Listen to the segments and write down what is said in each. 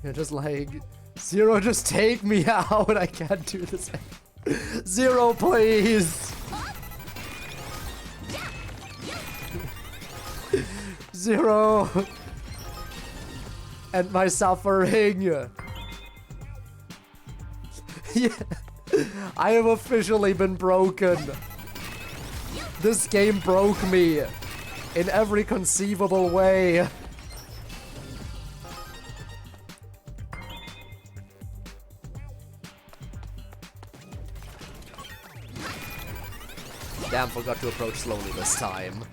You're just like, Zero, just take me out. I can't do this. Zero, please. Zero. And my suffering. Yeah. I have officially been broken. This game broke me in every conceivable way. Damn, forgot to approach slowly this time.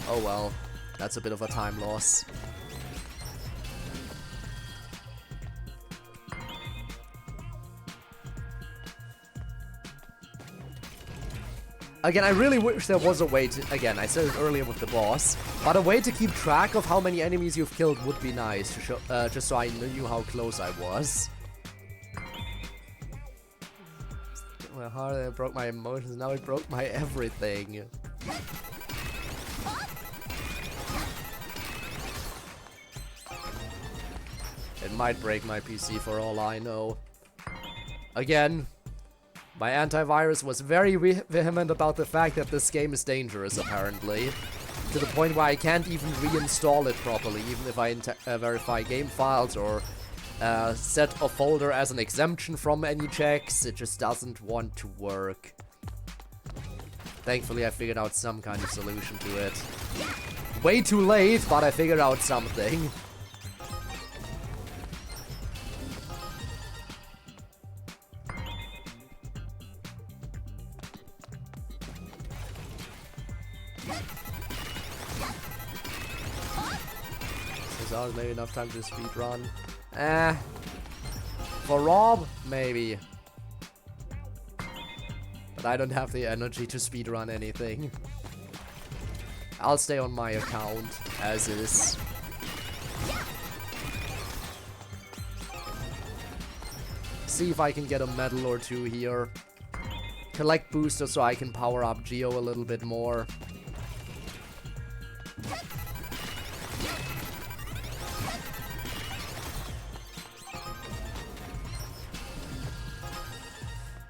Oh well, that's a bit of a time loss. Again, I really wish there was a way to, again, I said it earlier with the boss, but a way to keep track of how many enemies you've killed would be nice, to show, just so I knew how close I was. My heart, it broke my emotions, now it broke my everything. It might break my PC for all I know. Again, my antivirus was very vehement about the fact that this game is dangerous, apparently. To the point where I can't even reinstall it properly, even if I verify game files or set a folder as an exemption from any checks. It just doesn't want to work. Thankfully, I figured out some kind of solution to it. Way too late, but I figured out something. Maybe enough time to speedrun. For Rob, maybe. But I don't have the energy to speedrun anything. I'll stay on my account as is. See if I can get a medal or two here. Collect boosters so I can power up Geo a little bit more.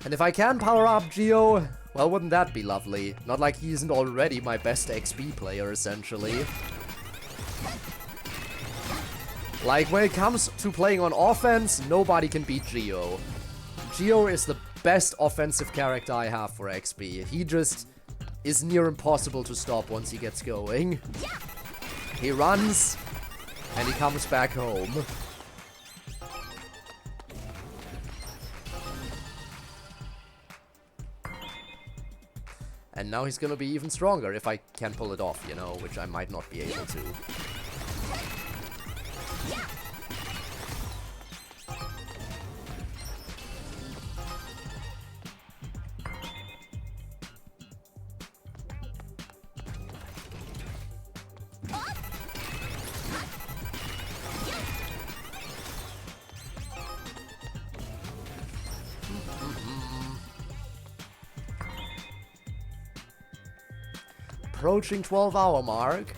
And if I can power up Geo, well, wouldn't that be lovely? Not like he isn't already my best XB player, essentially. Like, when it comes to playing on offense, nobody can beat Geo. Geo is the best offensive character I have for XB. He just is near impossible to stop once he gets going. He runs, and he comes back home. And now he's gonna be even stronger if I can pull it off, you know, which I might not be able to. Approaching 12-hour mark.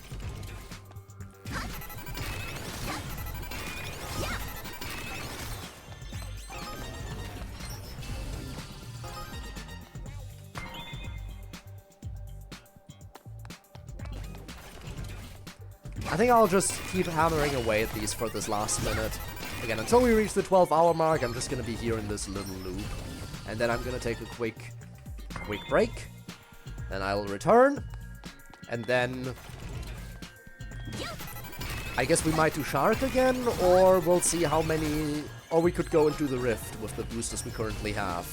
I think I'll just keep hammering away at these for this last minute. Again, until we reach the 12-hour mark, I'm just gonna be here in this little loop. And then I'm gonna take a quick break. Then I'll return. And then I guess we might do Shark again, or we'll see how many... Or we could go into the Rift with the boosters we currently have.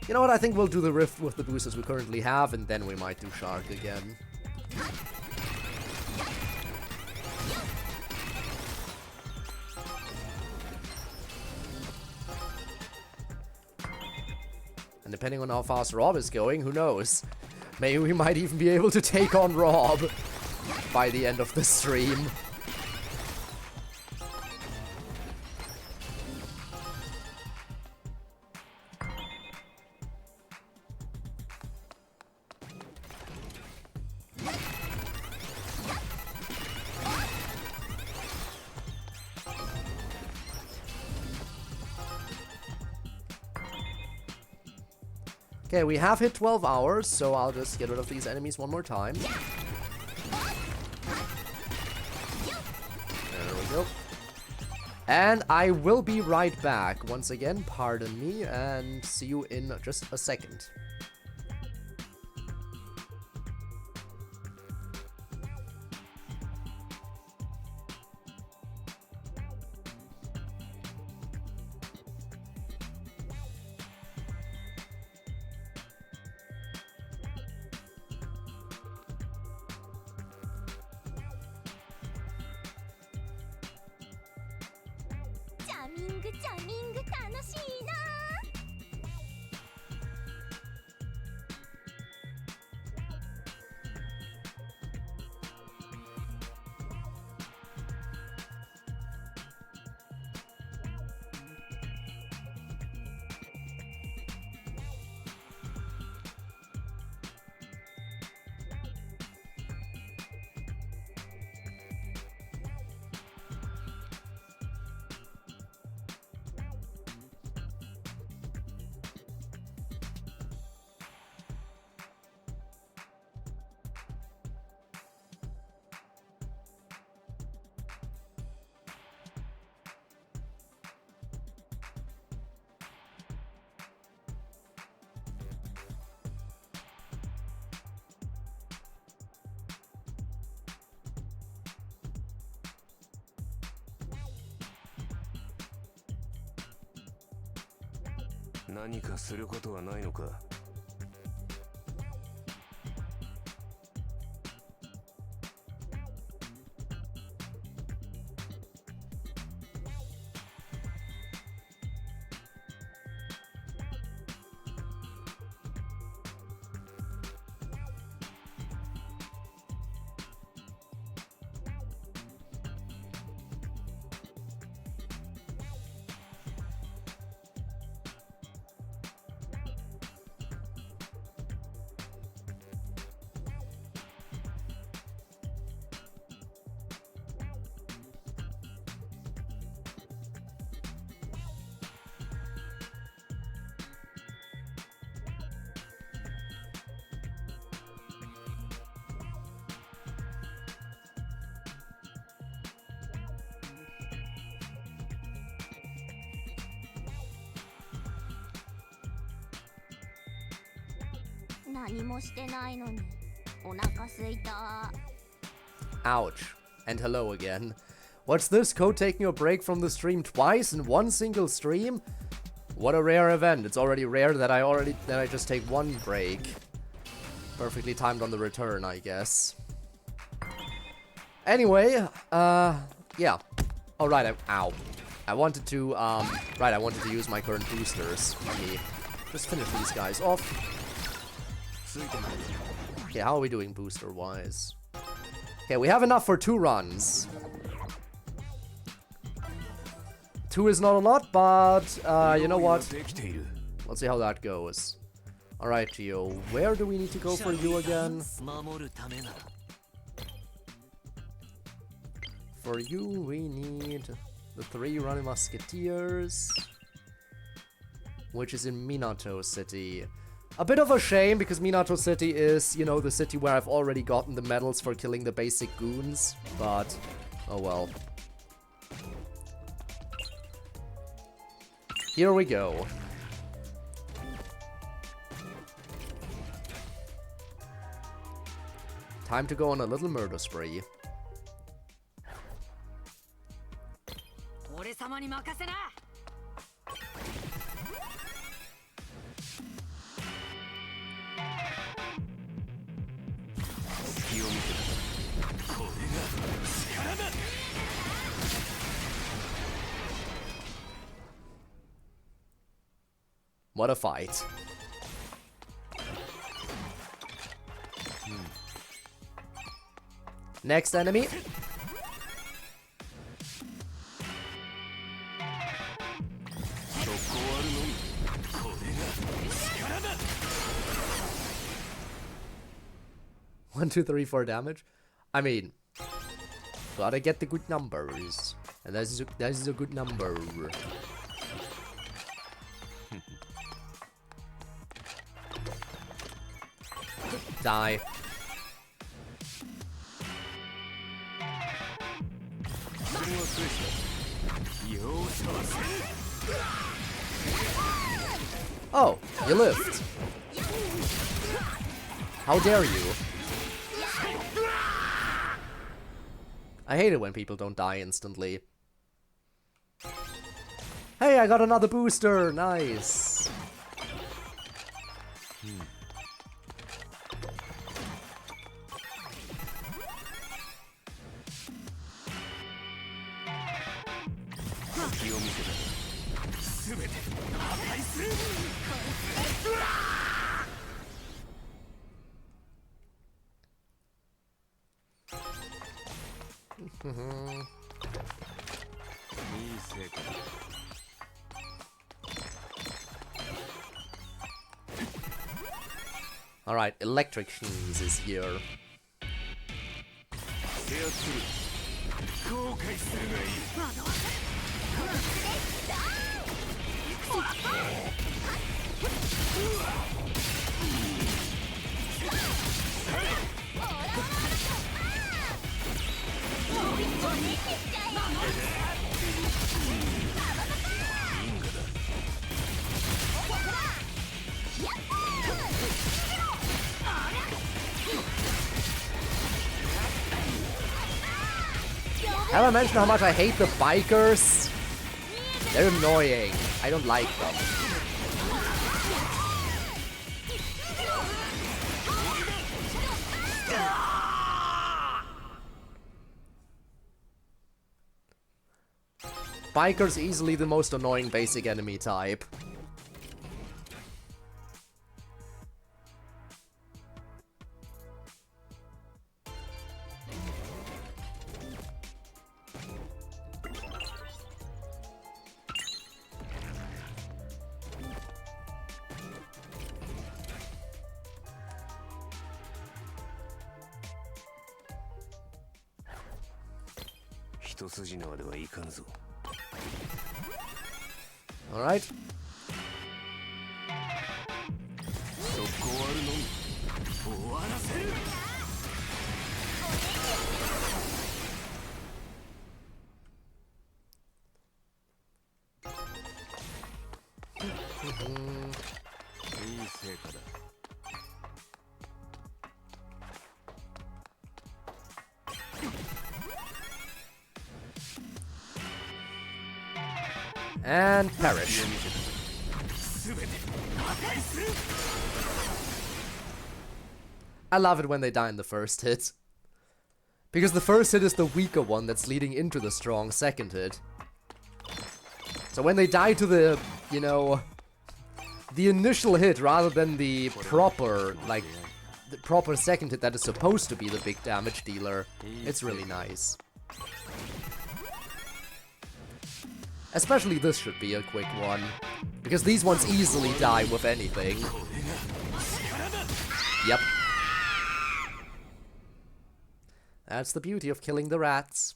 You know what, I think we'll do the Rift with the boosters we currently have, and then we might do Shark again. And depending on how fast Rob is going, who knows? Maybe we might even be able to take on Rob by the end of the stream. Okay, we have hit 12 hours, so I'll just get rid of these enemies one more time. There we go. And I will be right back. Once again, pardon me, and see you in just a second. Ouch. And hello again. What's this? Code taking a break from the stream twice in one single stream? What a rare event. It's already rare that I just take one break. Perfectly timed on the return, I guess. Anyway, yeah. Oh, right, ow. I wanted to, right, I wanted to use my current boosters. Let me just finish these guys off. Okay, how are we doing booster-wise? Okay, we have enough for 2 runs. 2 is not a lot, but, you know what? Let's see how that goes. Alright, Gio, where do we need to go for you again? For you, we need the 3 running musketeers, which is in Minato City. A bit of a shame, because Minato City is, you know, the city where I've already gotten the medals for killing the basic goons, but oh well. Here we go. Time to go on a little murder spree. What a fight. Next enemy. One, 2, 3, 4 damage. I mean, gotta get the good numbers, and that is a good number. Die. Oh, you lived. How dare you? I hate it when people don't die instantly. Hey, I got another booster! Nice! Alright, electric sneeze is here. Have I mentioned how much I hate the bikers? They're annoying. I don't like them. Bikers easily the most annoying basic enemy type. Alright. And perish. I love it when they die in the first hit. Because the first hit is the weaker one that's leading into the strong second hit. So when they die to the, you know, the initial hit rather than the proper, like, the proper second hit that is supposed to be the big damage dealer, it's really nice. Especially this should be a quick one, because these ones easily die with anything. Yep. That's the beauty of killing the rats.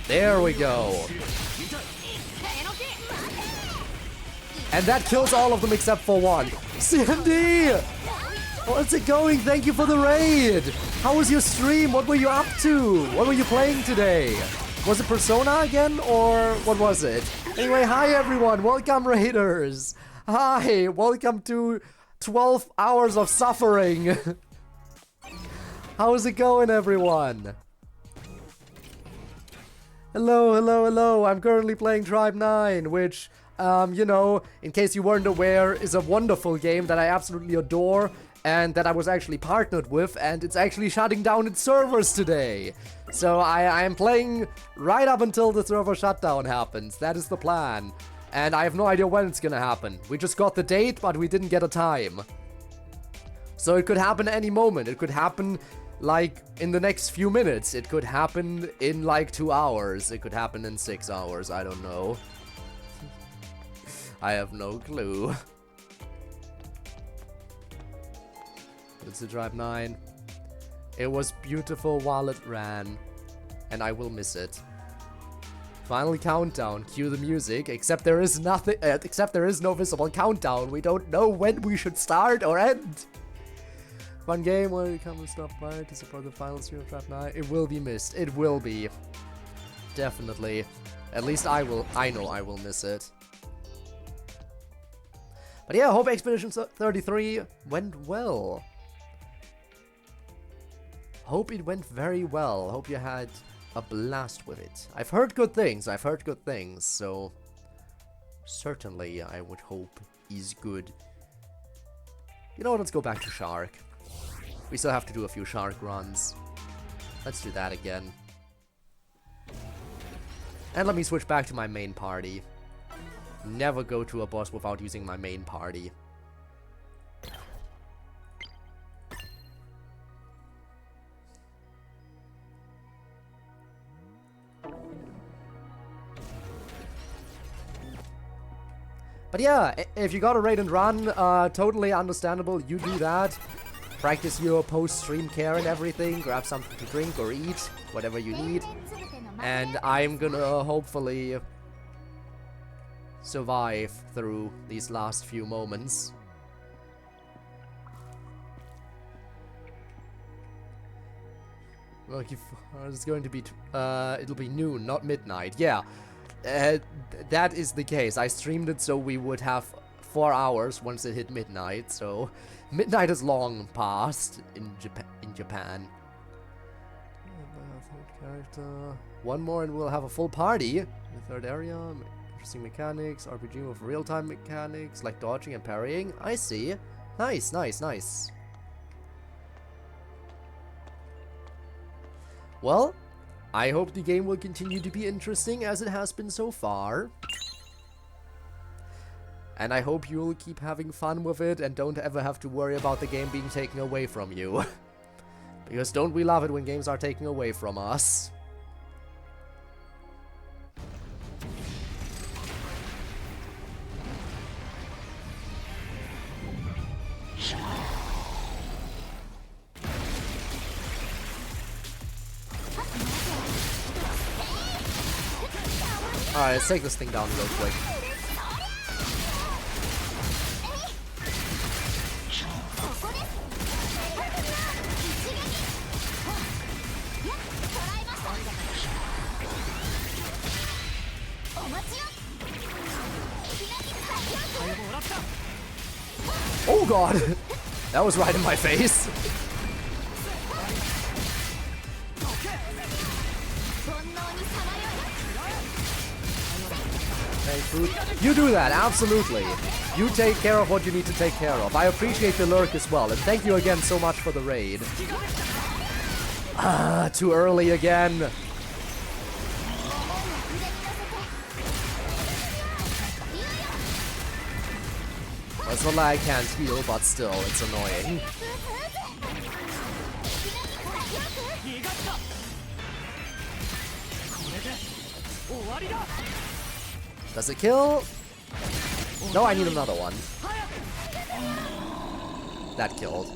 There we go. And that kills all of them except for one. CMD! How's it going? Thank you for the raid! How was your stream? What were you up to? What were you playing today? Was it Persona again, or what was it? Anyway, hi everyone! Welcome, raiders! Hi! Welcome to 12 hours of suffering! How's it going, everyone? Hello, hello, hello! I'm currently playing Tribe 9, which, you know, in case you weren't aware, is a wonderful game that I absolutely adore and that I was actually partnered with, and it's actually shutting down its servers today. So I am playing right up until the server shutdown happens. That is the plan. And I have no idea when it's gonna happen. We just got the date, but we didn't get a time. So it could happen any moment. It could happen like in the next few minutes. It could happen in like 2 hours. It could happen in 6 hours. I don't know. I have no clue. It's a drive 9. It was beautiful while it ran, and I will miss it. Final countdown. Cue the music. Except there is nothing. Except there is no visible countdown. We don't know when we should start or end. Fun game. Will you come and stop by to support the final stream of Drive 9? It will be missed. It will be. Definitely. At least I will. I know I will miss it. But yeah, hope Expedition 33 went well. Hope it went very well. Hope you had a blast with it. I've heard good things. So certainly I would hope is good. You know what? Let's go back to Shark. We still have to do a few Shark runs. Let's do that again. And let me switch back to my main party. Never go to a boss without using my main party. But yeah, if you got a raid and run, totally understandable, you do that. Practice your post-stream care and everything, grab something to drink or eat, whatever you need. And I'm gonna hopefully survive through these last few moments. Look, it's going to be, it'll be noon, not midnight. Yeah. That is the case. I streamed it so we would have 4 hours once it hit midnight, so midnight is long past in Japan. Character. One more and we'll have a full party. The third area, interesting mechanics, RPG with real-time mechanics like dodging and parrying. I see. Nice, nice, nice. Well, I hope the game will continue to be interesting as it has been so far. And I hope you'll keep having fun with it and don't ever have to worry about the game being taken away from you. Because don't we love it when games are taken away from us? Alright, let's take this thing down real quick. Oh god! That was right in my face. You do that, absolutely. You take care of what you need to take care of. I appreciate the lurk as well, and thank you again so much for the raid. Ah, too early again. Well, it's not like I can't heal, but still, it's annoying. Does it kill? No, I need another one. That killed.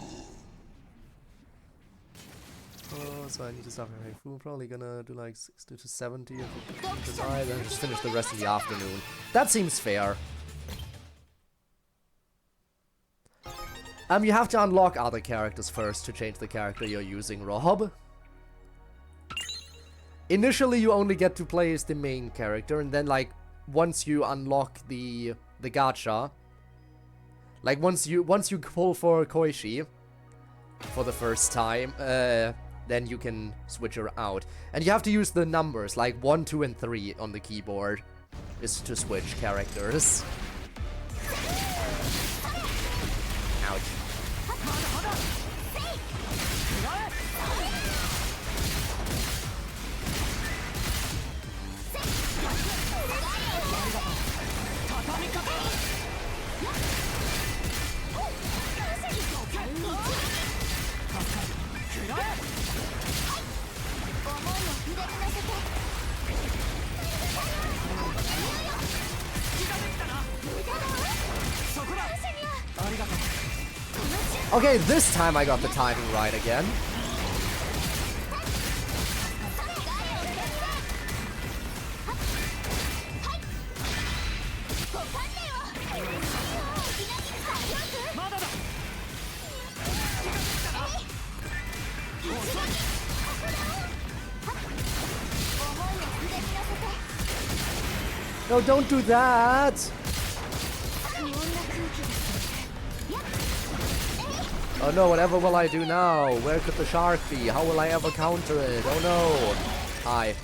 Oh, so I need to stop having food. Probably gonna do like 60 to 70 if it die, then just finish the rest in the afternoon. That seems fair. You have to unlock other characters first to change the character you're using, Rob. Initially, you only get to play as the main character, and then like once you unlock the gacha, like once you pull for Koichi for the first time, then you can switch her out. And you have to use the numbers, like 1, 2, and 3 on the keyboard, is to switch characters. Ouch. Okay, this time I got the timing right again. No, don't do that! Oh no, whatever will I do now? Where could the shark be? How will I ever counter it? Oh no! Hi.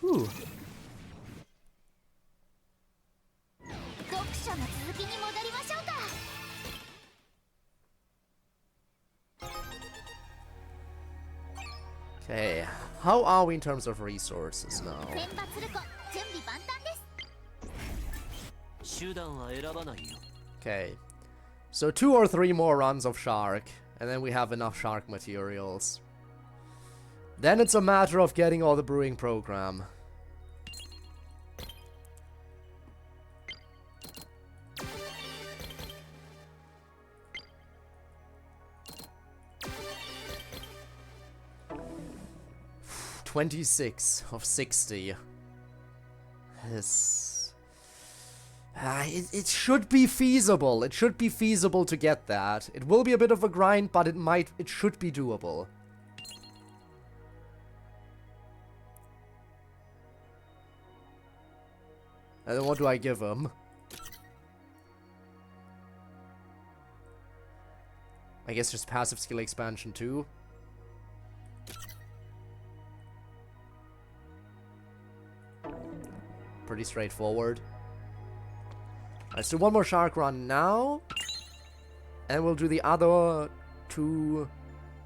Whew. Okay, how are we in terms of resources now? Okay, so 2 or 3 more runs of shark, and then we have enough shark materials. Then it's a matter of getting all the brewing program. $26 of 60. This... it should be feasible. It should be feasible to get that. It will be a bit of a grind, but it should be doable. And then what do I give him? I guess just passive skill expansion too. Pretty straightforward. Let's do one more shark run now. And we'll do the other 2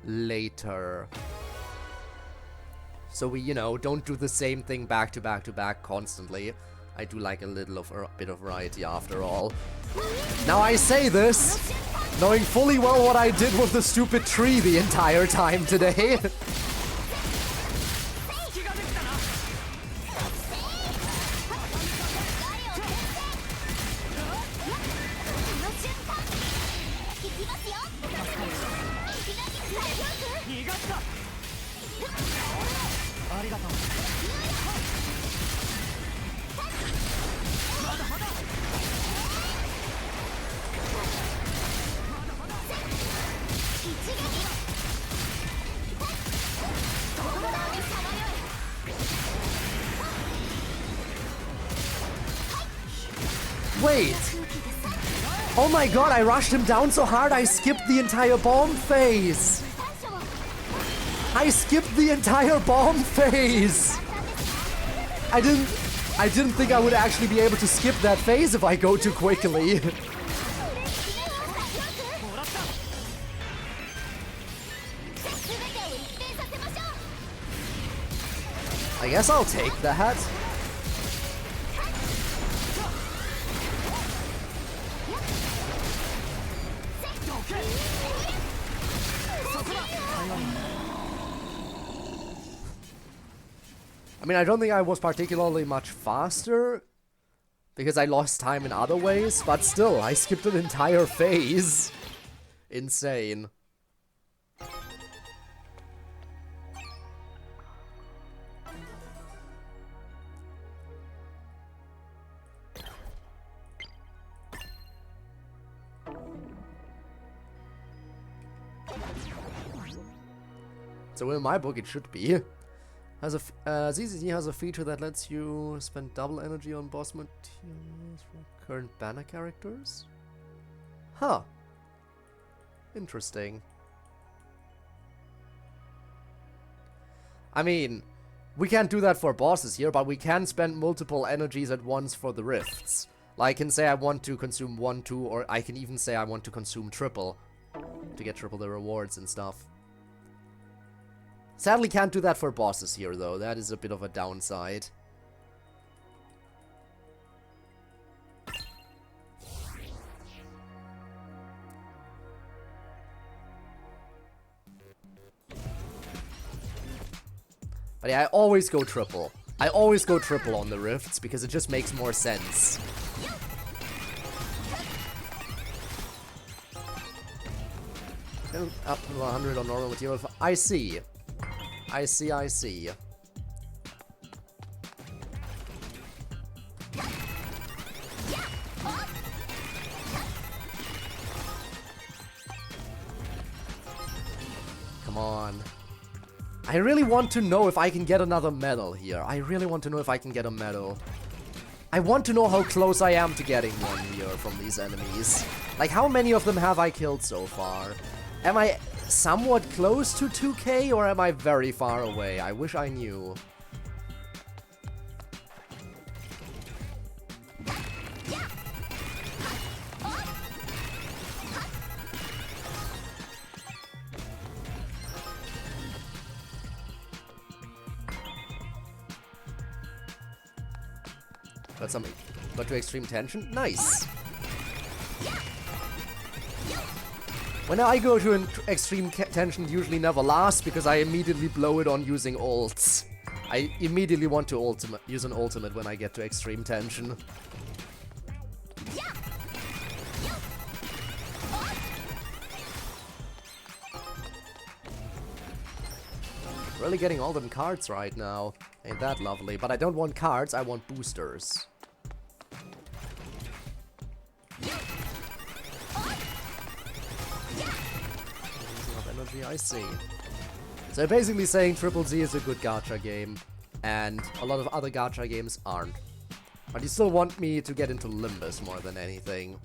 later. So we, you know, don't do the same thing back to back to back constantly. I do like a bit of variety after all. Now I say this, knowing fully well what I did with the stupid tree the entire time today. Wait! Oh my god, I rushed him down so hard I skipped the entire bomb phase! I skipped the entire bomb phase! I didn't think I would actually be able to skip that phase if I go too quickly. I guess I'll take that. I mean, I don't think I was particularly much faster, because I lost time in other ways, but still, I skipped an entire phase. Insane. So in my book, it should be. ZZZ has a feature that lets you spend double energy on boss materials for current banner characters? Huh. Interesting. I mean, we can't do that for bosses here, but we can spend multiple energies at once for the rifts. Like, I can say I want to consume 1, 2, or I can even say I want to consume triple to get triple the rewards and stuff. Sadly, can't do that for bosses here, though. That is a bit of a downside. But yeah, I always go triple. I always go triple on the rifts because it just makes more sense. Up to 100 on normal material. I see. I see, I see. Come on. I really want to know if I can get another medal here. I really want to know if I can get a medal. I want to know how close I am to getting one here from these enemies. Like, how many of them have I killed so far? Am I somewhat close to 2k or am I very far away? I wish I knew. Got to extreme tension. Nice. When I go to an extreme tension, it usually never lasts because I immediately blow it on using ults. I immediately want to use an ultimate when I get to extreme tension. Really getting all them cards right now. Ain't that lovely? But I don't want cards, I want boosters. Energy, I see. So basically saying Triple Z is a good gacha game, and a lot of other gacha games aren't. But you still want me to get into Limbus more than anything.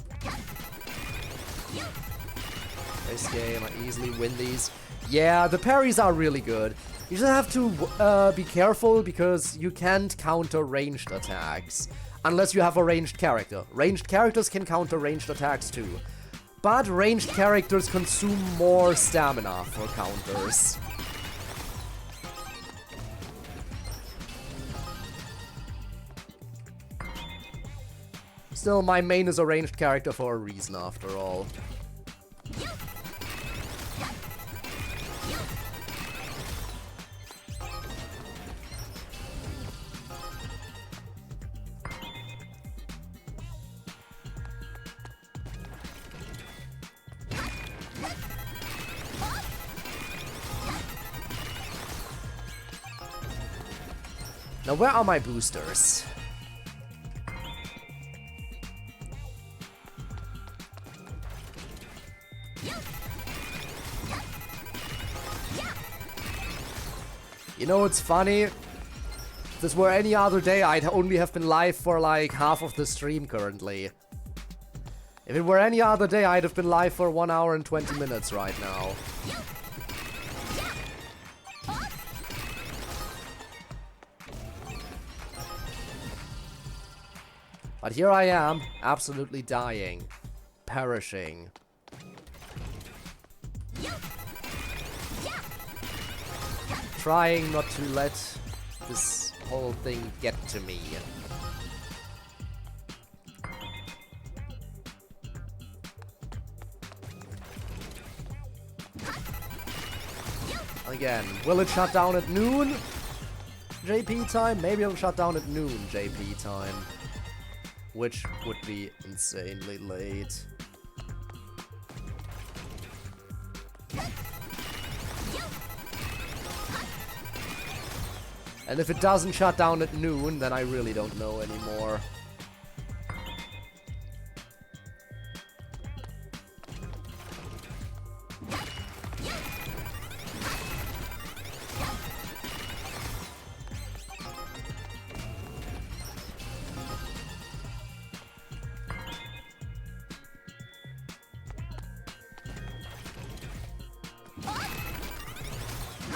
This game, I easily win these. Yeah, the parries are really good. You just have to be careful because you can't counter ranged attacks unless you have a ranged character. Ranged characters can counter ranged attacks too. But ranged characters consume more stamina for counters. Still, my main is a ranged character for a reason after all. Now, where are my boosters? You know, it's funny. If this were any other day, I'd only have been live for like half of the stream currently. If it were any other day, I'd have been live for 1 hour and 20 minutes right now. But here I am, absolutely dying, perishing. Trying not to let this whole thing get to me. Again, will it shut down at noon? JP time? Maybe it'll shut down at noon JP time. Which would be insanely late. And if it doesn't shut down at noon, then I really don't know anymore.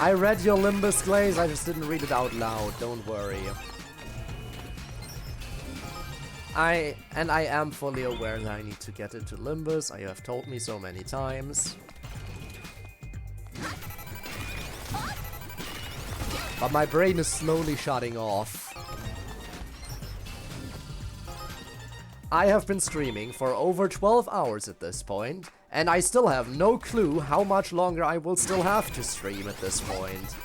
I read your Limbus Glaze, I just didn't read it out loud, don't worry. I am fully aware that I need to get into Limbus, you have told me so many times. But my brain is slowly shutting off. I have been streaming for over 12 hours at this point, and I still have no clue how much longer I will still have to stream at this point.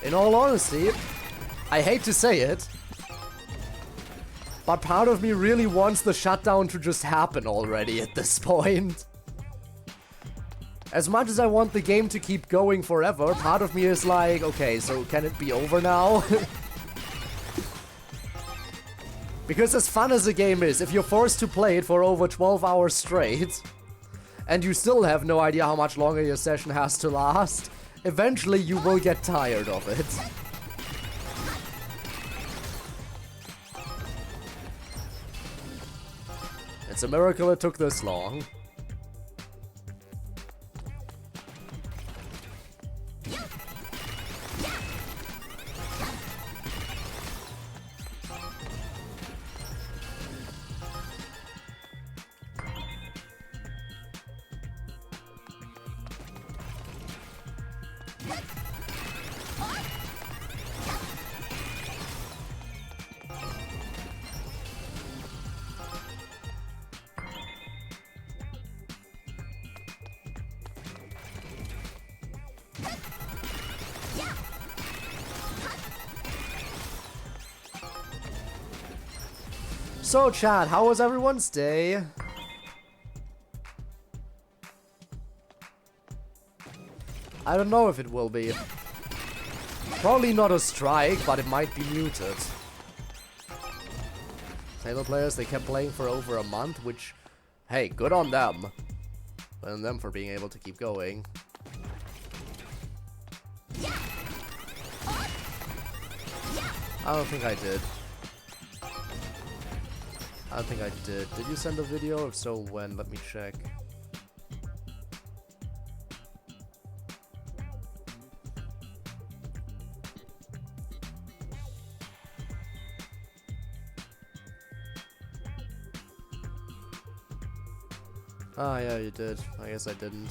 In all honesty, I hate to say it, but part of me really wants the shutdown to just happen already at this point. As much as I want the game to keep going forever, part of me is like, okay, so can it be over now? Because as fun as the game is, if you're forced to play it for over 12 hours straight, and you still have no idea how much longer your session has to last, eventually you will get tired of it. It's a miracle it took this long. So chat, how was everyone's day? I don't know if it will be. Probably not a strike, but it might be muted. Halo players, they kept playing for over a month, which, hey, good on them. Good on them for being able to keep going. I don't think I did. I don't think I did. Did you send a video? If so, when? Let me check. Ah, yeah, you did. I guess I didn't.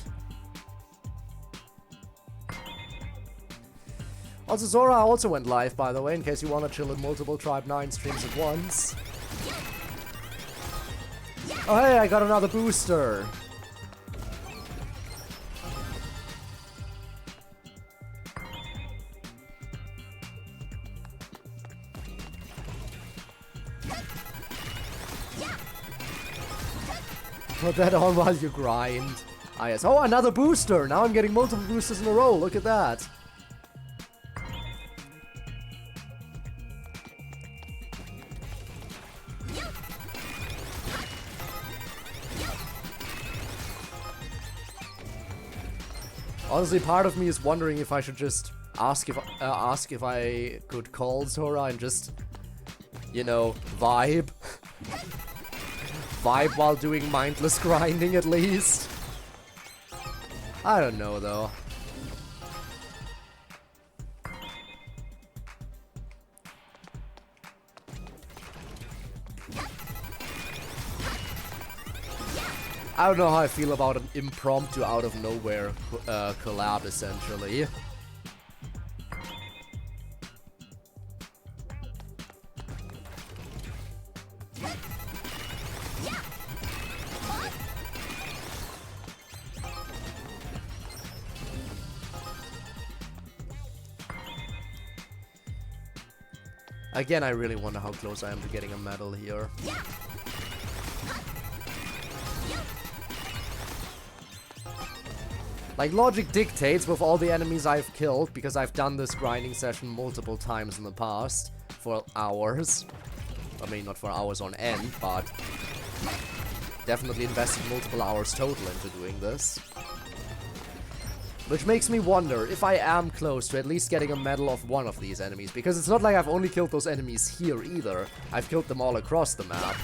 Also, Zora also went live, by the way, in case you want to chill in multiple Tribe 9 streams at once. Oh, hey, I got another booster. Put that on while you grind. Ah, yes. Oh, another booster! Now I'm getting multiple boosters in a row. Look at that. Honestly, part of me is wondering if I should just ask if I could call Zora and just, you know, vibe. Vibe while doing mindless grinding at least. I don't know though. I don't know how I feel about an impromptu out of nowhere collab essentially. Again, I really wonder how close I am to getting a medal here. Like, logic dictates with all the enemies I've killed, because I've done this grinding session multiple times in the past, for hours. I mean, not for hours on end, but definitely invested multiple hours total into doing this. Which makes me wonder if I am close to at least getting a medal of one of these enemies, because it's not like I've only killed those enemies here either. I've killed them all across the map.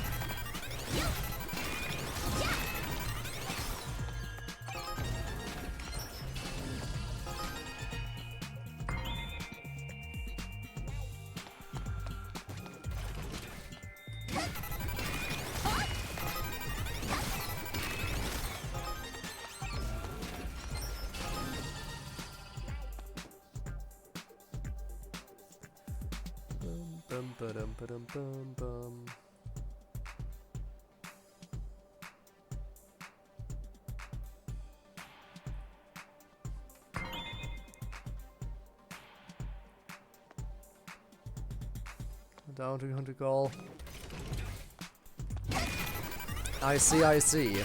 Down to hunter call. I see, I see.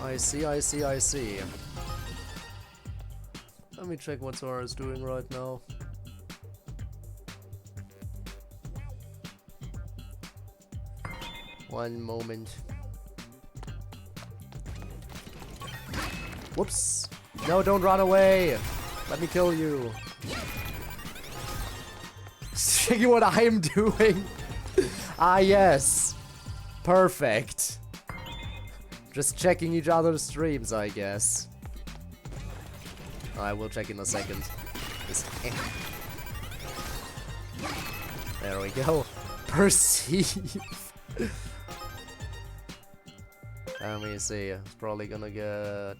I see, I see, I see. Let me check what Zora is doing right now. One moment. Whoops! No, don't run away! Let me kill you. Checking what I'm doing. Ah, yes. Perfect. Just checking each other's streams, I guess. I will check in a second. There we go. Perceive. Let me see. It's probably gonna get.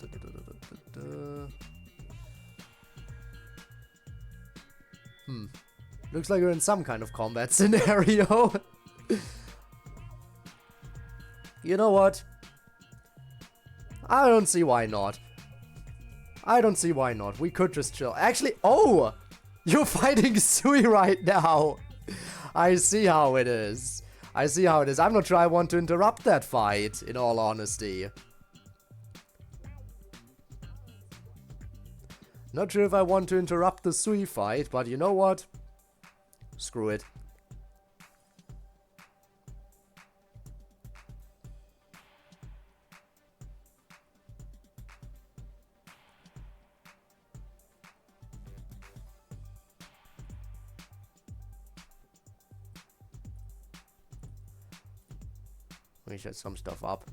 Looks like we're in some kind of combat scenario. You know what? I don't see why not. I don't see why not. We could just chill. Actually, oh! You're fighting Sui right now. I see how it is. I see how it is. I'm not sure I want to interrupt that fight, in all honesty. Not sure if I want to interrupt the Sui fight, but you know what? Screw it. Let me set some stuff up.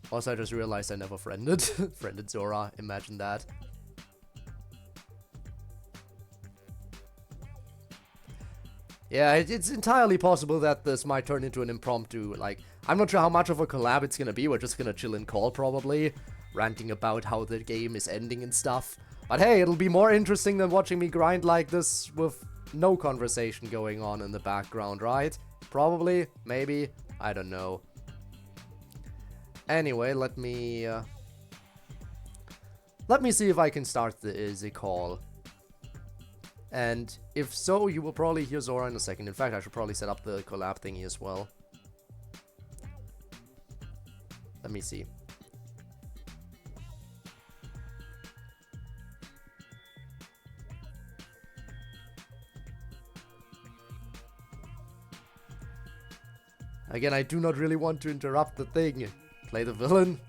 Also, I just realized I never friended Zora. Imagine that. Yeah, it's entirely possible that this might turn into an impromptu, like, I'm not sure how much of a collab it's gonna be. We're just gonna chill and call, probably. Ranting about how the game is ending and stuff. But hey, it'll be more interesting than watching me grind like this with no conversation going on in the background, right? Probably, maybe, I don't know. Anyway, let me see if I can start the call. And if so, you will probably hear Zora in a second. In fact, I should probably set up the collab thingy as well. Let me see. Again, I do not really want to interrupt the thing. Play the villain.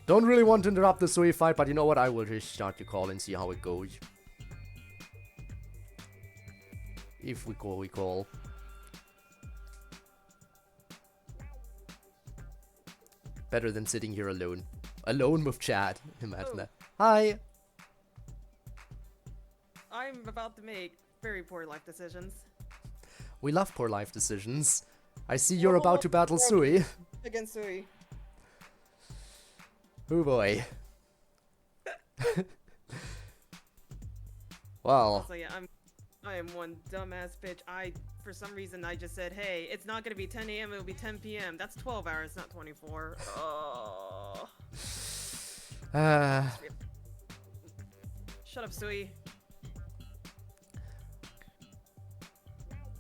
Don't really want to interrupt the Sui fight, but you know what? I will just start the call and see how it goes. If we call, we call. Better than sitting here alone. Alone with chat. Imagine that. Hi! I'm about to make very poor life decisions. We love poor life decisions. I see you're about to battle Sui. Against Sui. Oh boy. Well. Also, yeah, I am one dumbass bitch. For some reason, I just said, hey, it's not gonna be 10 a.m., it'll be 10 p.m. That's 12 hours, not 24. Oh. Shut up, Sui.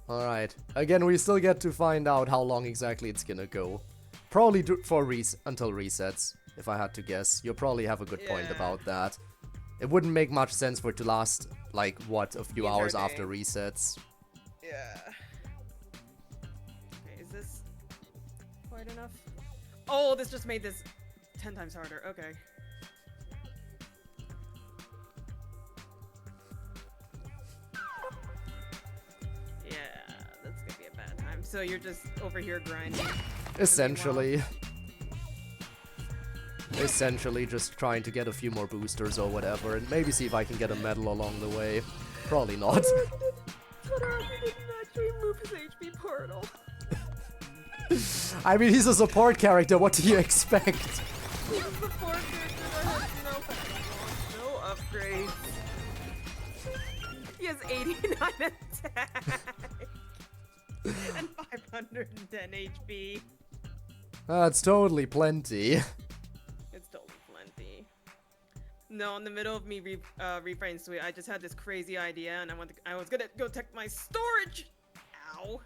Alright. Again, we still get to find out how long exactly it's gonna go. Probably for until resets, if I had to guess. You'll probably have a good point about that. It wouldn't make much sense for it to last, like, what, a few hours after resets. Yeah. Okay, is this quite enough? Oh, this just made this 10 times harder. Okay. Yeah, that's gonna be a bad time. So you're just over here grinding. Essentially. Essentially just trying to get a few more boosters or whatever, and maybe see if I can get a medal along the way. Probably not. CodeErr didn't actually move his HP portal. I mean, he's a support character, what do you expect? He's a support character that has no packs, no upgrades. He has 89 attack and 510 HP. That's totally plenty. It's totally plenty. No, in the middle of me replaying Sweet, I just had this crazy idea, and I was gonna go check my storage. Ow.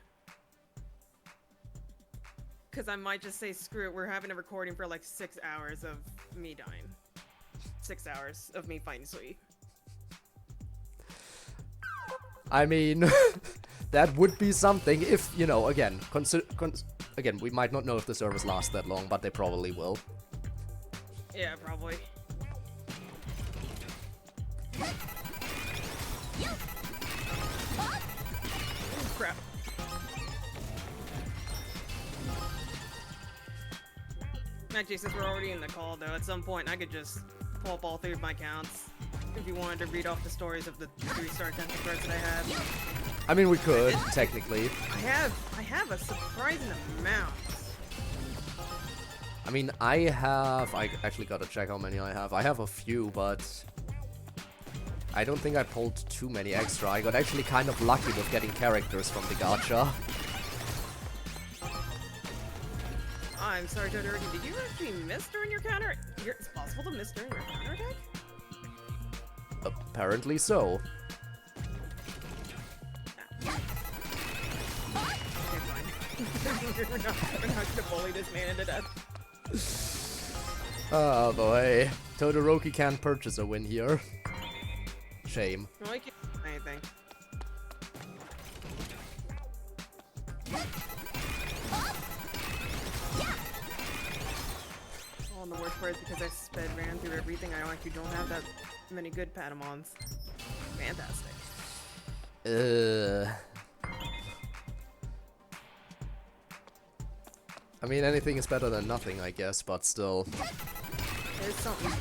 Because I might just say, screw it, we're having a recording for like 6 hours of me dying. 6 hours of me fighting Sweet. I mean, that would be something if, you know, again, again, we might not know if the servers last that long, but they probably will. Yeah, probably. Crap. Actually, since we're already in the call, though, at some point I could just pull up all 3 of my accounts if you wanted to read off the stories of the 3-star authentic cards that I have. I mean, we could, technically. I have a surprising amount. I mean, I actually gotta check how many I have. I have a few, but I don't think I pulled too many extra. I got actually kind of lucky with getting characters from the gacha. I'm sorry, Todoroki, did you actually miss during your counter? It's possible to miss during your counter attack? Apparently so. Okay, fine. we're not gonna bully this man into death. Oh boy. Todoroki can't purchase a win here. Shame. Well, I can't do anything. Oh, and the worst part is because I sped ran through everything, I actually don't have that many good Patamons. Fantastic. I mean, anything is better than nothing, I guess, but still. There's something.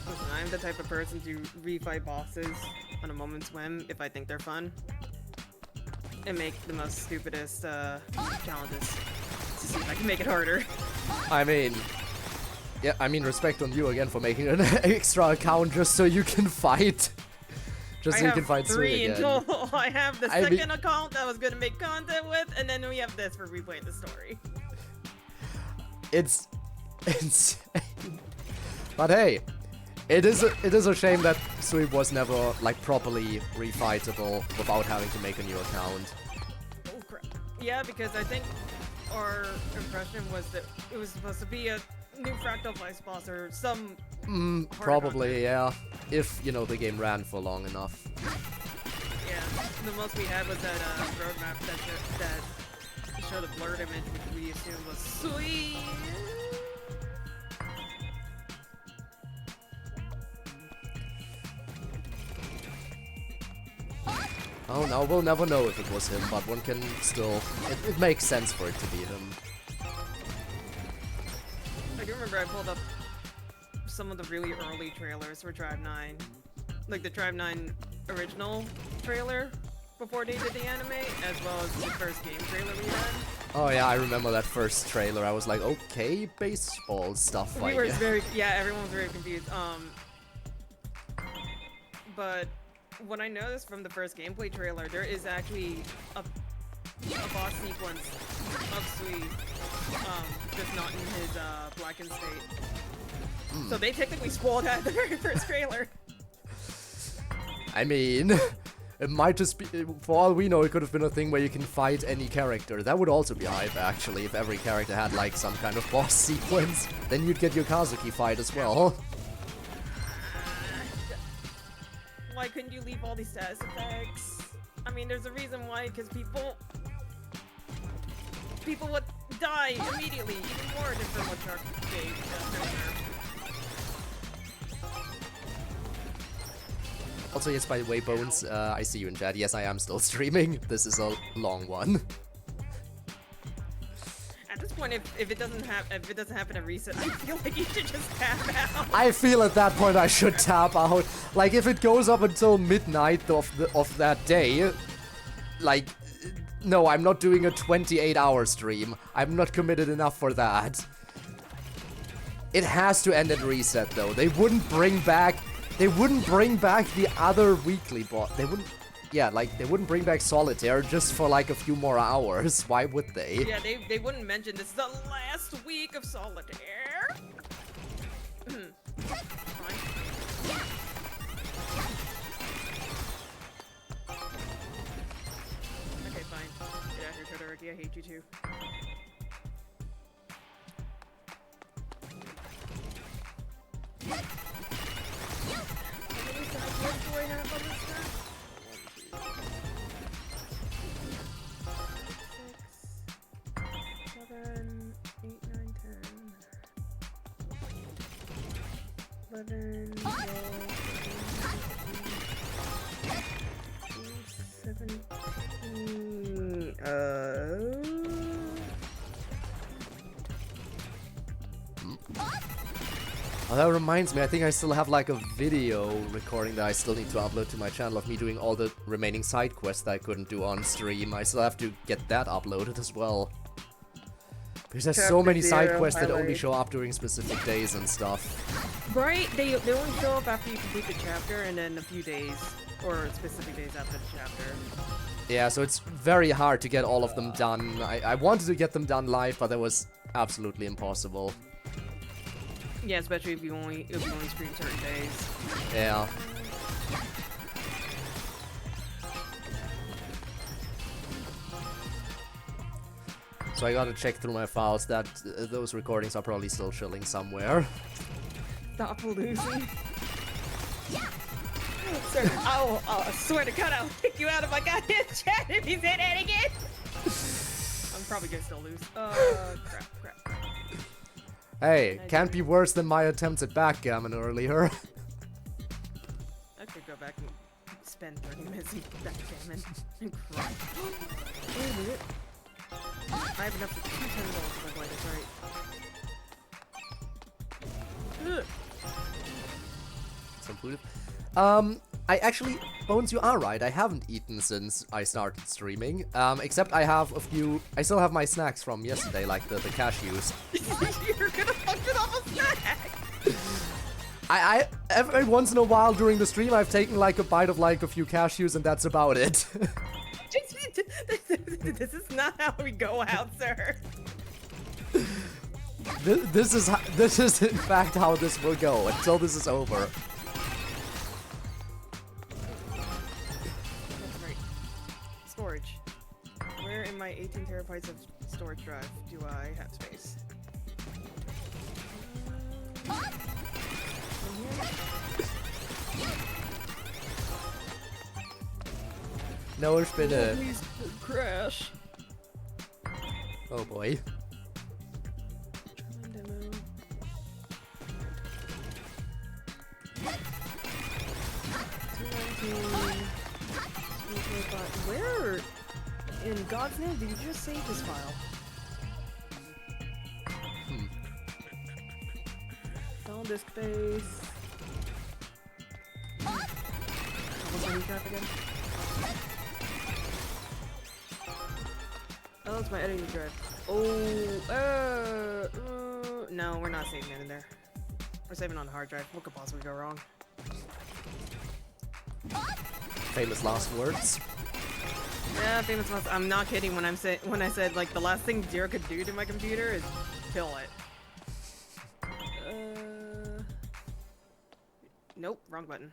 Listen, I'm the type of person to refight bosses on a moment's whim if I think they're fun. And make the most stupidest challenges to see if I can make it harder. I mean, yeah, I mean, respect on you again for making an extra account just so you can fight. Just so you can fight Sui again. 3 in total. I have the second account that I was gonna make content with, and then we have this for replaying the story. It's insane. But hey, it is a shame that Sui was never like properly refightable without having to make a new account. Oh crap. Yeah, because I think our impression was that it was supposed to be a new Fractal Vice boss or some probably, yeah. If, you know, the game ran for long enough. Yeah, the most we had was that roadmap that showed a blurred image, which we assumed was Sui. Oh no, we'll never know if it was him, but one can still... It makes sense for it to be him. I do remember I pulled up some of the really early trailers for Tribe 9. Like the Tribe 9 original trailer before they did the anime, as well as the first game trailer we had. Oh yeah, I remember that first trailer. I was like, okay, baseball stuff. We were everyone was very confused. But what I noticed from the first gameplay trailer, there is actually a boss sequence of Sui, just not in his blackened state. So they technically spoiled that at the very first trailer. I mean, it might just be, for all we know, it could have been a thing where you can fight any character. That would also be hype, actually, if every character had like some kind of boss sequence. Then you'd get your Kazuki fight as well. Why couldn't you leave all these status effects? I mean, there's a reason why, because people would die immediately, even more than from what Shark gave. Also, yes, by the way, Bones, I see you in chat. Yes, I am still streaming. This is a long one. At this point, if it doesn't happen at reset, I feel like you should just tap out. I feel at that point I should tap out. Like, if it goes up until midnight of that day, like, no, I'm not doing a 28-hour stream. I'm not committed enough for that. It has to end at reset, though. They wouldn't bring back the other weekly bot. They wouldn't. yeah, like, they wouldn't bring back Solitaire just for like a few more hours. Why would they? Yeah, they wouldn't mention this is the last week of Solitaire. Fine. Okay, fine. Get out here, Kodaka. I hate you too. How many side quests do I have on this stuff? 1, 2, 6, 7, 8, 9, 10, 11, 12, 13, 17. Oh, that reminds me, I think I still have like a video recording that I still need to upload to my channel of me doing all the remaining side quests that I couldn't do on stream. I still have to get that uploaded as well. Because there's so many side quests that only show up during specific days and stuff. Right? They only show up after you complete the chapter and then a few days, or specific days after the chapter. Yeah, so it's very hard to get all of them done. I wanted to get them done live, but that was absolutely impossible. Yeah, especially if you only stream certain days. Yeah. So I gotta check through my files that those recordings are probably still chilling somewhere. Stop losing. Sir, I swear to God, I'll kick you out of my goddamn chat if you say that again. I'm probably gonna still lose. Crap. Hey, can't be worse than my attempts at backgammon earlier. I could go back and spend 30 minutes in backgammon and cry. I have enough for 2 $10 if my blade is right. Some food. I actually, Bones, you are right. I haven't eaten since I started streaming. Except I have a few. I still have my snacks from yesterday, like the cashews. You're gonna function off a snack. I every once in a while during the stream, I've taken like a bite of like a few cashews, and that's about it. This is not how we go out, sir. This is in fact how this will go until this is over. Storage. Where in my 18 terabytes of storage drive do I have space? No, it's been a Please crash. oh boy. Demo. Where in God's name did you just save this file? File disk space. What's my new drive again? Oh, it's my editing drive. Oh, no, we're not saving it in there. We're saving on the hard drive. What could possibly go wrong? Famous last words. Yeah, famous last. I'm not kidding when I said like the last thing Zora could do to my computer is kill it. Nope, wrong button.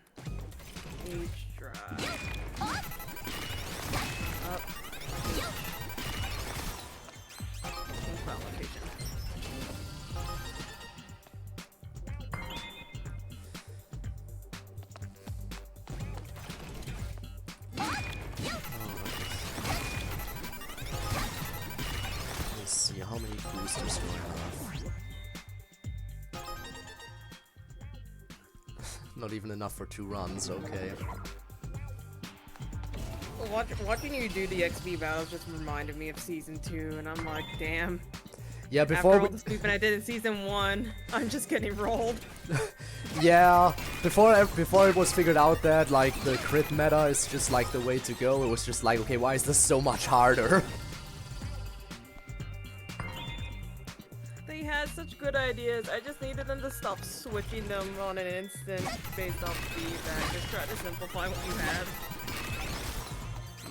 H drive. Up. Change file location. Let's see how many boosters do I have. Not even enough for 2 runs. Okay. Watching you do the XB battles just reminded me of season 2, and I'm like, damn. Yeah, before After all the stupid I did in season 1, I'm just getting rolled. Yeah, before it was figured out that like the crit meta is just like the way to go, it was just like, okay, why is this so much harder? They had such good ideas. I just needed them to stop switching them on an instant based off feedback. Just try to simplify what you have.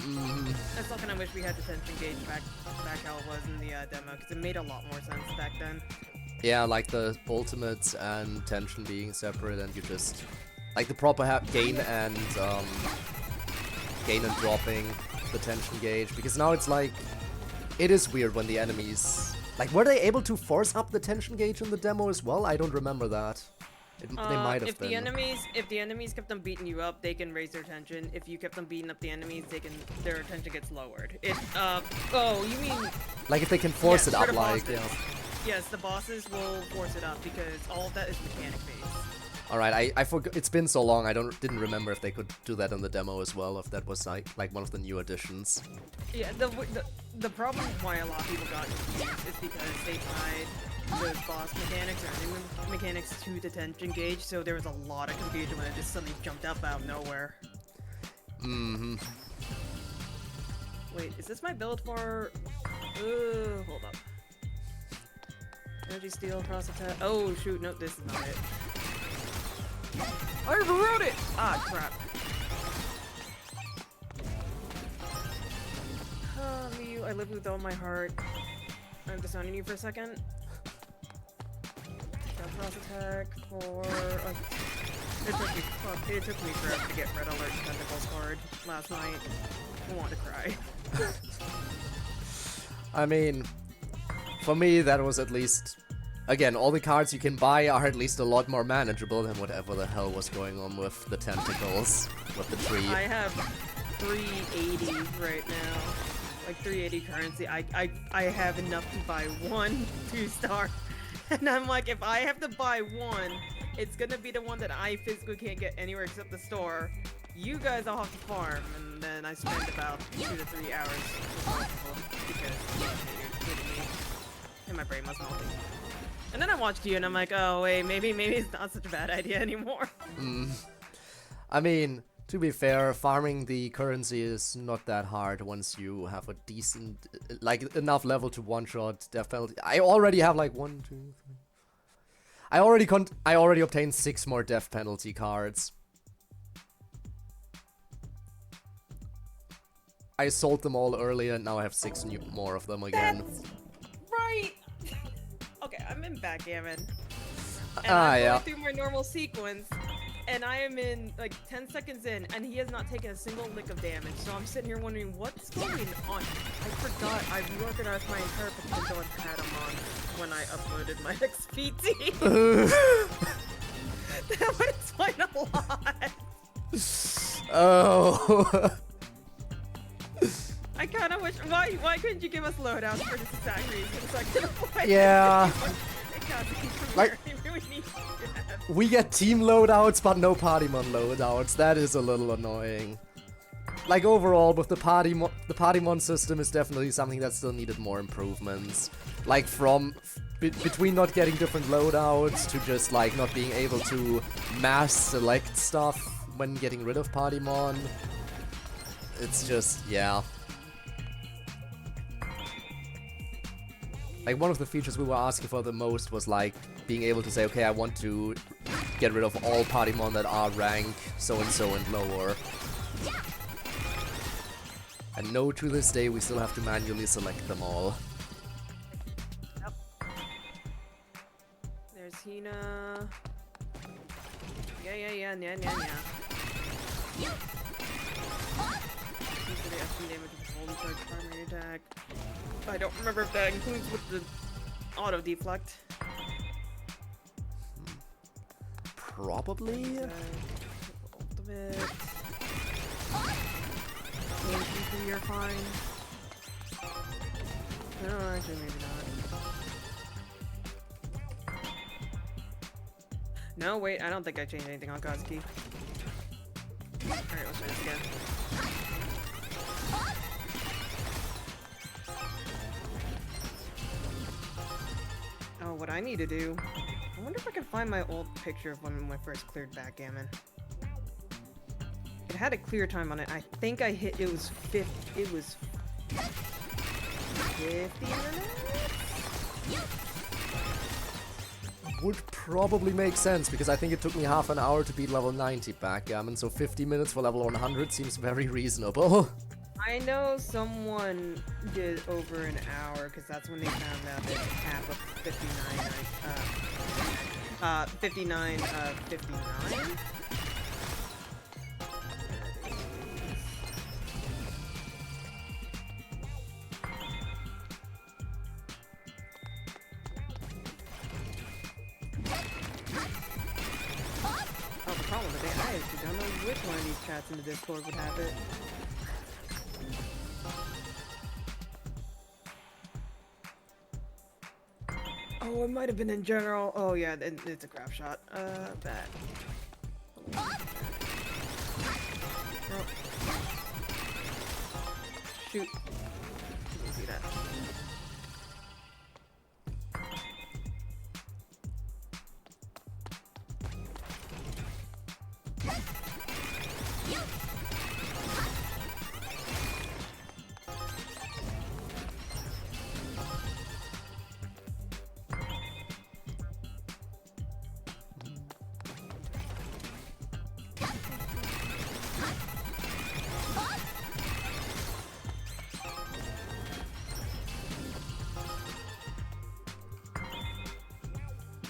I still kind of wish we had the tension gauge back how it was in the demo, because it made a lot more sense back then. Yeah, like the ultimates and tension being separate, and you just like the proper gain and dropping the tension gauge. Because now it's like it is weird when the enemies like were they able to force up the tension gauge in the demo as well? I don't remember that. They might have been. If the enemies kept on beating you up, they can raise their tension. If you kept on beating up the enemies, their tension gets lowered. Oh, you mean like if they can force it up, like bosses. Yes, the bosses will force it up because all of that is mechanic based. All right, I forgot. It's been so long. I didn't remember if they could do that in the demo as well. If that was like one of the new additions. Yeah, the problem why a lot of people got confused is because they tied the boss mechanics or enemy mechanics to the tension gauge, so there was a lot of confusion when it just suddenly jumped up out of nowhere. Wait, is this my build for? Hold up. Energy steal, cross attack. Oh shoot, no, this is not it. I overrode it! Ah, crap. Liu, I live with all my heart. I'm disowning you for a second. Cross attack for... it took me forever to get Red Alert Tentacles card last night. I want to cry. I mean, for me that was at least... Again, all the cards you can buy are at least a lot more manageable than whatever the hell was going on with the tentacles, with the tree. I have 380 right now. Like 380 currency. I have enough to buy one 2-star. And I'm like, if I have to buy one, it's gonna be the one that I physically can't get anywhere except the store. You guys all have to farm, and then I spend about 2 to 3 hours because you're kidding me. And my brain was melting. And then I watched you, and I'm like, oh wait, maybe it's not such a bad idea anymore. I mean, to be fair, farming the currency is not that hard once you have a decent, like enough level to one-shot death penalty. I already have like 1, 2, 3. I already obtained 6 more death penalty cards. I sold them all earlier, and now I have 6 more of them again. That's right. Okay, I'm in backgammon. And I'm going through my normal sequence, and I am in like 10 seconds in, and he has not taken a single lick of damage. So I'm sitting here wondering what's going on. I forgot I reorganized my entire potential and had him on when I uploaded my XPT. That would explain a lot. Oh. I kind of wish. Why couldn't you give us loadouts for this exact reason so I could avoid Yeah. Like, we get team loadouts, but no Partymon loadouts. That is a little annoying. Like overall, with the Partymon system is definitely something that still needed more improvements. Like from between not getting different loadouts to just like not being able to mass select stuff when getting rid of Partymon. It's just, yeah. Like one of the features we were asking for the most was like being able to say, okay, I want to get rid of all Partymon that are rank so-and-so and lower. And no, to this day, we still have to manually select them all. Yep. There's Hina. Yeah. The extra damage with holding charge primary attack. I don't remember if that includes with the auto deflect. Probably. Ultimate. You're fine. No, actually, maybe not. No, wait, I don't think I changed anything on Kazuki. Alright, let's try this again. Oh, what I need to do... I wonder if I can find my old picture of when I first cleared backgammon. It had a clear time on it. I think I hit... It was 50 minutes? Would probably make sense, because I think it took me half an hour to beat level 90 backgammon, so 50 minutes for level 100 seems very reasonable. I know someone did over an hour because that's when they found out there's a cap of 59. 59. Oh, the problem with it, I actually don't know which one of these chats in the Discord would have it. Oh, it might have been in general. Oh yeah, it's a crap shot. Bad. Oh. Shoot. Didn't see that.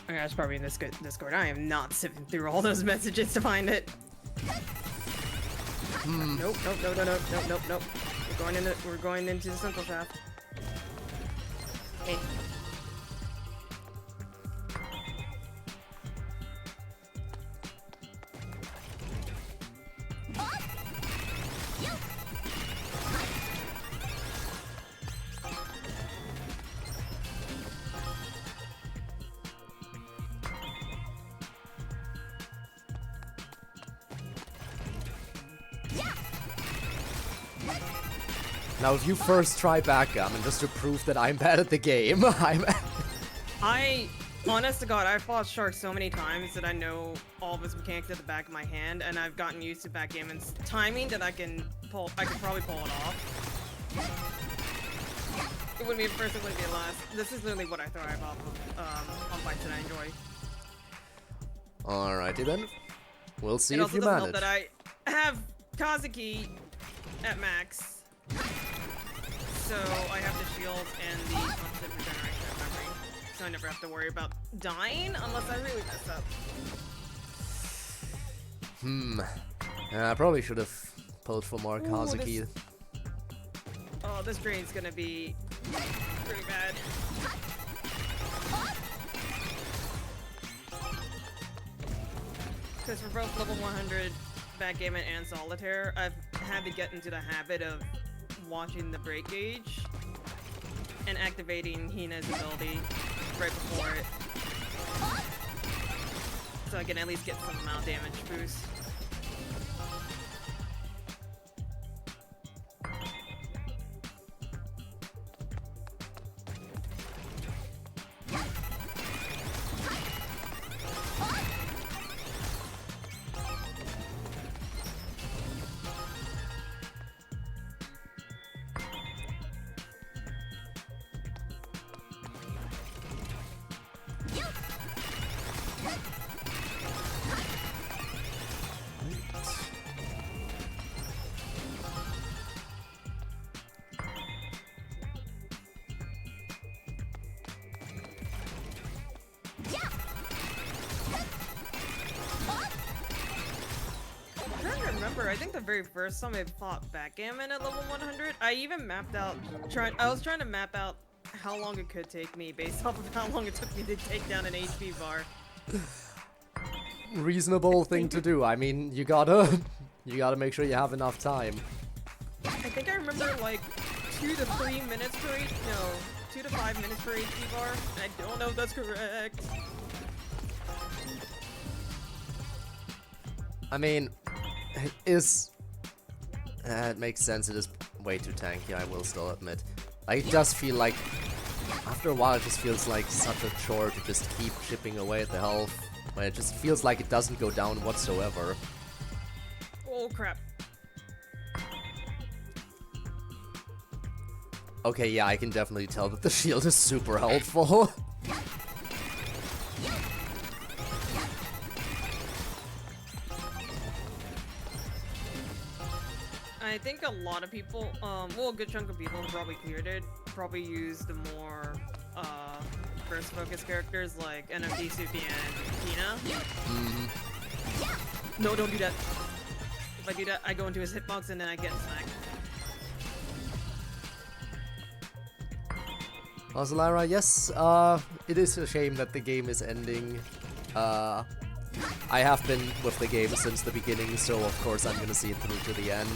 Okay, that's probably in this Discord. I am not sifting through all those messages to find it. Nope. We're going into the central shaft. Hey. Now, if you first try backgammon just to prove that I'm bad at the game, Honest to God, I've fought sharks so many times that I know all of its mechanics at the back of my hand, and I've gotten used to backgammon's timing that I can probably pull it off. It wouldn't be a first, it wouldn't be a last. This is literally what I thrive off of on fights that I enjoy. Alrighty then. We'll see it if you also manage. doesn't help that I have Kazuki at max. So I have the shield and the constant regeneration of memory. So I never have to worry about dying unless I really mess up. I probably should have pulled for more Kazuki. This drain's gonna be pretty bad. Because for both level 100 backgammon and solitaire, I've had to get into the habit of watching the break gauge and activating Hina's ability right before it, so I can at least get some amount of damage boost. I think the very first time I fought backgammon at level 100, I even mapped out, I was trying to map out how long it could take me based off of how long it took me to take down an HP bar. Reasonable thing to do. I mean, you gotta make sure you have enough time. I think I remember like 2 to 3 minutes per no, 2 to 5 minutes per HP bar. I don't know if that's correct. I mean, it makes sense. It is way too tanky, I will still admit. Like, it does feel like, after a while, it just feels like such a chore to just keep chipping away at the health, when it just feels like it doesn't go down whatsoever. Oh crap. Okay, yeah, I can definitely tell that the shield is super helpful. I think a lot of people, well, a good chunk of people who probably cleared it probably used the more burst focus characters like NFD, Suki, and Tina. No, don't do that. If I do that, I go into his hitbox and then I get smacked. Also, Lyra, yes, it is a shame that the game is ending. I have been with the game since the beginning, so of course I'm gonna see it through to the end,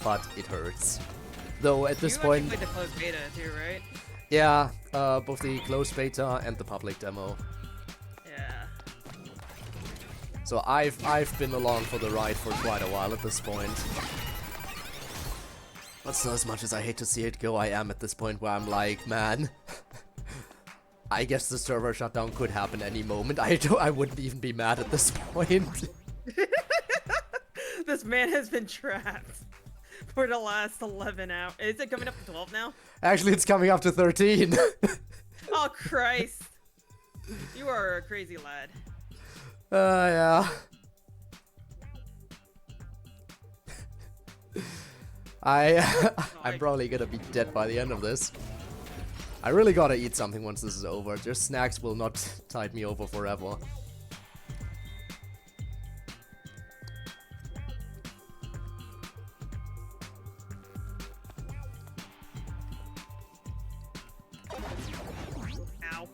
but it hurts. Though at this point... You played the closed beta too, right? Yeah, both the closed beta and the public demo. Yeah. So I've been along for the ride for quite a while at this point. But still, as much as I hate to see it go, I am at this point where I'm like, man, I guess the server shutdown could happen any moment. I wouldn't even be mad at this point. This man has been trapped for the last 11 hours. Is it coming up to 12 now? Actually, it's coming up to 13. Oh, Christ. You are a crazy lad. Yeah. I'm probably gonna be dead by the end of this. I really gotta eat something once this is over. Just snacks will not tide me over forever. Ow.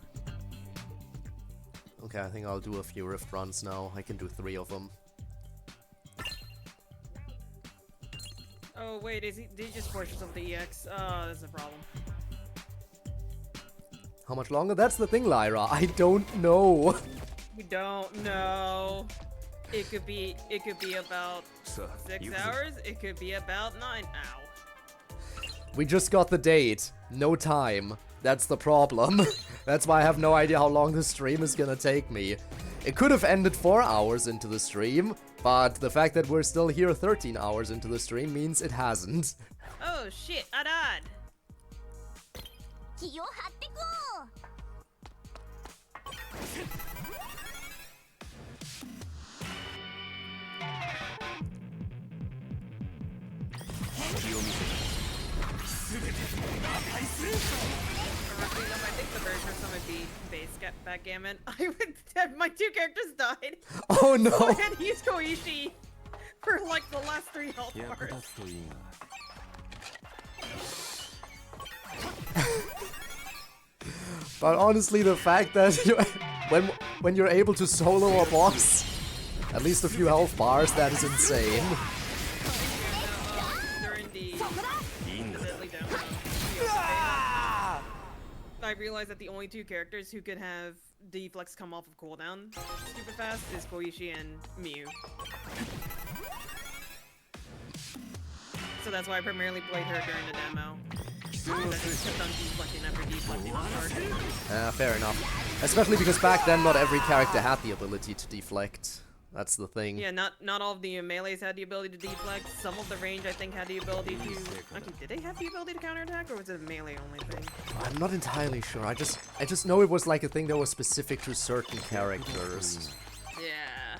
Okay, I think I'll do a few rift runs now. I can do 3 of them. Oh wait, did he just force yourself the EX? Oh, that's a problem. How much longer? That's the thing, Lyra. I don't know. We don't know. It could be about 6 hours. It could be about 9. Ow. We just got the date. No time. That's the problem. That's why I have no idea how long the stream is gonna take me. It could have ended 4 hours into the stream, but the fact that we're still here 13 hours into the stream means it hasn't. Oh shit, I died. I think the very first time I beat base backgammon, my 2 characters died. Oh no! So I had to use Koishi for like the last 3 health bars. But honestly, the fact that when you're able to solo a boss, at least a few health bars, that is insane. During the deadly down, I realized that the only 2 characters who could have deflex come off of cooldown super fast is Koishi and Mew. So that's why I primarily played her during the demo. I just kept on deflecting after deflecting on hard. Fair enough. Especially because back then not every character had the ability to deflect. That's the thing. Yeah, not all of the melees had the ability to deflect. Some of the range I think had the ability to... Actually, did they have the ability to counterattack, or was it a melee only thing? I'm not entirely sure. I just know it was like a thing that was specific to certain characters. Yeah.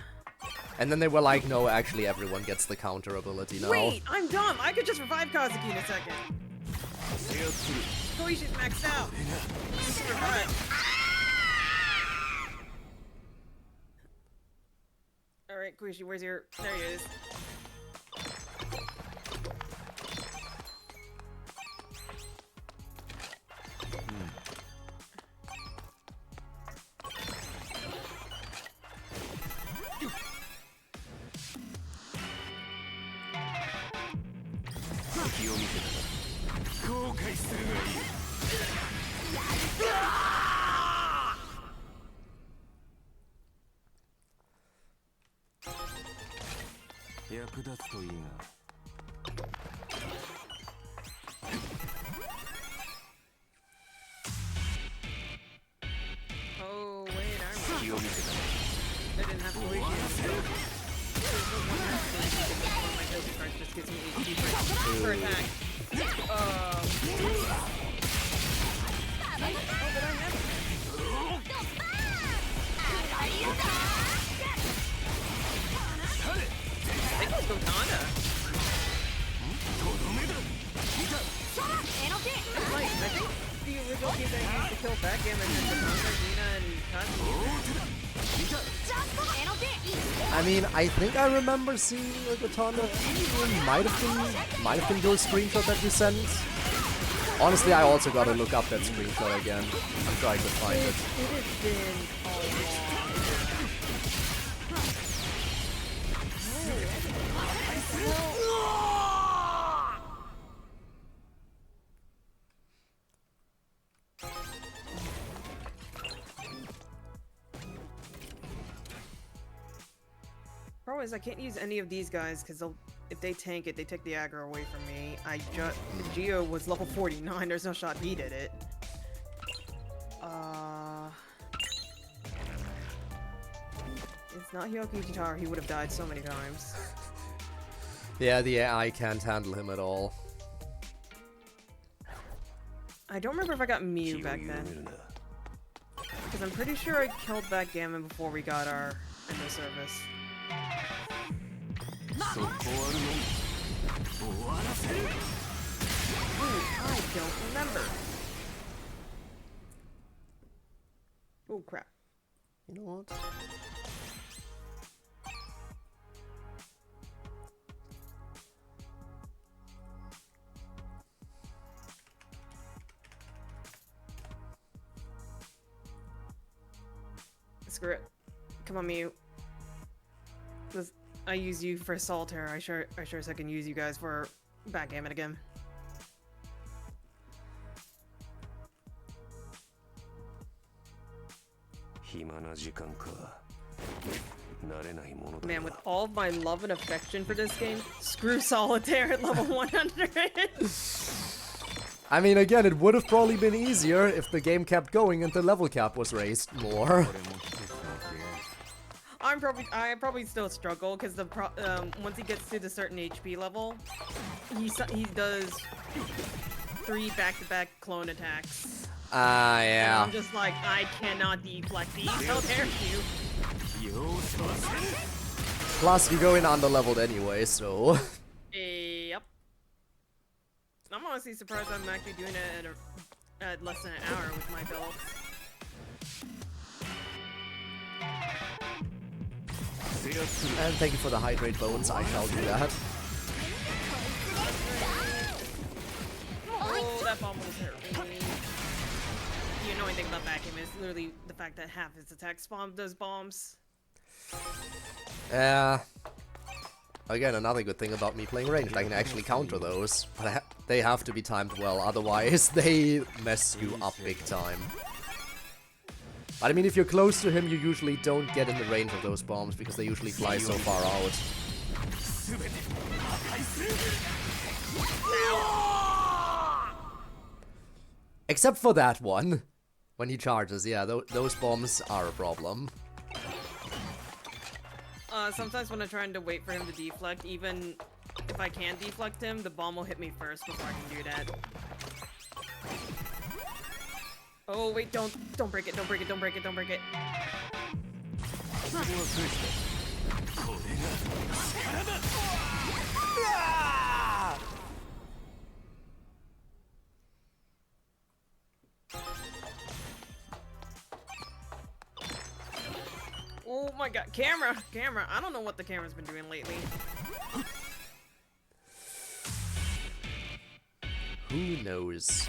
And then they were like, no, actually everyone gets the counter ability now. Wait, I'm dumb! I could just revive Kazuki in a second! Koishi's maxed out! Alright, Koishi, where's your... There he is. Oh, wait, I remember. I didn't have Koishi. One of my ability cards just gives me HP for attack. Oh, but I have it. I think it's Kodaka. Like, I think the original game that I used to kill backgammon and Katana, Nina, and Kazi. I mean, I think I remember seeing a katana. Might have been your screenshot that you sent. Honestly, I also gotta look up that screenshot again. I'm sure I could find it. It has been a Problem is, I can't use any of these guys because if they tank it, they take the aggro away from me. Geo was level 49. There's no shot he did it. It's not Hyoki Jitaro. He would have died so many times. Yeah, the AI can't handle him at all. I don't remember if I got Mew back then. Because I'm pretty sure I killed Backgammon before we got our end of service. Ooh, I don't remember. Oh crap. You know what? Screw it. Come on, Mew. I use you for Solitaire. I sure as I can use you guys for Backgammon again. Man, with all of my love and affection for this game, screw Solitaire at level 100. I mean, again, it would have probably been easier if the game kept going and the level cap was raised more. I probably still struggle because once he gets to the certain HP level, he does 3 back-to-back clone attacks. Yeah. And I'm just like, I cannot deflect these. How dare you? Plus, you go in under-leveled anyway, so... Yep. I'm honestly surprised I'm actually doing it at less than an hour with my build. And thank you for the hydrate bones, I shall do that. Oh, that bomb was hurt me. The annoying thing about Backgammon is literally the fact that half his attack spawn does bombs. Yeah. Again, another good thing about me playing ranged, I can actually counter those. But they have to be timed well, otherwise they mess you up big time. But I mean, if you're close to him, you usually don't get in the range of those bombs because they usually fly so far out. Except for that one. When he charges, yeah, those bombs are a problem. Sometimes when I'm trying to wait for him to deflect, even if I can deflect him, the bomb will hit me first before I can do that. Oh wait, don't break it, don't break it, don't break it, don't break it. Oh my god, camera! I don't know what the camera's been doing lately. Who knows?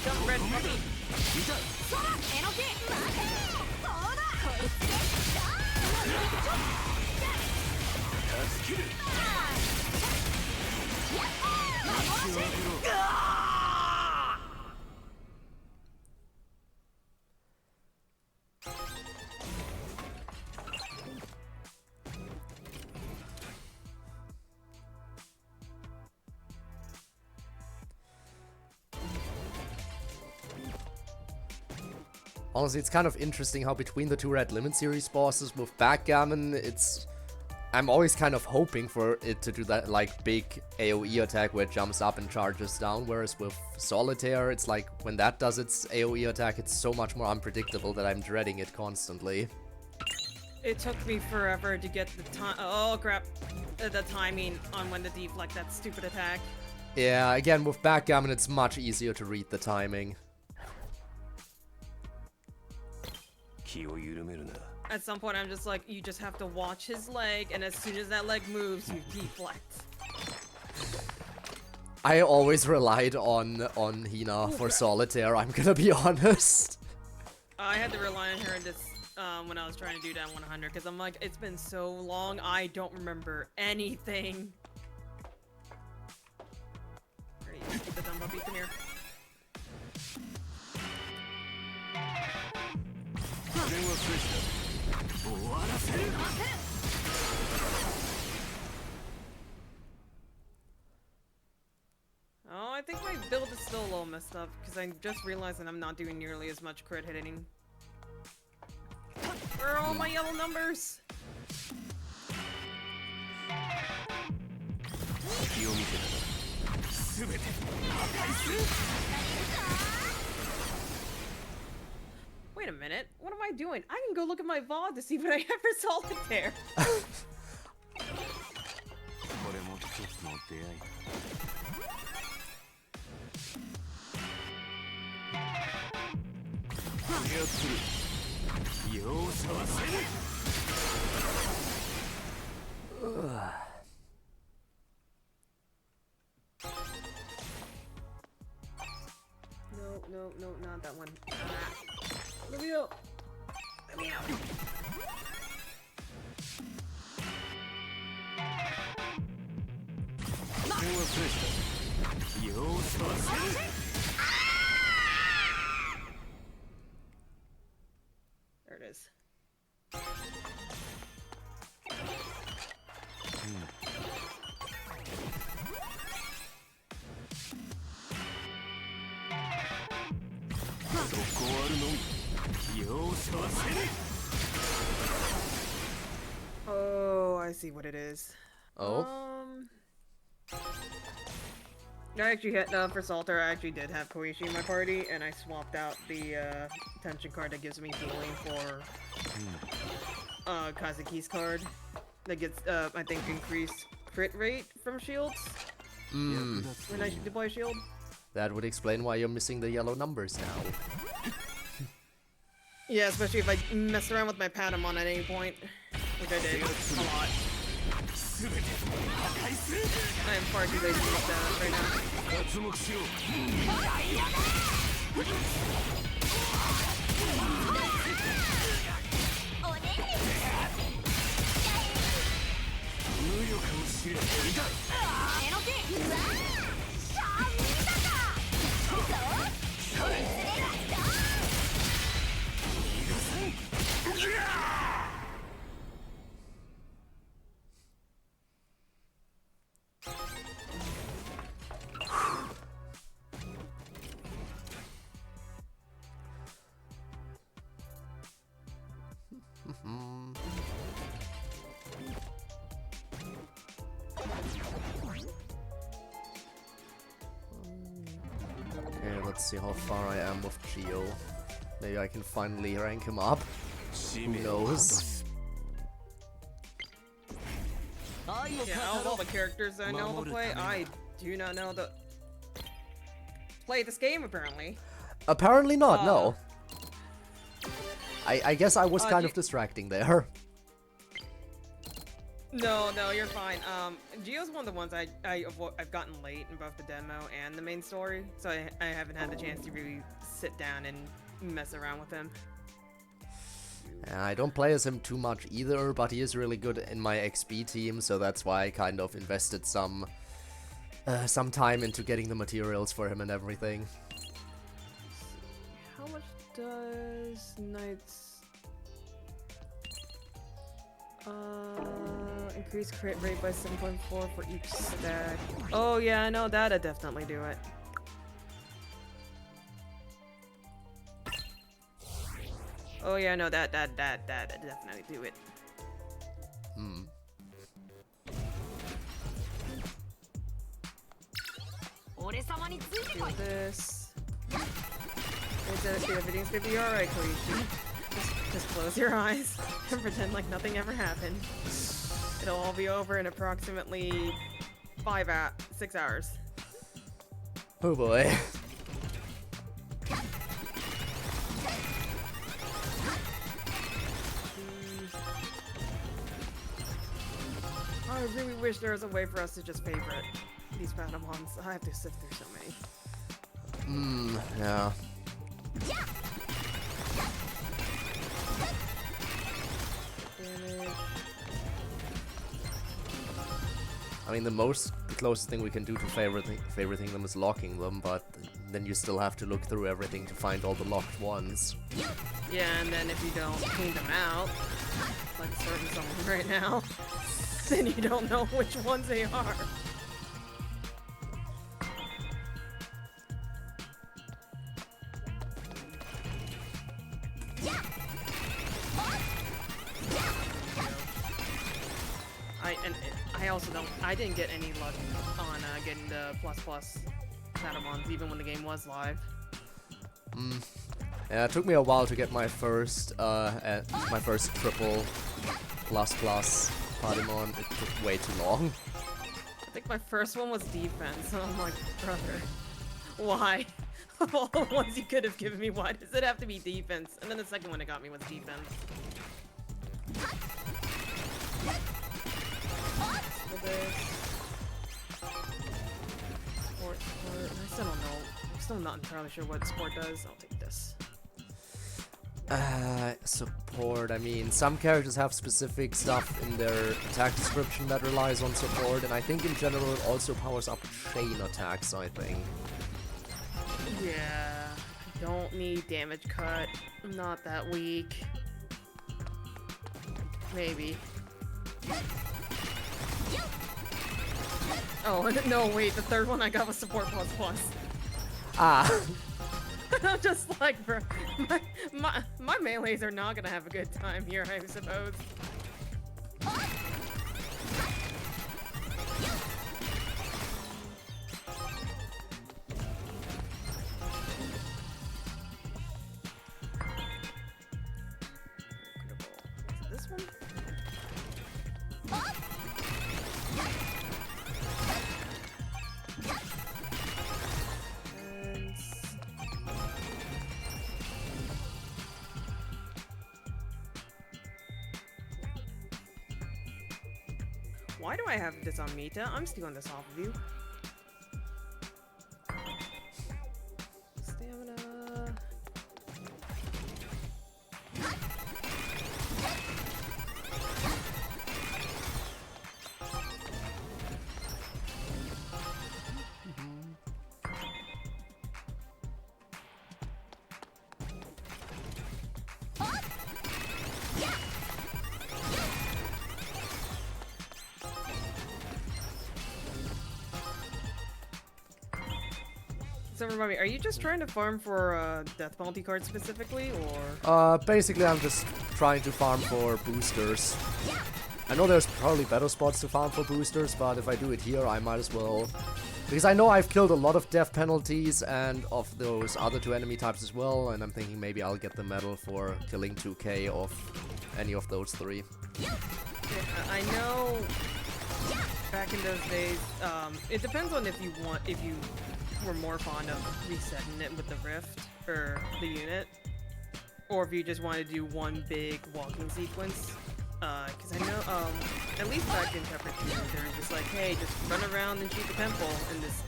Dumb red puppy. Honestly, it's kind of interesting how between the two Red Limit series bosses with Backgammon, I'm always kind of hoping for it to do that, like, big AoE attack where it jumps up and charges down, whereas with Solitaire, it's like, when that does its AoE attack, it's so much more unpredictable that I'm dreading it constantly. It took me forever to get the time. Oh crap! The timing on when to deflect that stupid attack. Yeah, again, with Backgammon, it's much easier to read the timing. At some point, I'm just like, you just have to watch his leg, and as soon as that leg moves, you deflect. I always relied on Hina for Solitaire, I'm gonna be honest. I had to rely on her in this when I was trying to do down 100, because I'm like, it's been so long, I don't remember anything. Alright, get the dumb puppy, come here. Oh, I think my build is still a little messed up, because I just realized that I'm not doing nearly as much crit hitting. Where are all my yellow numbers? Wait a minute, what am I doing? I can go look at my VOD to see what I have for Solitaire. No, not that one. Let me out. Let me out. There it is. Oh, I see what it is. Oh? I actually hit for Salter. I actually did have Koichi in my party, and I swapped out the tension card that gives me healing for Kazuki's card that gets I think increased crit rate from shields. When I deploy a shield. That would explain why you're missing the yellow numbers now. Yeah, especially if I mess around with my Patamon at any point, which I did a lot. I am far too lazy to make that right now. Okay, let's see how far I am with Geo. Maybe I can finally rank him up. Who knows? Yeah, out of all the characters I know to play, I do not know the play this game apparently. Apparently not, no. I guess I was kind of distracting there. No, you're fine. Geo's one of the ones I've gotten late in both the demo and the main story, so I haven't had the chance to really sit down and mess around with him. I don't play as him too much either, but he is really good in my XB team, so that's why I kind of invested some time into getting the materials for him and everything. How much does Knight's increase crit rate by 7.4 for each stat? Oh yeah, no, that'd definitely do it. Oh yeah, no, that definitely do it. Hmm. Do this. Everything's gonna be alright, Koichi. Just close your eyes and pretend like nothing ever happened. It'll all be over in approximately 6 hours. Oh boy. I really wish there was a way for us to just favorite these Patamons. I have to sift through so many. Yeah. Damage. I mean, the closest thing we can do to favoriting them is locking them, but then you still have to look through everything to find all the locked ones. Yeah, and then if you don't clean them out, like a certain someone right now, then you don't know which ones they are. I didn't get any luck on getting the plus Patamons, even when the game was live. Yeah, it took me a while to get my first triple plus Patamon. It took way too long. I think my first one was defense, and I'm like, brother, why? Of all the ones you could have given me, why does it have to be defense? And then the second one it got me was defense. This. Sport. I still don't know. I'm still not entirely sure what sport does. I'll take this. Support. I mean, some characters have specific stuff in their attack description that relies on support, and I think in general it also powers up chain attacks, I think. Yeah. I don't need damage cut. I'm not that weak. Maybe. Oh, no, wait, the third one I got was support plus. Ah. I'm just like, bro, my melees are not gonna have a good time here, I suppose. Is it this one? Why do I have this on Mita? I'm stealing this off of you. Stamina. So remind me, are you just trying to farm for death penalty cards specifically, or? Basically I'm just trying to farm for boosters. I know there's probably better spots to farm for boosters, but if I do it here, I might as well. Because I know I've killed a lot of death penalties and of those other two enemy types as well, and I'm thinking maybe I'll get the medal for killing 2k of any of those three. Yeah, I know back in those days, it depends on if you were more fond of resetting it with the rift for the unit, or if you just want to do one big walking sequence. Because I know, at least back in Pepper 2, they were just like, hey, just run around and shoot the temple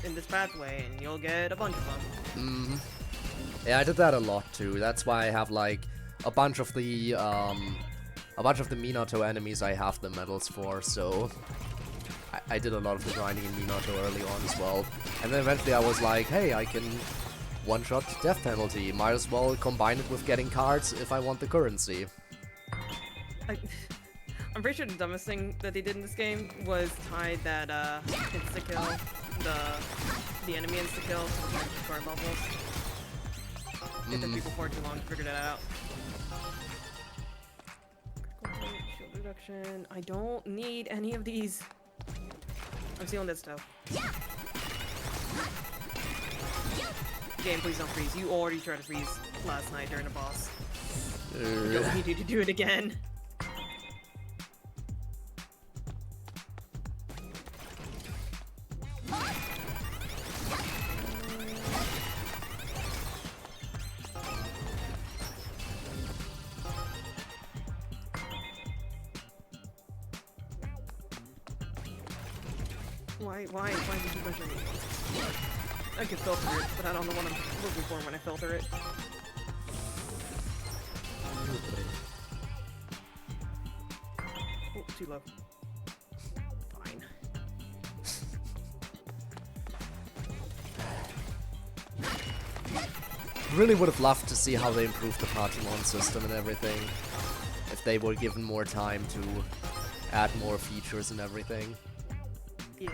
in this pathway, and you'll get a bunch of them. Yeah, I did that a lot too. That's why I have like a bunch of the Minato enemies I have the medals for. So I did a lot of the grinding in Minato early on as well. And then eventually I was like, hey, I can one-shot death penalty. Might as well combine it with getting cards if I want the currency. I'm pretty sure the dumbest thing that they did in this game was tie that insta-kill, the enemy insta-kill to the card levels. It took people far too long to figure that out. Critical hit, shield reduction. I don't need any of these. I'm stealing this stuff. Game, please don't freeze. You already tried to freeze last night during a boss. I don't need you to do it again. Why did you push me? I can filter it, but I don't know what I'm looking for when I filter it. Oh, too low. Fine. Really would have loved to see how they improved the Pokemon system and everything. If they were given more time to add more features and everything. Yeah.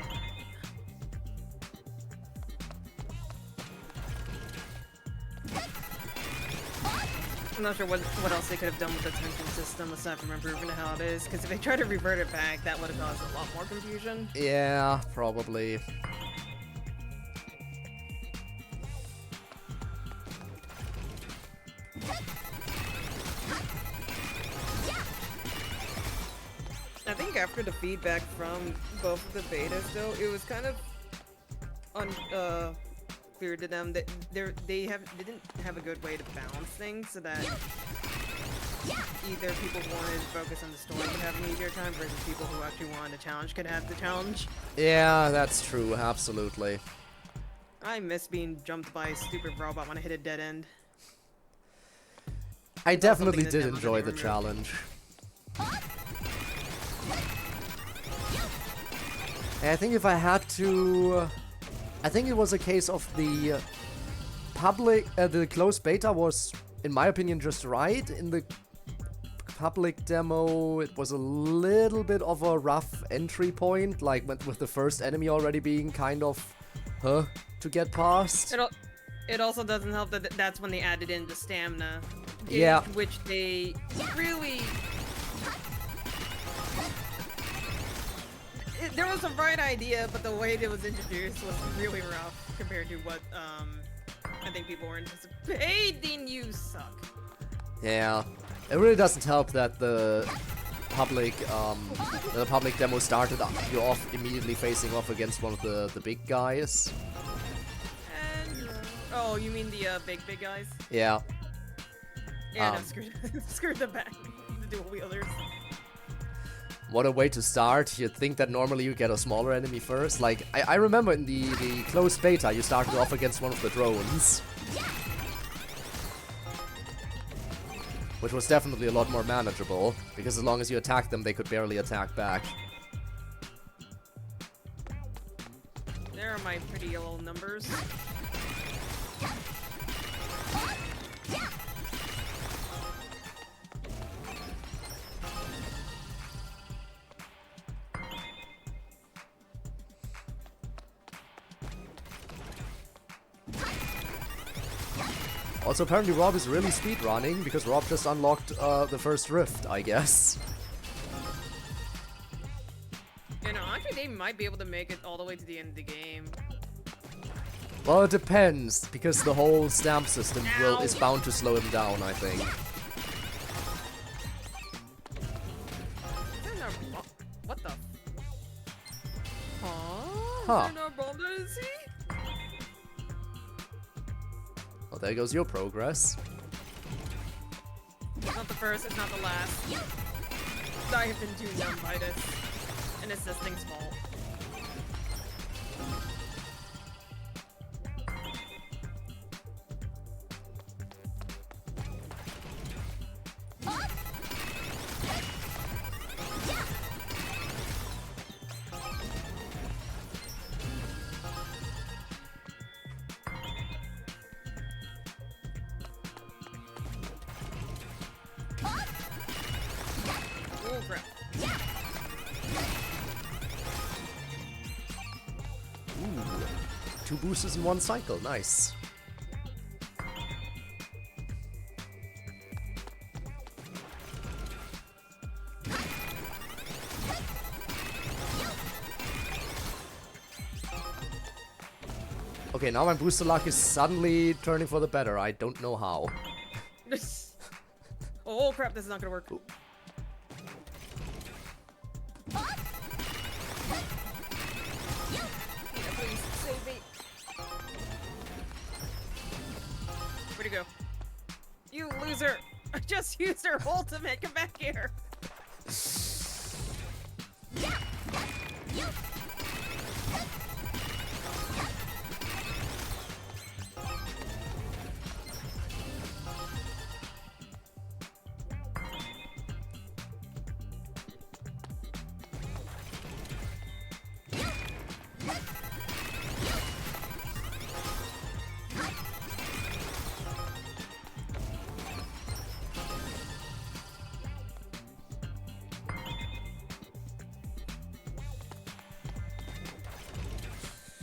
I'm not sure what else they could have done with the tension system aside from improving it how it is, because if they tried to revert it back, that would have caused a lot more confusion. Yeah, probably. I think after the feedback from both of the betas, though, it was kind of clear to them that they didn't have a good way to balance things, so that either people who wanted to focus on the story could have an easier time versus people who actually wanted a challenge could have the challenge. Yeah, that's true, absolutely. I miss being jumped by a stupid robot when I hit a dead end. I definitely did enjoy the challenge. I think if I had to... I think it was a case of the the closed beta was, in my opinion, just right. In the public demo, it was a little bit of a rough entry point, like with the first enemy already being kind of, to get past. It also doesn't help that that's when they added in the stamina. Yeah. Which they really... There was a bright idea, but the way it was introduced was really rough compared to what I think people were anticipating. You suck. Yeah, it really doesn't help that the public demo started you off immediately facing off against one of the big guys. And oh, you mean the big guys? Yeah. Yeah, no, screw the back, the dual wielders. What a way to start. You'd think that normally you get a smaller enemy first. Like, I remember in the closed beta, you started off against one of the drones. Which was definitely a lot more manageable, because as long as you attacked them, they could barely attack back. There are my pretty little numbers. Also, apparently Rob is really speedrunning, because Rob just unlocked the first rift, I guess. You know, actually they might be able to make it all the way to the end of the game. Well, it depends, because the whole stamp system is bound to slow him down, I think. What the? Huh. Is he? Well, there goes your progress. It's not the first, it's not the last. I have been too numb by this. And it's this thing's fault. Oh crap. Ooh, 2 boosters in one cycle, nice. Okay, now my booster luck is suddenly turning for the better. I don't know how. Oh crap, this is not gonna work. Ooh. Yeah, please, save me. Where'd he go? You loser! I just used her ultimate! Come back here!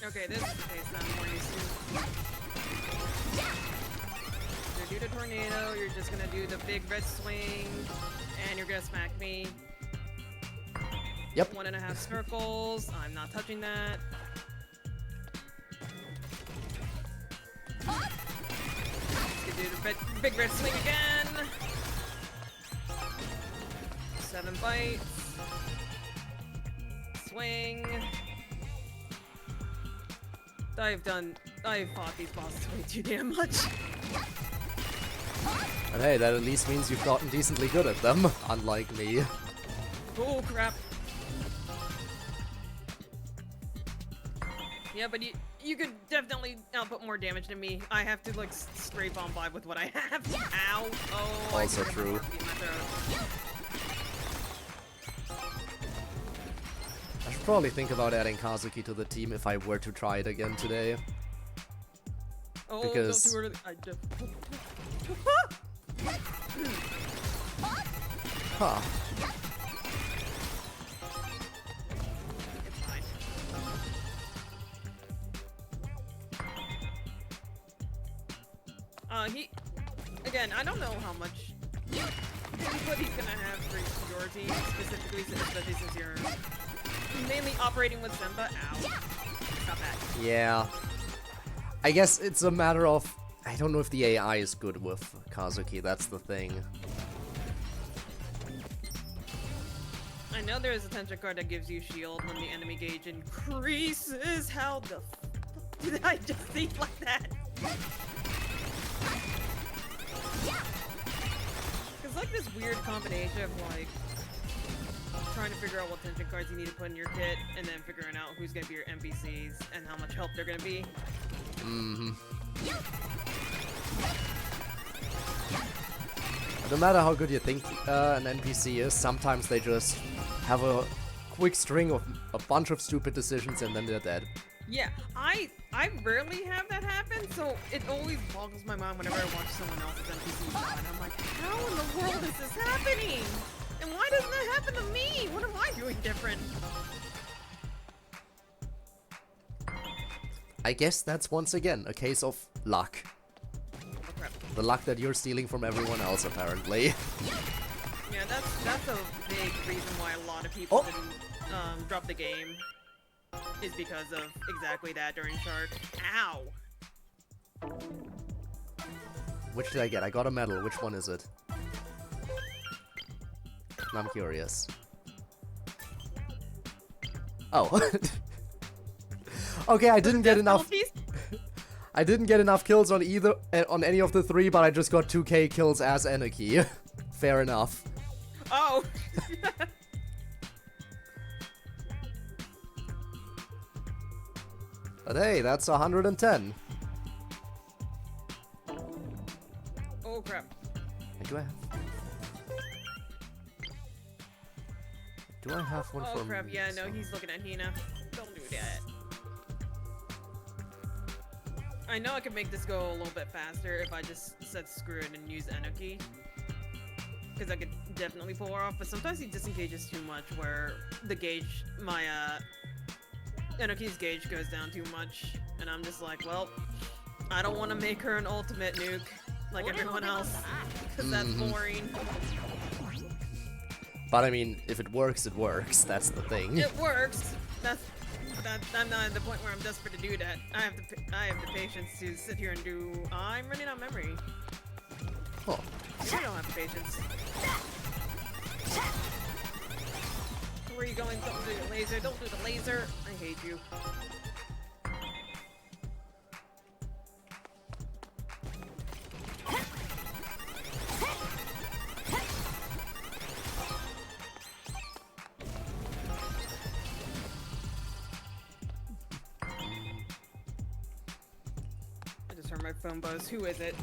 Okay, this is the case that I'm more used to. You're due to tornado, you're just gonna do the big red swing, and you're gonna smack me. Yep. 1.5 circles. I'm not touching that. Let's do the big red swing again. 7 bites. Swing. I've fought these bosses way too damn much. But hey, that at least means you've gotten decently good at them, unlike me. Oh crap. Yeah, but you could definitely output more damage than me. I have to like scrape on by with what I have. Ow. Oh, Also true. I should probably think about adding Kazuki to the team if I were to try it again today. Oh, Because... don't too early. I just... Huh. It's fine. Again, I don't know how much input he's gonna have for your team, specifically, especially since you're mainly operating with Zemba. Ow. Stop that. Yeah. I guess it's a matter of... I don't know if the AI is good with Kazuki, that's the thing. I know there is a tension card that gives you shield when the enemy gauge increases. How the f did I just think like that? It's like this weird combination of like trying to figure out what tension cards you need to put in your kit, and then figuring out who's gonna be your NPCs and how much help they're gonna be. Mm-hmm. No matter how good you think an NPC is, sometimes they just have a quick string of a bunch of stupid decisions and then they're dead. Yeah, I rarely have that happen, so it always boggles my mind whenever I watch someone else's NPC die, and I'm like, how in the world is this happening? And why doesn't that happen to me? What am I doing different? I guess that's once again a case of luck. Oh crap. The luck that you're stealing from everyone else, apparently. Yeah, that's a big reason why a lot of people didn't drop the game. Is because of exactly that during Shark. Ow! Which did I get? I got a medal. Which one is it? I'm curious. Oh. Okay, I didn't get enough. I didn't get enough kills on on any of the three, but I just got 2k kills as Anarchy. Fair enough. Oh. But hey, that's 110. Oh crap. Do I have one for... Oh crap, yeah, no, he's looking at Hina. Don't do that. I know I could make this go a little bit faster if I just said screw it and use Enoki. Because I could definitely pull her off, but sometimes he disengages too much where the gauge, my Enoki's gauge goes down too much, and I'm just like, well, I don't want to make her an ultimate nuke like everyone else, because that's boring. But I mean, if it works, it works. That's the thing. It works. That's But I'm not at the point where I'm desperate to do that. I have the patience to sit here and do. I'm running out of memory. Oh. I don't have the patience. Where are you going? Don't do the laser. Don't do the laser. I hate you. I just heard my phone buzz. Who is it?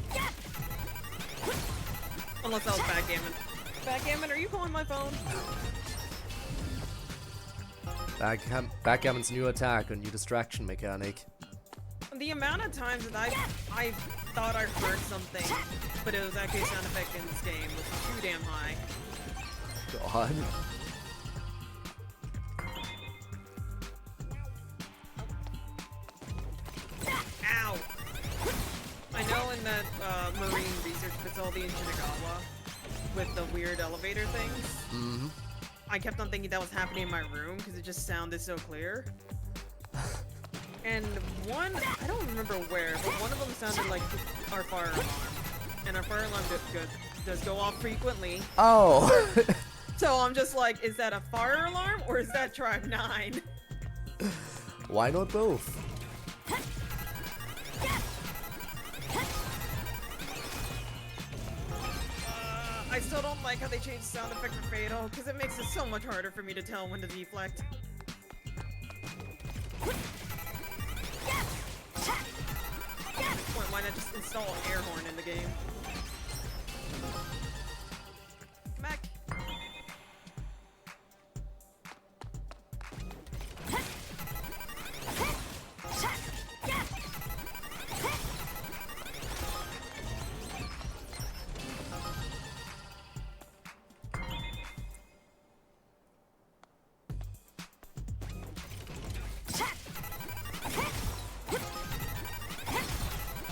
Unless that was Backgammon. Backgammon, are you calling my phone? Backgammon's new attack, a new distraction mechanic. The amount of times that I thought I heard something, but it was actually a sound effect in this game was too damn high. God. Ow! I know in that Marine Research Facility in Shinagawa, with the weird elevator things, I kept on thinking that was happening in my room because it just sounded so clear. And one, I don't remember where, but one of them sounded like our fire alarm. And our fire alarm does go off frequently. Oh! So I'm just like, is that a fire alarm or is that Tribe 9? Why not both? I still don't like how they changed the sound effect for Fatal, because it makes it so much harder for me to tell when to deflect. At this point, why not just install an air horn in the game? Mac!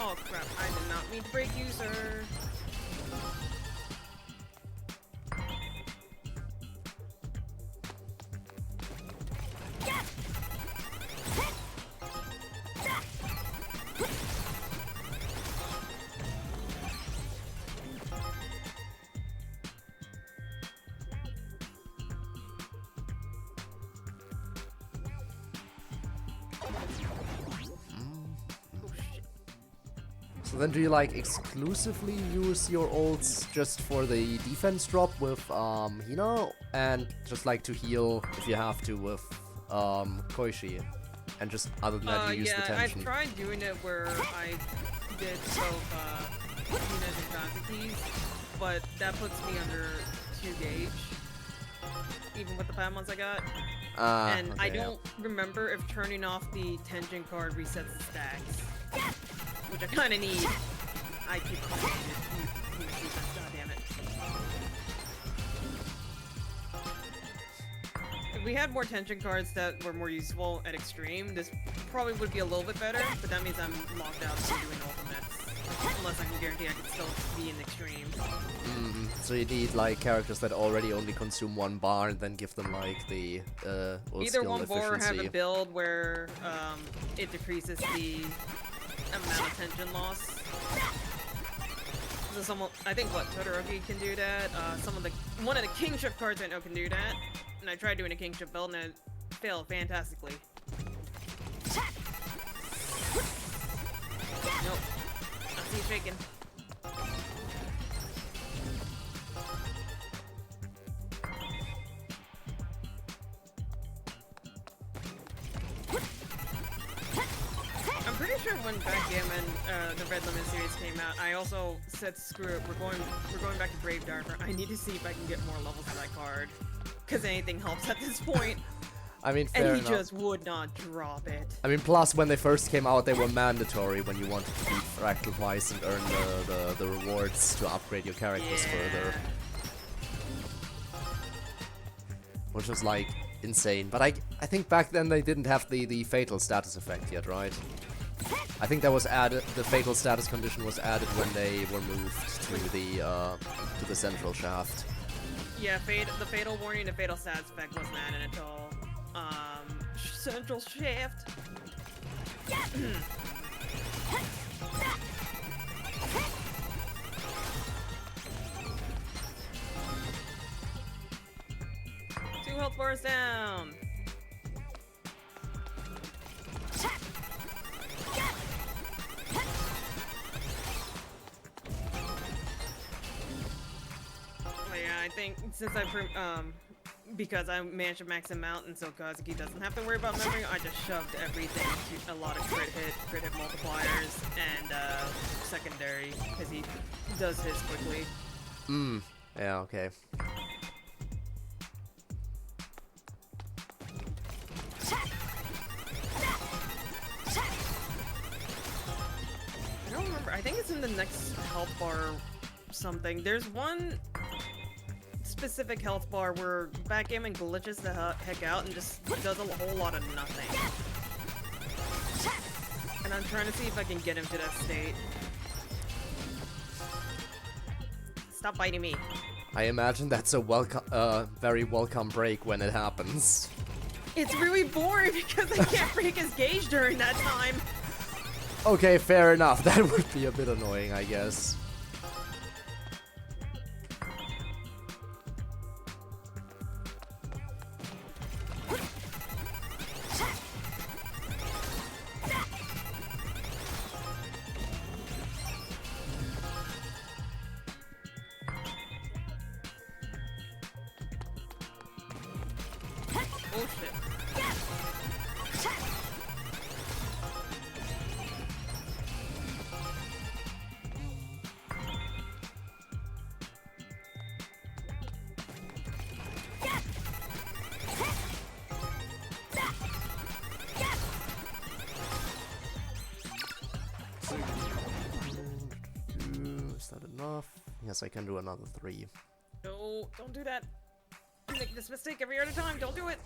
Oh crap, I did not mean to break you, sir. So then do you like exclusively use your ults just for the defense drop with Hina, and just like to heal if you have to with Koishi, and just other than that you use the tension? I've tried doing it where I did both Hina's and Kazuki's, but that puts me under 2 gauge, even with the Paimons I got. And okay, I don't remember if turning off the tension card resets the stacks. Which I kinda need. I keep calling it. God damn it. If we had more tension cards that were more useful at Extreme, this probably would be a little bit better, but that means I'm locked out from doing ultimates. Unless I can guarantee I can still be in Extreme. So you need like characters that already only consume 1 bar and then give them like the ult Either skill 1 bar or have efficiency. a build where it decreases the amount of tension loss. So someone, I think what Todoroki can do that. One of the kingship cards I know can do that, and I tried doing a kingship build and it failed fantastically. Nope, I see you shaking. I'm pretty sure when Backgammon, the Red Lemon series came out, I also said, screw it, we're going back to Brave Darker. I need to see if I can get more levels of that card, because anything helps at this point. I mean, fair and he enough. just would not drop it. I mean, plus when they first came out, they were mandatory when you wanted to beat Fractal Vice and earn the rewards to upgrade your characters further. Which was like insane. But I think back then they didn't have the fatal status effect yet, right? I think that was added. The fatal status condition was added when they were moved to the central shaft. Yeah, the fatal warning and fatal status effect wasn't added until central shaft. Two health bars down. Oh yeah, I think since because I managed to max him out and so Kazuki doesn't have to worry about memory, I just shoved everything to a lot of crit hit multipliers, and secondary, because he does his quickly. Yeah, okay. I don't remember, I think it's in the next health bar or something. There's one specific health bar where backgammon glitches the heck out and just does a whole lot of nothing. And I'm trying to see if I can get him to that state. Stop biting me. I imagine that's a very welcome break when it happens. It's really boring because I can't break his gauge during that time. Okay, fair enough. That would be a bit annoying, I guess. Is that enough? Yes, I can do another 3. No, don't do that. I make this mistake every other time. Don't do it.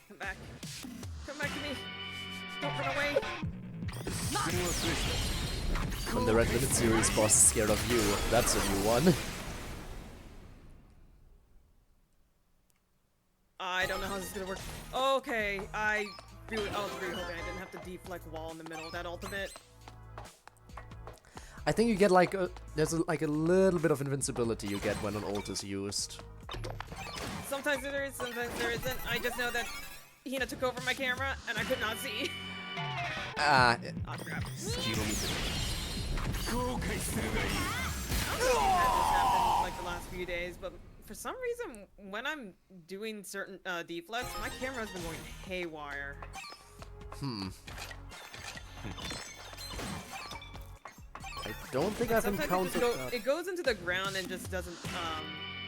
Come back. Come back to me. Don't run away. When the Red Limit series boss is scared of you, that's a new one. I don't know how this is gonna work. Okay, I was really hoping I didn't have to deflect wall in the middle of that ultimate. I think you get like there's like a little bit of invincibility you get when an ult is used. Sometimes there is, sometimes there isn't. I just know that Hina took over my camera and I could not see. Ah. Oh crap. I don't know if this happened like the last few days, but for some reason when I'm doing certain deflects, my camera's been going haywire. I don't think I've encountered that. It goes into the ground and just doesn't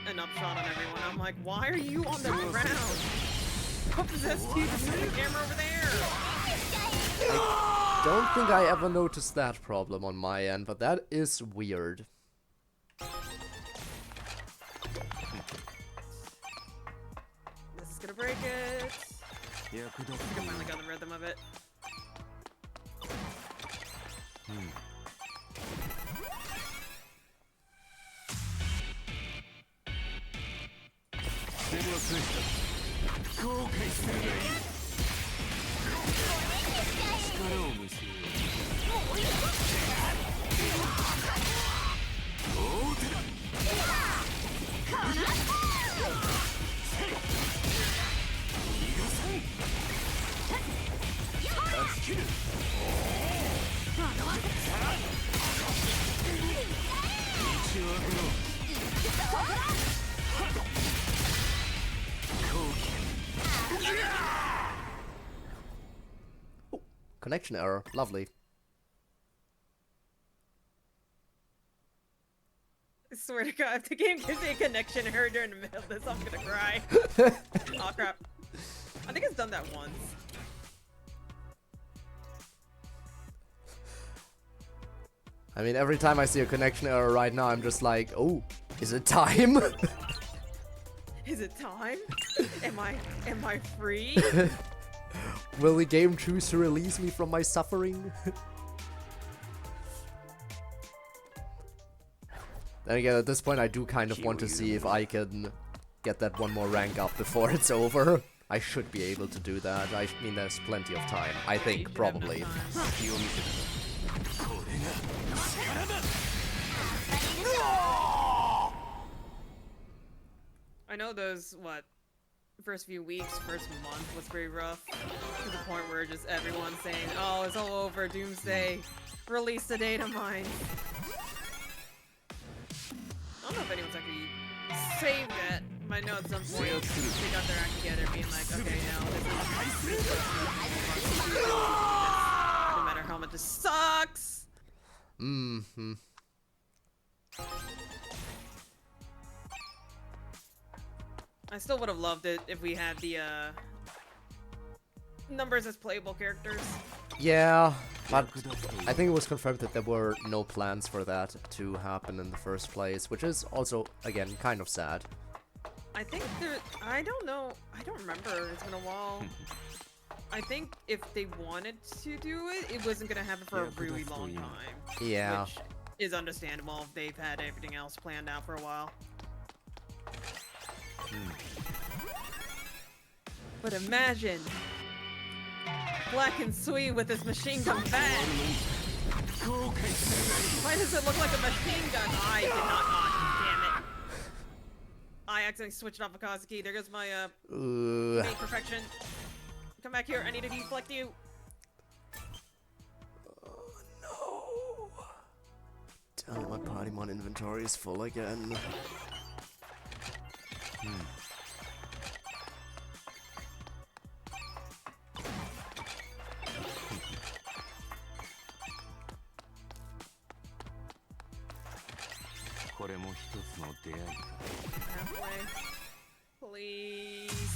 an upshot on everyone. I'm like, why are you on the ground? What possessed you to put the camera over there? I don't think I ever noticed that problem on my end, but that is weird. This is gonna break it. I think I finally got the rhythm of it. Oh, connection error. Lovely. I swear to God, if the game gives me a connection error during the middle of this, I'm gonna cry. Oh crap. I think it's done that once. I mean, every time I see a connection error right now, I'm just like, oh, is it time? Is it time? Am I free? Will the game choose to release me from my suffering? Then again, at this point, I do kind of want to see if I can get that one more rank up before it's over. I should be able to do that. I mean, there's plenty of time. I think, probably. I know those, first few weeks, first month was pretty rough. To the point where just everyone's saying, oh, it's all over, Doomsday. Release the data mine. I don't know if anyone's actually saved it, but I know at some point they got their act together being like, okay, now this is no matter how much it sucks. Mm-hmm. I still would have loved it if we had the numbers as playable characters. Yeah, but I think it was confirmed that there were no plans for that to happen in the first place, which is also, again, kind of sad. I think there, I don't know, I don't remember, it's been a while. I think if they wanted to do it, it wasn't gonna happen for a really long time. Yeah. Which is understandable if they've had everything else planned out for a while. But imagine Black and Sui with his machine gun badge. Why does it look like a machine gun? I did not. Damn it! I accidentally switched off Akazuki. There goes my main perfection. Come back here. I need to deflect you. Oh no! Damn, my Paimon inventory is full again. Halfway. Please.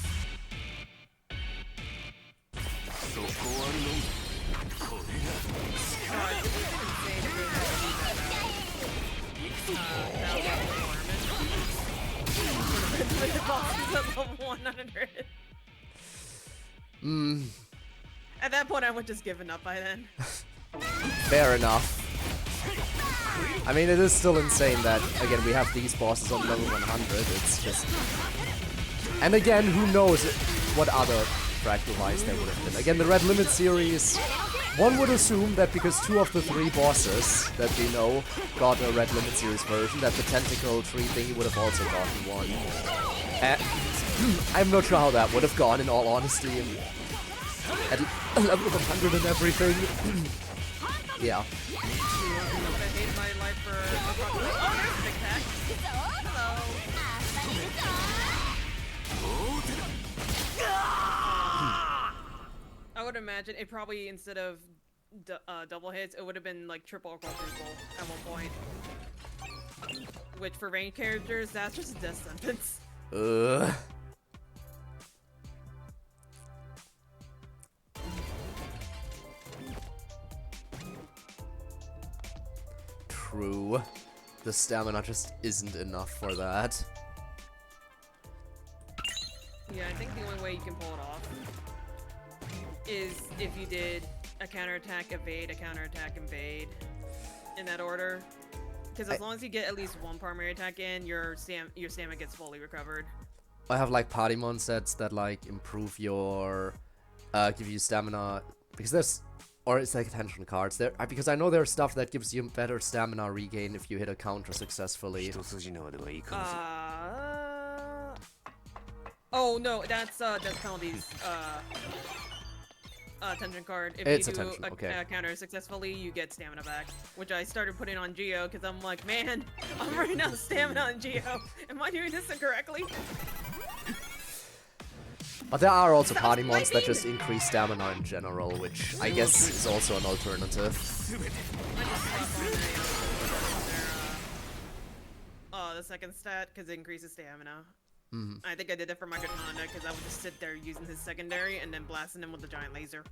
The boss is at level 100. At that point, I would just given up by then. Fair enough. I mean, it is still insane that, again, we have these bosses on level 100. It's just... And again, who knows what other Fractal Vice there would have been. Again, the Red Limit series, one would assume that because 2 of the 3 bosses that we know got a Red Limit series version, that the tentacle tree thingy would have also gotten one. I'm not sure how that would have gone, in all honesty. At level 100 and everything. Yeah. I would imagine it probably, instead of double hits, it would have been like triple or quadruple at one point. Which for range characters, that's just a death sentence. True. The stamina just isn't enough for that. Yeah, I think the only way you can pull it off is if you did a counterattack, evade, a counterattack, invade, in that order. Because as long as you get at least one primary attack in, your stamina gets fully recovered. I have like Paimon sets that like improve your, give you stamina, because there's, or it's like attention cards there, because I know there's stuff that gives you better stamina regain if you hit a counter successfully. Oh no, that's penalties. tension card. If It's you do attention, okay. a counter successfully, you get stamina back. Which I started putting on Geo because I'm like, man, I'm running out of stamina on Geo. Am I doing this incorrectly? But there are also Stop party mons that swiping! just increase stamina in general, which I guess is also an alternative. I just slap on the second stat because it increases stamina. I think I did it for my katana because I would just sit there using his secondary and then blasting him with the giant laser.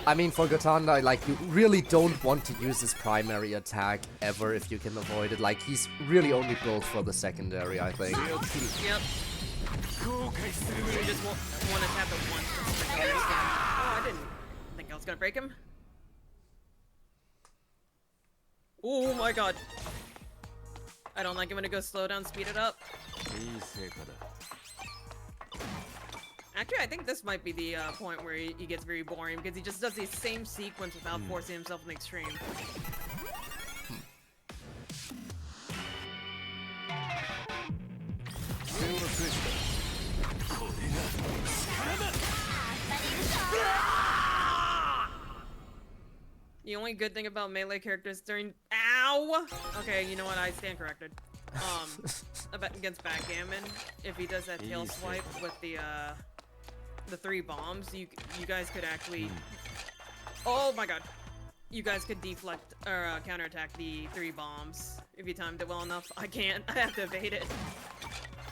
I mean, for Gotanda, like, you really don't want to use his primary attack ever if you can avoid it. Like, he's really only built for the secondary, I think. Yep. You just want to tap it once just to understand. Oh, I didn't think I was gonna break him. Oh my god. I don't like it when it goes slow down, speed it up. Actually, I think this might be the point where he gets very boring because he just does the same sequence without forcing himself in the extreme. The only good thing about melee characters during— Ow! Okay, you know what? I stand corrected. Against backgammon, if he does that tail swipe with the 3 bombs, you guys could actually— Oh my god! You guys could deflect or counterattack the 3 bombs if you timed it well enough. I can't. I have to evade it.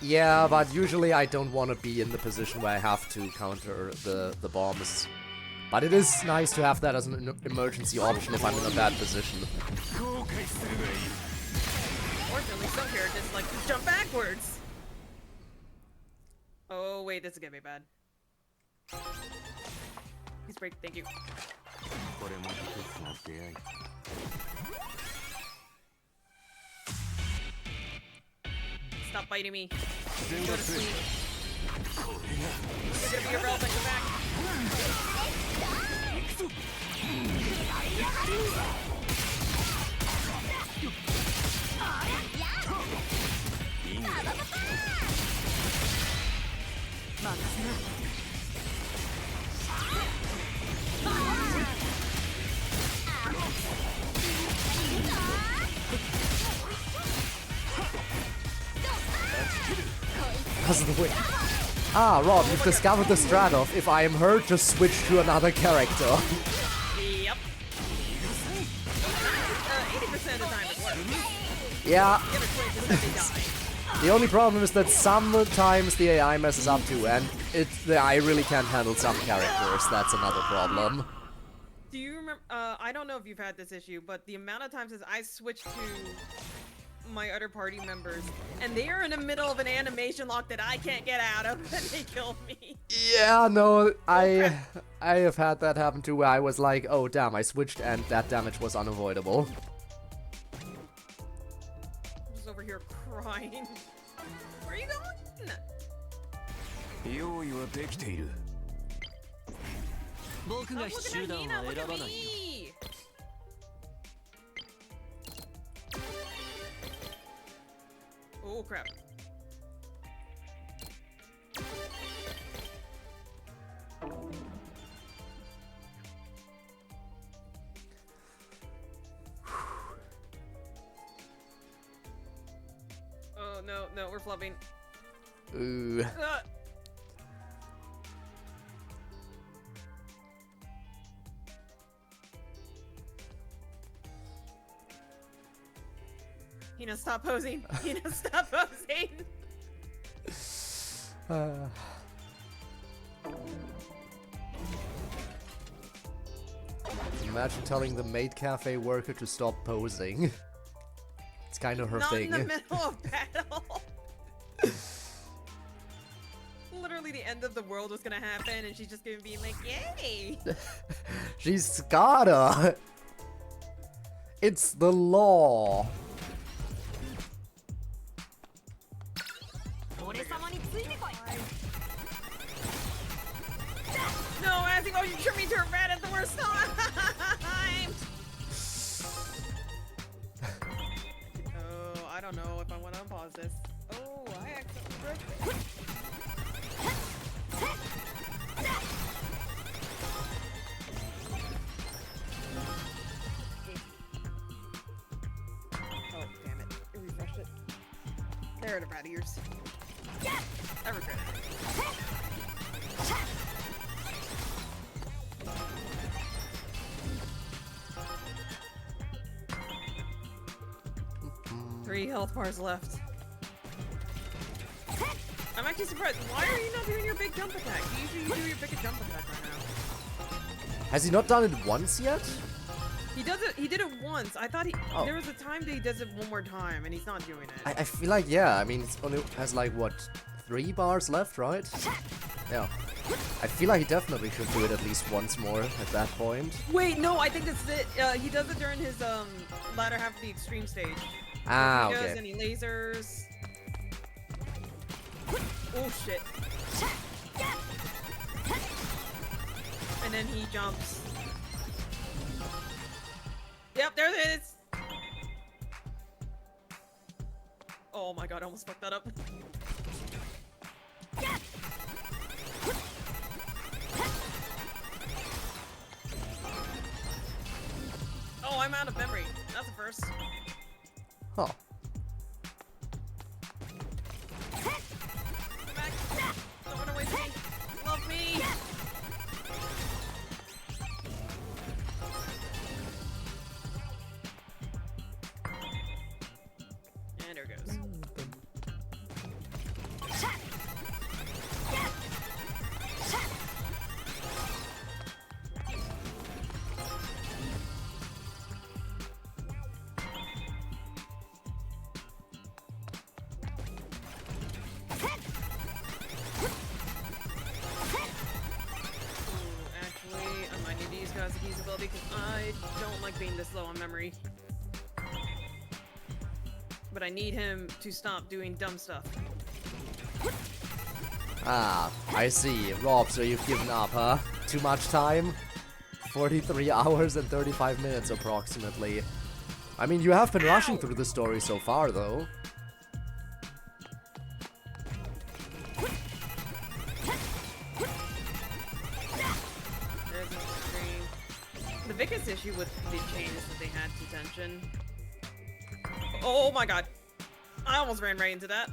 Yeah, but usually I don't want to be in the position where I have to counter the bombs. But it is nice to have that as an emergency option if I'm in a bad position. Fortunately, some characters like to jump backwards. Oh wait, this is gonna be bad. Please break, thank you. Stop biting me. Go to sleep. You're gonna be irrelevant, come back. Because of the way. Ah, Rob, you've discovered the strat of if I am hurt, just switch to another character. Yep. 80% of the time it works. Yeah. The other 20% they die. The only problem is that sometimes the AI messes up too, and the AI really can't handle some characters. That's another problem. Do you remember? I don't know if you've had this issue, but the amount of times as I switch to my other party members, and they are in the middle of an animation lock that I can't get out of, and they kill me. Yeah, no, I have had that happen too, where I was like, oh damn, I switched and that damage was unavoidable. I'm just over here crying. Where are you going? Stop looking at Hina, look at me! Oh crap. Oh no, no, we're flubbing. Ooh. Hina, stop posing! Hina, stop posing! Imagine telling the maid cafe worker to stop posing. It's kind of her Not thing. in the middle of battle! Literally the end of the world was gonna happen and she's just gonna be like, yay! She's gotta! It's the law! No, Azzy, oh, you turned me to a rat at the worst time! Oh, I don't know if I want to unpause this. Oh, I accidentally broke it. heard of rat ears. I regret it. 3 health bars left. I'm actually surprised. Why are you not doing your big jump attack? You usually do your big jump attack right now. Has he not done it once yet? He does it. He did it once. I thought there was a time that he does it one more time, and he's not doing it. I feel like, yeah. I mean, it only has like what, 3 bars left, right? Yeah. I feel like he definitely should do it at least once more at that point. Wait, no, I think that's it. He does it during his latter half of the extreme stage. Ah, he okay. does any lasers. Oh shit. And then he jumps. Yep, there it is. Oh my god, I almost fucked that up. Oh, I'm out of memory. That's the first. Huh. Come back. Don't run away from me. Love me. And there it goes. Actually, I might need to use Kazuki's ability because I don't like being this low on memory. But I need him to stop doing dumb stuff. Ah, I see. Rob, so you've given up, huh? Too much time? 43 hours and 35 minutes approximately. I mean, you have been rushing through the story so far, though. There's the screen. The biggest issue with the chain is that they had detention. Oh my god. I almost ran right into that.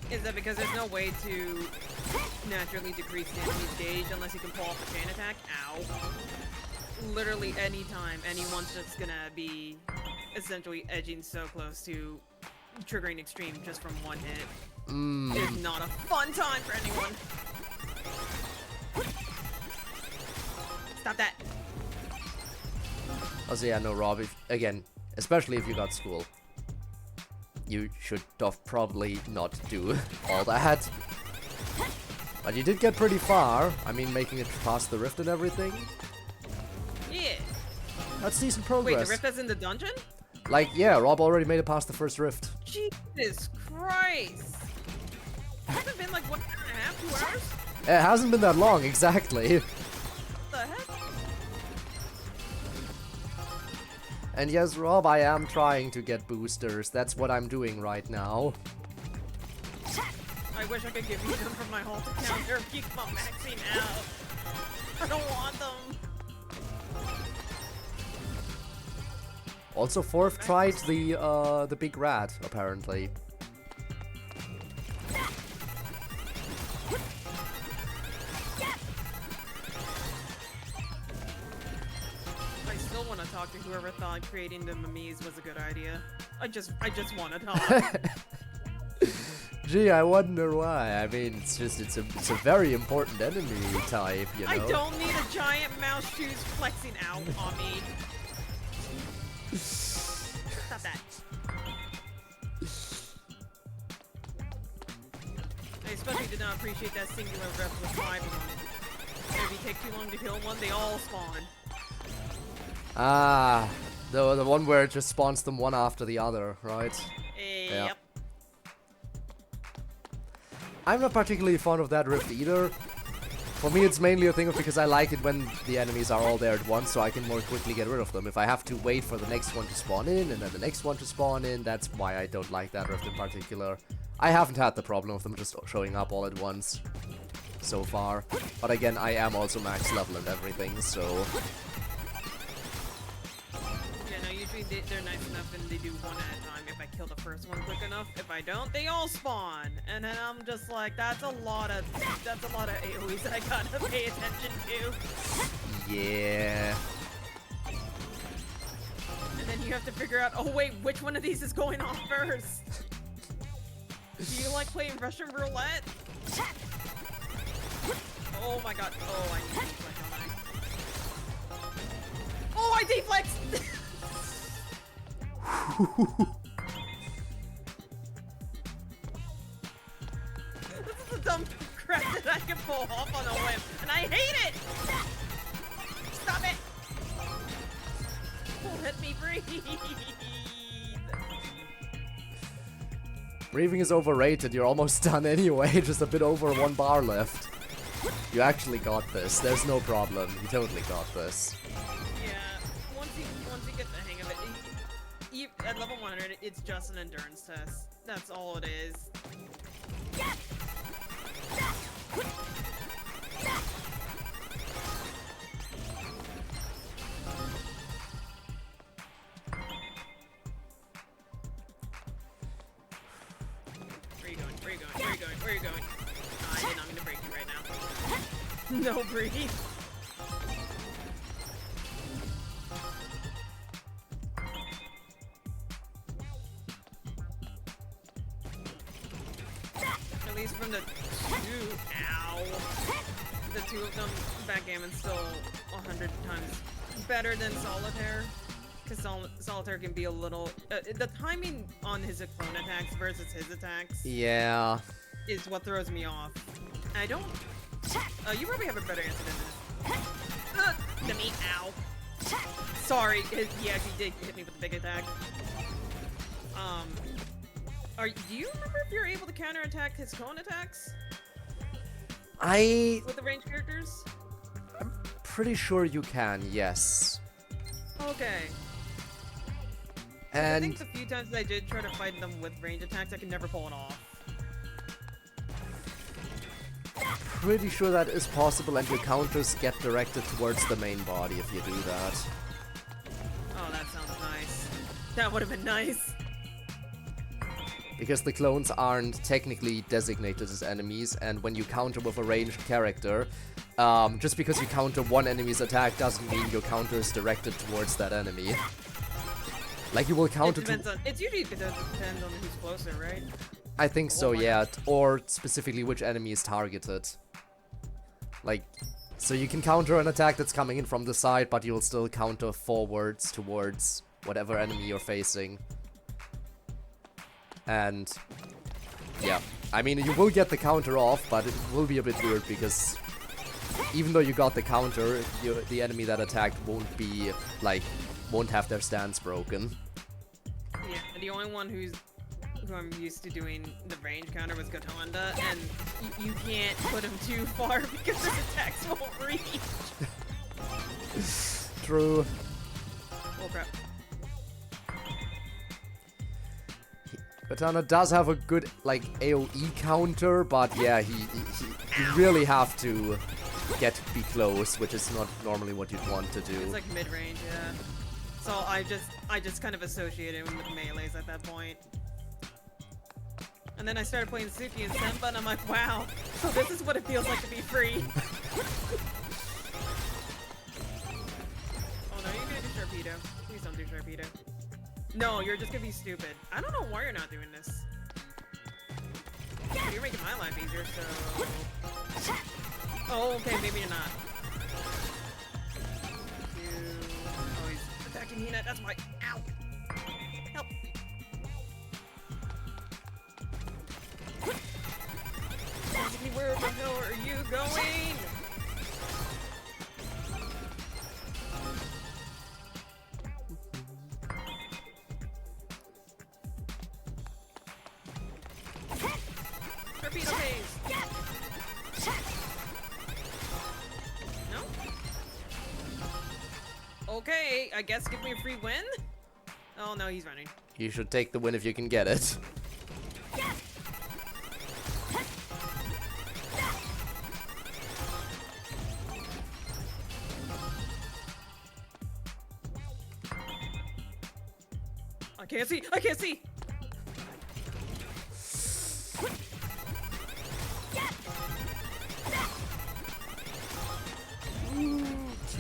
Is that because there's no way to naturally decrease the enemy's gauge unless you can pull off a chain attack? Ow. Literally any time anyone's just gonna be essentially edging so close to triggering extreme just from one hit. It's not a fun time for anyone. Stop that. Also, yeah, no, Rob, again, especially if you got school, you should probably not do all that. But you did get pretty far. I mean, making it past the rift and everything. Yeah. That's decent progress. Wait, the rift is in the dungeon? Like, yeah, Rob already made it past the first rift. Jesus Christ. It hasn't been like, what, 1.5, 2 hours? It hasn't been that long, exactly. What the heck? And yes, Rob, I am trying to get boosters. That's what I'm doing right now. I wish I could give you them from my Halt account. They're keep on maxing out. I don't want them. Also, Fourth tried the big rat, apparently. I still want to talk to whoever thought creating the memes was a good idea. I just want to talk. Gee, I wonder why. I mean, it's a very important enemy type, you know. I don't need a giant mouse shoes flexing out on me. Stop that. I especially did not appreciate that singular rep with 5 of them. If you take too long to kill one, they all spawn. Ah, the one where it just spawns them one after the other, right? Yeah. Yep. I'm not particularly fond of that rift either. For me, it's mainly a thing of because I like it when the enemies are all there at once, so I can more quickly get rid of them. If I have to wait for the next one to spawn in, and then the next one to spawn in, that's why I don't like that rift in particular. I haven't had the problem of them just showing up all at once so far. But again, I am also max level and everything, so... Yeah, no, usually they're nice enough and they do one at a time. If if I kill the first one quick enough. If I don't, they all spawn. And then I'm just like, that's a lot of AoEs that I gotta pay attention to. Yeah. And then you have to figure out, oh wait, which one of these is going off first? Do you like playing Russian roulette? Oh my god. Oh, I need to deflect on that. Oh, I deflexed! This is the dumb crap that I can pull off on a whim, and I hate it! Stop it! Let me breathe! Breathing is overrated, you're almost done anyway, just a bit over 1 bar left. You actually got this, there's no problem, you totally got this. Yeah, once you get the hang of it, at level 100, it's just an endurance test. That's all it is. Where are you going? Oh, I did not mean to break you right now. No, breathe. At least from the two, ow. The two of them, backgammon's still 100 times better than solitaire. Because solitaire can be a little... the timing on his clone attacks versus his attacks... Yeah. ...is what throws me off. I don't... you probably have a better answer than this. To me, ow. Sorry, yes, he did hit me with a big attack. Do you remember if you're able to counterattack his clone attacks? With the ranged characters? I'm pretty sure you can, yes. Okay. And I think the few times I did try to fight them with range attacks, I could never pull it off. pretty sure that is possible, and your counters get directed towards the main body if you do that. Oh, that sounds nice. That would have been nice. Because the clones aren't technically designated as enemies, and when you counter with a ranged character, just because you counter one enemy's attack doesn't mean your counter is directed towards that enemy. Like, you will counter it usually depends on who's closer, right? I think so, yeah. Or specifically which enemy is targeted. Like, so you can counter an attack that's coming in from the side, but you'll still counter forwards towards whatever enemy you're facing. And yeah, I mean, you will get the counter off, but it will be a bit weird because even though you got the counter, the enemy that attacked won't be, like, won't have their stance broken. Yeah, the only one who I'm used to doing the range counter was Gotanda, and you can't put him too far because his attacks won't reach. True. Oh crap. Katana does have a good, like, AoE counter, but yeah, you really have to be close, which is not normally what you'd want to do. It's like mid-range, yeah. So I just kind of associated him with melees at that point. And then I started playing Suki and Senpa, and I'm like, wow, so this is what it feels like to be free. Oh no, you're gonna do Sharpedo. Please don't do Sharpedo. No, you're just gonna be stupid. I don't know why you're not doing this. You're making my life easier, so... Oh, okay, maybe you're not. Oh, he's attacking Hina, that's why. Ow! Help! Where the hell are you going? Torpedo phase! No? Okay, I guess give me a free win? Oh no, he's running. You should take the win if you can get it. I can't see! I can't see!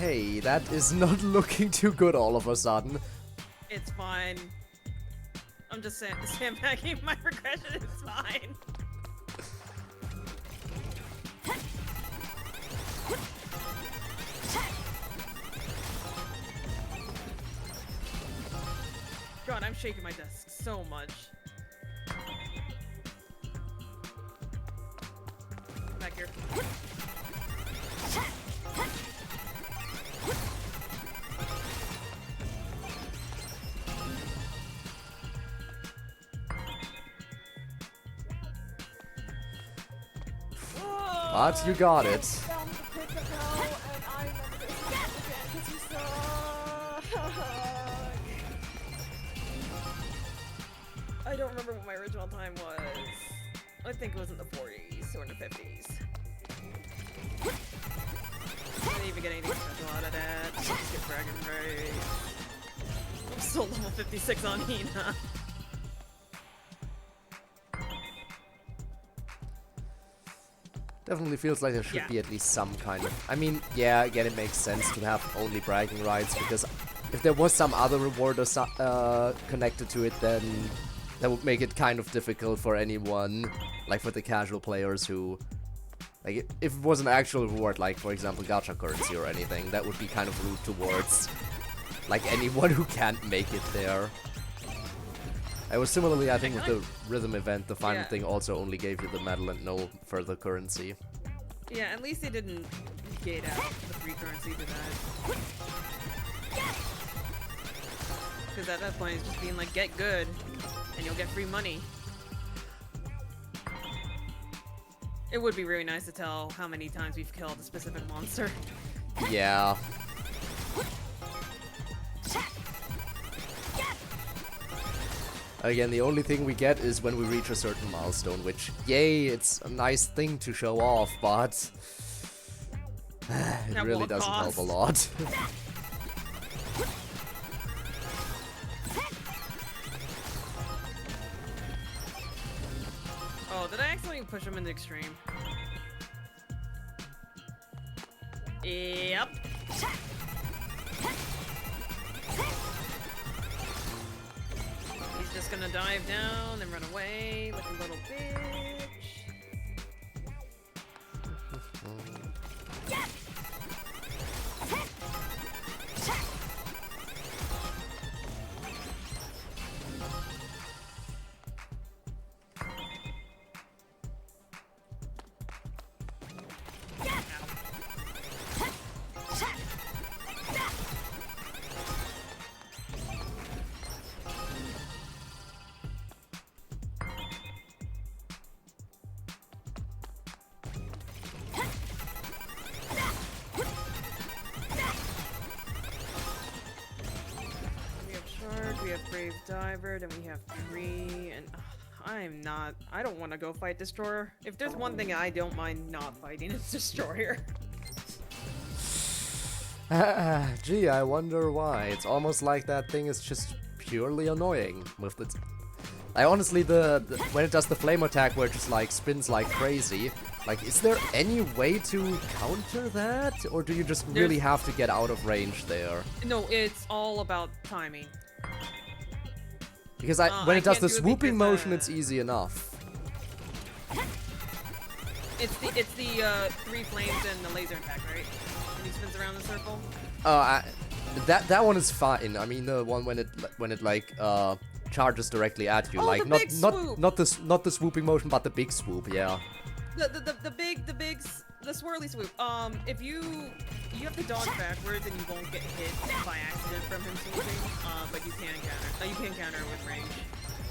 Okay, that is not looking too good all of a sudden. It's fine. I'm just sandbagging my progression. It's fine. God, I'm shaking my desk so much. Back here. But you got it. I don't remember what my original time was. I think it was in the 40s or in the 50s. I didn't even get anything special out of that. Just get Dragon Ray. I'm still level 56 on Hina. Definitely feels like there should be at least some kind of... I mean, yeah, again, it makes sense to have only bragging rights, because if there was some other reward connected to it, then that would make it kind of difficult for anyone, like for the casual players who... Like, if it was an actual reward, like, for example, gacha currency or anything, that would be kind of rude towards, like, anyone who can't make it there. I was similarly, I think, with the rhythm event, the final thing also only gave you the medal and no further currency. Yeah, at least they didn't gate out the free currency to that. Because at that point, it's just being like, get good, and you'll get free money. It would be really nice to tell how many times we've killed a specific monster. Yeah. Again, the only thing we get is when we reach a certain milestone, which, yay, it's a nice thing to show off, but it really doesn't help a lot. Oh, did I accidentally push him in the extreme? Yep. He's just gonna dive down and run away like a little bitch. Diver, then we have 3, and I don't want to go fight Destroyer. If there's one thing I don't mind not fighting, it's Destroyer. Gee, I wonder why. It's almost like that thing is just purely annoying with the... I honestly, when it does the flame attack where it just like spins like crazy, like, is there any way to counter that? Or do you just really have to get out of range there? No, it's all about timing. Because when it does the swooping motion, it's easy enough. It's the 3 flames and the laser attack, right? When he spins around the circle. That one is fine. I mean, the one when it like charges directly at you, like not the swooping motion, but the big swoop. Yeah. The swirly swoop. If you have to dodge backwards and you won't get hit by accident from him swooping, but you can counter. You can counter with range.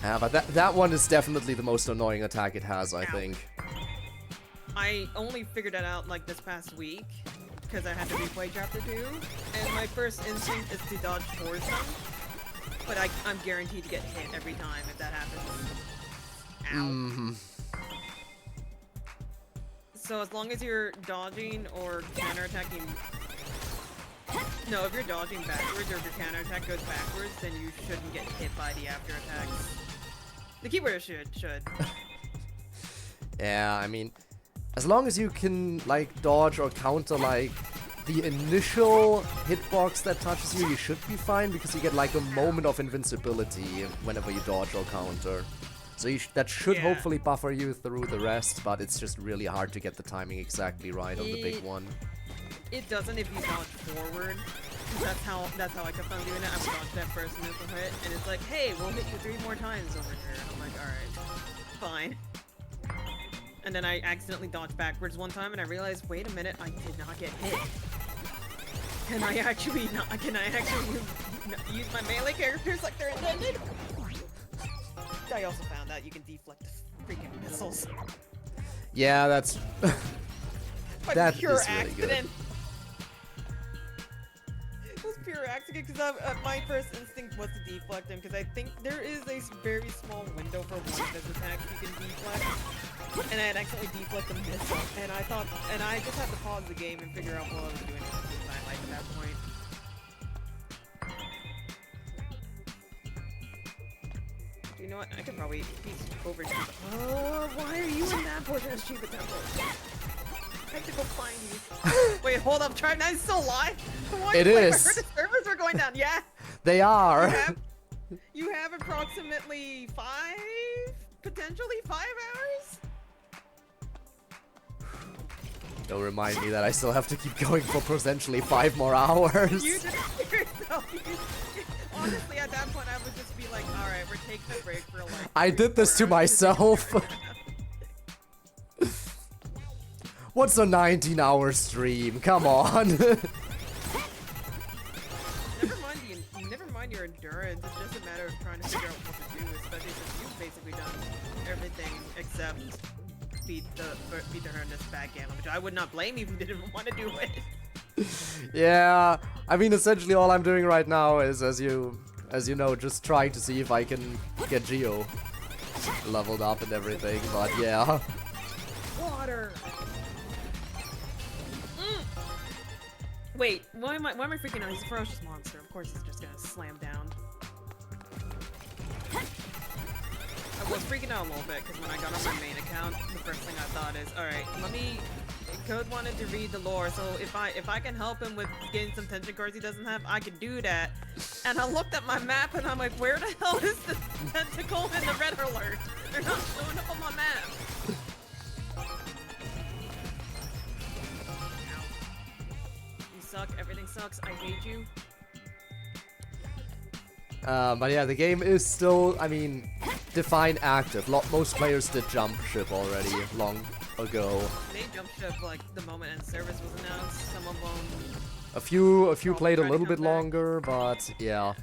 Yeah, but that one is definitely the most annoying attack it has, I think. I only figured that out like this past week because I had to replay chapter 2, and my first instinct is to dodge towards them, but I'm guaranteed to get hit every time if that happens. Ow. Mm-hmm. So as long as you're dodging or counterattacking... No, if you're dodging backwards or if your counterattack goes backwards, then you shouldn't get hit by the after attacks. The keyword should. Yeah, I mean, as long as you can, like, dodge or counter, like, the initial hitbox that touches you, you should be fine because you get like a moment of invincibility whenever you dodge or counter. So that should hopefully buffer you through the rest, but it's just really hard to get the timing exactly right on the big one. It doesn't if you dodge forward. That's how I kept on doing it. I would dodge that first initial hit, and it's like, hey, we'll hit you 3 more times over here. I'm like, alright, fine. And then I accidentally dodged backwards one time, and I realized, wait a minute, I did not get hit. Can I actually use my melee characters like they're intended? I also found out you can deflect freaking missiles. Yeah, that's that pure is really accident. Good. It was pure accident because my first instinct was to deflect him because I think there is a very small window for one of his attacks you can deflect, and I had accidentally deflected a missile, and I thought, and I just had to pause the game and figure out what I was doing with my life at that point. You know what? I could probably piece over to oh, why are you in that portion of Shiba Temple? I have to go find you. Wait, hold up, Tribe 9 is still alive? It is. I heard the servers were going down. Yeah. They are. You have approximately potentially 5 hours? Don't remind me that I still have to keep going for potentially 5 more hours. You just yourself. Honestly, at that point, I would just be like, alright, we're taking a break for like I did this to myself. What's a 19-hour stream? Come on. Never mind your endurance. It's just a matter of trying to figure out what to do, especially since you've basically done everything except beat the her in this backgammon, which I would not blame you if you didn't want to do it. Yeah, I mean, essentially all I'm doing right now is, as you know, just trying to see if I can get Geo leveled up and everything, but yeah. Water! Wait, why am I freaking out? He's a ferocious monster. Of course he's just gonna slam down. I was freaking out a little bit, because when I got on my main account, the first thing I thought is, alright, Code wanted to read the lore, so if I can help him with getting some tension cards he doesn't have, I can do that. And I looked at my map and I'm like, where the hell is the tentacle and the red alert? They're not showing up on my map. You suck, everything sucks, I hate you. But yeah, the game is still, I mean, define active. Most players did jump ship already long ago. They jump ship like the moment end service was announced. Some of them. A few played a little bit longer, but yeah.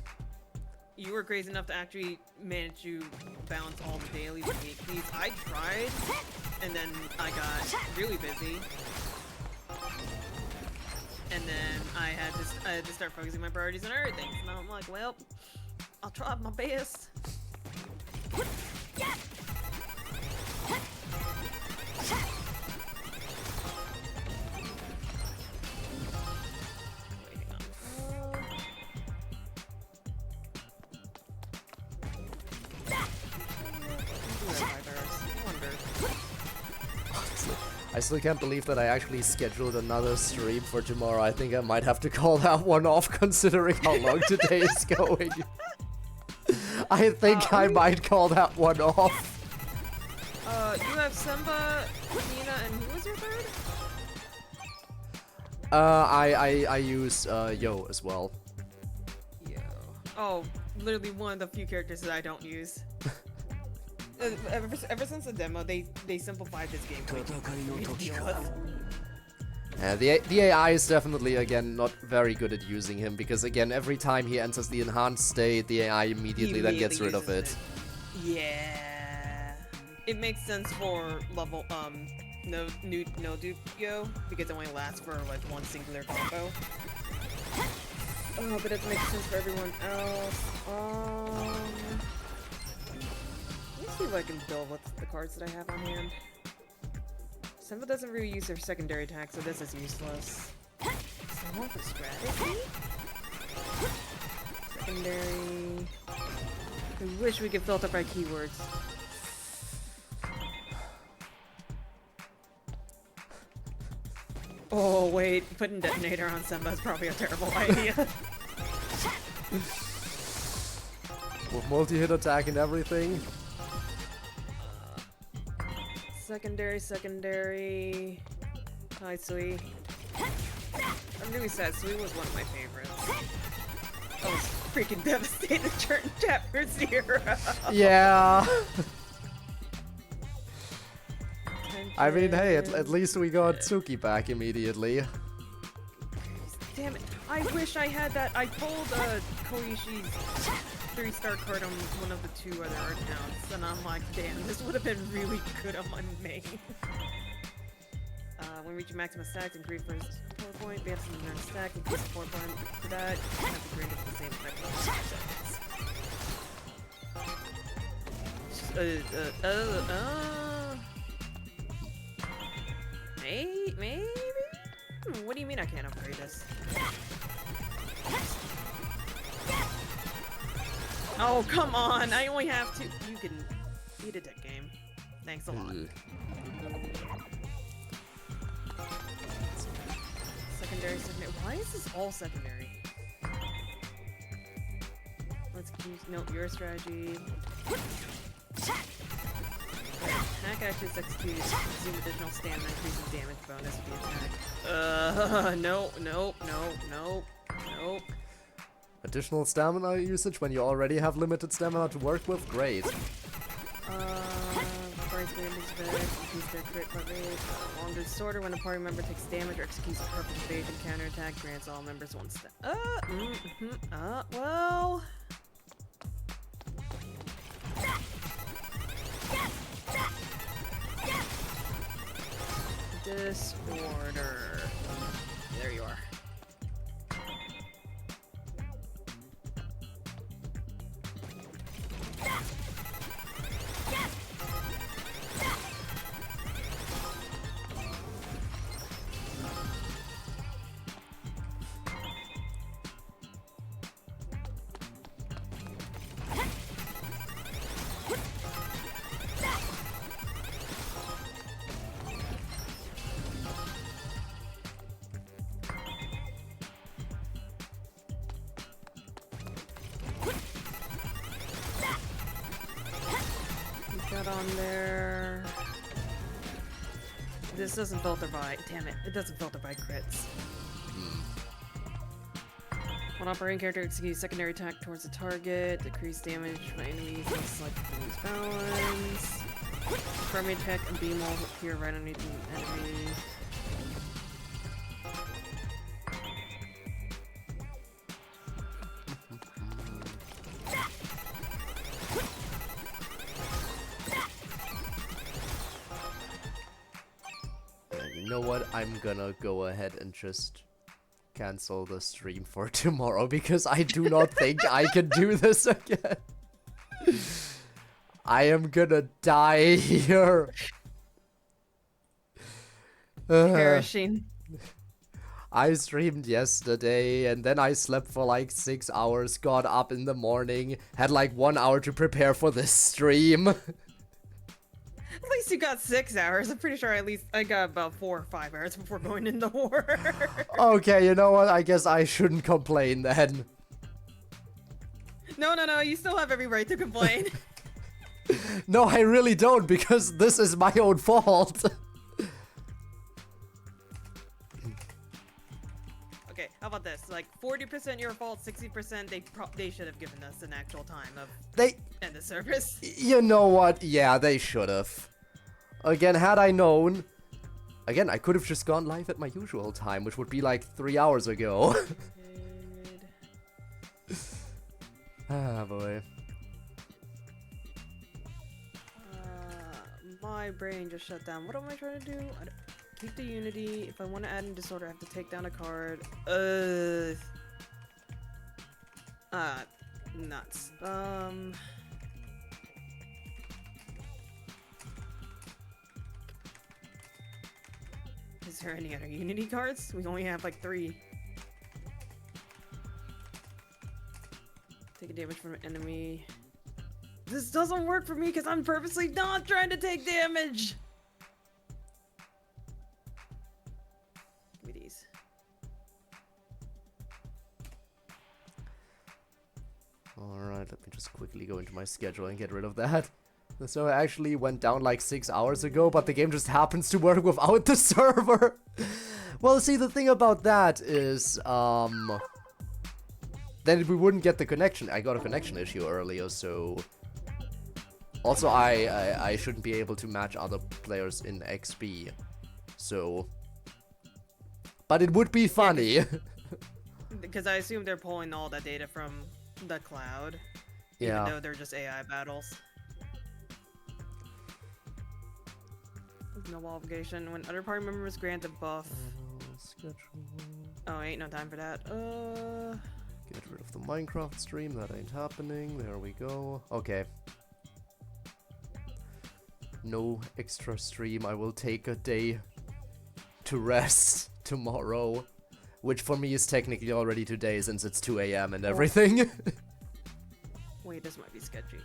You were crazy enough to actually manage to balance all the dailies and weeklies. I tried, and then I got really busy. And then I had to start focusing my priorities on other things. And I'm like, well, I'll try my best. I still can't believe that I actually scheduled another stream for tomorrow. I think I might have to call that one off considering how long today is going. I think I might call that one off. You have Simba, Nina, and who was your third? I use Yo as well. Yo. Oh, literally one of the few characters that I don't use. Ever since the demo, they simplified this game. Yeah, the AI is definitely, again, not very good at using him, because, again, every time he enters the enhanced state, the AI immediately then gets rid of it. Yeah. It makes sense for level, no dupe Yo, because it only lasts for, like, one singular combo. Oh, but it makes sense for everyone else. Let me see if I can build with the cards that I have on hand. Simba doesn't really use their secondary attack, so this is useless. Someone for strategy? Secondary... I wish we could filter by keywords. Oh wait, putting detonator on Semba is probably a terrible idea. With multi-hit attack and everything. Secondary. Hi, Sui. I'm really sad. Sui was one of my favorites. I was freaking devastated during chapter 0. Yeah. I mean, hey, at least we got Tsuki back immediately. Damn it. I wish I had that. I pulled Koishi's 3-star card on one of the 2 other accounts, and I'm like, damn, this would have been really good on my main. When reaching maximum stacks, increase first power point. We have some in our stack, increase the power point for that. You have to grade it for the same effect for 5 seconds. Maybe? What do you mean I can't upgrade this? Oh, come on! I only have 2. You can eat a dick game. Thanks a lot. Secondary. Why is this all secondary? Let's note your strategy. Attack actions execute. Consume additional stamina, increasing damage bonus for the attack. Nope. Additional stamina usage when you already have limited stamina to work with? Great. Increase their crit rate. Longer disorder when a party member takes damage or executes a perfect evasion counterattack, grants all members 1 stat. Well. Disorder. There you are. On there. This doesn't filter by. Damn it! It doesn't filter by crits. When operating character executes secondary attack towards the target, decrease damage by enemies and select lose balance. Primary attack and beam will appear right underneath the enemy. You know what? I'm gonna go ahead and just cancel the stream for tomorrow because I do not think I can do this again. I am gonna die here. Perishing. I streamed yesterday and then I slept for like 6 hours, got up in the morning, had like 1 hour to prepare for this stream. At least you got 6 hours. I'm pretty sure I got about 4 or 5 hours before going into work. Okay, you know what? I guess I shouldn't complain then. No, you still have every right to complain. No, I really don't, because this is my own fault. Okay, how about this? Like 40% your fault, 60% they should have given us an actual time of end the service. You know what? Yeah, they should have. Again, had I known, again, I could have just gone live at my usual time, which would be like 3 hours ago. Ah, boy. My brain just shut down. What am I trying to do? Keep the unity. If I want to add in disorder, I have to take down a card. Nuts. Is there any other unity cards? We only have like 3. Take a damage from an enemy. This doesn't work for me because I'm purposely not trying to take damage. Give me let me just quickly go into my schedule and get rid of that. The server actually went down like 6 hours ago, but the game just happens to work without the server. Well, see, the thing about that is, then we wouldn't get the connection. I got a connection issue earlier, so... Also, I shouldn't be able to match other players in XB, so... But it would be funny. Because I assume they're pulling all that data from the cloud. Yeah. Even though they're just AI battles. No obligation. When other party members grant a buff. Oh, ain't no time for that. Get rid of the Minecraft stream. That ain't happening. There we go. Okay. No extra stream. I will take a day to rest tomorrow. Which for me is technically already today since it's 2 AM and everything. Wait, this might be sketchy.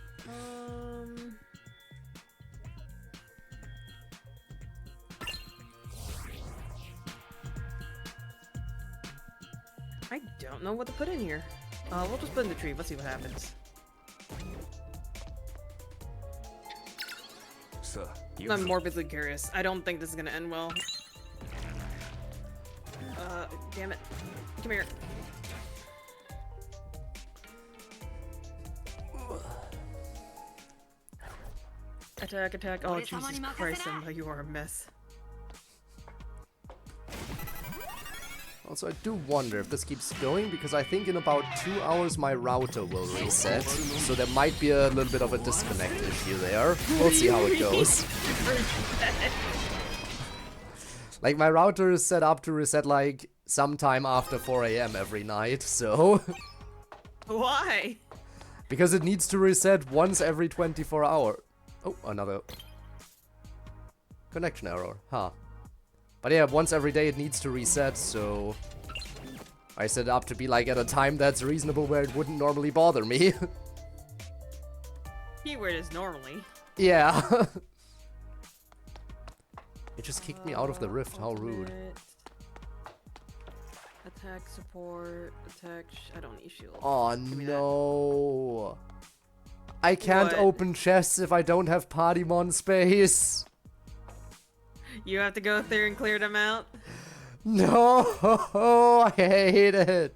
I don't know what to put in here. We'll just put in the tree. Let's see what happens. I'm morbidly curious. I don't think this is gonna end well. Damn it. Come here. Attack, attack. Oh, Jesus Christ, Emma, you are a mess. Also, I do wonder if this keeps going, because I think in about 2 hours my router will reset, so there might be a little bit of a disconnect issue there. We'll see how it goes. Like, my router is set up to reset, like, sometime after 4 AM every night, so... Why? Because it needs to reset once every 24 hours. Oh, another... connection error, huh. But yeah, once every day it needs to reset, so... I set it up to be like at a time that's reasonable where it wouldn't normally bother me. Keyword is normally. Yeah. It just kicked me out of the rift, how rude. Attack, support, attack, I don't need shield. Oh no. I can't What? open chests if I don't have Partymon space. You have to go through and clear them out? No, I hate it.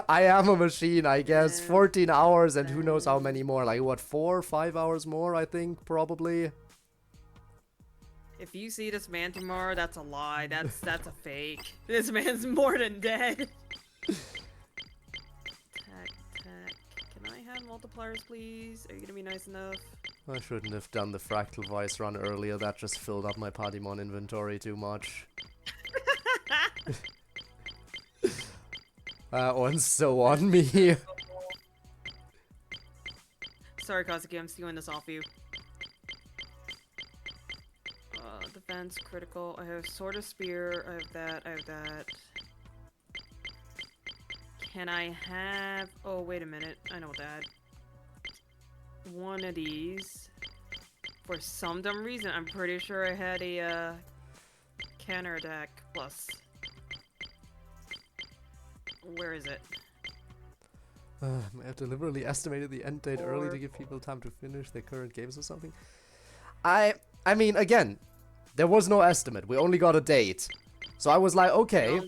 I am a machine, I guess. 14 hours and who knows how many more. Like, what, 4 or 5 hours more, I think, probably. If you see this man tomorrow, that's a lie. That's a fake. This man's more than dead. Attack, attack. Can I have multipliers, please? Are you gonna be nice enough? I shouldn't have done the Fractal Vice run earlier. That just filled up my Partymon inventory too much. That one's so on me. Sorry, Kazuki, I'm stealing this off you. Defense, critical. I have Sword of Spear. I have that. I have that. Can I have... Oh, wait a minute. I know that. One of these. For some dumb reason, I'm pretty sure I had a counter attack plus. Where is it? I have deliberately estimated the end date early to give people time to finish their current games or something. I mean, again, there was no estimate. We only got a date. So I was like, okay.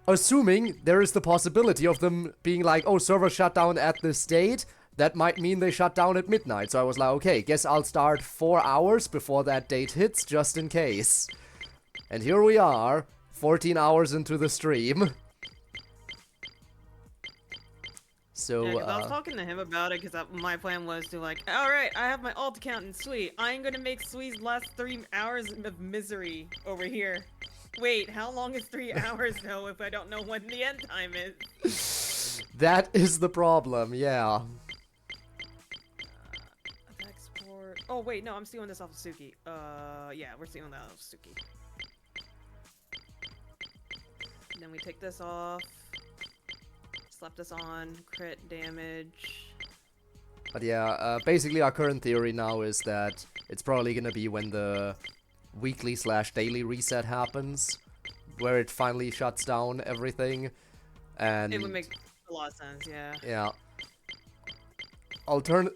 Assuming there is the possibility of them being like, oh, server shut down at this date, that might mean they shut down at midnight. So I was like, okay, guess I'll start 4 hours before that date hits, just in case. And here we are, 14 hours into the stream. So, yeah, 'cause I was talking to him about it because my plan was to like, alright, I have my alt account in Sui. I'm gonna make Sui's last 3 hours of misery over here. Wait, how long is 3 hours though if I don't know when the end time is? That is the problem, yeah. Attack support. Oh wait, no, I'm stealing this off of Suki. Yeah, we're stealing that off of Suki. And then we take this off. Slap this on, crit damage. But yeah, basically our current theory now is that it's probably gonna be when the weekly/daily reset happens, where it finally shuts down everything. And It would make a lot of sense, yeah. yeah.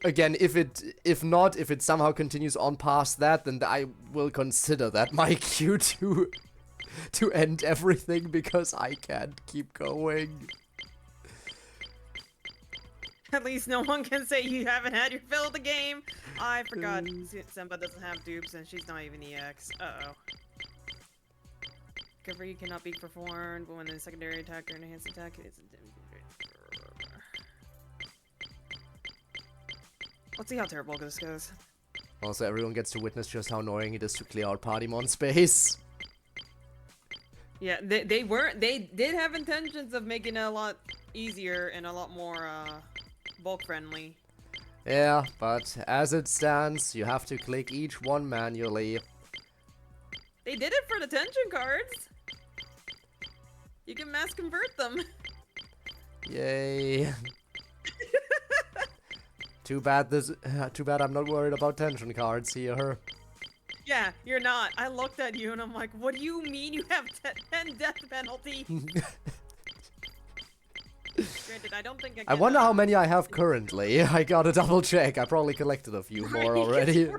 Again, if it somehow continues on past that, then I will consider that my cue to end everything, because I can't keep going. At least no one can say you haven't had your fill of the game. I forgot Senba doesn't have dupes and she's not even EX. Uh-oh. Recovery cannot be performed when the secondary attack or enhanced attack is... Let's see how terrible this goes. Also, everyone gets to witness just how annoying it is to clear out Partymon space. Yeah, they did have intentions of making it a lot easier and a lot more bulk friendly. Yeah, but as it stands, you have to click each one manually. They did it for the tension cards. You can mass convert them. Yay. Too bad I'm not worried about tension cards here. Yeah, you're not. I looked at you and I'm like, what do you mean you have 10 death penalty? Granted, I don't think I I can, wonder how many I have currently. I gotta double check. I probably collected a few more already. How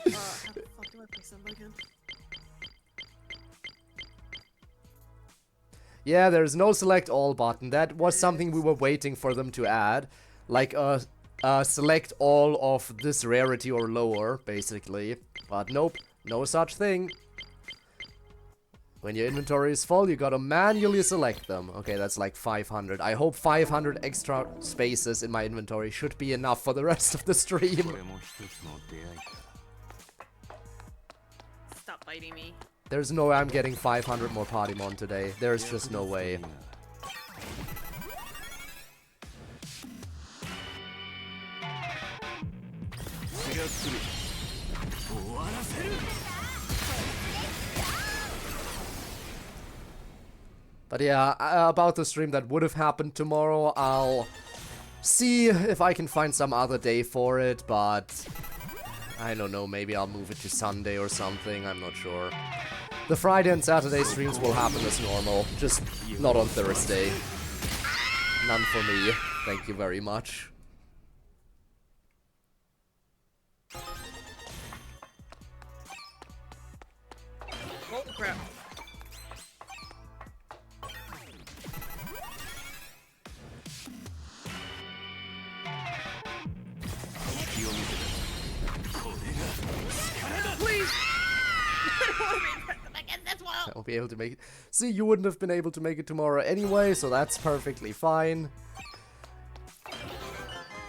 the fuck do I play Senba again? Yeah, there's no select all button. That was something we were waiting for them to add. Like select all of this rarity or lower, basically. But nope, no such thing. When your inventory is full, you gotta manually select them. Okay, that's like 500. I hope 500 extra spaces in my inventory should be enough for the rest of the stream. Stop biting me. There's no way I'm getting 500 more Partymon today. There's just no way. But yeah, about the stream that would have happened tomorrow, I'll see if I can find some other day for it, but I don't know, maybe I'll move it to Sunday or something, I'm not sure. The Friday and Saturday streams will happen as normal, just not on Thursday. None for me, thank you very much. Oh crap. Please! I won't be able to make it. See, you wouldn't have been able to make it tomorrow anyway, so that's perfectly fine.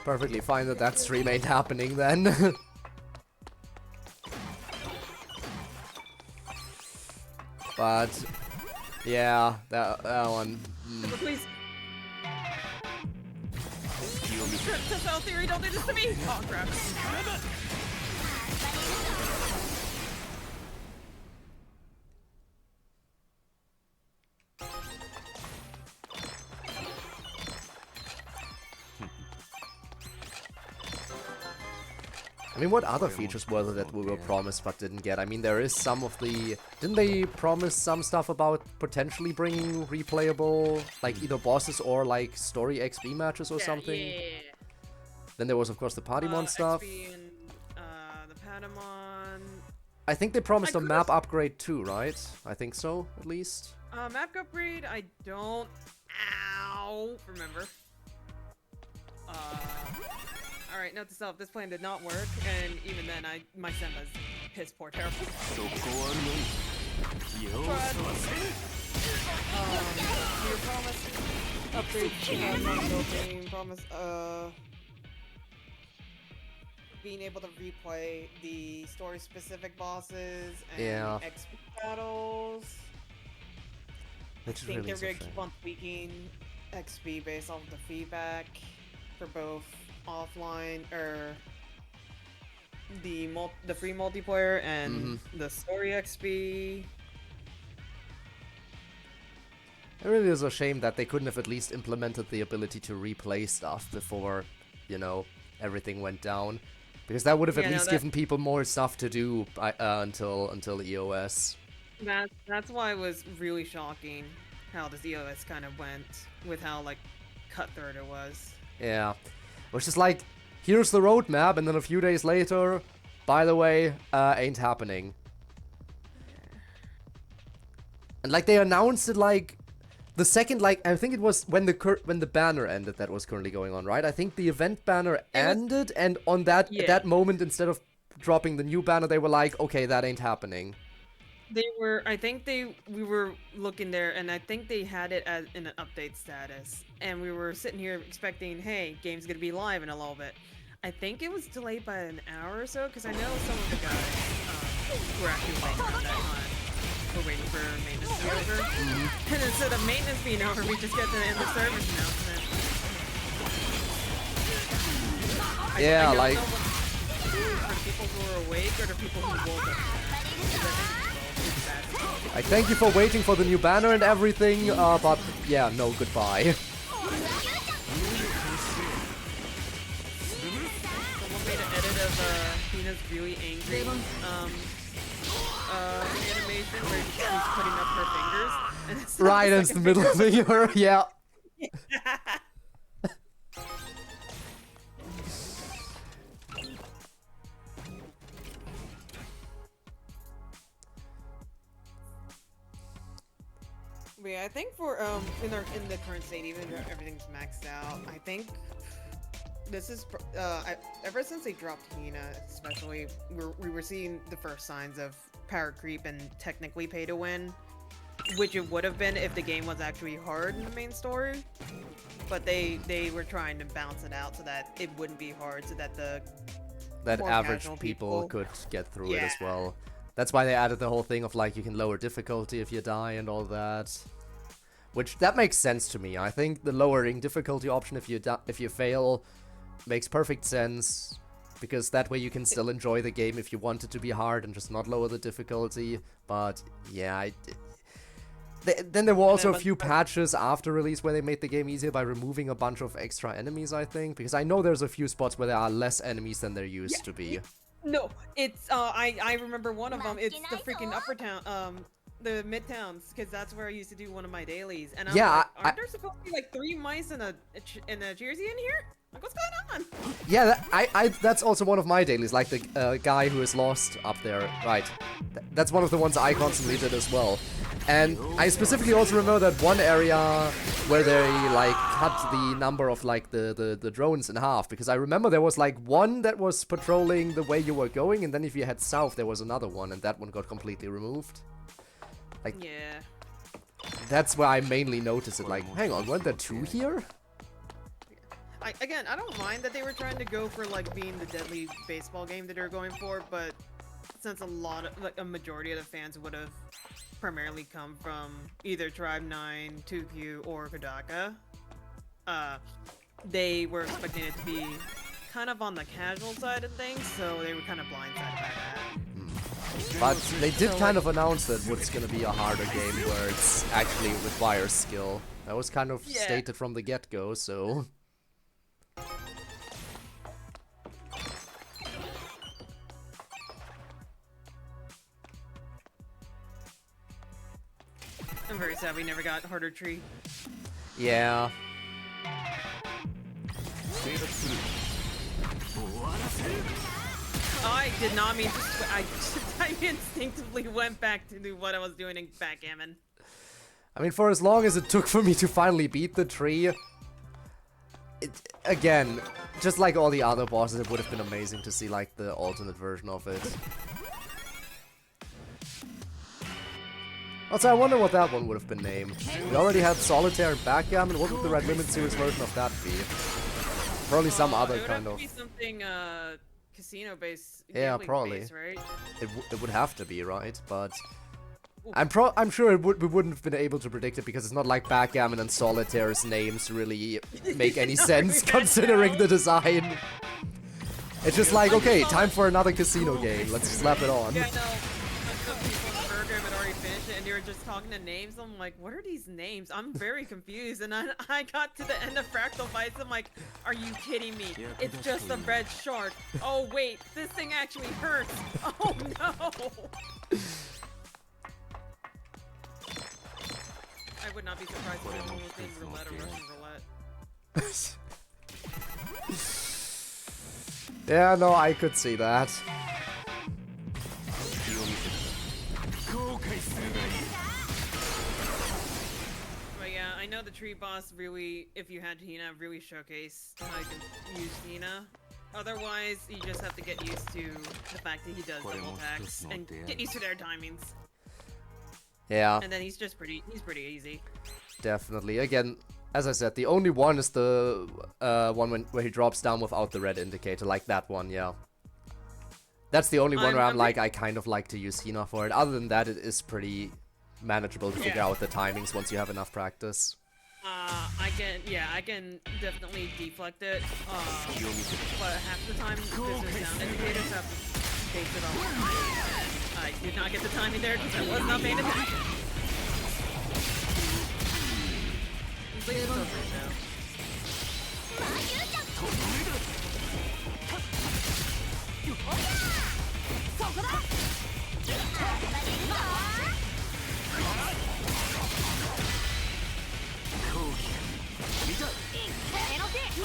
Perfectly fine that that stream ain't happening then. But yeah, that one. Please. Test out theory, don't do this to me! Oh crap. I mean, what other features were there that we were promised but didn't get? I mean, there is some of the... Didn't they promise some stuff about potentially bringing replayable, like, either bosses or, like, story XB matches or something? Yeah. Then there was, of course, the Partymon stuff. XB and, the Patamon... I think they promised a map upgrade too, right? I think so, at least. Map upgrade, I don't... Ow! Remember. Alright, note to self, this plan did not work, and even then, my Senba's piss poor terrible. But, you promised upgrade, promise, being able to replay the story-specific bosses and XP battles. I think they're going to keep on tweaking XP based off the feedback for both offline or the free multiplayer and the story XP. It really is a shame that they couldn't have at least implemented the ability to replay stuff before, you know, everything went down. Because that would have at least given people more stuff to do until EOS. That's why it was really shocking how the EOS kind of went with how like cutthroat it was. Yeah. Which is like, here's the roadmap, and then a few days later, by the way, ain't happening. And like they announced it like the second, like I think it was when the banner ended that was currently going on, right? I think the event banner ended, and on that at that moment, instead of dropping the new banner, they were like, okay, that ain't happening. They were, I think we were looking there, and I think they had it as in an update status, and we were sitting here expecting, hey, game's gonna be live in a little bit. I think it was delayed by an hour or so, because I know some of the guys were actually waiting at that time. We're waiting for maintenance to be over. And instead of maintenance being over, we just get the end of service announcement. Yeah, I like... don't know what for the people who are awake or the people who woke up. I thank you for waiting for the new banner and everything, but yeah, no, goodbye. Someone made an edit of Hina's really angry animation where she's putting up her fingers. And it's Right, it's the middle finger, yeah. But yeah, I think for in the current state, even if everything's maxed out, I think this is ever since they dropped Hina, especially we were seeing the first signs of power creep and technically pay to win, which it would have been if the game was actually hard in the main story. But they were trying to balance it out so that it wouldn't be hard, so that that average people could get through it as well. That's why they added the whole thing of like you can lower difficulty if you die and all that. Which, that makes sense to me. I think the lowering difficulty option if you fail makes perfect sense. Because that way you can still enjoy the game if you want it to be hard and just not lower the difficulty. But yeah, then there were also a few patches after release where they made the game easier by removing a bunch of extra enemies, I think. Because I know there's a few spots where there are less enemies than there used to be. No, it's I remember one of them. It's the freaking upper town, the midtowns, because that's where I used to do one of my dailies. And I'm like, aren't there supposed to be like 3 mice and a jersey in here? Like, what's going on? Yeah, that's also one of my dailies, like the guy who is lost up there. Right, that's one of the ones I constantly did as well. And I specifically also remember that one area where they like cut the number of like the drones in half, because I remember there was like one that was patrolling the way you were going, and then if you head south there was another one, and that one got completely removed. Like, yeah, that's where I mainly noticed it. Like, hang on, weren't there 2 here? Again, I don't mind that they were trying to go for like being the deadly baseball game that they're going for, but since a majority of the fans would have primarily come from either Tribe 9, 2Q, or Kodaka, they were expecting it to be kind of on the casual side of things, so they were kind of blindsided by that. But they did kind of announce that it's gonna be a harder game where it's actually requires skill. That was kind of stated from the get-go, so... I'm very sad we never got Harder Tree. Yeah. I did not mean to. I instinctively went back to do what I was doing in backgammon. I mean, for as long as it took for me to finally beat the tree, again, just like all the other bosses, it would have been amazing to see like the alternate version of it. Also, I wonder what that one would have been named. We already had Solitaire and Backgammon. What would the Red Limit Series version of that be? Probably some other kind of... It would have to be something casino-based. Yeah, probably. Based, right? It would have to be, right? But I'm sure we wouldn't have been able to predict it, because it's not like Backgammon and Solitaire's names really make any sense considering the design. It's just like, okay, time for another casino game. Let's slap it on. Yeah, no. Had already finished it, and they were just talking to names. I'm like, what are these names? I'm very confused. And I got to the end of Fractal Fights. I'm like, are you kidding me? It's just a red shark. Oh wait, this thing actually hurts. Oh no. I would not be surprised if someone was playing roulette or Russian roulette. Yeah, no, I could see that. But yeah, I know the tree boss really, if you had Hina, really showcased how you can use Hina. Otherwise, you just have to get used to the fact that he does double attacks and get used to their timings. Yeah. And then he's pretty easy. Definitely. Again, as I said, the only one is the one where he drops down without the red indicator, like that one, yeah. That's the only one where I'm like, I kind of like to use Hina for it. Other than that, it is pretty manageable to figure out the timings once you have enough practice. I can definitely deflect it, but half the time there's sound indicators have to base it off. I did not get the timing there because I was not paying attention. It's like so great though.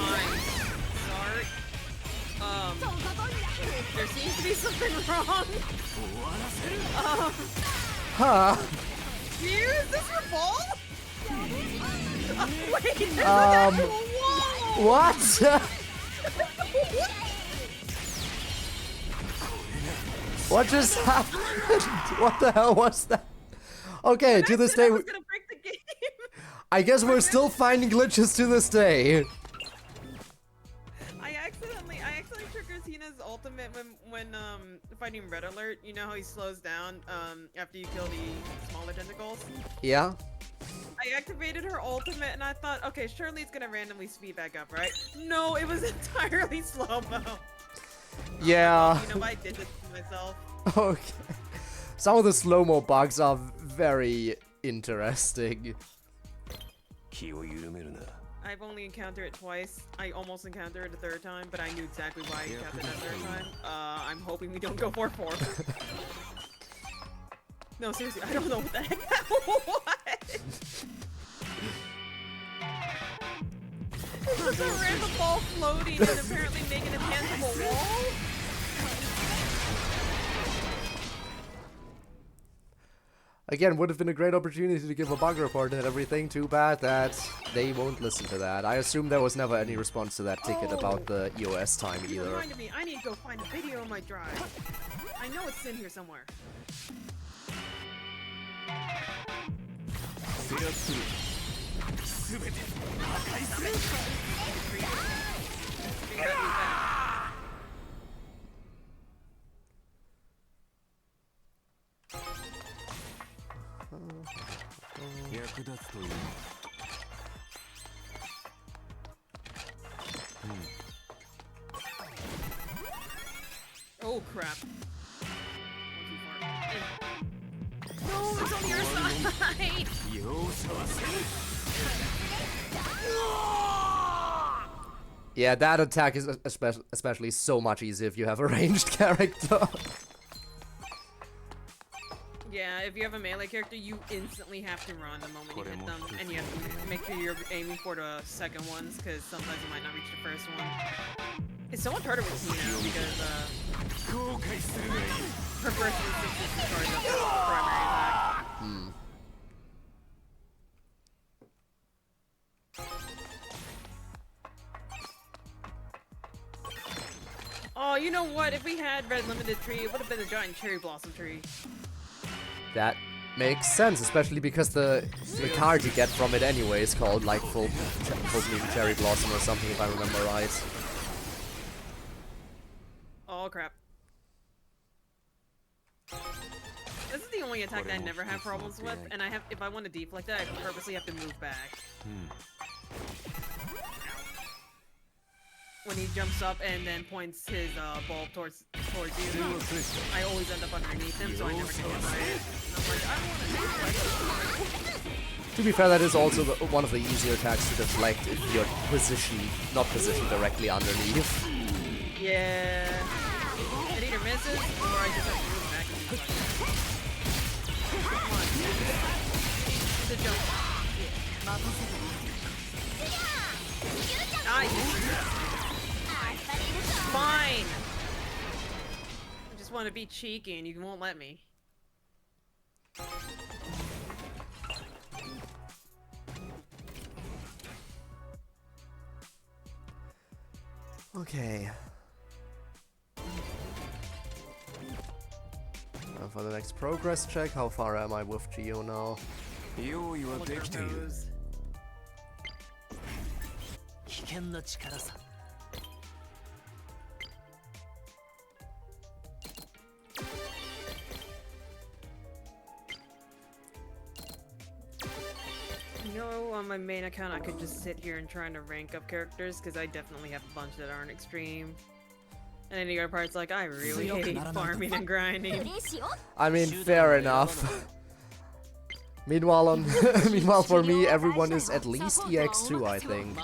I'm sorry. There seems to be something wrong. Huh? Is this your ball? Wait, there's like an actual wall! What? What just happened? What the hell was that? Okay, to this day, I was gonna break the game. I guess we're still finding glitches to this day. I accidentally triggered Hina's ultimate when fighting Red Alert. You know how he slows down after you kill the smaller tentacles? Yeah? I activated her ultimate and I thought, okay, surely it's gonna randomly speed back up, right? No, it was entirely slow-mo. Yeah. You know, I did this to myself. Okay. Some of the slow-mo bugs are very interesting. I've only encountered it twice. I almost encountered it a third time, but I knew exactly why I encountered that third time. I'm hoping we don't go 4-4. No, seriously, I don't know what the heck that was. It's just a random ball floating and apparently making a tangible wall. Again, would have been a great opportunity to give a bug report and everything. Too bad that they won't listen to that. I assume there was never any response to that ticket about the EOS time You either. reminded me, I need to go find a video on my drive. I know it's in here somewhere. Oh crap. No, it's on your side! Yeah, that attack is especially so much easier if you have a ranged character. Yeah, if you have a melee character, you instantly have to run the moment you hit them, and you have to make sure you're aiming for the second ones, because sometimes you might not reach the first one. It's so much harder with Hina, because her first instinct is to charge up the primary attack. Oh, you know what? If we had Red Limited Tree, it would have been a giant cherry blossom tree. That makes sense, especially because the card you get from it anyway is called like full bloom cherry blossom or something, if I remember right. Oh crap. This is the only attack that I never have problems with, and if I want to deflect it, I purposely have to move back. When he jumps up and then points his bulb towards you, I always end up underneath him, so I never get hit by it. And I'm like, I don't want to deflect. To be fair, that is also one of the easier attacks to deflect if you're not positioned directly underneath. Yeah. It either misses, or I just have to move back and deflect. Come on. The jump. Yeah. Fine. I just want to be cheeky and you won't let me. Okay. And for the next progress check, how far am I with Geo now? Look at those. You know, on my main account, I could just sit here and try to rank up characters because I definitely have a bunch that aren't extreme. And then the other part's like, I really hate farming and grinding. I mean, fair enough. Meanwhile, meanwhile for me, everyone is at least EX2, I think.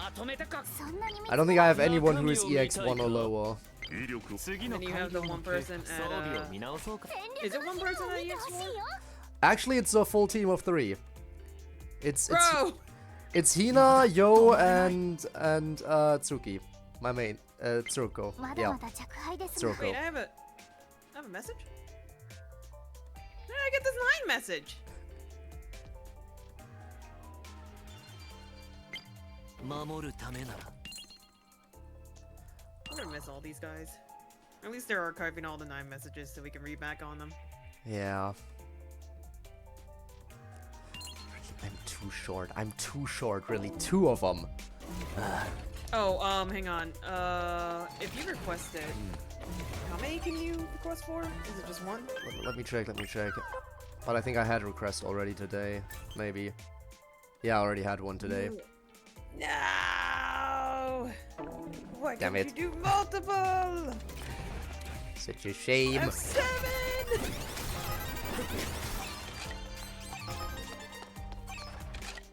I don't think I have anyone who is EX1 or lower. And then you have the one person at, is it one person at EX1? Actually, it's a full team of 3. It's Bro! Hina, Yo, and Tsuki. My main, Tsuruko. Yeah. Tsuruko. Wait, I have a message? How did I get this 9 message? I'm gonna miss all these guys. At least they're archiving all the 9 messages so we can read back on them. Yeah. I'm too short. I'm too short, really. 2 of them. Oh, hang on. If you request it, how many can you request for? Is it just 1? Let me check. But I think I had a request already today. Maybe. Yeah, I already had one today. No! Why Damn can't it. you do multiple? Such a shame. I have 7!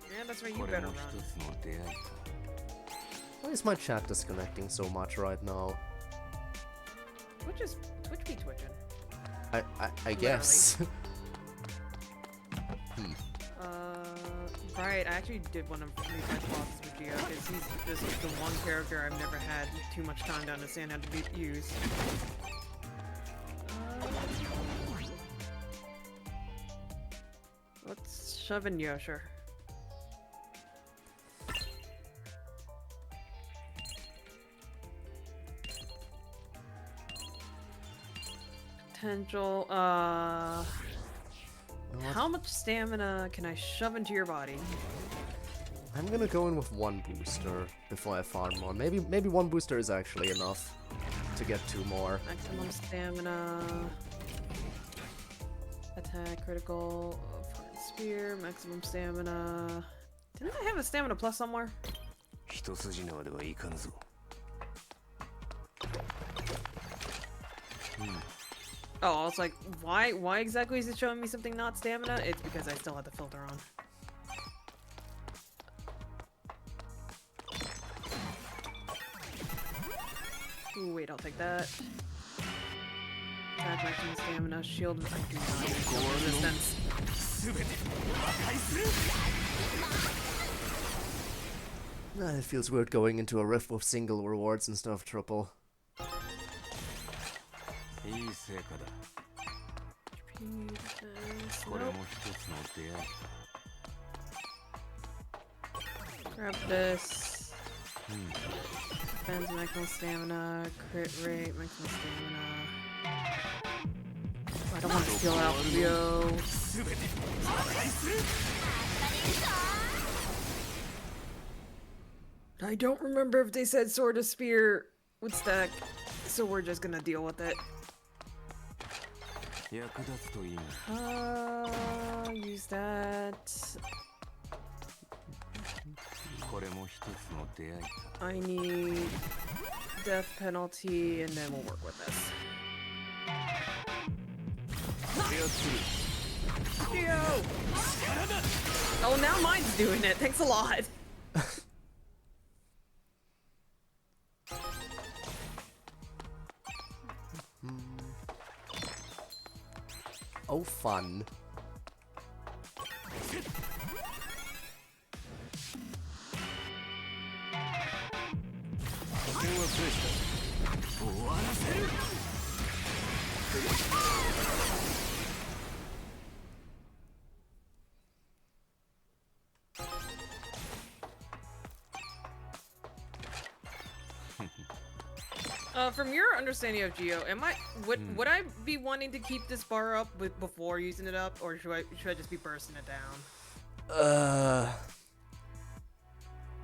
Yeah, that's right, you better run. Why is my chat disconnecting so much right now? Twitch be twitching. I guess. Right, I actually did one of refresh bosses with Geo, because he's just the one character I've never had too much time to understand how to use. Let's shove in Yosher. Potential, how much stamina can I shove into your body? I'm gonna go in with 1 booster before I farm more. Maybe 1 booster is actually enough to get 2 more. Maximum stamina. Attack, critical, foreign spear, maximum stamina. Didn't I have a stamina plus somewhere? Oh, I was like, why exactly is it showing me something not stamina? It's because I still had the filter on. Ooh, wait, I'll take that. Attack, maximum stamina, shield, I do not need shield resistance. It feels weird going into a rift with single rewards instead of triple. Nope. Grab this. Defense, maximum stamina, crit rate, maximum stamina. I don't want to steal out Yo. I don't remember if they said sword or spear would stack, so we're just gonna deal with it. Use that. I need death penalty, and then we'll work with this. Geo! Oh, now mine's doing it. Thanks a lot. Oh, fun. From your understanding of Geo, would I be wanting to keep this bar up before using it up, or should I just be bursting it down?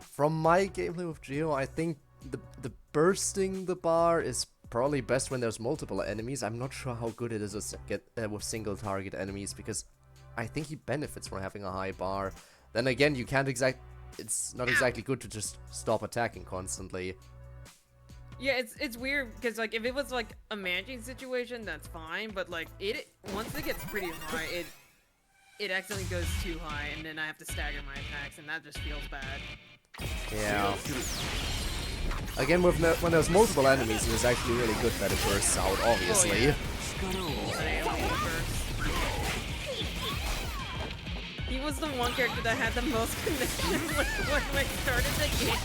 From my gameplay with Geo, I think the bursting the bar is probably best when there's multiple enemies. I'm not sure how good it is with single target enemies, because I think he benefits from having a high bar. Then again, you can't it's not exactly good to just stop attacking constantly. Yeah, it's weird because like if it was like a managing situation, that's fine. But like once it gets pretty high, it accidentally goes too high, and then I have to stagger my attacks, and that just feels bad. Yeah. Again, when there's multiple enemies, he was actually really good that it bursts out, obviously. Oh, yeah. He was the one character that had the most connection when I started the game.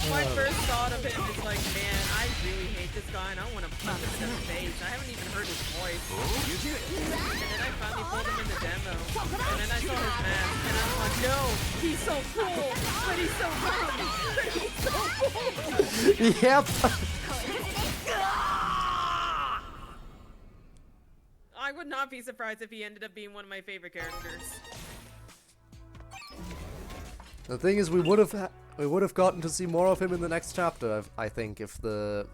My first thought of him is like, man, I really hate this guy and I want to punch him in the face. I haven't even heard his voice. And then I finally pulled him in the demo. And then I saw his mask and I'm like, no, he's so cool, but he's so dumb, but he's so cool. Yep. I would not be surprised if he ended up being one of my favorite characters. The thing is, we would have gotten to see more of him in the next chapter, I think, if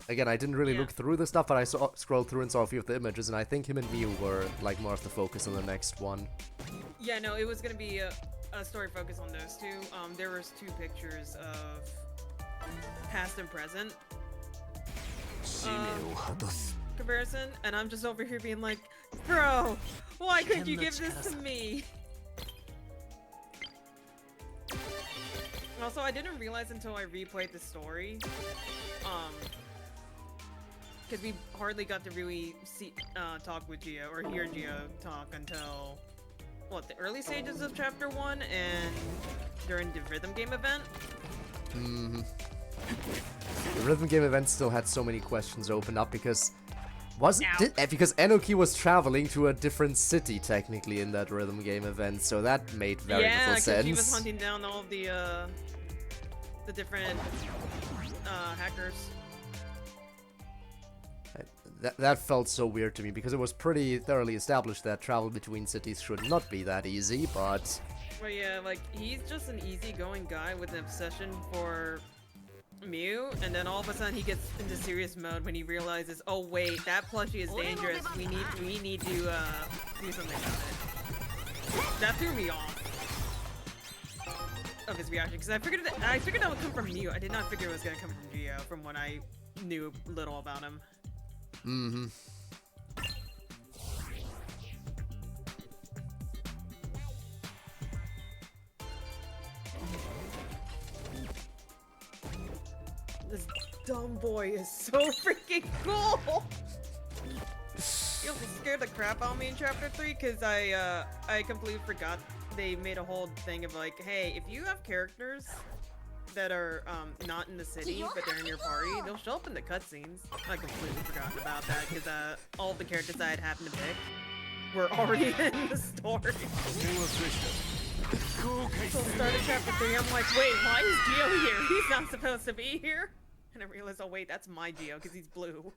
again, I didn't really look through the stuff, but I scrolled through and saw a few of the images, and I think him and Miu were like more of the focus in the next one. Yeah, no, it was gonna be a story focus on those two. There was 2 pictures of past and present comparison, and I'm just over here being like, bro, why couldn't you give this to me? Also, I didn't realize until I replayed the story, because we hardly got to really talk with Geo, or hear Geo talk until, what, the early stages of Chapter 1 and during the rhythm game event? Mm-hmm. The rhythm game event still had so many questions opened up because because Enoki was traveling to a different city technically in that rhythm game event, so that made very little sense. Yeah, because she was hunting down all of the different hackers. That felt so weird to me because it was pretty thoroughly established that travel between cities should not be that easy, but... But yeah, like, he's just an easygoing guy with an obsession for Miu, and then all of a sudden he gets into serious mode when he realizes, oh wait, that plushie is dangerous. We need to do something about it. That threw me off of his reaction because I figured that would come from Miu. I did not figure it was gonna come from Geo, from what I knew little about him. Mm-hmm. This dumb boy is so freaking cool! He also scared the crap out of me in Chapter 3 because I completely forgot they made a whole thing of like, hey, if you have characters that are not in the city but they're in your party, they'll show up in the cutscenes. I completely forgotten about that because all of the characters I had happened to pick were already in the story. So started Chapter 3, I'm like, wait, why is Geo here? He's not supposed to be here. And I realized, oh wait, that's my Geo because he's blue.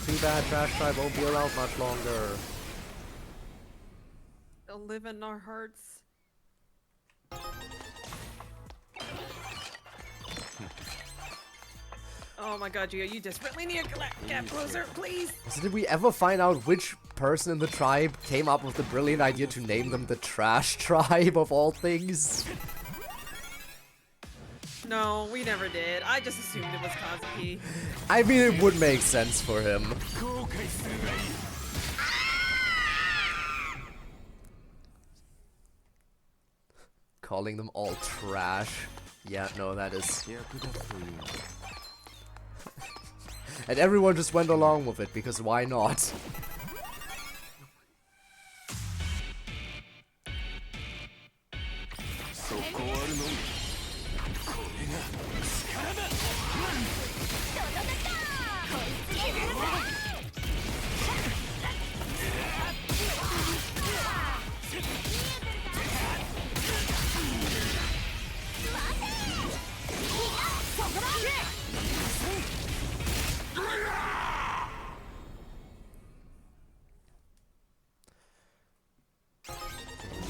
Too bad Trash Tribe won't be around much longer. They'll live in our hearts. Oh my god, Gio, you desperately need a gap closer, please! So did we ever find out which person in the tribe came up with the brilliant idea to name them the Trash Tribe of all things? No, we never did. I just assumed it was Kazuki. I mean, it would make sense for him. Calling them all trash. Yeah, no, that is... And everyone just went along with it, because why not?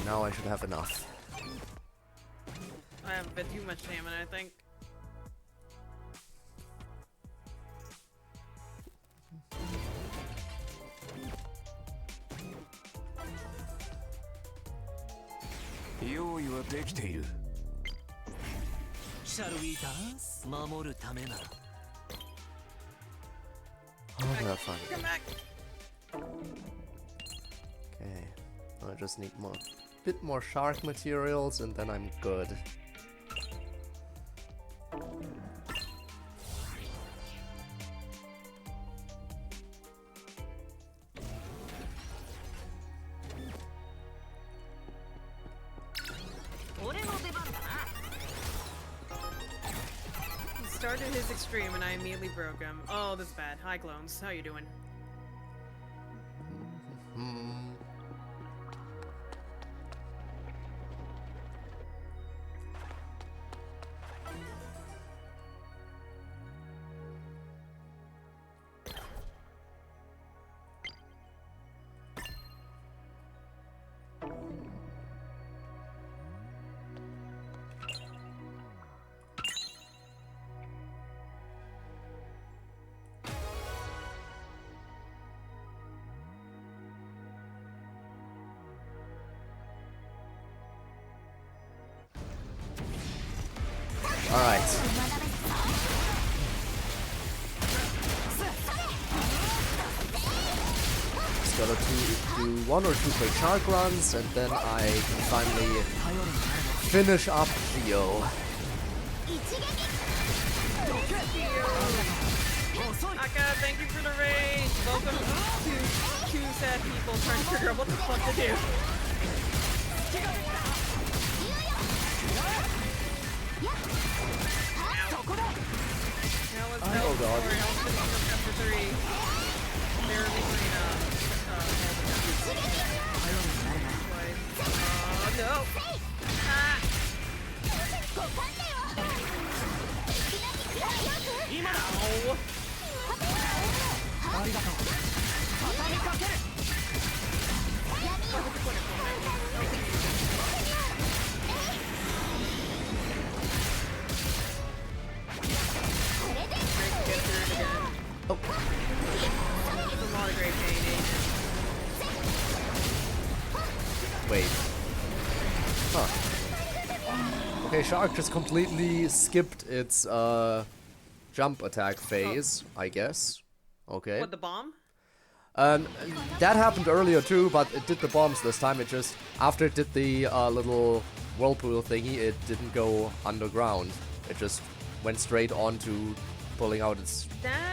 Now I should have enough. I have a bit too much stamina, I think. Shall we dance? 守るためなら Oh, have fun. Come back! Okay. I just need more, bit more shark materials, and then I'm good. He started his extreme and I immediately broke him. Oh, this is bad. Hi, clones. How you doing? Alright. Just gotta do 1 or 2 quick shark runs, and then I can finally finish up Geo. Aka, thank you for the raid! Welcome to two sad people trying to figure out what the fuck to do. Now let's help. Oh god. Or help finish up chapter 3. Barely clean up. Oh no! Ah! Ow! Oh. That's a lot of great pain, Wait. Huh. Okay, Shark just completely skipped its jump attack phase, I guess. Okay. What, the bomb? That happened earlier too, but it did the bombs this time. It just, after it did the little whirlpool thingy, it didn't go underground. It just went straight on to pulling out its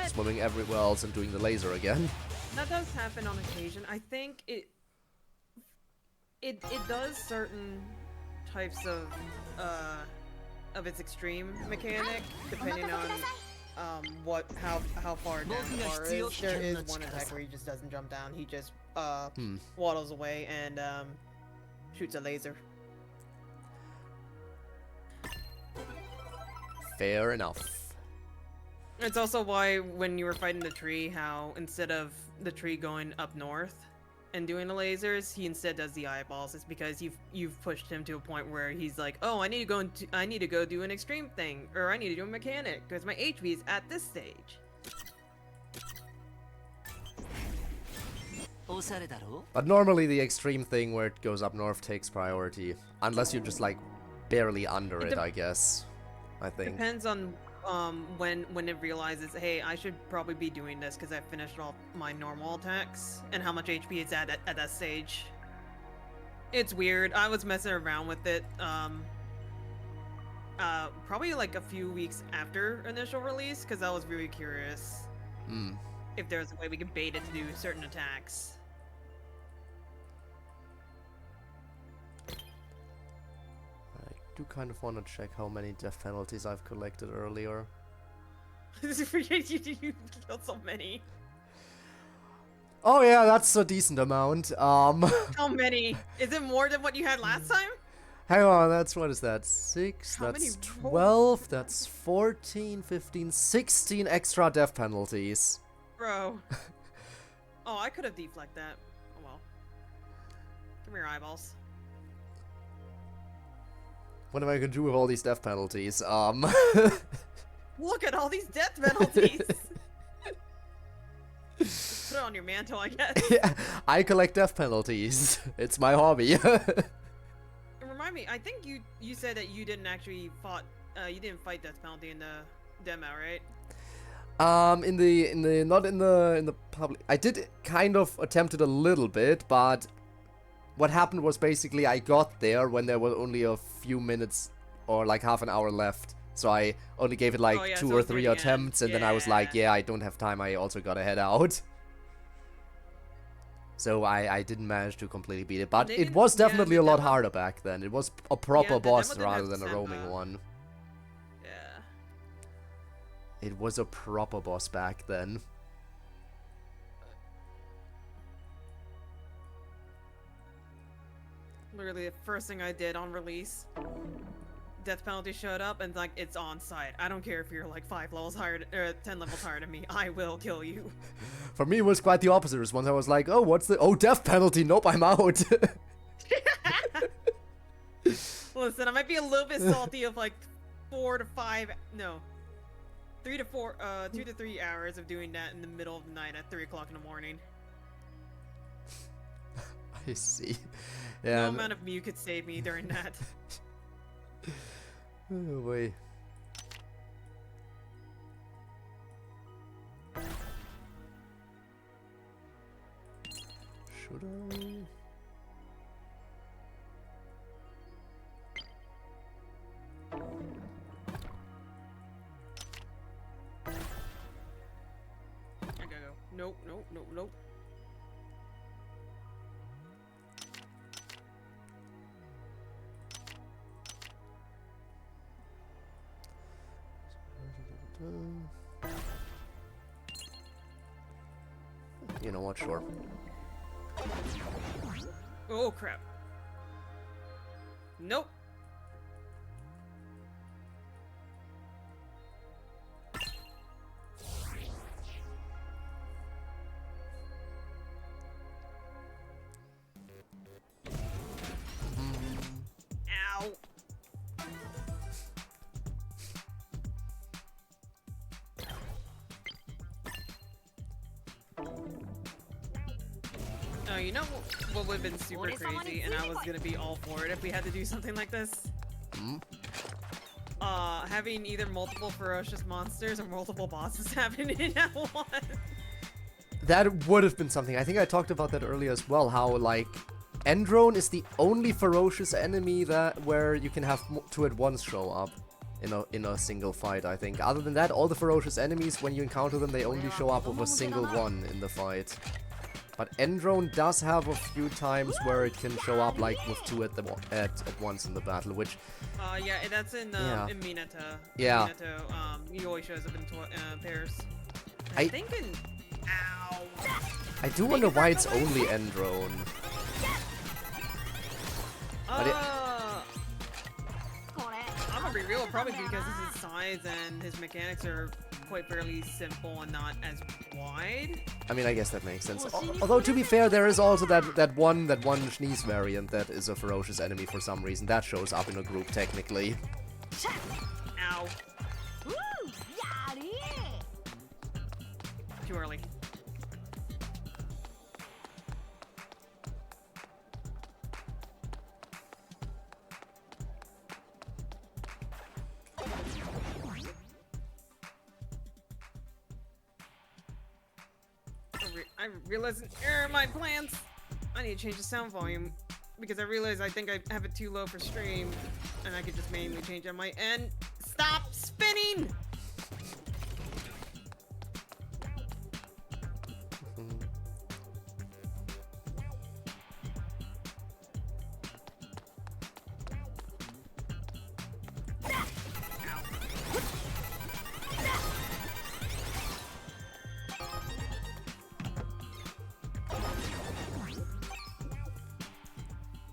swimming everywhere else and doing the laser again. That does happen on occasion. I think it does certain types of its extreme mechanic, depending on how far down the bar is. There is one attack where he just doesn't jump down. He just waddles away and shoots a laser. Fair enough. It's also why when you were fighting the tree, how instead of the tree going up north and doing the lasers, he instead does the eyeballs. It's because you've pushed him to a point where he's like, oh, I need to go do an extreme thing, or I need to do a mechanic because my HP is at this stage. But normally the extreme thing where it goes up north takes priority, unless you're just like barely under it, I guess. I think depends on when it realizes, hey, I should probably be doing this because I finished all my normal attacks and how much HP it's at that stage. It's weird. I was messing around with it probably like a few weeks after initial release because I was really curious if there was a way we could bait it to do certain attacks. I do kind of want to check how many death penalties I've collected earlier. You killed so many. Oh yeah, that's a decent amount. How many? Is it more than what you had last time? Hang on, what is that? 6, How that's many 12, that's 14, 15, 16 extra death penalties. Bro. Oh, I could have deflected that. Oh well. Give me your eyeballs. What am I gonna do with all these death penalties? Look at all these death penalties! Put it on your mantle, I guess. Yeah, I collect death penalties. It's my hobby. Remind me, I think you said that you didn't actually fight death penalty in the demo, right? Not in the public. I did kind of attempt it a little bit, but what happened was basically I got there when there were only a few minutes or like half an hour left. So I only gave it like 2 or 3 attempts, and then I was like, yeah, I don't have time. I also gotta head out. So I didn't manage to completely beat it, but it was definitely a lot harder back then. It was a proper boss rather than a roaming one. Yeah. It was a proper boss back then. Literally the first thing I did on release, death penalty showed up and like it's on site. I don't care if you're like 5 levels higher or 10 levels higher than me. I will kill you. For me, it was quite the opposite response. I was like, oh, what's the... Oh, death penalty. Nope, I'm out. Listen, I might be a little bit salty of like 3 to 3 hours of doing that in the middle of the night at 3 o'clock in the morning. I see. Yeah. No amount of Mew could save me during that. Oh, boy. Should I? I gotta go. Nope, nope, nope, nope. You know what, sure. Oh crap. Nope. Ow. Oh, you know what would have been super crazy, and I was gonna be all for it if we had to do something like this? Having either multiple ferocious monsters or multiple bosses happening at once. That would have been something. I think I talked about that earlier as well, how, like, Endrone is the only ferocious enemy where you can have 2 at once show up in a single fight, I think. Other than that, all the ferocious enemies, when you encounter them, they only show up with a single one in the fight. But Endrone does have a few times where it can show up like with 2 at once in the battle, which... yeah, that's in Mineta. Yeah. Mineta, he always shows up in pairs. I think in... Ow! I do wonder why it's only Endrone. I'm gonna be real, probably because of his size and his mechanics are quite fairly simple and not as wide. I mean, I guess that makes sense. Although, to be fair, there is also that one Sneeze variant that is a ferocious enemy for some reason. That shows up in a group, technically. Ow. Too early. I realized an error in my plans. I need to change the sound volume because I realized I think I have it too low for stream, and I could just manually change it on my end. Stop spinning!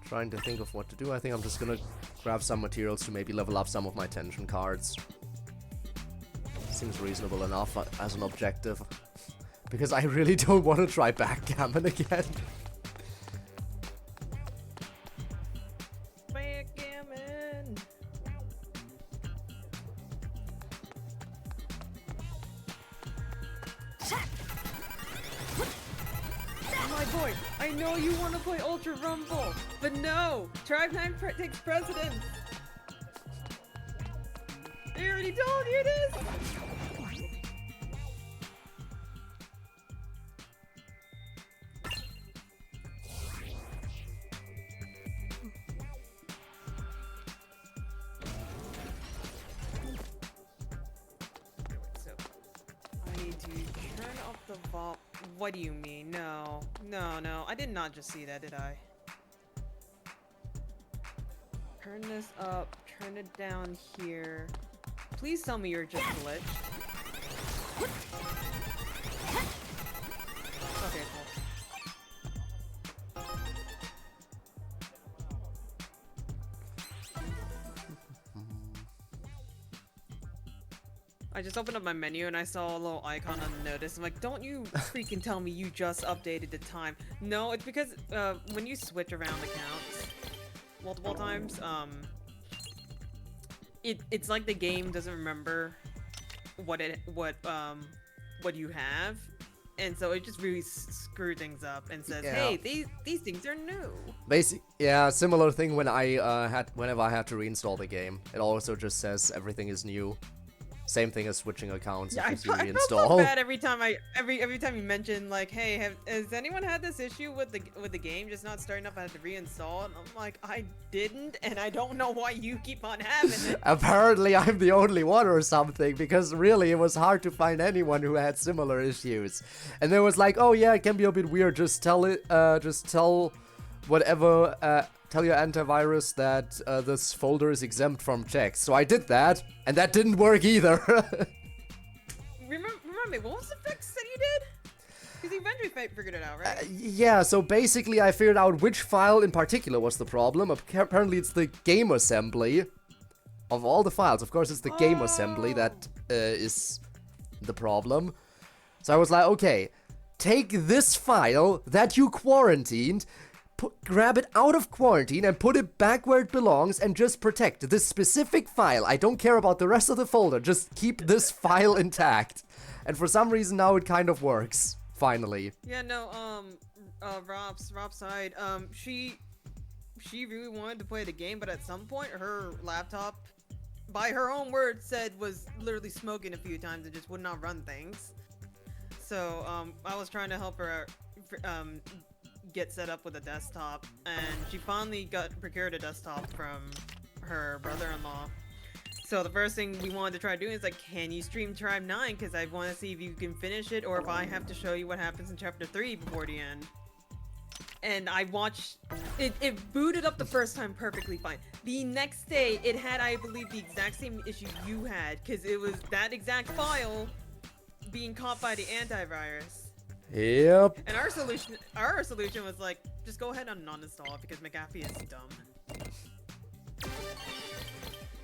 Trying to think of what to do. I think I'm just gonna grab some materials to maybe level up some of my tension cards. Seems reasonable enough as an objective. Because I really don't want to try backgammon again. Backgammon! My boy, I know you want to play Ultra Rumble, but no! Tribe 9 takes precedence! I already told you this! So, I need to turn up the volume. What do you mean? No. No. I did not just see that, did I? Turn this up. Turn it down here. Please tell me you're just glitched. Okay, cool. I just opened up my menu and I saw a little icon on the notice. I'm like, don't you freaking tell me you just updated the time. No, it's because when you switch around accounts multiple times, it's like the game doesn't remember what you have, and so it just really screws things up and says, Yeah. hey, these things are new. Yeah, similar thing when whenever I had to reinstall the game. It also just says everything is new. Same thing as switching accounts Yeah, if you I felt reinstall. so bad every time you mention like, hey, has anyone had this issue with the game just not starting up? I had to reinstall, and I'm like, I didn't, and I don't know why you keep on having it. Apparently I'm the only one or something, because really it was hard to find anyone who had similar issues. And there was like, oh yeah, it can be a bit weird, just tell whatever, tell your antivirus that this folder is exempt from checks. So I did that, and that didn't work either. Remember me, what was the fix that you did? Because you eventually figured it out, right? Yeah, so basically I figured out which file in particular was the problem. Apparently it's the game assembly of all the files. Of course it's the game assembly that is the problem. So I was like, okay, take this file that you quarantined, grab it out of quarantine and put it back where it belongs and just protect this specific file. I don't care about the rest of the folder, just keep this file intact. And for some reason now it kind of works, finally. Yeah, no, Rob's side, she really wanted to play the game, but at some point her laptop, by her own words, said was literally smoking a few times and just would not run things. So, I was trying to help her, get set up with a desktop, and she finally procured a desktop from her brother-in-law. So the first thing we wanted to try doing is like, can you stream Tribe 9? Because I want to see if you can finish it, or if I have to show you what happens in chapter 3 before the end. And I watched it. It booted up the first time perfectly fine. The next day, it had, I believe, the exact same issue you had, because it was that exact file being caught by the antivirus. Yep. And our solution was like, just go ahead and uninstall it because McAfee is dumb.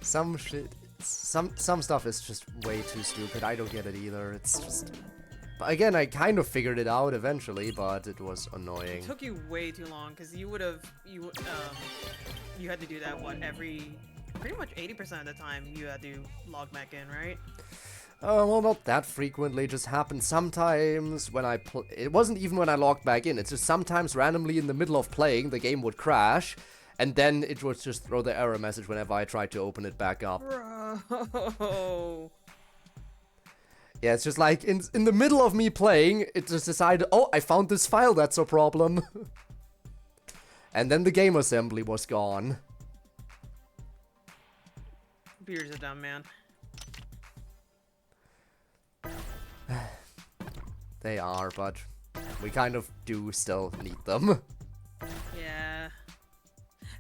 Some shit. Some stuff is just way too stupid. I don't get it either. It's just... But again, I kind of figured it out eventually, but it was annoying. It took you way too long, because you had to do that, what, pretty much 80% of the time you had to log back in, right? Well, not that frequently. It just happened sometimes when it wasn't even when I logged back in. It's just sometimes randomly in the middle of playing, the game would crash, and then it would just throw the error message whenever I tried to open it back up. Bro. Yeah, it's just like, in the middle of me playing, it just decided, oh, I found this file, that's a problem. And then the game assembly was gone. Beer's a dumb man. They are, but we kind of do still need them. Yeah.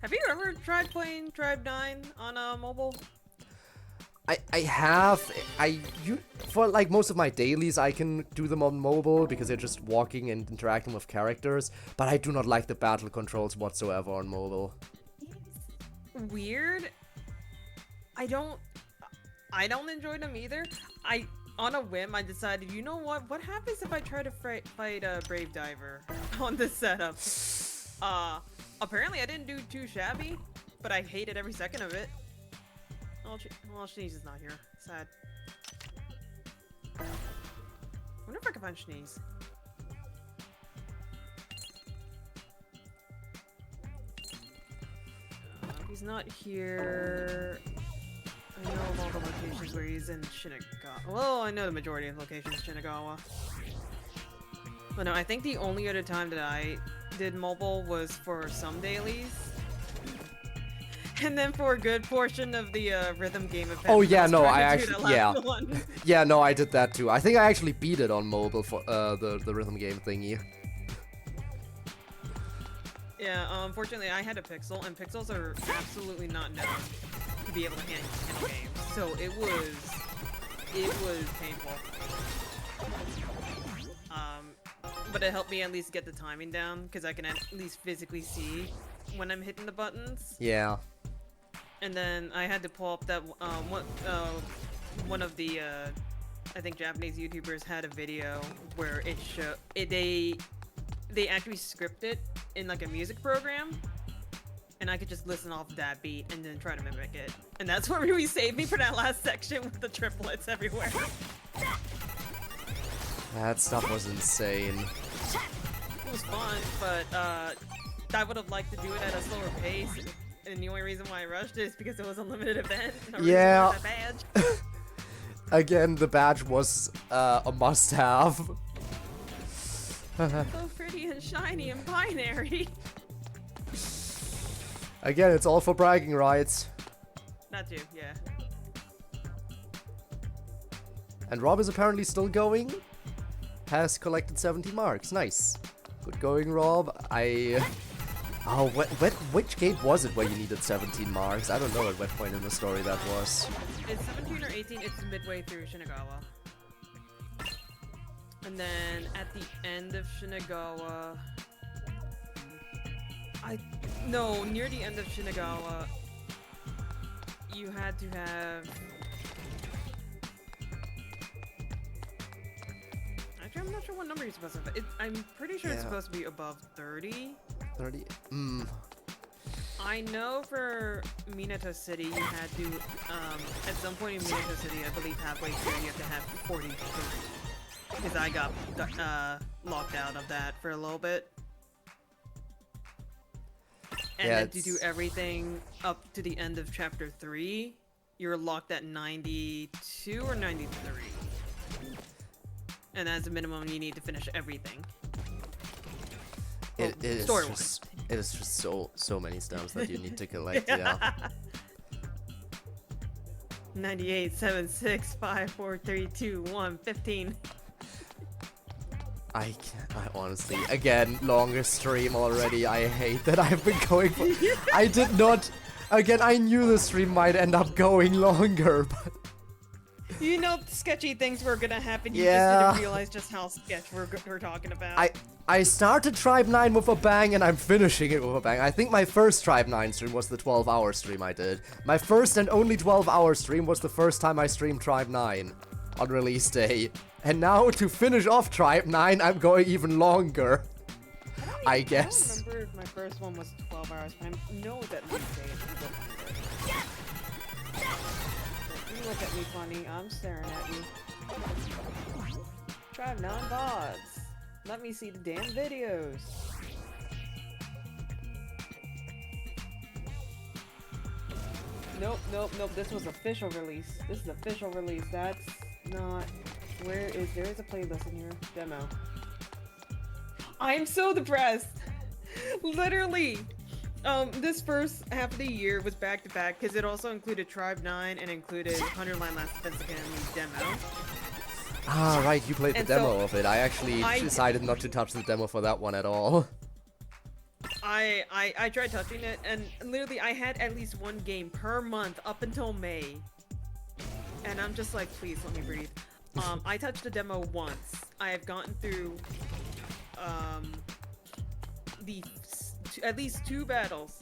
Have you ever tried playing Tribe 9 on mobile? I have. For like most of my dailies, I can do them on mobile because they're just walking and interacting with characters, but I do not like the battle controls whatsoever on mobile. Weird. I don't enjoy them either. On a whim, I decided, you know what? What happens if I try to fight a Brave Diver on this setup? Apparently I didn't do too shabby, but I hated every second of it. Well, Shneeze is not here. Sad. I wonder if I can find Shneeze. He's not here. I know of all the locations where he's in Shinagawa. Well, I know the majority of locations in Shinagawa. But no, I think the only other time that I did mobile was for some dailies. And then for a good portion of the rhythm game event. Oh yeah, no, I actually, yeah. Yeah, no, I did that too. I think I actually beat it on mobile for the rhythm game thingy. Yeah, unfortunately I had a Pixel, and Pixels are absolutely not known to be able to handle games. So it was painful. But it helped me at least get the timing down, because I can at least physically see when I'm hitting the buttons. Yeah. And then I had to pull up that one of the I think Japanese YouTubers had a video where it showed they actually script it in like a music program, and I could just listen off that beat and then try to mimic it. And that's what really saved me for that last section with the triplets everywhere. That stuff was insane. It was fun, but I would have liked to do it at a slower pace. And the only reason why I rushed it is because it was a limited event. And yeah. That badge. Again, the badge was a must-have. So pretty and shiny and binary. Again, it's all for bragging rights. Not you, yeah. And Rob is apparently still going. Has collected 70 marks. Nice. Good going, Rob. Oh, which gate was it where you needed 17 marks? I don't know at what point in the story that was. It's 17 or 18. It's midway through Shinagawa. And then at the end of Shinagawa... near the end of Shinagawa, you had to have... Actually, I'm not sure what number you're supposed to have. I'm pretty sure it's supposed to be above 30. 30? I know for Minato City, you had to, at some point in Minato City, I believe halfway through, you have to have 43. Because I got locked out of that for a little bit. And then to do everything up to the end of chapter 3, you're locked at 92 or 93. And as a minimum, you need to finish everything. It is just so many stamps that you need to collect, yeah. 98, 7, 6, 5, 4, 3, 2, 1, 15. I honestly, again, longer stream already. I hate that I've been going for... I did not... Again, I knew the stream might end up going longer, but... You know, sketchy things were gonna happen. You Yeah. just didn't realize just how sketch we're talking about. I started Tribe 9 with a bang and I'm finishing it with a bang. I think my first Tribe 9 stream was the 12-hour stream I did. My first and only 12-hour stream was the first time I streamed Tribe 9 on release day. And now to finish off Tribe 9, I'm going even longer. I guess. I don't remember if my first one was 12 hours. I know that release day is You look at me funny. I'm staring at you. Tribe 9 VODs. Let me see the damn videos. Nope, nope, nope. This was official release. This is official release. That's not... There is a playlist in here. Demo. I'm so depressed. Literally. This first half of the year was back to back because it also included Tribe 9 and included 100 Line Last Defense Academy demo. Ah, right, you played the demo of it. I actually I decided not to touch the demo for that one at all. I tried touching it, and literally I had at least one game per month up until May. And I'm just like, please let me breathe. I touched the demo once. I have gotten through at least 2 battles.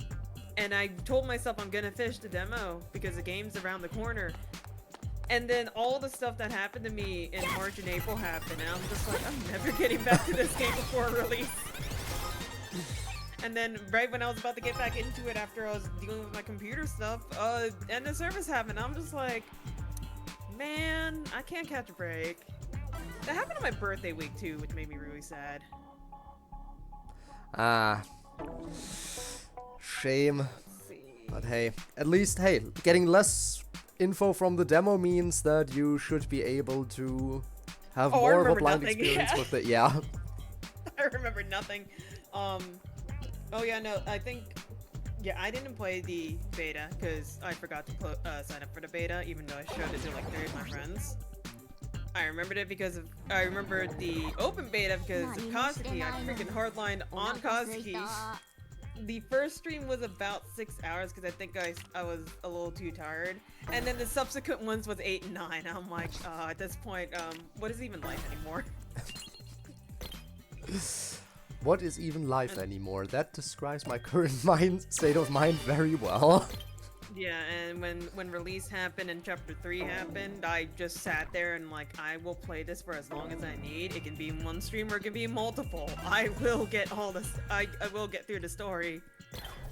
And I told myself I'm gonna finish the demo because the game's around the corner. And then all the stuff that happened to me in March and April happened, and I'm just like, I'm never getting back to this game before release. And then right when I was about to get back into it after I was dealing with my computer stuff, end of service happened. I'm just like, man, I can't catch a break. That happened on my birthday week too, which made me really sad. Ah. Shame. But hey, at least, hey, getting less info from the demo means that you should be able to have more of a blind experience with it. Yeah. I remember nothing. Oh yeah, no, I think, yeah, I didn't play the beta because I forgot to sign up for the beta, even though I showed it to like 3 of my friends. I remembered it because of, I remembered the open beta because of Kazuki. I freaking hardlined on Kazuki. The first stream was about 6 hours because I think I was a little too tired. And then the subsequent ones was 8 and 9. I'm like, at this point, what is even life anymore? What is even life anymore? That describes my current state of mind very well. Yeah, and when release happened and chapter 3 happened, I just sat there and like, I will play this for as long as I need. It can be in one stream or it can be multiple. I will get all this. I will get through the story,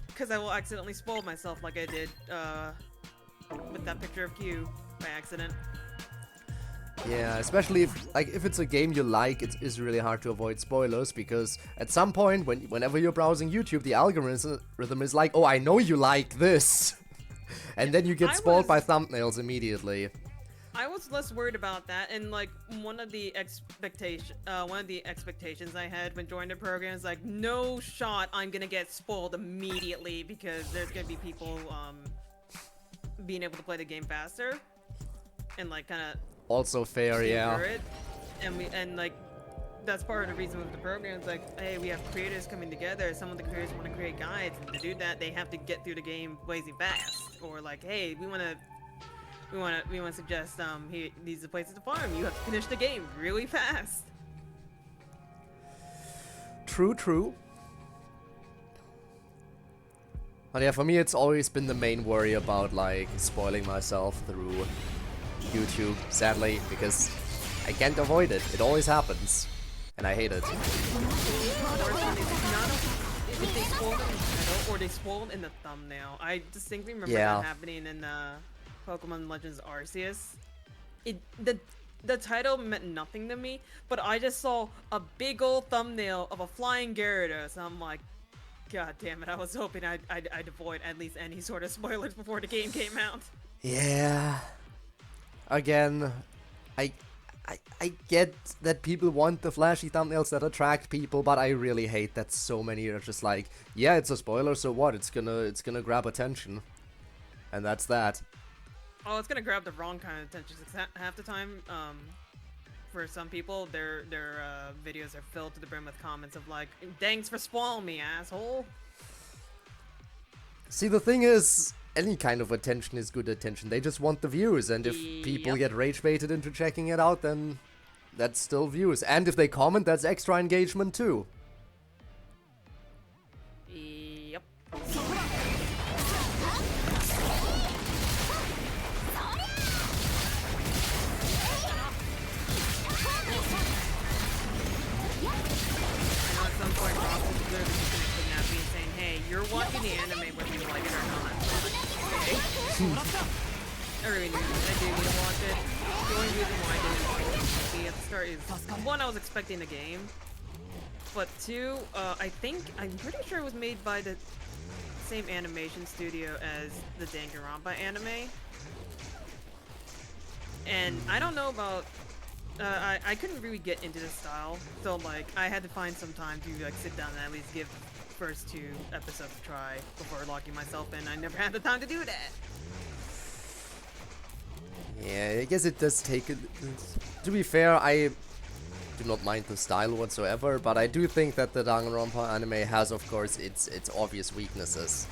because I will accidentally spoil myself like I did with that picture of Q by accident. Yeah, especially if it's a game you like, it is really hard to avoid spoilers, because at some point whenever you're browsing YouTube, the algorithm is like, oh, I know you like this. And then you get spoiled by thumbnails immediately. I was less worried about that, and like one of the expectations I had when joining the program is like, no shot I'm gonna get spoiled immediately because there's gonna be people being able to play the game faster, and like kind of also fair, yeah. it. And like that's part of the reason with the program is like, hey, we have creators coming together. Some of the creators want to create guides, and to do that, they have to get through the game blazing fast. Or like, hey, we want to suggest here, these are the places to farm. You have to finish the game really fast. True. But yeah, for me, it's always been the main worry about like spoiling myself through YouTube, sadly, because I can't avoid it. It always happens. And I hate it. If they spoiled it in the title or they spoiled in the thumbnail. I distinctly remember that happening in Pokemon Legends Arceus. The title meant nothing to me, but I just saw a big old thumbnail of a flying Gyarados, and I'm like, god damn it, I was hoping I'd avoid at least any sort of spoilers before the game came out. Yeah. Again, I get that people want the flashy thumbnails that attract people, but I really hate that so many are just like, yeah, it's a spoiler, so what? It's gonna grab attention, and that's that. Oh, it's gonna grab the wrong kind of attention. Half the time, for some people, their videos are filled to the brim with comments of like, "Thanks for spoiling me, asshole." See, the thing is, any kind of attention is good attention. They just want the views, and if people Yep. get rage baited into checking it out, then that's still views. And if they comment, that's extra engagement too. Yep. At some point, Ross is literally just gonna kidnap me and saying, "Hey, you're watching the anime whether you like it or not." Okay. I really knew I do need to watch it. The only reason why I didn't watch it at the start is one, I was expecting the game, but two, I'm pretty sure it was made by the same animation studio as the Danganronpa anime, and I don't know about. I couldn't really get into the style, so like I had to find some time to like sit down and at least give the first 2 episodes a try before locking myself in. I never had the time to do that. Yeah, I guess it does take it. To be fair, I do not mind the style whatsoever, but I do think that the Danganronpa anime has, of course, its obvious weaknesses.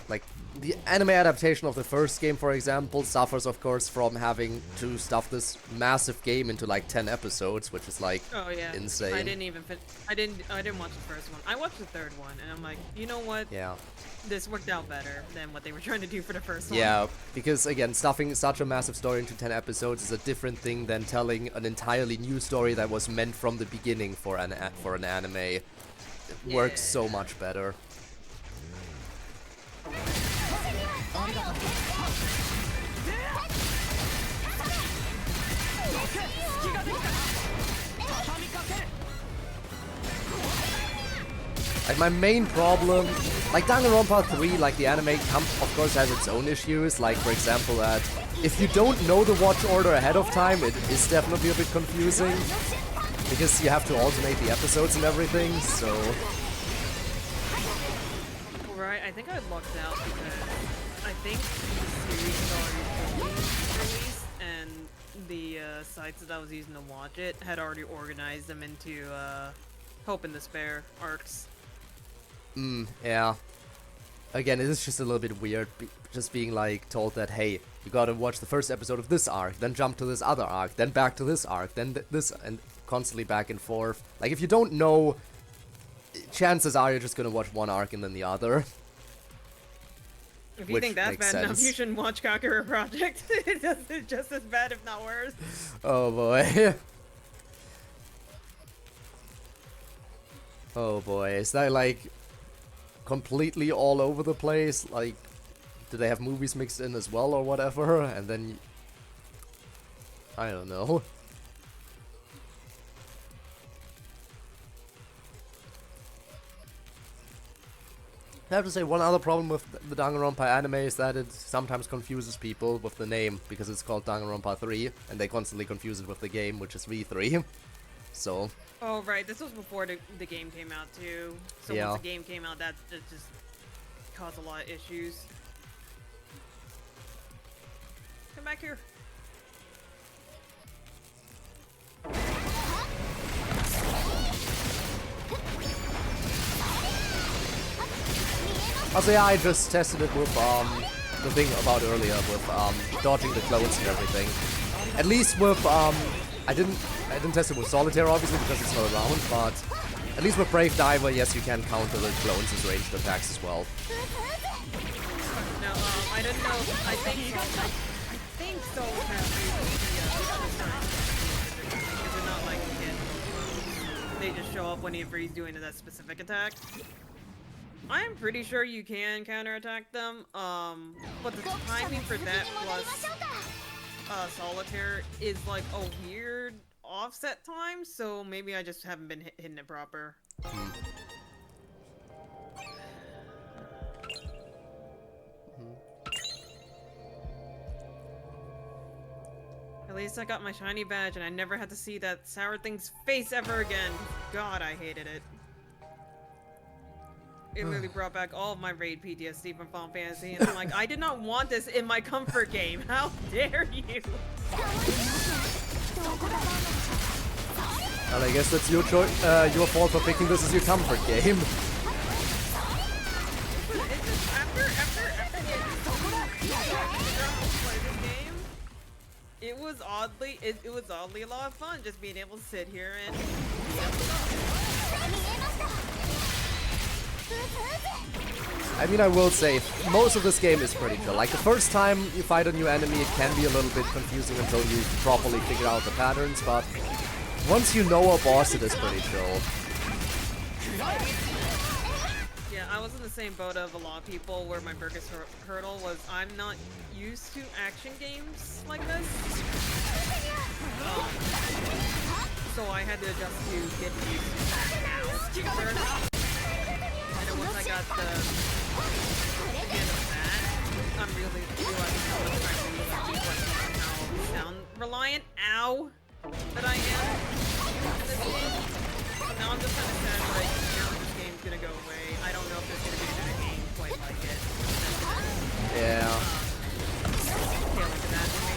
Like, the anime adaptation of the first game, for example, suffers, of course, from having to stuff this massive game into like 10 episodes, which is like Oh yeah, insane. I didn't even I didn't watch the first one. I watched the third one, and I'm like, you know what? Yeah. This worked out better than what they were trying to do for the first one. Yeah, because again, stuffing such a massive story into 10 episodes is a different thing than telling an entirely new story that was meant from the beginning for an anime. It works so much better. Like, my main problem, like Danganronpa 3, like the anime, of course has its own issues. Like, for example, that if you don't know the watch order ahead of time, it is definitely a bit confusing, because you have to alternate the episodes and everything, so... Right, I think I lucked out because I think the series had already released, and the sites that I was using to watch it had already organized them into Hope and Despair arcs. Yeah. Again, it is just a little bit weird, just being like told that, hey, you gotta watch the first episode of this arc, then jump to this other arc, then back to this arc, then this, and constantly back and forth. Like, if you don't know, chances are you're just gonna watch one arc and then the other. If you think that's bad enough, you shouldn't watch CodeErr Project. It's just as bad, if not worse. Oh boy. Oh boy, is that like completely all over the place? Like, do they have movies mixed in as well or whatever? And then I don't know. I have to say, one other problem with the Danganronpa anime is that it sometimes confuses people with the name, because it's called Danganronpa 3, and they constantly confuse it with the game, which is V3. So... Oh, right, this was before the game came out, too. So Yeah. once the game came out, that just caused a lot of issues. Come back here. Also, yeah, I just tested it with, the thing about earlier, with, dodging the clones and everything. At least with, I didn't test it with Solitaire, obviously, because it's not around, but at least with Brave Diver, yes, you can counter the clones as ranged attacks as well. No, I don't know. I think so. Because they're not like kids. They just show up whenever he's doing that specific attack. I'm pretty sure you can counterattack them, but the timing for that plus Solitaire is like a weird offset time, so maybe I just haven't been hitting it proper. At least I got my shiny badge and I never had to see that sour thing's face ever again. God, I hated it. It really brought back all of my raid PTSD from Final Fantasy, and I'm like, I did not want this in my comfort game. How dare you? Well, I guess that's your choice, your fault for picking this as your comfort game. It's just after getting so was oddly a lot of fun just being able to sit here and. I mean, I will say, most of this game is pretty chill. Like, the first time you fight a new enemy, it can be a little bit confusing until you properly figure out the patterns, but once you know a boss, it is pretty chill. Yeah, I was in the same boat of a lot of people where my biggest hurdle was I'm not used to action games like this. So I had to adjust to get used to that. And then once I got the end of that, I'm really realizing how much I really like reflecting on how sound reliant, that I am in this game. So now I'm just kind of sad, like, now this game's gonna go away. I don't know if there's gonna be another game quite like it. Yeah. Tailor to that to me.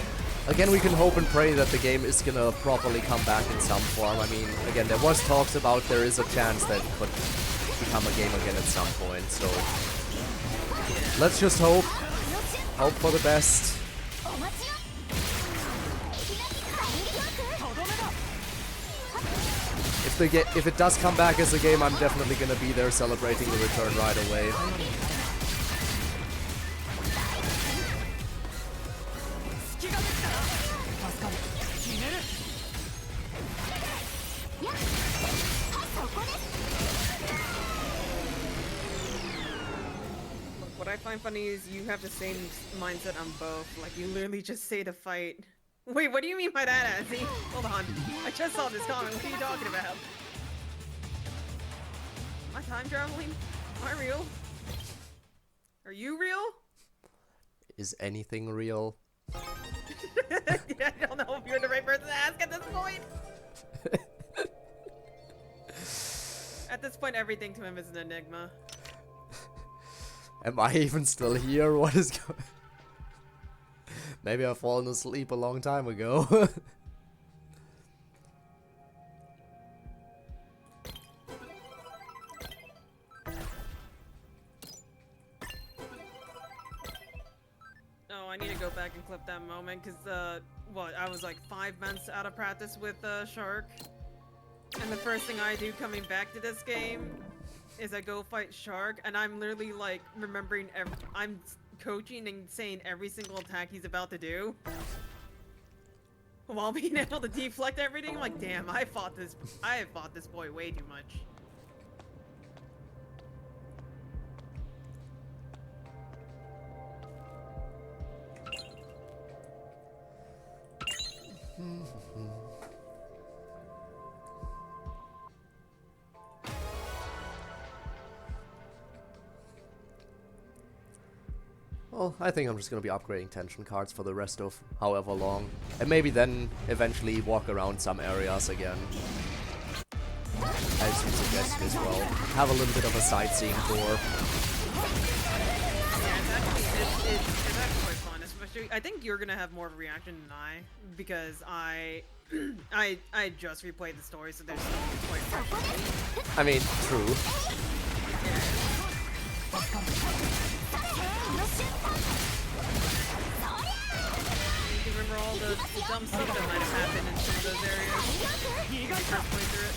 Again, we can hope and pray that the game is gonna properly come back in some form. I mean, again, there was talks about there is a chance that it could become a game again at some point, so let's just hope for the best. If it does come back as a game, I'm definitely gonna be there celebrating the return right away. What I find funny is you have the same mindset on both. Like, you literally just say to fight. Wait, what do you mean by that, Azzy? Hold on. I just saw this comment. What are you talking about? Am I time traveling? Am I real? Are you real? Is anything real? Yeah, I don't know if you're the right person to ask at this point. At this point, everything to him is an enigma. Am I even still here? What is going? Maybe I've fallen asleep a long time ago. Oh, I need to go back and clip that moment because I was like 5 months out of practice with Shark, and the first thing I do coming back to this game is I go fight Shark, and I'm literally like remembering I'm coaching and saying every single attack he's about to do while being able to deflect everything. I'm like, damn, I have fought this boy way too much. Well, I think I'm just gonna be upgrading tension cards for the rest of however long. And maybe then eventually walk around some areas again. As you suggested as well. Have a little bit of a sightseeing tour. Yeah, it's actually quite fun, especially I think you're gonna have more of a reaction than I, because I just replayed the story, so there's still quite fresh. I mean, true. You can remember all the dumb stuff that might have happened in some of those areas when you first played through it.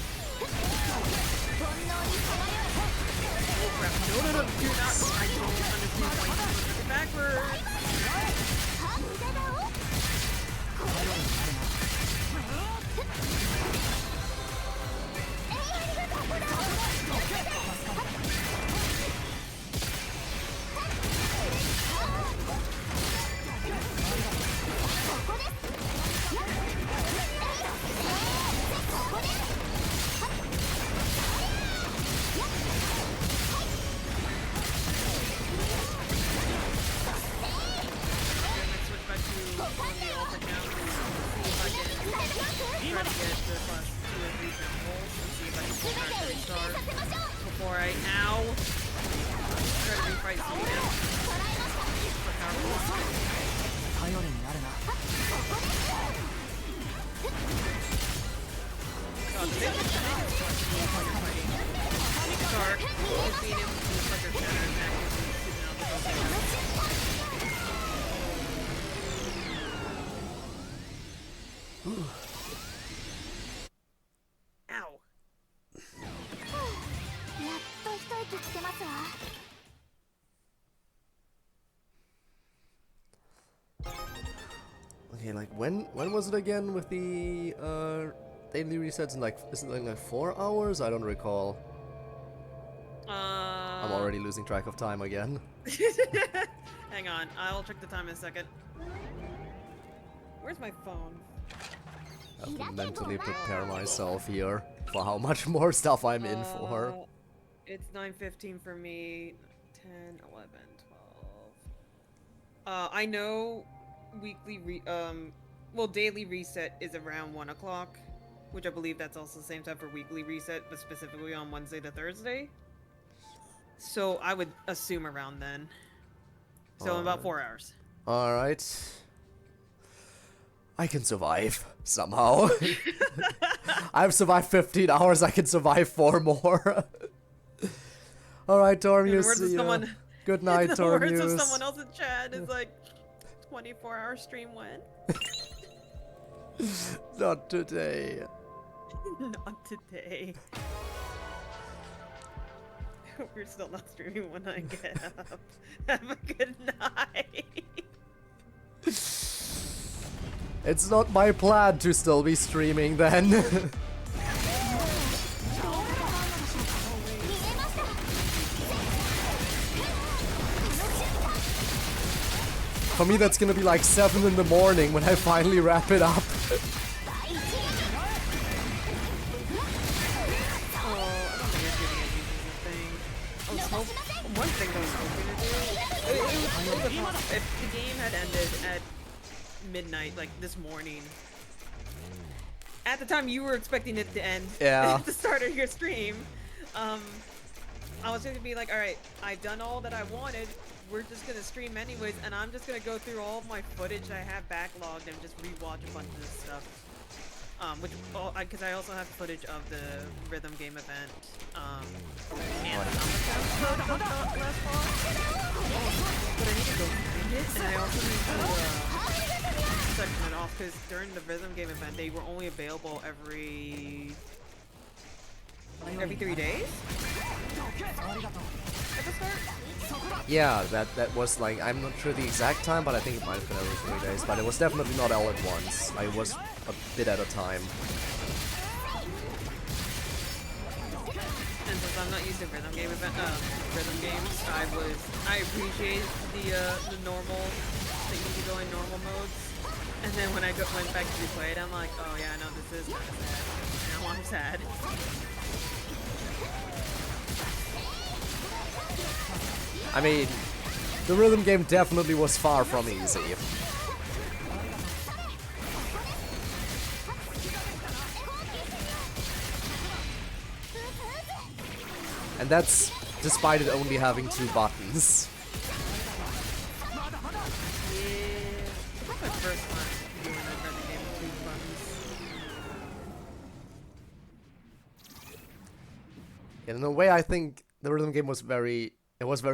Oh crap, no, do not, I don't understand why you put it backwards. Before I try to refight some of them. God, the biggest question when you're fighting Shark is being able to use like your shatter attack and shooting out the building. Ow. Okay, like when was it again with the daily resets? And like, isn't it like 4 hours? I don't recall. I'm already losing track of time again. Hang on, I'll check the time in a second. Where's my phone? I have to mentally prepare myself here for how much more stuff I'm in for. It's 9:15 for me. 10, 11, 12. I know daily reset is around 1 o'clock, which I believe that's also the same time for weekly reset, but specifically on Wednesday to Thursday. So I would assume around then. So in about 4 hours. Alright. I can survive, somehow. I've survived 15 hours, I can survive 4 more. Alright, Tormuse, see ya. Good night, Tormuse. In the words of someone else in chat, it's like, 24-hour stream when? Not today. Not today. We're still not streaming when I get up. Have a good night. It's not my plan to still be streaming then. For me, that's gonna be like 7 in the morning when I finally wrap it up. One thing I was hoping to do, if the game had ended at midnight, like this morning, at the time you were expecting it to end, at the start of your stream, I was going to be like, alright, I've done all that I wanted, we're just going to stream anyways, and I'm just going to go through all of my footage I have backlogged and just rewatch a bunch of this stuff. Because I also have footage of the rhythm game event, and last fall. But I need to go find it, and I also need to section it off, because during the rhythm game event, they were only available every 3 days? At the start? Yeah, that was like, I'm not sure the exact time, but I think it might have been every 3 days, but it was definitely not all at once. Like, it was a bit at a time. And since I'm not used to rhythm games, I appreciate the normal, that you can go in normal modes. And then when I went back to replay it, I'm like, oh yeah, no, this is kind of sad. Now I'm sad. I mean, the rhythm game definitely was far from easy. And that's despite it only having 2 buttons. That's my first time doing a rhythm game with 2 buttons. In a way, I think the rhythm game was very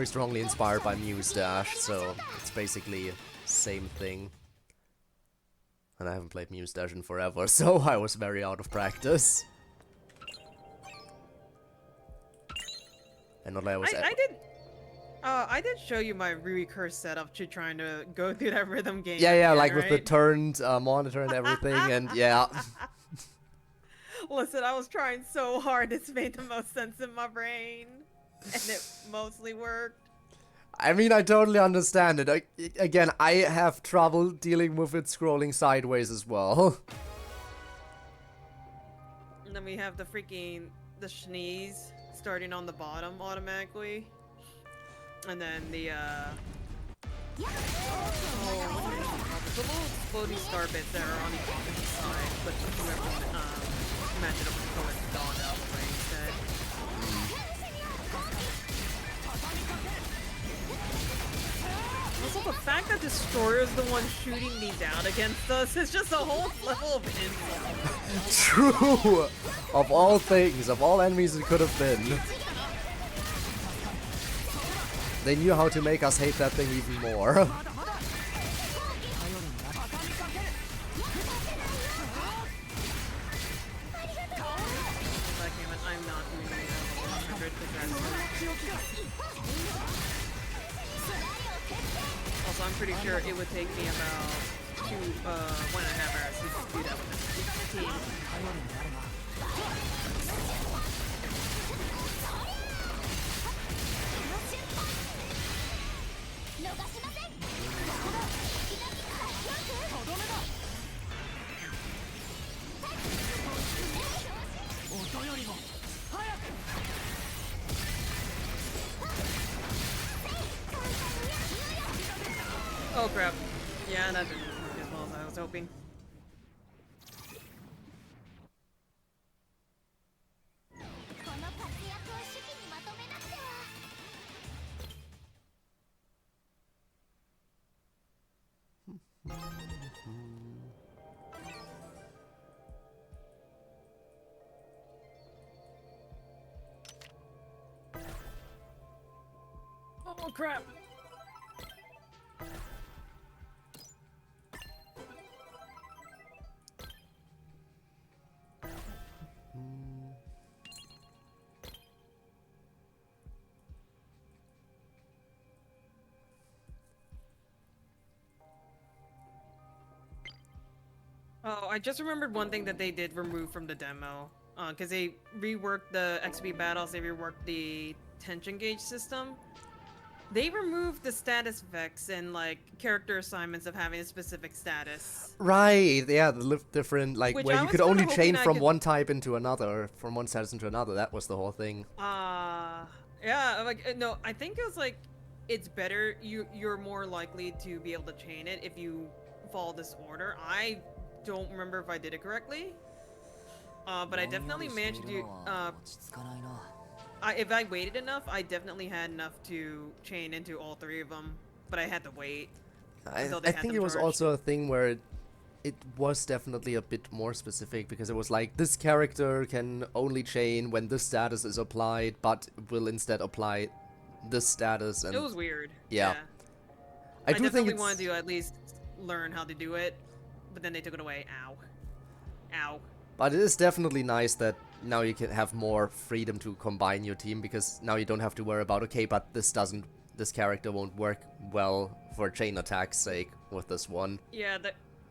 strongly inspired by Muse Dash, so it's basically the same thing. And I haven't played Muse Dash in forever, so I was very out of practice. And not like I was. I did show you my recurse setup to trying to go through that rhythm game. Yeah, again, like right? with the turned monitor and everything, and yeah. Listen, I was trying so hard, it's made the most sense in my brain. And it mostly worked. I mean, I totally understand it. Again, I have trouble dealing with it scrolling sideways as well. And then we have the sneeze starting on the bottom automatically. And then the the little exploding star bits that are on the opposite side, but whoever match it up with the color Dawn Alpha instead. Also, the fact that Destroyer is the one shooting these out against us is just a whole level of insult. True! Of all things, of all enemies it could have been. They knew how to make us hate that thing even more. Also, I'm pretty sure it would take me about 1.5 hours to do that with this team. Oh crap. Yeah, that didn't work as well as I was hoping. Oh crap. Oh, I just remembered one thing that they did remove from the demo. Because they reworked the XB battles, they reworked the tension gauge system. They removed the status effects and, like, character assignments of having a specific status. Right, yeah, the different, like, Which where I you was could kinda only hoping chain I from could- one type into another, from one status into another. That was the whole thing. Yeah, like, no, I think it was, like, it's better, you're more likely to be able to chain it if you follow this order. I don't remember if I did it correctly. But I definitely managed to do, if I waited enough, I definitely had enough to chain into all three of them, but I had to wait. I Until they had think them it was charged. also a thing where it was definitely a bit more specific, because it was like, this character can only chain when this status is applied, but will instead apply this status. And It was weird. Yeah. I do think definitely it's... wanted to at least learn how to do it, but then they took it away. Ow. Ow. But it is definitely nice that now you can have more freedom to combine your team, because now you don't have to worry about, okay, but this character won't work well for chain attack's sake with this one. Yeah,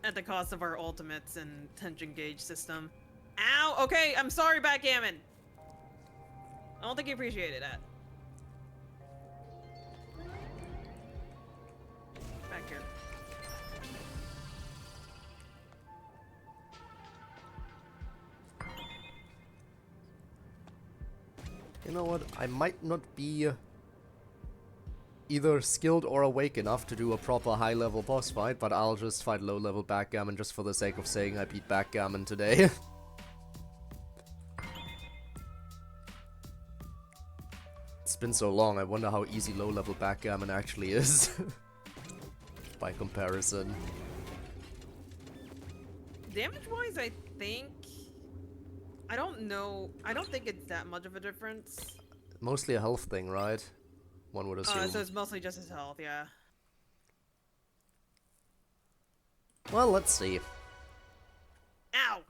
at the cost of our ultimates and tension gauge system. Ow! Okay, I'm sorry, Backgammon! I don't think you appreciated that. Back here. You know what, I might not be either skilled or awake enough to do a proper high-level boss fight, but I'll just fight low-level backgammon just for the sake of saying I beat backgammon today. It's been so long, I wonder how easy low-level backgammon actually is. By comparison. Damage-wise, I think... I don't know. I don't think it's that much of a difference. Mostly a health thing, right? One would assume. So it's mostly just his health, yeah. Well, let's see. Ow!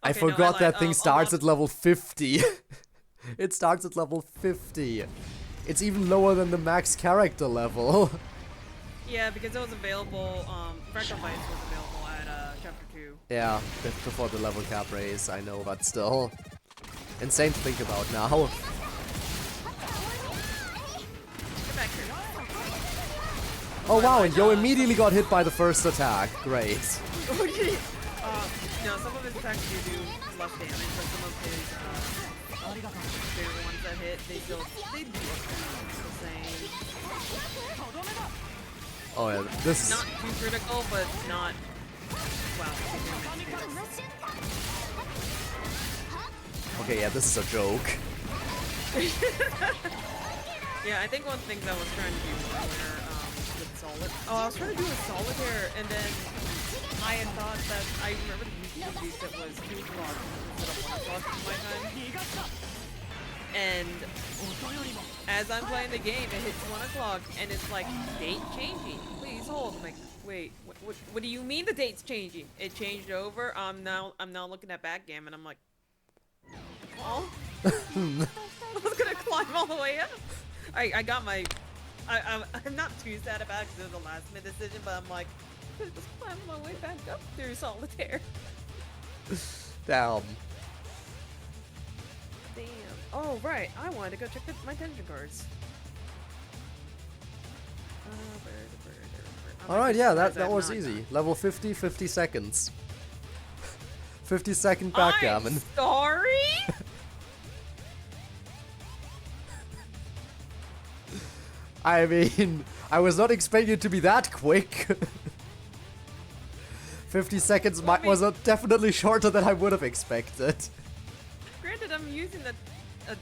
I Okay, no, forgot that thing lied. starts at level 50. It starts at level 50. It's even lower than the max character level. Yeah, because it was available, Fractal Fights was available at, Chapter 2. Yeah, before the level cap raise, I know, but still. Insane to think about now. Get back here. Oh wow, and Yo immediately got hit by the first attack. Great. Okay. No, some of his attacks do less damage, but some of his, bigger ones that hit, they do the same. Oh yeah, this... Not too critical, but not... Wow, big damage too. Okay, yeah, this is a joke. Yeah, I think one thing that I was trying to do earlier, with Solid... Oh, I was trying to do a Solitaire, and then I had thought that... I remember the YouTube release that was 2 o'clock instead of 1 o'clock in my time. And as I'm playing the game, it hits 1 o'clock, and it's like, date changing. Please hold. I'm like, wait, what do you mean the date's changing? It changed over. I'm now looking at backgammon. I'm like, oh. I was the way up. I got my. I'm not too sad about it because it was a last minute decision, but I'm like, I just climbing my way back up through solitaire. Damn. Damn. Oh right, I wanted to go check my tension cards. Alright, yeah, that was easy. Level 50, 50 seconds. 50-second backgammon. I'm sorry? I mean, I was not expecting it to be that quick. 50 seconds was definitely shorter than I would have expected. Granted, I'm using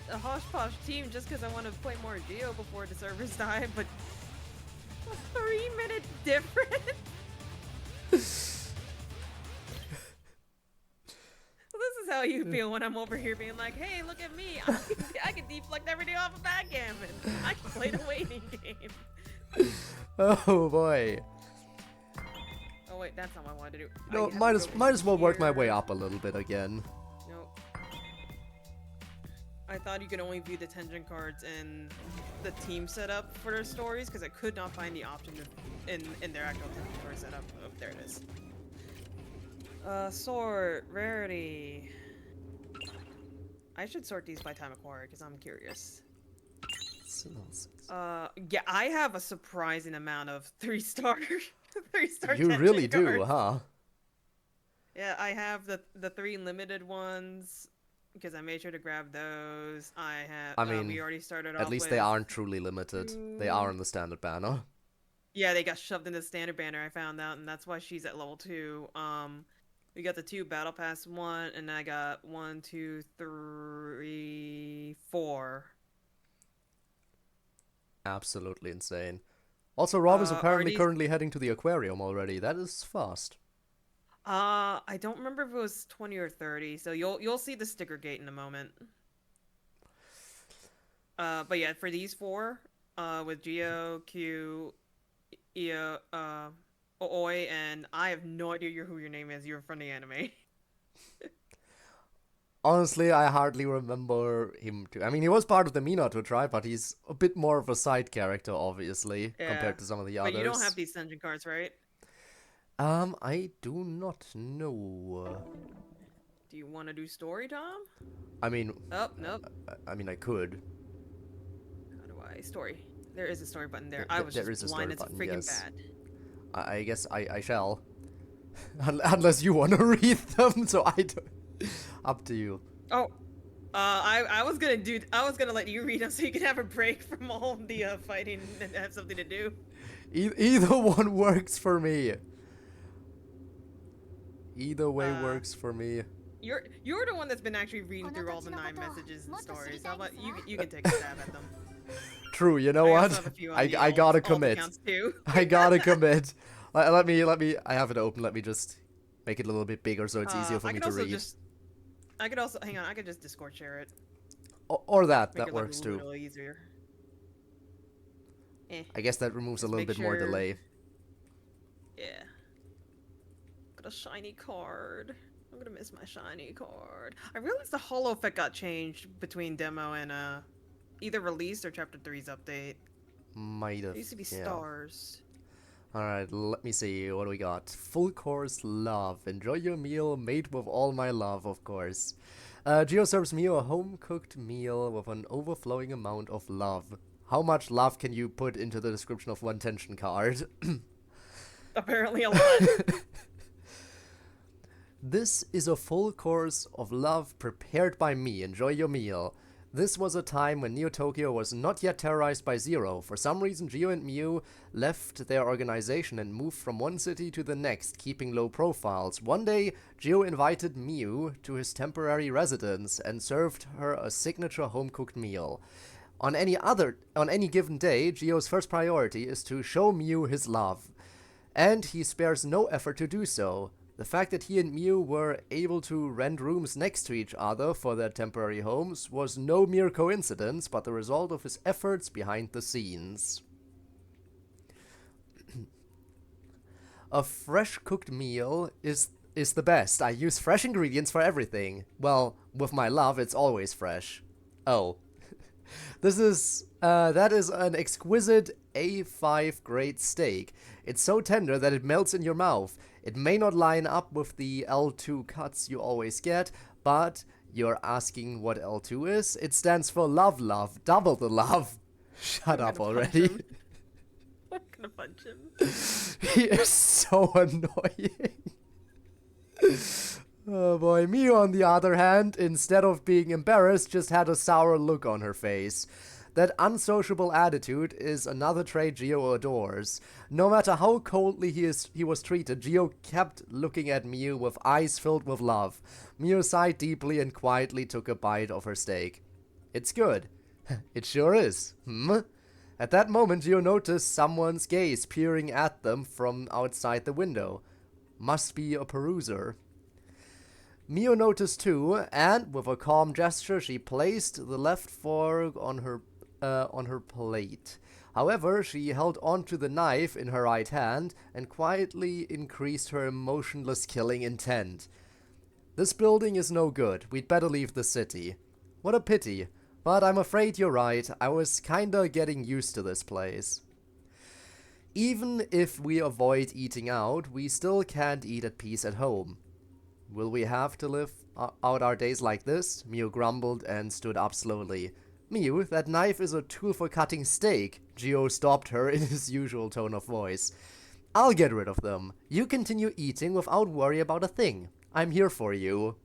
a hosh-posh team just because I want to play more Geo before the servers die, but a 3-minute difference? This is how you feel when I'm over here being like, hey, look at me. I can deflect everything off of backgammon. I can play the waiting game. Oh boy. Oh wait, that's not what I wanted to do. No, might as well work my way up a little bit again. Nope. I thought you could only view the tension cards in the team setup for their stories because I could not find the option in their actual tension card setup. Oh, there it is. Sort, rarity. I should sort these by time acquired because I'm curious. Yeah, I have a surprising amount of 3-star, 3-star. You really do, cards. huh? Yeah, I have the 3 limited ones because I made sure to grab those. I mean, we already started off. At least with they aren't truly limited. They are in the standard banner. Yeah, they got shoved in the standard banner. I found out, and that's why she's at level 2. We got the 2 battle pass 1, and I got 1, 2, 3, 4. Absolutely insane. Also, Rob is apparently currently heading to the aquarium already. That is fast. I don't remember if it was 20 or 30, so you'll see the sticker gate in a moment. But yeah, for these 4, with Geo, Q, Io, Oi, and I have no idea who your name is. You're from the anime. Honestly, I hardly remember him too. I mean, he was part of the Minato tribe, but he's a bit more of a side character, obviously, compared to some of the others. But you don't have these dungeon cards, right? I do not know. Do you want to do story, Tom? I mean... Oh, nope. I mean, I could. How do I... Story. There is a story button there. I was just blind as freaking bad. I guess I shall. Unless you want to read them, so I don't... Up to you. Oh, I was gonna let you read them so you can have a break from all the fighting and have something to do. Either one works for me. Either way works for me. You're the one that's been actually reading through all the 9 messages and stories. How about you can take a stab at them. True, you know what? I gotta commit. I gotta commit. Let me. I have it open. Let me just make it a little bit bigger so it's easier for me to read. I could also hang on. I could just Discord share it. Or that Make it works look too. A little easier. I guess that removes a little bit more delay. Yeah. Got a shiny card. I'm gonna miss my shiny card. I realized the holo effect got changed between demo and either released or chapter 3's update. Might have. It used to be stars. Alright, let me see. What do we got? Full course love. Enjoy your meal made with all my love, of course. Geo serves Mio a home-cooked meal with an overflowing amount of love. How much love can you put into the description of one tension card? Apparently a lot. This is a full course of love prepared by me. Enjoy your meal. This was a time when Neo Tokyo was not yet terrorized by Zero. For some reason, Geo and Mew left their organization and moved from one city to the next, keeping low profiles. One day, Geo invited Mew to his temporary residence and served her a signature home-cooked meal. On any given day, Geo's first priority is to show Mew his love, and he spares no effort to do so. The fact that he and Mew were able to rent rooms next to each other for their temporary homes was no mere coincidence, but the result of his efforts behind the scenes. A fresh cooked meal is the best. I use fresh ingredients for everything. Well, with my love, it's always fresh. Oh. That is an exquisite A5 grade steak. It's so tender that it melts in your mouth. It may not line up with the L2 cuts you always get, but you're asking what L2 is? It stands for love, love, double the love. Shut up already. I'm gonna punch him. He is so annoying. Oh boy, Miu on the other hand, instead of being embarrassed, just had a sour look on her face. That unsociable attitude is another trait Gio adores. No matter how coldly he was treated, Gio kept looking at Miu with eyes filled with love. Miu sighed deeply and quietly took a bite of her steak. It's good. It sure is. At that moment, Gio noticed someone's gaze peering at them from outside the window. Must be a peruser. Miu noticed too, and with a calm gesture, she placed the left fork on her plate. However, she held onto the knife in her right hand and quietly increased her emotionless killing intent. This building is no good. We'd better leave the city. What a pity. But I'm afraid you're right. I was kinda getting used to this place. Even if we avoid eating out, we still can't eat at peace at home. Will we have to live out our days like this? Miu grumbled and stood up slowly. Miu, that knife is a tool for cutting steak. Gio stopped her in his usual tone of voice. I'll get rid of them. You continue eating without worry about a thing. I'm here for you.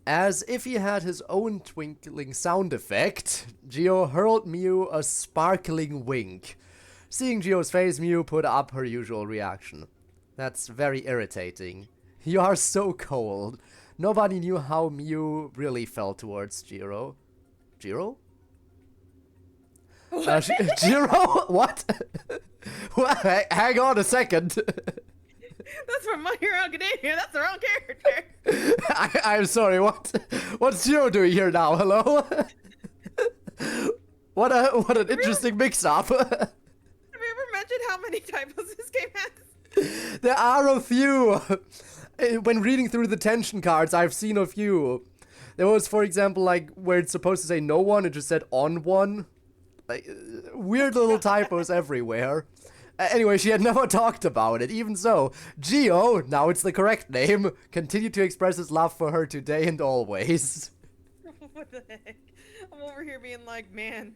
As if he had his own twinkling sound effect, Gio hurled Miu a sparkling wink. Seeing Gio's face, Miu put up her usual reaction. That's very irritating. You are so cold. Nobody knew how Miu really felt towards Jiro. Jiro? Jiro? What? What? Hang on a second. That's from My Hero Academia. That's the wrong character. I'm sorry. What's Jiro doing here now? Hello? What an interesting mix-up. Have you ever mentioned how many typos this game has? There are a few. When reading through the tension cards, I've seen a few. There was, for example, like where it's supposed to say no one, it just said on one. Like weird little typos everywhere. Anyway, she had never talked about it. Even so, Gio, now it's the correct name, continued to express his love for her today and always. What the heck? I'm over here being like, man,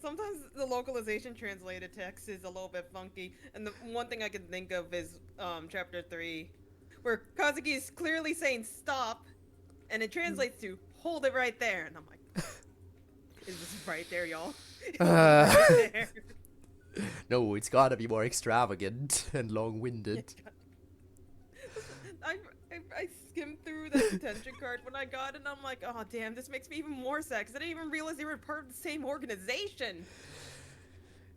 sometimes the localization translated text is a little bit funky. And the one thing I can think of is chapter 3, where Kazuki is clearly saying stop, and it translates to hold it right there. And I'm like, is this right there, y'all? Right there. No, it's gotta be more extravagant and long-winded. I skimmed through the detention card when I got it, and I'm like, oh damn, this makes me even more sad, because I didn't even realize they were part of the same organization.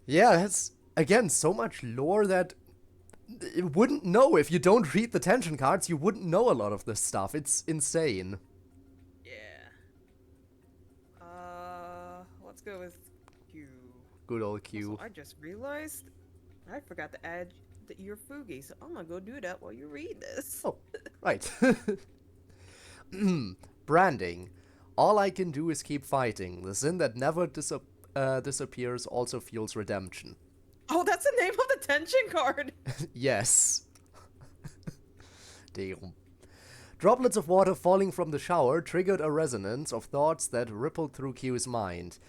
Yeah, that's, again, so much lore that you wouldn't know. If you don't read the tension cards, you wouldn't know a lot of this stuff. It's insane. Yeah. Let's go with Q. Good old Q. Also, I just realized I forgot to add the Fugi, so I'm gonna go do that while you read this. Oh, right. Branding. All I can do is keep fighting. The sin that never disappears also fuels redemption. Oh, that's the name of the tension card! Yes. Damn. Droplets of water falling from the shower triggered a resonance of thoughts that rippled through Q's mind.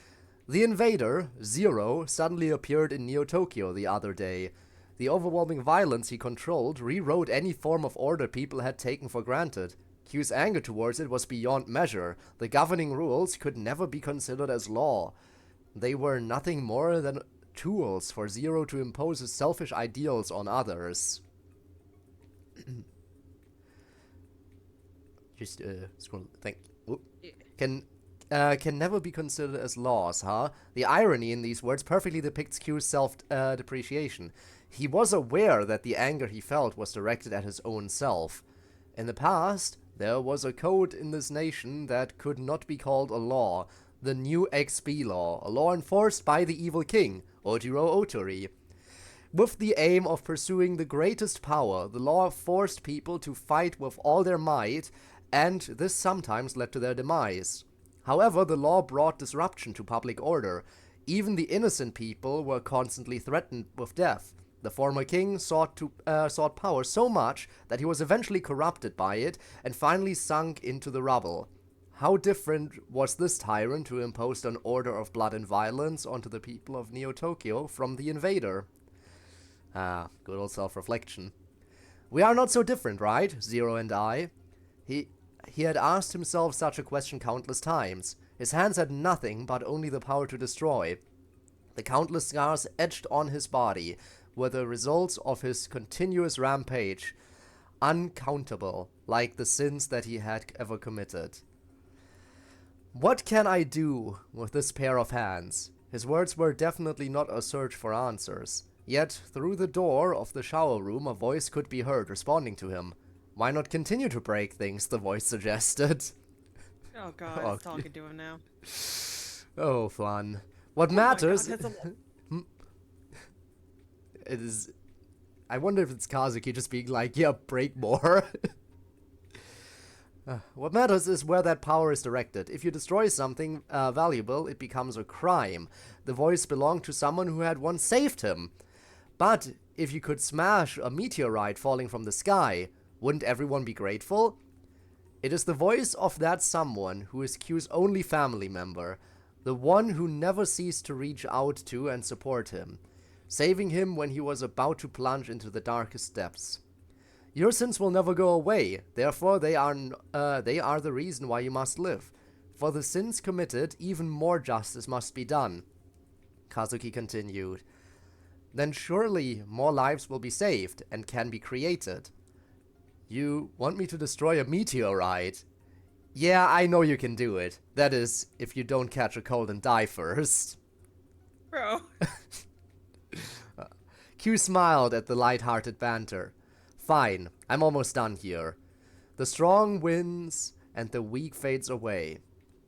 The invader, Zero, suddenly appeared in Neo-Tokyo the other day. The overwhelming violence he controlled rewrote any form of order people had taken for granted. Q's anger towards it was beyond measure. The governing rules could never be considered as law. They were nothing more than tools for Zero to impose his selfish ideals on others. Just scroll. Thank you. Can never be considered as laws, huh? The irony in these words perfectly depicts Q's self-depreciation. He was aware that the anger he felt was directed at his own self. In the past, there was a code in this nation that could not be called a law. The new XB law, a law enforced by the evil king, Ojiro Otori. With the aim of pursuing the greatest power, the law forced people to fight with all their might, and this sometimes led to their demise. However, the law brought disruption to public order. Even the innocent people were constantly threatened with death. The former king sought power so much that he was eventually corrupted by it and finally sunk into the rubble. How different was this tyrant who imposed an order of blood and violence onto the people of Neo-Tokyo from the invader? Ah, good old self-reflection. We are not so different, right? Zero and I. He had asked himself such a question countless times. His hands had nothing but only the power to destroy. The countless scars etched on his body were the results of his continuous rampage, uncountable, like the sins that he had ever committed. What can I do with this pair of hands? His words were definitely not a search for answers. Yet, through the door of the shower room, a voice could be heard responding to him. Why not continue to break things, the voice suggested. Oh god, Oh. it's talking to him now. Oh, fun. What Oh my matters... God, that's a- It is... I wonder if it's Kazuki just being like, yeah, break more. What matters is where that power is directed. If you destroy something valuable, it becomes a crime. The voice belonged to someone who had once saved him. But if you could smash a meteorite falling from the sky, wouldn't everyone be grateful? It is the voice of that someone who is Q's only family member, the one who never ceased to reach out to and support him, saving him when he was about to plunge into the darkest depths. Your sins will never go away, therefore they are the reason why you must live. For the sins committed, even more justice must be done. Kazuki continued. Then surely more lives will be saved and can be created. You want me to destroy a meteorite? Yeah, I know you can do it. That is, if you don't catch a cold and die first. Bro. Q smiled at the light-hearted banter. Fine, I'm almost done here. The strong wins and the weak fades away.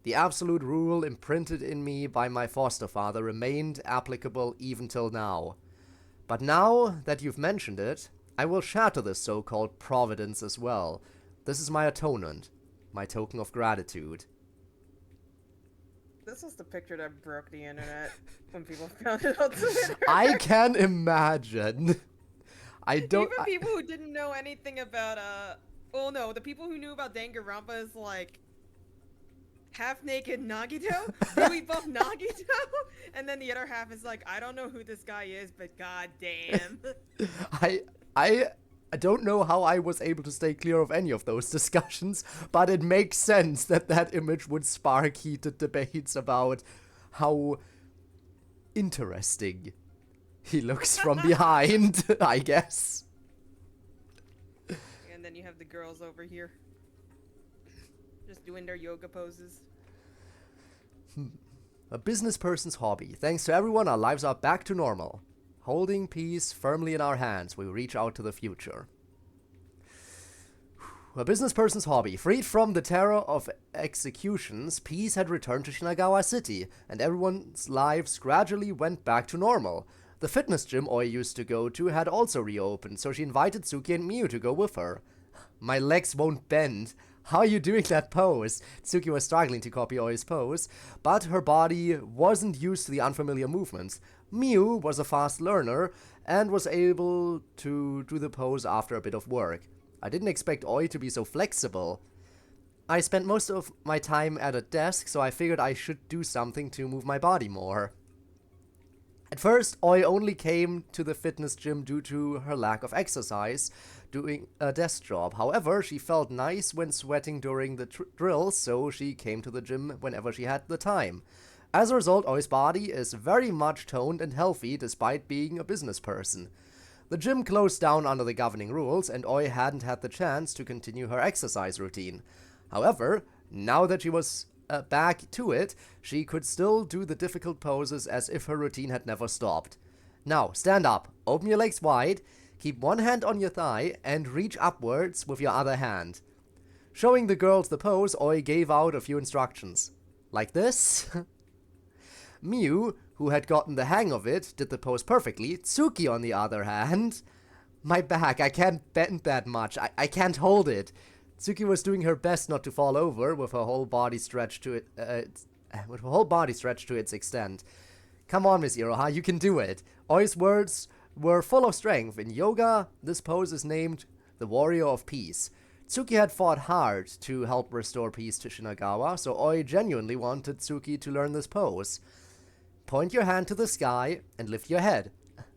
The absolute rule imprinted in me by my foster father remained applicable even till now. But now that you've mentioned it, I will shatter this so-called providence as well. This is my atonement, my token of gratitude. This was the picture that broke the internet when people found it on Twitter. I can imagine. I don't... Even people who didn't know anything about, well, no, the people who knew about Danganronpa is like, half-naked Nagito? Do we buff Nagito? And then the other half is like, I don't know who this guy is, but goddamn. I don't know how I was able to stay clear of any of those discussions, but it makes sense that that image would spark heated debates about how interesting he looks from behind, I guess. And then you have the girls over here. Just doing their yoga poses. A business person's hobby. Thanks to everyone, our lives are back to normal. Holding peace firmly in our hands, we reach out to the future. A business person's hobby. Freed from the terror of executions, peace had returned to Shinagawa City, and everyone's lives gradually went back to normal. The fitness gym Oi used to go to had also reopened, so she invited Tsuki and Miu to go with her. My legs won't bend. How are you doing that pose? Tsuki was struggling to copy Oi's pose, but her body wasn't used to the unfamiliar movements. Miu was a fast learner and was able to do the pose after a bit of work. I didn't expect Oi to be so flexible. I spent most of my time at a desk, so I figured I should do something to move my body more. At first, Oi only came to the fitness gym due to her lack of exercise, doing a desk job. However, she felt nice when sweating during the drills, so she came to the gym whenever she had the time. As a result, Oi's body is very much toned and healthy despite being a business person. The gym closed down under the governing rules, and Oi hadn't had the chance to continue her exercise routine. However, now that she was back to it, she could still do the difficult poses as if her routine had never stopped. Now, stand up, open your legs wide, keep one hand on your thigh, and reach upwards with your other hand. Showing the girls the pose, Oi gave out a few instructions. Like this. Miu, who had gotten the hang of it, did the pose perfectly. Tsuki, on the other hand... My back, I can't bend that much. I can't hold it. Tsuki was doing her best not to fall over with her whole body stretched to its extent. Come on, Miss Iroha, you can do it. Oi's words were full of strength. In yoga, this pose is named the Warrior of Peace. Tsuki had fought hard to help restore peace to Shinagawa, so Oi genuinely wanted Tsuki to learn this pose. Point your hand to the sky and lift your head.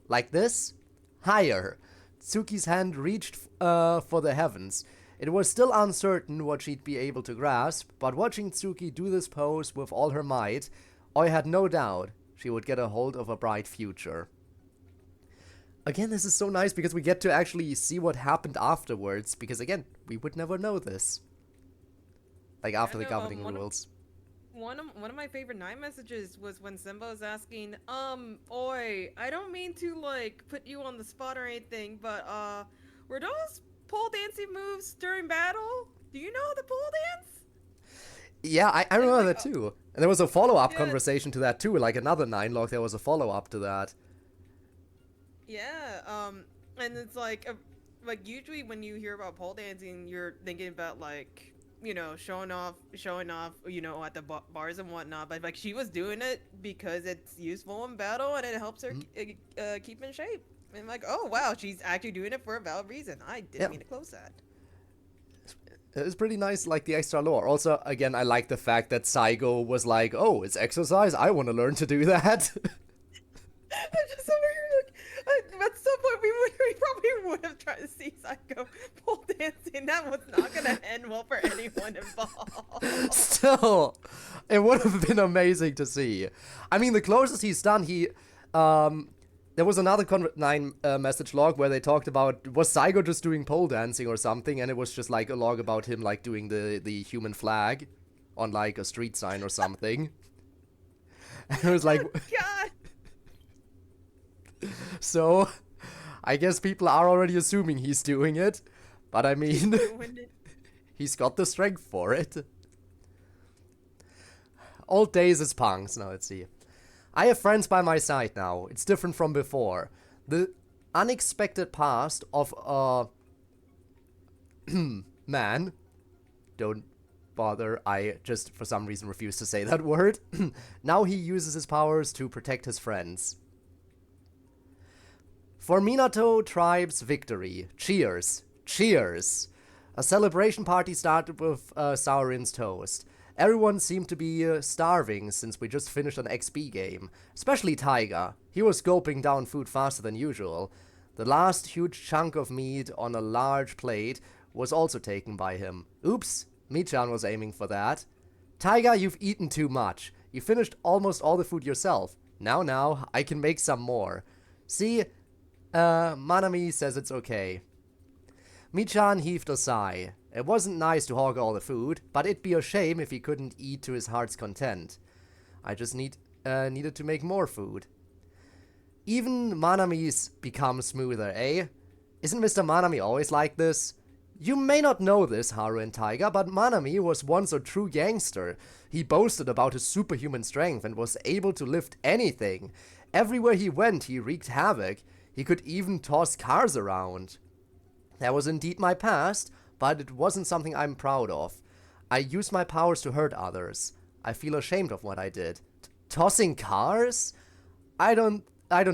Like this? Higher. Tsuki's hand reached for the heavens. It was still uncertain what she'd be able to grasp, but watching Tsuki do this pose with all her might, Oi had no doubt she would get a hold of a bright future. Again, this is so nice because we get to actually see what happened afterwards, because again, we would never know this. Like after the governing rules. One of my favorite night messages was when Simba was asking, Oi, I don't mean to, like, put you on the spot or anything, but, were those pole dancing moves during battle? Do you know the pole dance? Yeah, I remember like, that too. And there was a follow-up conversation to that too, like another 9-log, there was a follow-up to that. Yeah, and it's like usually when you hear about pole dancing, you're thinking about, like, you know, showing off, you know, at the bars and whatnot, but, like, she was doing it because it's useful in battle and it helps her keep in shape. And, like, oh, wow, she's actually doing it for a valid reason. I didn't mean to close that. It's pretty nice, like, the extra lore. Also, again, I like the fact that Saigo was like, oh, it's exercise? I want to learn to do that. I'm just over here, like, at some point we probably would have tried to see Psycho pole dancing. That was not gonna end well for anyone involved. Still, it would have been amazing to see. I mean, the closest he's done, there was another 9 message log where they talked about, was Saigo just doing pole dancing or something, and it was just like a log about him like doing the human flag on like a street sign or something. And it was like, oh, God. So, I guess people are already assuming he's doing it, but I mean, he's got the strength for it. Old days as punks. Now let's see. I have friends by my side now. It's different from before. The unexpected past of a man. Don't bother. I just for some reason refuse to say that word. Now he uses his powers to protect his friends. For Minato tribe's victory. Cheers. Cheers. A celebration party started with Saurin's toast. Everyone seemed to be starving since we just finished an XB game. Especially Taiga. He was gulping down food faster than usual. The last huge chunk of meat on a large plate was also taken by him. Oops, Michan was aiming for that. Taiga, you've eaten too much. You finished almost all the food yourself. Now, I can make some more. See, Manami says it's okay. Michan heaved a sigh. It wasn't nice to hog all the food, but it'd be a shame if he couldn't eat to his heart's content. I just needed to make more food. Even Manami's become smoother, eh? Isn't Mr. Manami always like this? You may not know this, Haru and Taiga, but Manami was once a true gangster. He boasted about his superhuman strength and was able to lift anything. Everywhere he went, he wreaked havoc. He could even toss cars around. That was indeed my past, but it wasn't something I'm proud of. I used my powers to hurt others. I feel ashamed of what I did. Tossing cars? I don't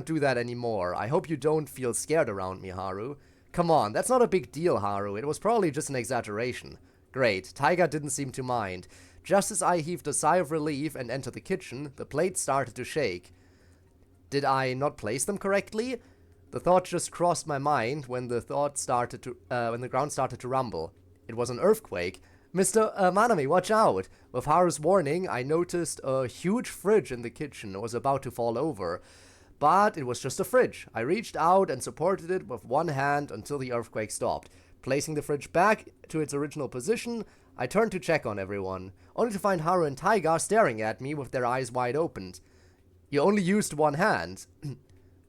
do that anymore. I hope you don't feel scared around me, Haru. Come on, that's not a big deal, Haru. It was probably just an exaggeration. Great, Taiga didn't seem to mind. Just as I heaved a sigh of relief and entered the kitchen, the plates started to shake. Did I not place them correctly? The thought just crossed my mind when the ground started to rumble. It was an earthquake. Mr. Manami, watch out! With Haru's warning, I noticed a huge fridge in the kitchen was about to fall over. But it was just a fridge. I reached out and supported it with one hand until the earthquake stopped. Placing the fridge back to its original position, I turned to check on everyone, only to find Haru and Taiga staring at me with their eyes wide open. You only used one hand.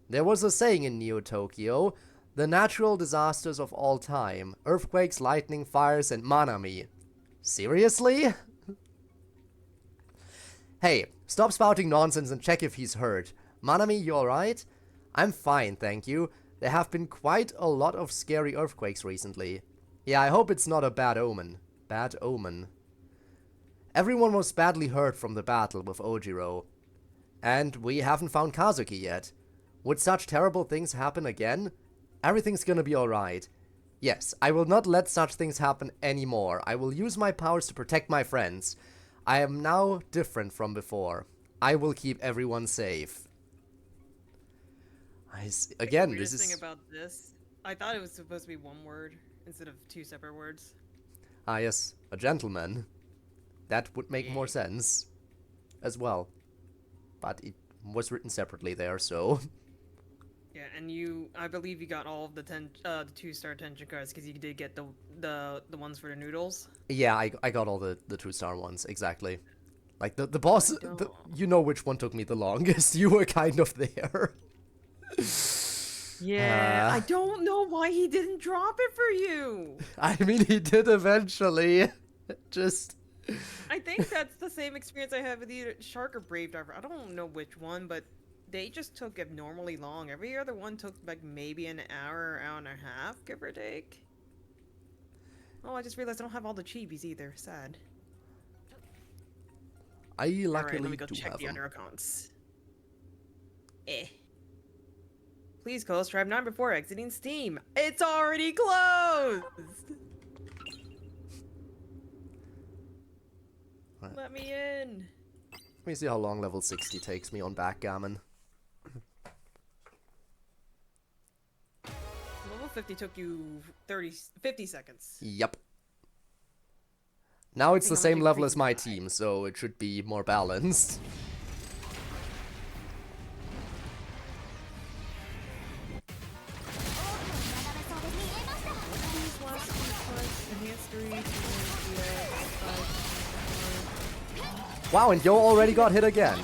There was a saying in Neo-Tokyo, the natural disasters of all time, earthquakes, lightning, fires, and Manami. Seriously? Hey, stop spouting nonsense and check if he's hurt. Manami, you alright? I'm fine, thank you. There have been quite a lot of scary earthquakes recently. Yeah, I hope it's not a bad omen. Bad omen. Everyone was badly hurt from the battle with Ojiro. And we haven't found Kazuki yet. Would such terrible things happen again? Everything's gonna be alright. Yes, I will not let such things happen anymore. I will use my powers to protect my friends. I am now different from before. I will keep everyone safe. Again, The this weirdest thing is... about this, I thought it was supposed to be one word instead of two separate words. Ah, yes, a gentleman. That would make more sense as well. But it was written separately there, so... Yeah, and I believe you got all of the 2-star tension cards because you did get the ones for the noodles. Yeah, I got all the 2-star ones, exactly. Like, the boss, you know which one took me the longest. You were kind of there. Yeah, I don't know why he didn't drop it for you. I mean, he did eventually. Just... I think that's the same experience I had with either Shark or Brave Diver. I don't know which one, but they just took abnormally long. Every other one took like maybe an hour and a half, give or take. Oh, I just realized I don't have all the chibis either. Sad. I luckily let me go do check have the them. other accounts. Please close Tribe 9 before exiting Steam. It's already closed! Right. Let me in. Let me see how long level 60 takes me on backgammon. Level 50 took you 50 seconds. Yep. Now it's the How much same you level as freaking my died? team, so it should be more balanced. Wow, and Yo already got hit again.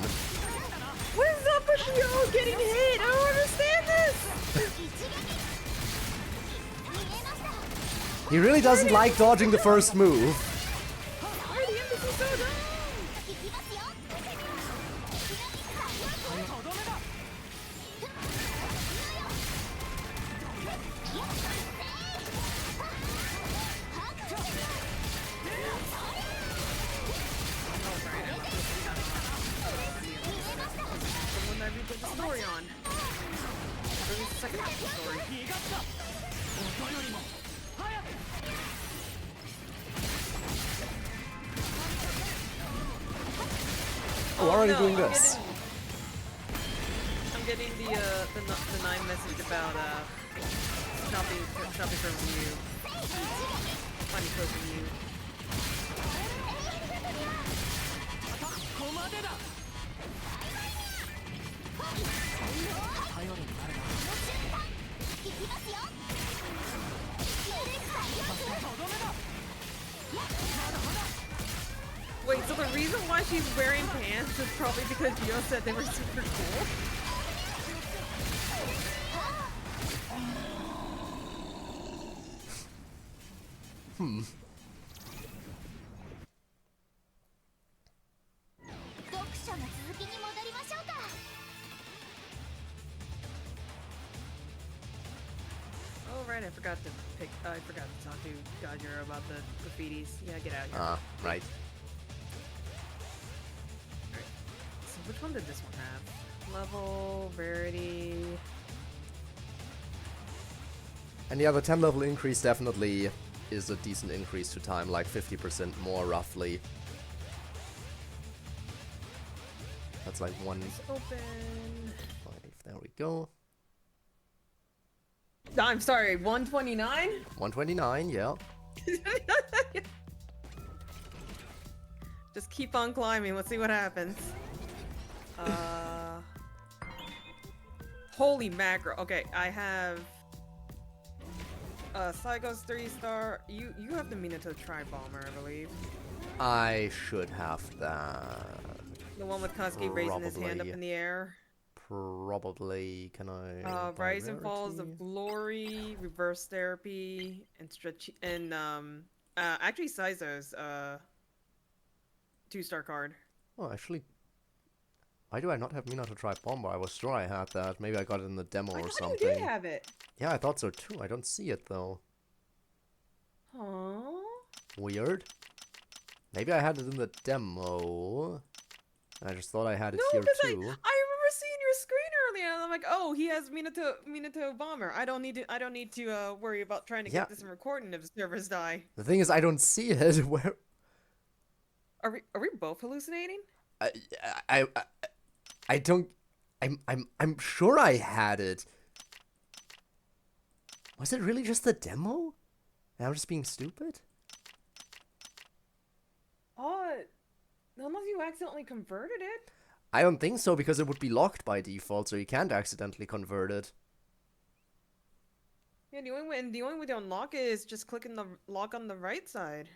What is up with you getting hit? I don't understand this! He really doesn't like dodging the first move. Why are the embassies so dumb? Story on. There's a second half of the story. Oh, already no, doing this. I'm getting the 9 message about shopping from you. Funny code from you. Wait, so the reason why she's wearing pants is probably because Gio said they were super cool? Oh right, I forgot to talk to Gajira about the graffitis. Yeah, get out of here. Right. So which one did this one have? Level, rarity. And yeah, the 10 level increase definitely is a decent increase to time, like 50% more roughly. That's like one. Let's open. 5, there we go. I'm sorry, 129? 129, yeah. Just keep on climbing. Let's see what happens. Holy macro. Okay, I have Psycho's 3-star. You have the Minato Tri-Bomber, I believe. I should have that. The one with Kazuki raising his hand up in the air. Probably. Can I? By Rise and Falls rarity? of Glory, Reverse Therapy, and actually Saizo's 2-star card. Oh, actually. Why do I not have Minato Try Bomber? I was sure I had that. Maybe I got it in the demo or something. You did have it. Yeah, I thought so too. I don't see it though. Aww. Weird. Maybe I had it in the demo. I just thought I had it No, here because I too. remember seeing your screen earlier, and I'm like, oh, he has Minato Bomber. I don't need to worry about trying to Yeah. get this in recording if the servers die. The thing is, I don't see it. Where? Are we both hallucinating? I, I, I, I don't. I'm sure I had it. Was it really just the demo? And I'm just being stupid? Oh, unless you accidentally converted it. I don't think so, because it would be locked by default, so you can't accidentally convert it. Yeah, the only way to unlock it is just clicking the lock on the right side.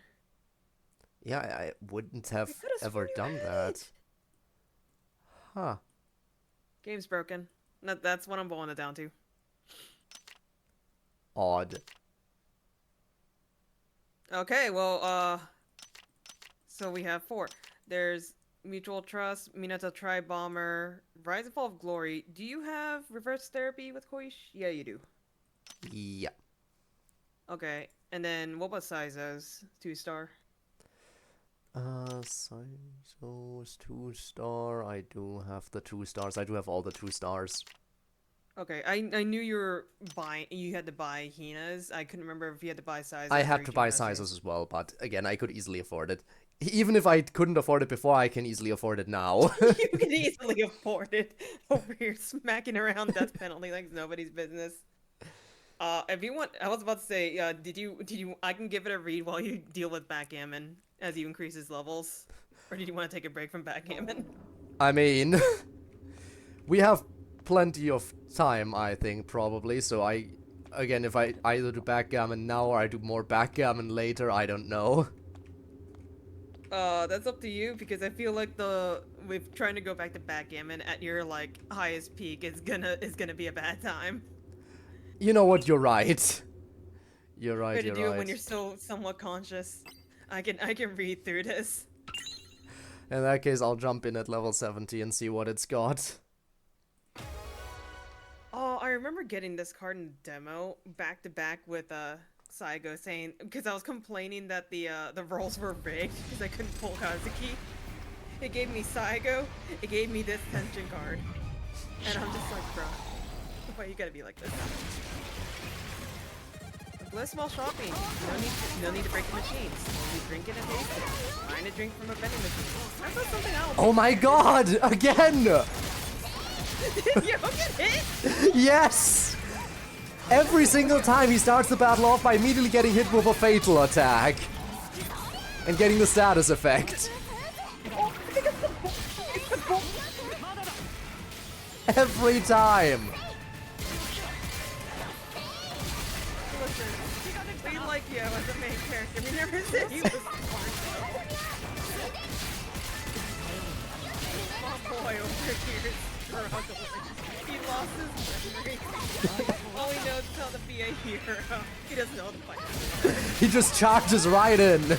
Yeah, I wouldn't have I could've ever sworn you done had that. it. Huh. Game's broken. That's what I'm boiling it down to. Odd. Okay, well, so we have 4. There's Mutual Trust, Minato Tri-Bomber, Rise and Fall of Glory. Do you have reverse therapy with Koish? Yeah, you do. Yeah. Okay, and then what about Saizo's 2-star? Saizo's 2-star. I do have the 2 stars. I do have all the 2 stars. Okay, I knew you had to buy Hina's. I couldn't remember if you had to buy Saizo's. I had to buy Saizo's as well, but again, I could easily afford it. Even if I couldn't afford it before, I can easily afford it now. You can easily afford it. Over here smacking around death penalty like it's nobody's business. If you want, I was about to say, did you? I can give it a read while you deal with backgammon as you increase his levels, or did you want to take a break from backgammon? I mean, we have plenty of time, I think, probably. So again, if I either do backgammon now or I do more backgammon later, I don't know. That's up to you, because I feel like with trying to go back to backgammon at your like highest peak is gonna be a bad time. You know what? You're right. You're right. Better You're do right. it when you're still somewhat conscious. I can read through this. In that case, I'll jump in at level 70 and see what it's got. Oh, I remember getting this card in demo back to back with Saigo saying, because I was complaining that the rolls were rigged because I couldn't pull Kazuki. It gave me Saigo, it gave me this tension card, and I'm just like, bruh, why you gotta be like this? Bliss while shopping. No need to break the machines. Only drink it and taste it. Find a drink from a vending machine. That's not something else. Oh my god! Again! You don't get hit? Yes! Every single time he starts the battle off by immediately getting hit with a fatal attack. And getting the status effect. Every time! Listen, we like you as a main character. We never said he was smart. Oh boy, over here is struggling. He lost his memory. All he knows is how to be a hero. He doesn't know how to fight. He just charges right in.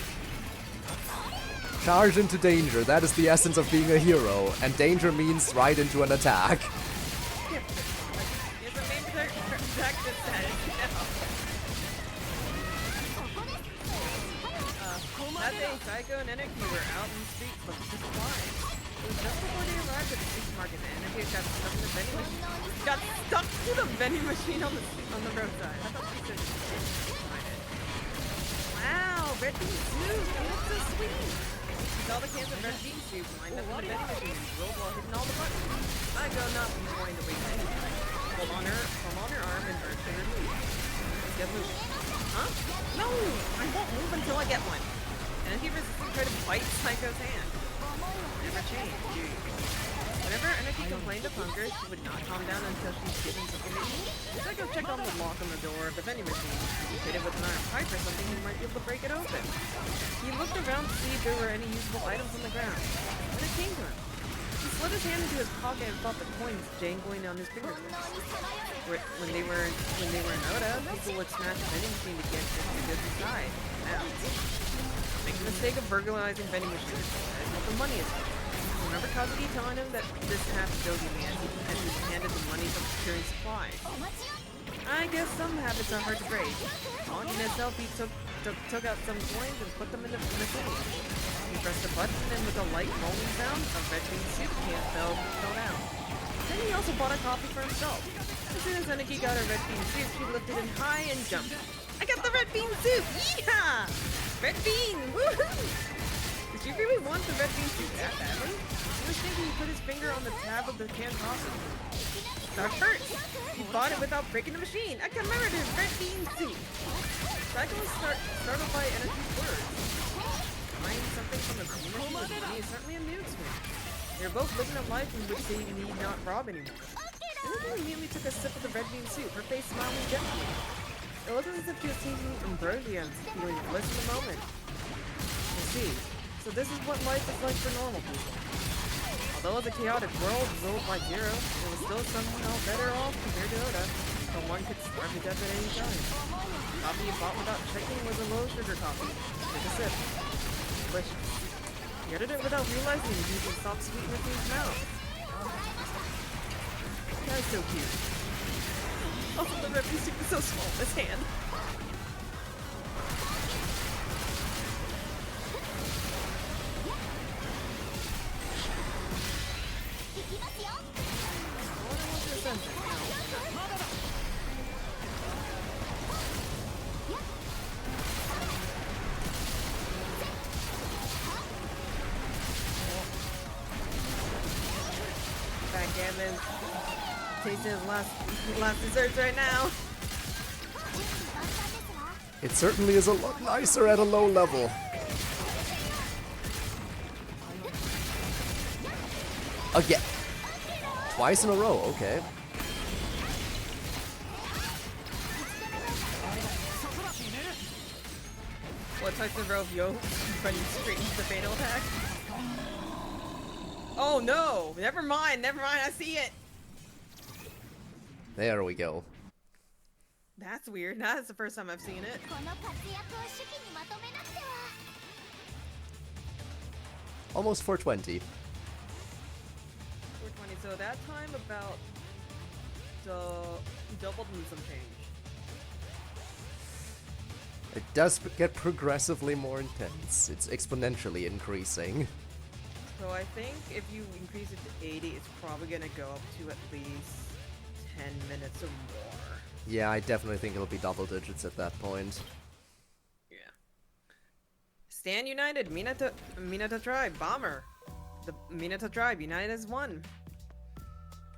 Charge into danger. That is the essence of being a hero. And danger means right into an attack. He's a main character. Jack just said it. That day, Psycho and Energy were out in the streets looking for supplies. It was just before they arrived at the supermarket that Energy got stuck in the vending machine. Got stuck to the vending machine on the roadside. I thought she said wow, red bean soup. It looks so sweet. She saw the cans of red bean soup lined up in the vending machine, rolled while hitting all the buttons. Psycho, not wanting to waste any time, pulled on her arm and urged her to move. Get moving. Huh? No! I won't move until I get one. And he resisted tried to bite Psycho's hand. Never changed, do you? Whenever Energy complained of hunger, she would not calm down until she's given something to eat. Psycho checked on the lock on the door of the vending machine. He hit it with an iron pipe or something and might be able to break it open. He looked around to see if there were any usable items on the ground. Then it came to him. He slid his hand into his pocket and felt the coins jangling on his fingertips. When they were in Oda, people would smash a vending machine to get the goods inside. Now, make the mistake of burglarizing vending machines. That's what the money is for. Remember Kazuki telling him that this half Jogi man as he handed the money from securing supplies. I guess some habits are hard to break. On itself, he took out some coins and put them in the machine. He pressed a button and with a light rolling sound, a red bean soup can fell down. Then he also bought a coffee for himself. As soon as Aniki got a red bean soup, she lifted it high and jumped. I got the red bean soup! Yeehaw! Red bean! Woohoo! Did you really want the red bean soup that badly? I was thinking he put his finger on the tab of the canned coffee. That hurts! He bought it without breaking the machine! I commemorative red bean soup! Cycle was startled by Energy's words. Buying something from the community is certainly a news to me. They're both living a life in which they need not rob anymore. Energy immediately took a sip of the red bean soup, her face smiling gently. It wasn't as if she was tasting ambrosia and feeling bliss in the moment. I see. So this is what life is like for normal people. Although it was a chaotic world ruled by Zero, it was still somehow better off compared to Oda, so one could starve to death at any time. Coffee you bought without checking was a low sugar coffee. Take a sip. Delicious. He added it without realizing he used a soft sweetness in his mouth. That is so cute. Oh, the red bean soup is so small in his hand. Backgammon. Tasting his last desserts right now. It certainly is a lot nicer at a low level. Again. Twice in a row, okay. What type of rope, yo? Running straight into the fatal attack. Oh no! Never mind, I see it! There we go. That's weird. That's the first time I've seen it. Almost 420. 420, so that time about doubled and some change. It does get progressively more intense. It's exponentially increasing. So I think if you increase it to 80, it's probably gonna go up to at least 10 minutes or more. Yeah, I definitely think it'll be double digits at that point. Yeah. Stand united, Minato tribe, bomber. The Minato tribe united as one.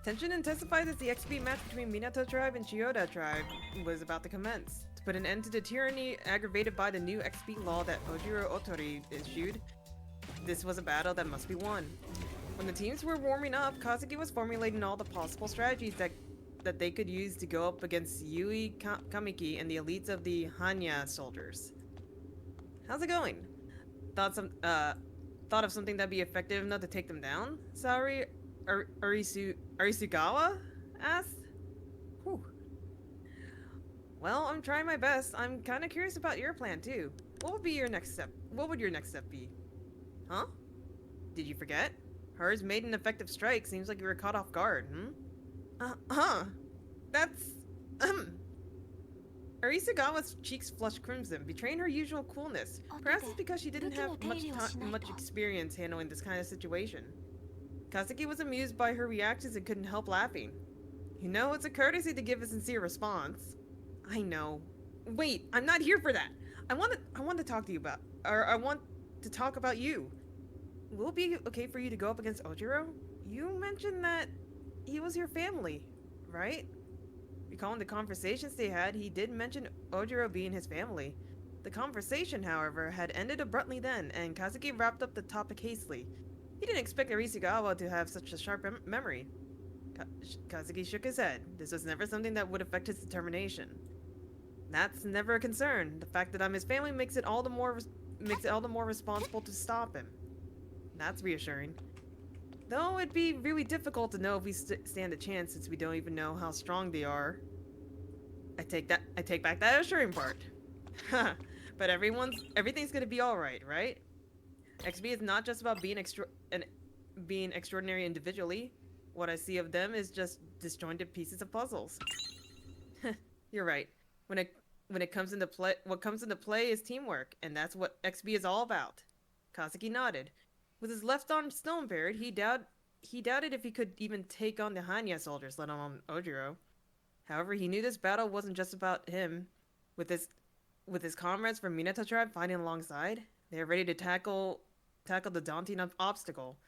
Tension intensified as the XB match between Minato tribe and Chiyoda tribe was about to commence. To put an end to the tyranny aggravated by the new XB law that Ojiro Otori issued, this was a battle that must be won. When the teams were warming up, Kazuki was formulating all the possible strategies that they could use to go up against Yui Kamiki and the elites of the Hanya soldiers. How's it going? Thought of something that'd be effective enough to take them down? Saori Arisugawa asked. Whew. Well, I'm trying my best. I'm kind of curious about your plan too. What would your next step be? Huh? Did you forget? Hers made an effective strike. Seems like you were caught off guard, That's... Arisugawa's cheeks flushed crimson, betraying her usual coolness. Perhaps it's because she didn't have much experience handling this kind of situation. Kazuki was amused by her reactions and couldn't help laughing. You know, it's a courtesy to give a sincere response. I know. Wait, I'm not here for that. I want to talk to you about... I want to talk about you. Will it be okay for you to go up against Ojiro? You mentioned that he was your family, right? Recalling the conversations they had, he did mention Ojiro being his family. The conversation, however, had ended abruptly then, and Kazuki wrapped up the topic hastily. He didn't expect Arisugawa to have such a sharp memory. Kazuki shook his head. This was never something that would affect his determination. That's never a concern. The fact that I'm his family makes it all the more responsible to stop him. That's reassuring. Though it'd be really difficult to know if we stand a chance since we don't even know how strong they are. I take back that assuring part. But everything's gonna be alright, right? XB is not just about being extraordinary individually. What I see of them is just disjointed pieces of puzzles. You're right. When it comes into play, what comes into play is teamwork, and that's what XB is all about. Kazuki nodded. With his left arm still impaired, he doubted if he could even take on the Hanya soldiers, let alone Ojiro. However, he knew this battle wasn't just about him. With his comrades from Minato tribe fighting alongside, they are ready to tackle the daunting obstacle.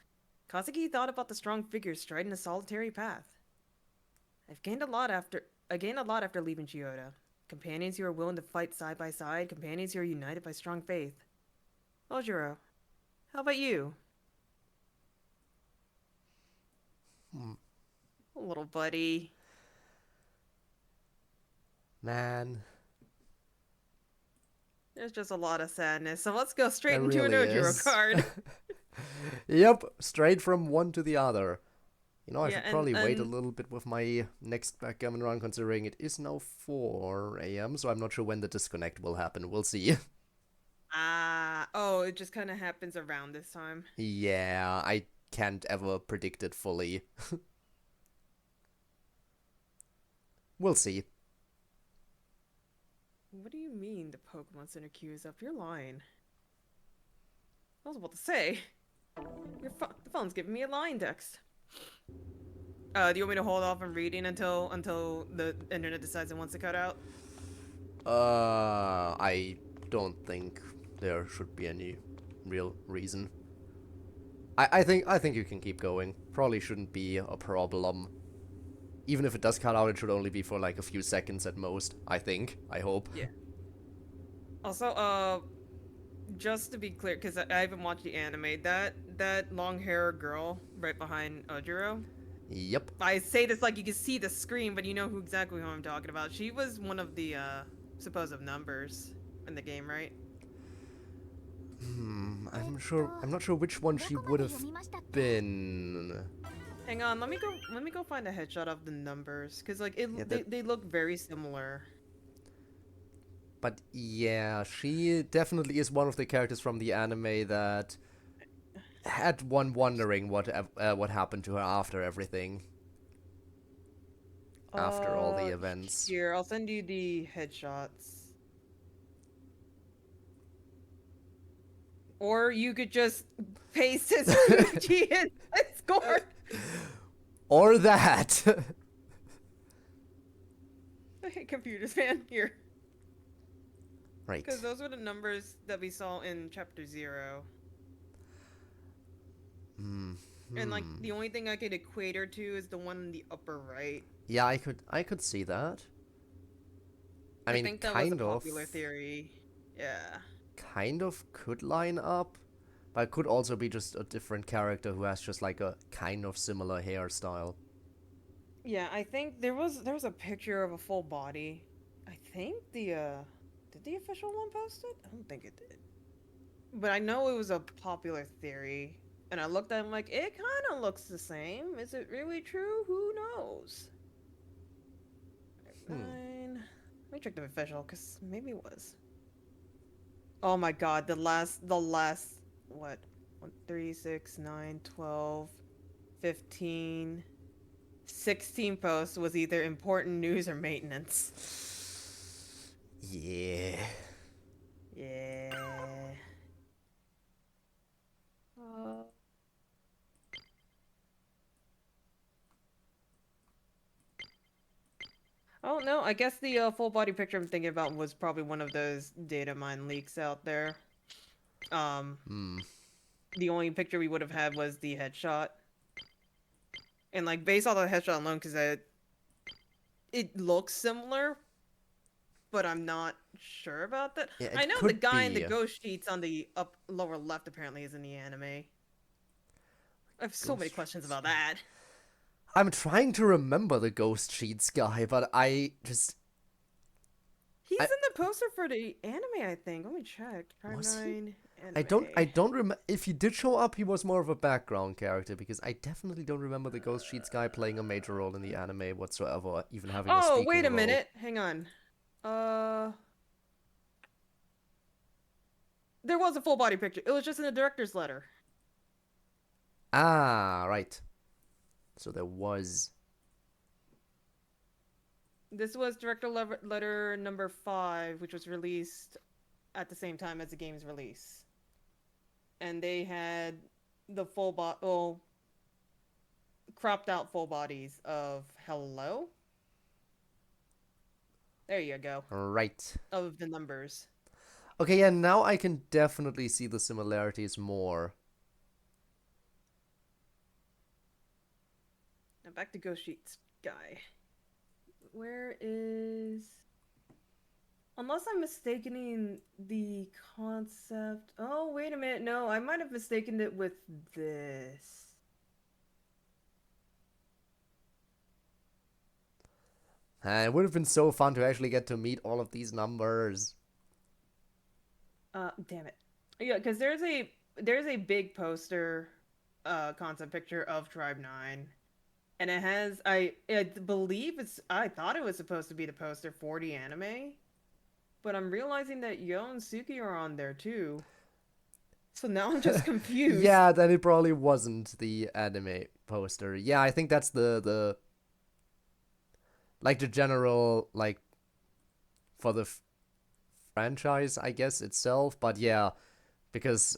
Kazuki thought about the strong figures striding a solitary path. I gained a lot after leaving Chiyoda. Companions who are willing to fight side by side, companions who are united by strong faith. Ojiro, how about you? Little buddy. Man. There's just a lot of sadness, so let's go straight There into an really Ojiro is. card. Yep, straight from one to the other. You know, I Yeah, should probably wait a and- little bit with my next backgammon run, considering it is now 4 a.m., so I'm not sure when the disconnect will happen. We'll see. Oh, it just kind of happens around this time. Yeah, I can't ever predict it fully. We'll see. What do you mean the Pokemon Center queue is up? You're lying. I was about to say. The phone's giving me a line text. Do you want me to hold off on reading until the internet decides it wants to cut out? I don't think there should be any real reason. I think you can keep going. Probably shouldn't be a problem. Even if it does cut out, it should only be for like a few seconds at most, I think. I hope. Yeah. Also, just to be clear, because I haven't watched the anime, that long hair girl right behind Ojiro. Yep. I say this like you can see the screen, but you know exactly who I'm talking about. She was one of the supposed numbers in the game, right? I'm not sure which one she would have been. Hang on, let me go find a headshot of the numbers, cause like Yeah, they look very similar. But yeah, she definitely is one of the characters from the anime that had one wondering what happened to her after everything. After all the events. Here, I'll send you the headshots. Or you could just paste his Fuji in Discord. Or that. I hate computers, man. Here. Right. Because those were the numbers that we saw in chapter 0. And like the only thing I could equate her to is the one in the upper right. Yeah, I could see that. I mean, think that kind was a of. popular theory. Yeah. Kind of could line up, but it could also be just a different character who has just like a kind of similar hairstyle. Yeah, I think there was a picture of a full body. I think did the official one post it? I don't think it did. But I know it was a popular theory. And I looked at it, I'm like, it kind of looks the same. Is it really true? Who knows? 9. Let me check the official, because maybe it was. Oh my god, the last, what? 1, 3, 6, 9, 12, 15, 16 posts was either important news or maintenance. Yeah. Yeah. Oh no, I guess the full body picture I'm thinking about was probably one of those data mine leaks out there. The only picture we would have had was the headshot. And like based on the headshot alone, because it looks similar, but I'm not sure about that. Yeah, I it know the could guy in the be. ghost sheets on the lower left apparently is in the anime. I have so many Ghost questions sheets. about that. I'm trying to remember the Ghost Sheets guy, but I just... He's in the poster for the anime, I think. Let me check. Was he? 9 I anime. don't remember if he did show up. He was more of a background character, because I definitely don't remember the Ghost Sheets guy playing a major role in the anime whatsoever, or even having a Oh, speaking wait a role. minute. Hang on. There was a full body picture. It was just in the director's letter. Ah, right. So there was... This was director letter number 5, which was released at the same time as the game's release. And they had the cropped out full bodies of hello. There you go. Right. Of the numbers. Okay, yeah, now I can definitely see the similarities more. Now back to Ghost Sheets guy. Where is... Unless I'm mistaking the concept... Oh, wait a minute. No, I might have mistaken it with this. It would have been so fun to actually get to meet all of these numbers. Damn it. Yeah, because there's a big poster, concept picture of Tribe 9. And it has, I believe I thought it was supposed to be the poster for the anime. But I'm realizing that Yo and Suki are on there too. So now I'm just confused. Yeah, then it probably wasn't the anime poster. Yeah, I think that's the like the general, like, for the franchise, I guess, itself. But yeah, because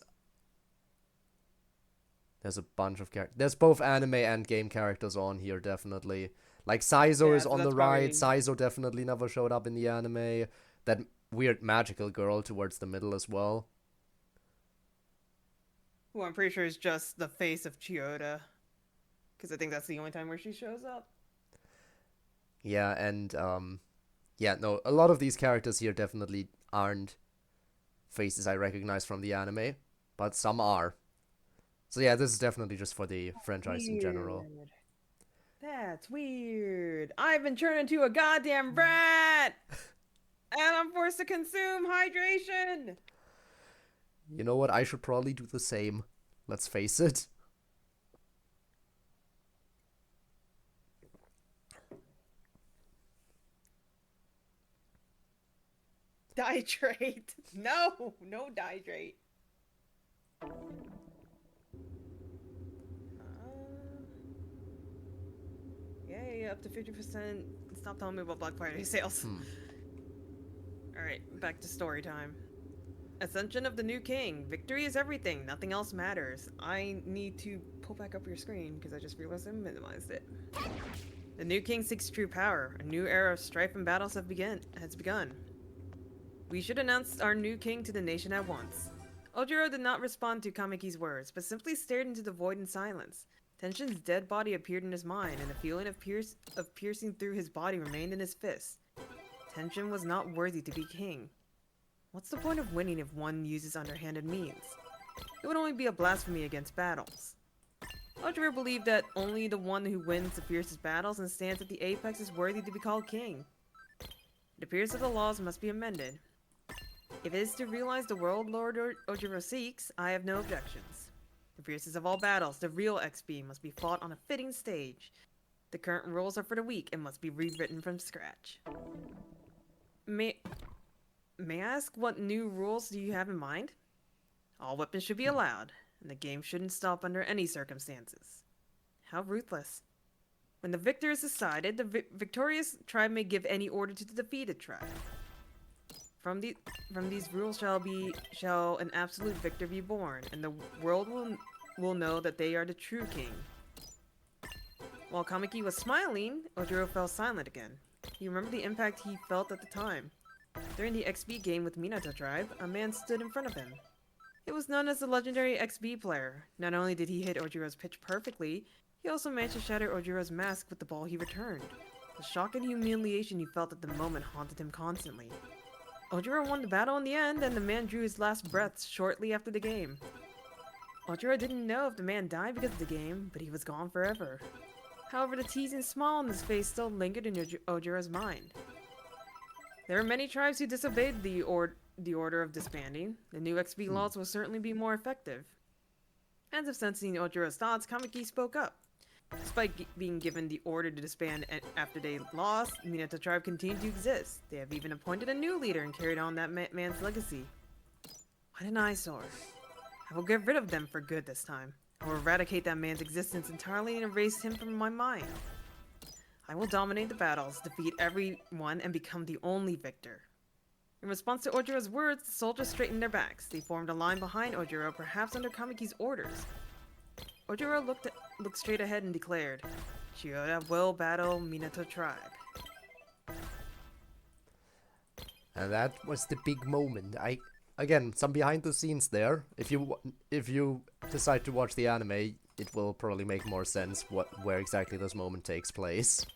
there's a bunch of characters. There's both anime and game characters on here, definitely. Like, Saizo Yeah, is so on the that's right. probably- Saizo definitely never showed up in the anime. That weird magical girl towards the middle as well. Who I'm pretty sure is just the face of Chiyoda. Because I think that's the only time where she shows up. Yeah, and, yeah, no, a lot of these characters here definitely aren't faces I recognize from the anime, but some are. So yeah, this is definitely just for the franchise in general. Weird. That's weird. I've been turned into a goddamn rat! And I'm forced to consume hydration! You know what? I should probably do the same. Let's face it. Dihydrate. No, no dihydrate. Yeah, up to 50%. Stop telling me about Black Friday sales. Alright, back to story time. Ascension of the new king. Victory is everything. Nothing else matters. I need to pull back up your screen because I just realized I minimized it. The new king seeks true power. A new era of strife and battles has begun. We should announce our new king to the nation at once. Ojiro did not respond to Kamiki's words, but simply stared into the void in silence. Tenshin's dead body appeared in his mind, and a feeling of piercing through his body remained in his fists. Tenshin was not worthy to be king. What's the point of winning if one uses underhanded means? It would only be a blasphemy against battles. Ojiro believed that only the one who wins the fiercest battles and stands at the apex is worthy to be called king. It appears that the laws must be amended. If it is to realize the world Lord Ojiro seeks, I have no objections. The fiercest of all battles, the real XB, must be fought on a fitting stage. The current rules are for the weak and must be rewritten from scratch. May I ask what new rules do you have in mind? All weapons should be allowed, and the game shouldn't stop under any circumstances. How ruthless. When the victor is decided, the victorious tribe may give any order to the defeated tribe. From these rules shall an absolute victor be born, and the world will know that they are the true king. While Kamiki was smiling, Ojiro fell silent again. He remembered the impact he felt at the time. During the XB game with Minato tribe, a man stood in front of him. It was known as the legendary XB player. Not only did he hit Ojiro's pitch perfectly, he also managed to shatter Ojiro's mask with the ball he returned. The shock and humiliation he felt at the moment haunted him constantly. Ojiro won the battle in the end, and the man drew his last breaths shortly after the game. Ojiro didn't know if the man died because of the game, but he was gone forever. However, the teasing smile on his face still lingered in Ojiro's mind. There are many tribes who disobeyed the order of disbanding. The new XB laws will certainly be more effective. As if sensing Ojiro's thoughts, Kamiki spoke up. Despite being given the order to disband after they lost, the Minato tribe continued to exist. They have even appointed a new leader and carried on that man's legacy. What an eyesore. I will get rid of them for good this time. I will eradicate that man's existence entirely and erase him from my mind. I will dominate the battles, defeat everyone, and become the only victor. In response to Ojiro's words, the soldiers straightened their backs. They formed a line behind Ojiro, perhaps under Kamiki's orders. Ojiro looked straight ahead and declared, Chiyoda will battle Minato tribe. And that was the big moment. Again, some behind the scenes there. If you decide to watch the anime, it will probably make more sense where exactly this moment takes place.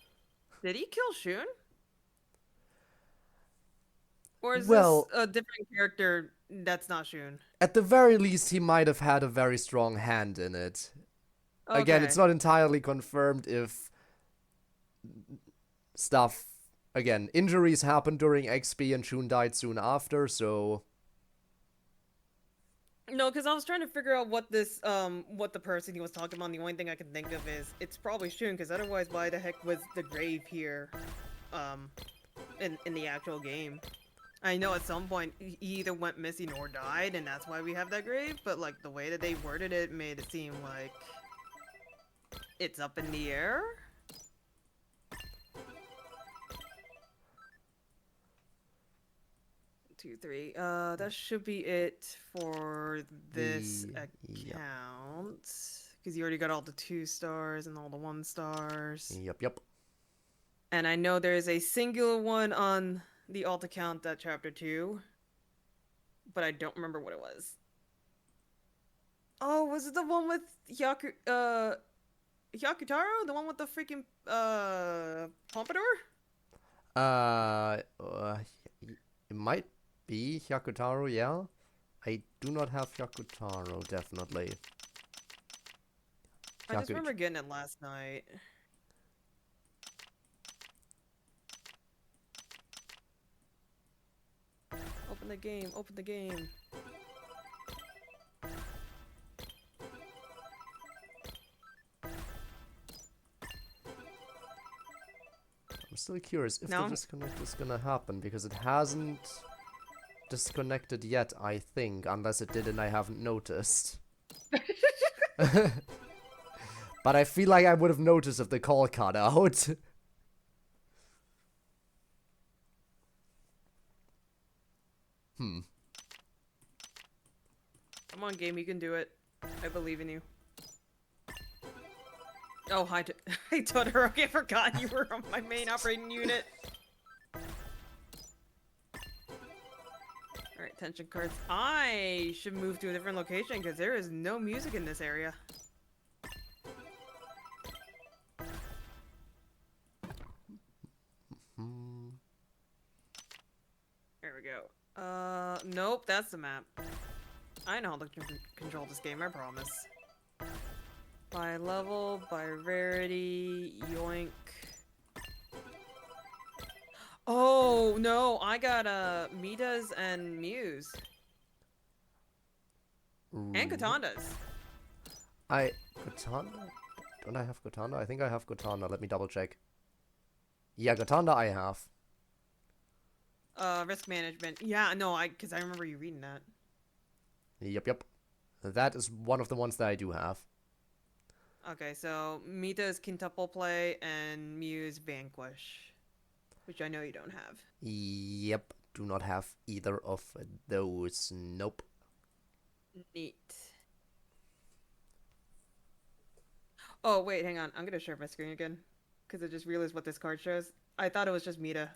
Did he kill Shun? Or is Well, this a different character that's not Shun? at the very least, he might have had a very strong hand in it. Okay. Again, it's not entirely confirmed if stuff... Again, injuries happened during XB and Shun died soon after, so... No, because I was trying to figure out what this, what the person he was talking about, and the only thing I can think of is, it's probably Shun, because otherwise why the heck was the grave here, in the actual game? I know at some point he either went missing or died, and that's why we have that grave, but like the way that they worded it made it seem like it's up in the air. Two, three. That should be it for this account. Because you already got all the 2 stars and all the 1 stars. Yep. And I know there's a singular one on the alt account that chapter 2. But I don't remember what it was. Oh, was it the one with Hyakutaro? The one with the freaking pompadour? It might be Hyakutaro, yeah. I do not have Hyakutaro, definitely. I just remember getting it last night. Open the game, open the game. I'm still curious if the disconnect is gonna happen, because it hasn't disconnected yet, I think, unless it did and I haven't noticed. But I feel like I would have noticed if the call cut out. Come on, game, you can do it. I believe in you. Oh, hi, hi, Totoro. I forgot you were on my main operating unit. Alright, tension cards. I should move to a different location because there is no music in this area. There we go. Nope, that's the map. I know how to control this game, I promise. By level, by rarity, yoink. Oh, no, I got, Mitas and Muse. And Katandas. Katana? Don't I have Katana? I think I have Katana. Let me double check. Yeah, Katana I have. Risk management. Yeah, no, because I remember you reading that. Yep. That is one of the ones that I do have. Okay, so Mita is quintuple play and Muse Vanquish, which I know you don't have. Yep, do not have either of those. Nope. Neat. Oh, wait, hang on. I'm gonna share my screen again, because I just realized what this card shows. I thought it was just Mita.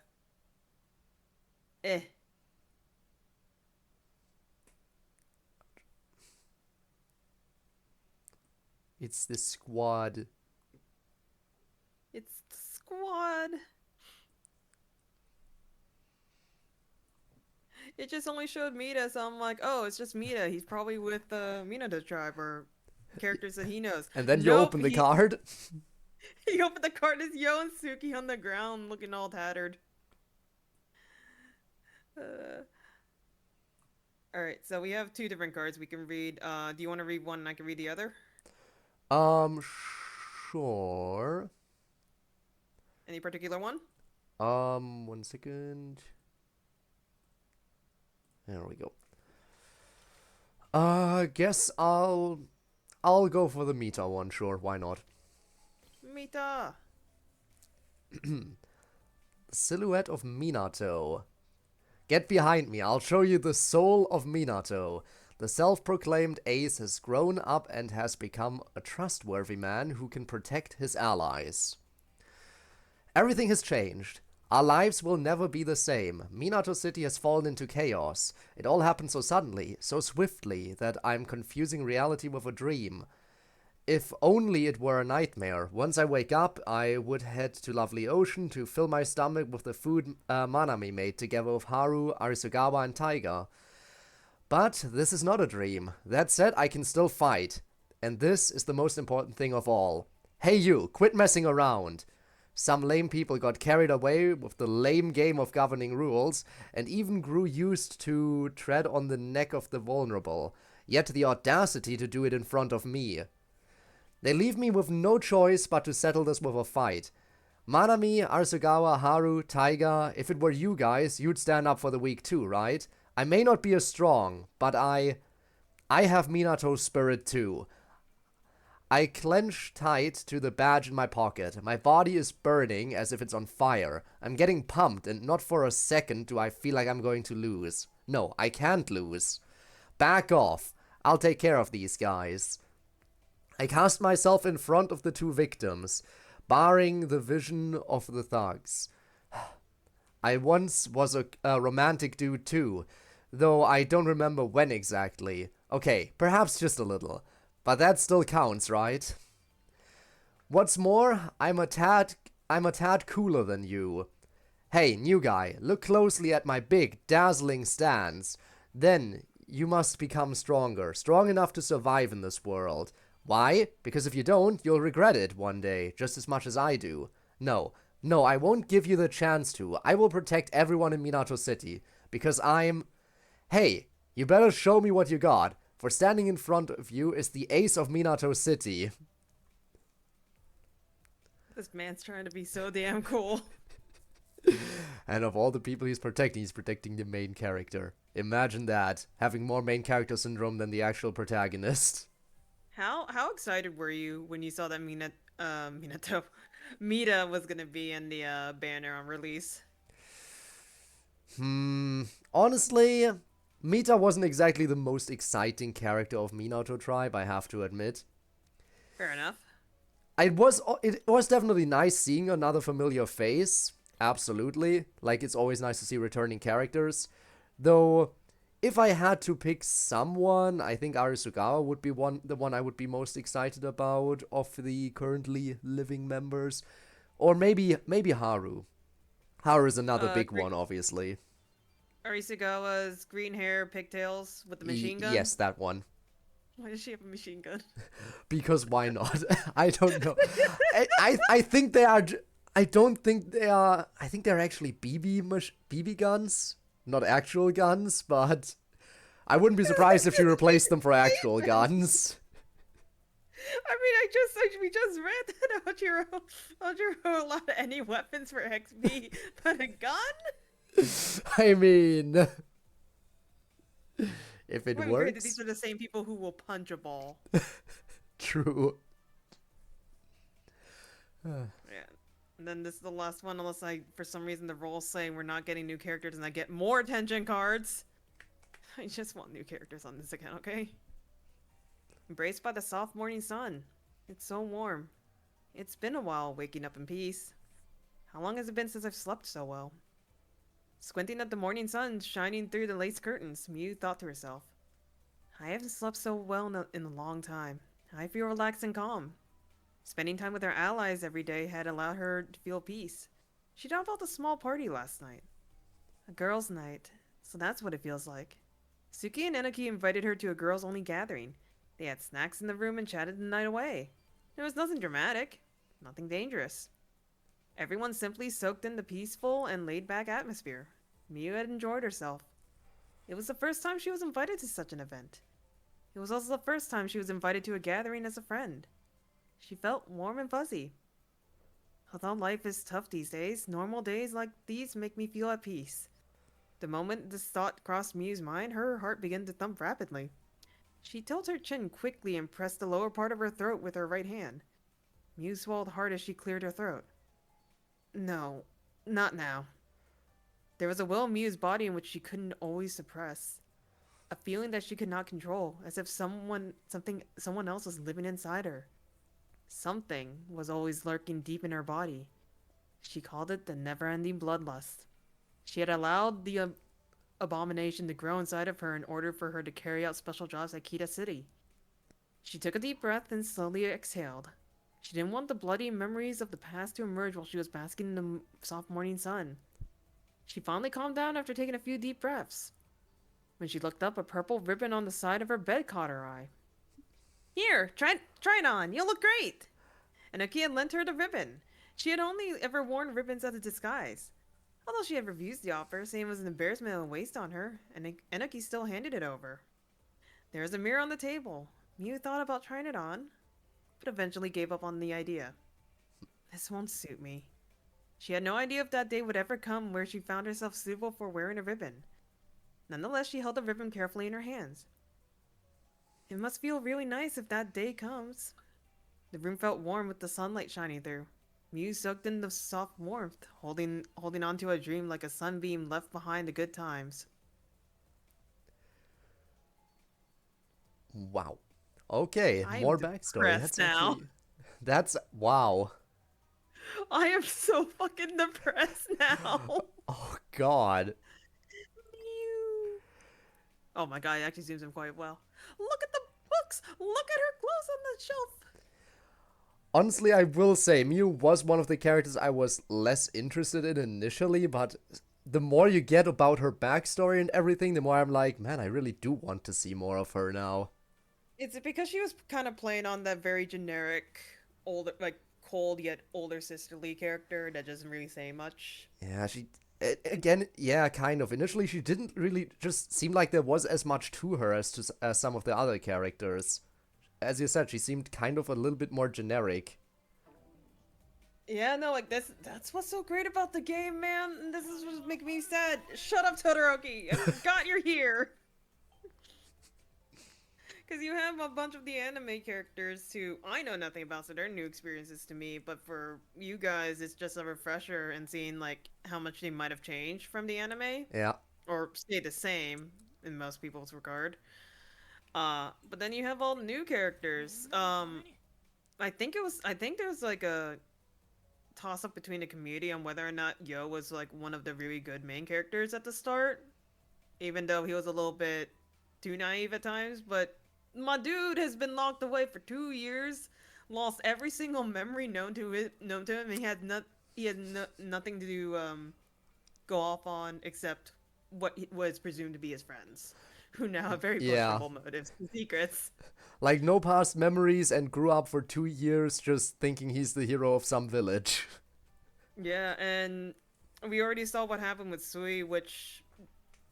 It's the squad. It's the squad. It just only showed Mita, so I'm like, oh, it's just Mita. He's probably with Minato tribe or characters that he knows. And then you open the card. He opened the card. It's Yo and Suki on the ground, looking all tattered. Alright, so we have 2 different cards we can read. Do you want to read one and I can read the other? Sure. Any particular one? 1 second. There we go. Guess I'll go for the Mita one, sure, why not? Mita! Silhouette of Minato. Get behind me, I'll show you the soul of Minato. The self-proclaimed ace has grown up and has become a trustworthy man who can protect his allies. Everything has changed. Our lives will never be the same. Minato City has fallen into chaos. It all happened so suddenly, so swiftly, that I'm confusing reality with a dream. If only it were a nightmare. Once I wake up, I would head to Lovely Ocean to fill my stomach with the food Manami made together with Haru, Arisugawa, and Taiga. But this is not a dream. That said, I can still fight. And this is the most important thing of all. Hey you, quit messing around. Some lame people got carried away with the lame game of governing rules, and even grew used to tread on the neck of the vulnerable, yet the audacity to do it in front of me. They leave me with no choice but to settle this with a fight. Manami, Arisugawa, Haru, Taiga, if it were you guys, you'd stand up for the weak too, right? I may not be as strong, but I have Minato's spirit too. I clench tight to the badge in my pocket. My body is burning as if it's on fire. I'm getting pumped, and not for a second do I feel like I'm going to lose. No, I can't lose. Back off. I'll take care of these guys. I cast myself in front of the two victims, barring the vision of the thugs. I once was a romantic dude too, though I don't remember when exactly. Okay, perhaps just a little. But that still counts, right? What's more, I'm a tad cooler than you. Hey, new guy, look closely at my big, dazzling stance. Then you must become stronger, strong enough to survive in this world. Why? Because if you don't, you'll regret it one day, just as much as I do. No, I won't give you the chance to. I will protect everyone in Minato City, because I'm... Hey, you better show me what you got. For standing in front of you is the ace of Minato City. This man's trying to be so damn cool. And of all the people he's protecting the main character. Imagine that, having more main character syndrome than the actual protagonist. How excited were you when you saw that Mita was gonna be in the banner on release? Honestly, Mita wasn't exactly the most exciting character of Minato Tribe, I have to admit. Fair enough. It was definitely nice seeing another familiar face. Absolutely. Like, it's always nice to see returning characters. Though, if I had to pick someone, I think Arisugawa would be the one I would be most excited about of the currently living members. Or maybe Haru. Haru is another big one, obviously. Arisugawa's green hair, pigtails with the machine gun? Yes, that one. Why does she have a machine gun? Because why not? I don't know. I think they are... I don't think they are... I think they're actually BB guns. Not actual guns, but... I wouldn't be surprised if she replaced them for actual guns. I mean, we just read that Ojiro allowed any weapons for XB, but a gun? I mean... If it works... These are the same people who will punch a ball. True. Yeah. And then this is the last one, unless for some reason the role's saying we're not getting new characters and I get more attention cards. I just want new characters on this account, okay? Embraced by the soft morning sun. It's so warm. It's been a while waking up in peace. How long has it been since I've slept so well? Squinting at the morning sun shining through the lace curtains, Mew thought to herself. I haven't slept so well in a long time. I feel relaxed and calm. Spending time with her allies every day had allowed her to feel peace. She donned a small party last night. A girls' night, so that's what it feels like. Suki and Enoki invited her to a girls-only gathering. They had snacks in the room and chatted the night away. There was nothing dramatic, nothing dangerous. Everyone simply soaked in the peaceful and laid-back atmosphere. Mew had enjoyed herself. It was the first time she was invited to such an event. It was also the first time she was invited to a gathering as a friend. She felt warm and fuzzy. Although life is tough these days, normal days like these make me feel at peace. The moment this thought crossed Mew's mind, her heart began to thump rapidly. She tilted her chin quickly and pressed the lower part of her throat with her right hand. Mew swallowed hard as she cleared her throat. No, not now. There was a will in Miu's body in which she couldn't always suppress. A feeling that she could not control, as if someone else was living inside her. Something was always lurking deep in her body. She called it the never-ending bloodlust. She had allowed the abomination to grow inside of her in order for her to carry out special jobs at Kita City. She took a deep breath and slowly exhaled. She didn't want the bloody memories of the past to emerge while she was basking in the soft morning sun. She finally calmed down after taking a few deep breaths. When she looked up, a purple ribbon on the side of her bed caught her eye. Here, try it on. You'll look great. Anuki had lent her the ribbon. She had only ever worn ribbons as a disguise. Although she had refused the offer, saying it was an embarrassment and a waste on her, and Anuki still handed it over. There was a mirror on the table. Miu thought about trying it on, but eventually gave up on the idea. This won't suit me. She had no idea if that day would ever come where she found herself suitable for wearing a ribbon. Nonetheless, she held the ribbon carefully in her hands. It must feel really nice if that day comes. The room felt warm with the sunlight shining through. Miu soaked in the soft warmth, holding on to a dream like a sunbeam left behind the good times. Wow. Okay, I am more backstory. depressed now. That's wow. I am so fucking depressed now. Oh god. Mew. Oh my god, it actually zooms in quite well. Look at the books! Look at her clothes on the shelf! Honestly, I will say, Miu was one of the characters I was less interested in initially, but the more you get about her backstory and everything, the more I'm like, man, I really do want to see more of her now. Is it because she was kind of playing on that very generic, older, like, cold yet older sisterly character that doesn't really say much? Yeah, again, yeah, kind of. Initially, she didn't really just seem like there was as much to her as some of the other characters. As you said, she seemed kind of a little bit more generic. Yeah, no, like, that's what's so great about the game, man. This is what's making me sad. Shut up, Todoroki. I forgot you're here. Because you have a bunch of the anime characters who I know nothing about, so they're new experiences to me. But for you guys, it's just a refresher and seeing, like, how much they might have changed from the anime. Yeah. Or stayed the same in most people's regard. But then you have all new characters. I think there was like a toss up between the community on whether or not Yo was like one of the really good main characters at the start, even though he was a little bit too naive at times. But my dude has been locked away for 2 years, lost every single memory known to him, and he had nothing to go off on except what was presumed to be his friends, who now have very questionable motives and secrets. Like, no past memories and grew up for 2 years just thinking he's the hero of some village. Yeah, and we already saw what happened with Sui, which,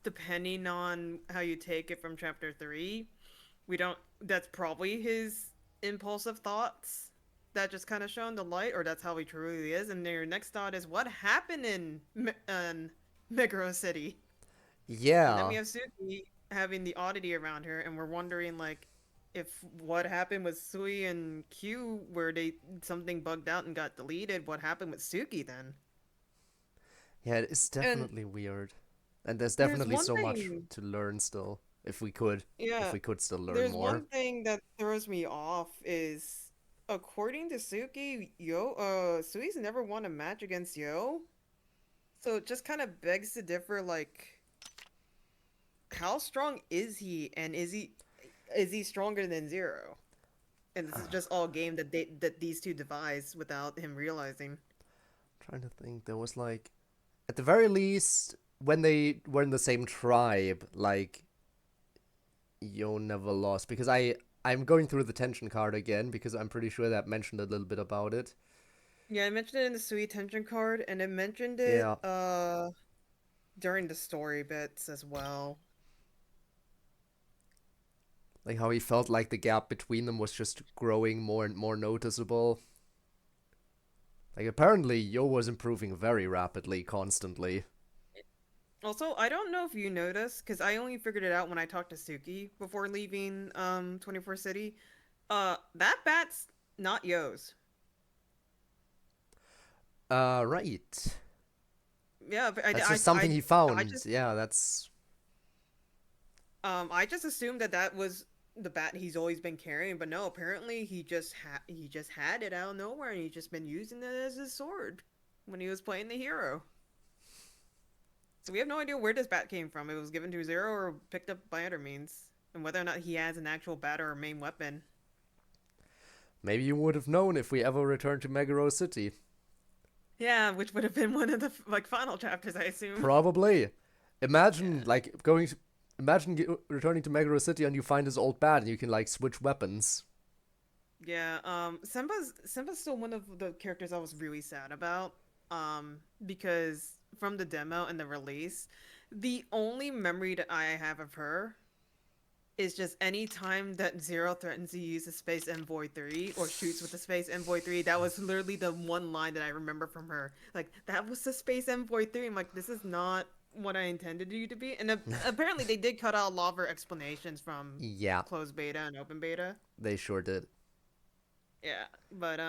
depending on how you take it from chapter 3, that's probably his impulsive thoughts that just kind of shown the light, or that's how he truly is. And your next thought is, what happened in Meguro City? Yeah. And then we have Suki having the oddity around her, and we're wondering, like, if what happened with Sui and Q, where something bugged out and got deleted, what happened with Suki then? Yeah, it's definitely weird. And there's definitely so much to learn still. If we could still learn there's more. One thing that throws me off is, according to Suki, Sui's never won a match against Yo. So it just kind of begs to differ, like, how strong is he, and is he stronger than Zero? And this is just all game that these two devise without him realizing. I'm trying to think. There was, like, at the very least, when they were in the same tribe, like, Yo never lost. Because I'm going through the tension card again, because I'm pretty sure that mentioned a little bit about it. Yeah, I mentioned it in the Sui tension card, and it mentioned it during the story bits as well. Like how he felt like the gap between them was just growing more and more noticeable. Like, apparently Yo was improving very rapidly, constantly. Also, I don't know if you noticed, because I only figured it out when I talked to Suki before leaving 24 City. That bat's not Yo's. Right. Yeah, but That's just something he found. I just Yeah, that's... I just assumed that that was the bat he's always been carrying, but no, apparently he just had it out of nowhere and he's just been using it as his sword when he was playing the hero. So we have no idea where this bat came from. It was given to Zero or picked up by other means, and whether or not he has an actual bat or a main weapon. Maybe you would have known if we ever returned to Meguro City. Yeah, which would have been one of the like final chapters, I assume. Probably. Imagine, Yeah. like, returning to Meguro City and you find his old bat and you can, like, switch weapons. Yeah, Simba's still one of the characters I was really sad about. Because from the demo and the release, the only memory that I have of her is just any time that Zero threatens to use the Space Envoy 3 or shoots with the Space Envoy 3, that was literally the one line that I remember from her. Like, that was the Space Envoy 3. I'm like, this is not what I intended you to be. And apparently they did cut out a lot of her explanations from Yeah, closed beta and open beta. they sure did. Yeah, but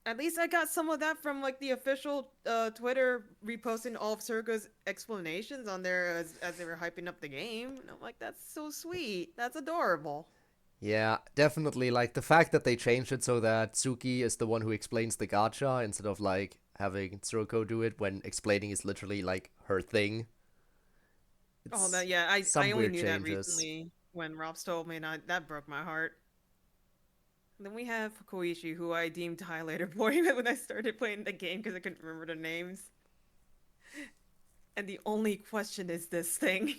at least I got some of that from like the official Twitter reposting all of Circa's explanations on there as they were hyping up the game. And I'm like, that's so sweet. That's adorable. Yeah, definitely, like, the fact that they changed it so that Tsuki is the one who explains the gacha instead of, like, having Tsuruko do it when explaining is literally, like, her thing. Oh, It's that yeah, some I only weird knew that changes. recently when Robs told me, and that broke my heart. Then we have Koichi, who I deemed highlighter boy when I started playing the game because I couldn't remember the names. And the only question is this thing.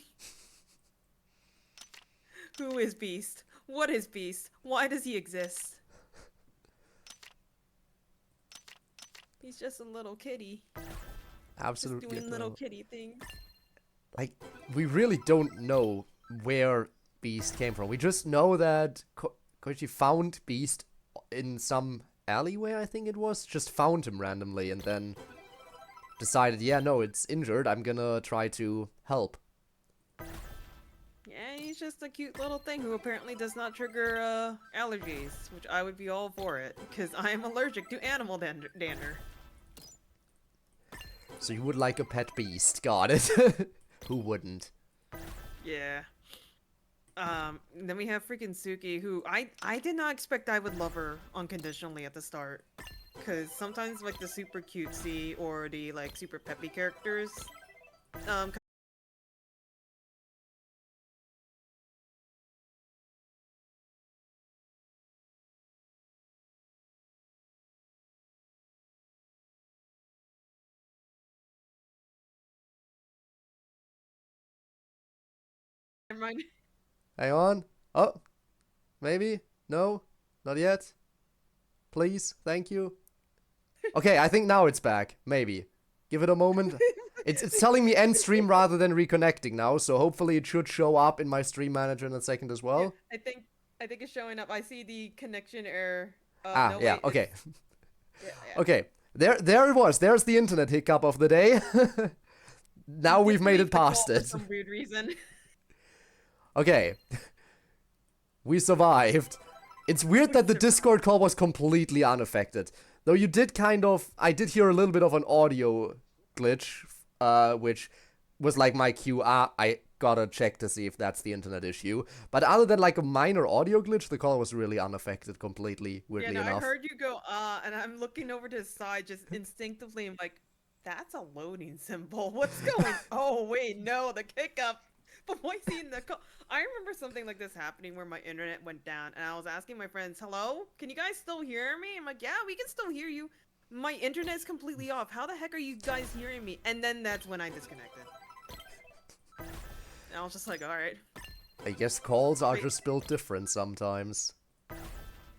Who is Beast? What is Beast? Why does he exist? He's just a little kitty. Just Absolutely. doing little No. kitty things. Like, we really don't know where Beast came from. We just know that Koichi found Beast in some alleyway, I think it was. Just found him randomly and then decided, yeah, no, it's injured. I'm gonna try to help. Yeah, he's just a cute little thing who apparently does not trigger allergies, which I would be all for it, because I am allergic to animal dander. So you would like a pet beast. Got it. Who wouldn't? Yeah. Then we have freaking Suki, who I did not expect I would love her unconditionally at the start. Because sometimes, like, the super cutesy or the, like, super peppy characters, never mind. Hang on. Oh, maybe? No? Not yet? Please? Thank you? Okay, I think now it's back. Maybe. Give it a moment. It's telling me end stream rather than reconnecting now, so hopefully it should show up in my stream manager in a second as well. I think it's showing up. I see the connection error. Ah, No, yeah, wait, okay. yeah. Okay, there it was. There's the internet hiccup of the day. Now we've made it past For it. some weird reason. Okay. We survived. It's weird that the Discord call was completely unaffected. Though you did I did hear a little bit of an audio glitch, which was like my cue, I gotta check to see if that's the internet issue. But other than like a minor audio glitch, the call was really unaffected completely, weirdly Yeah, no, enough. I heard you go, and I'm looking over to the side just instinctively. I'm like, that's a loading symbol. What's going Oh, wait, no, the hiccup. But why seeing the call? I remember something like this happening where my internet went down, and I was asking my friends, hello? Can you guys still hear me? I'm like, yeah, we can still hear you. My internet's completely off. How the heck are you guys hearing me? And then that's when I disconnected. And I was just like, alright. I guess calls are Wait. just built different sometimes.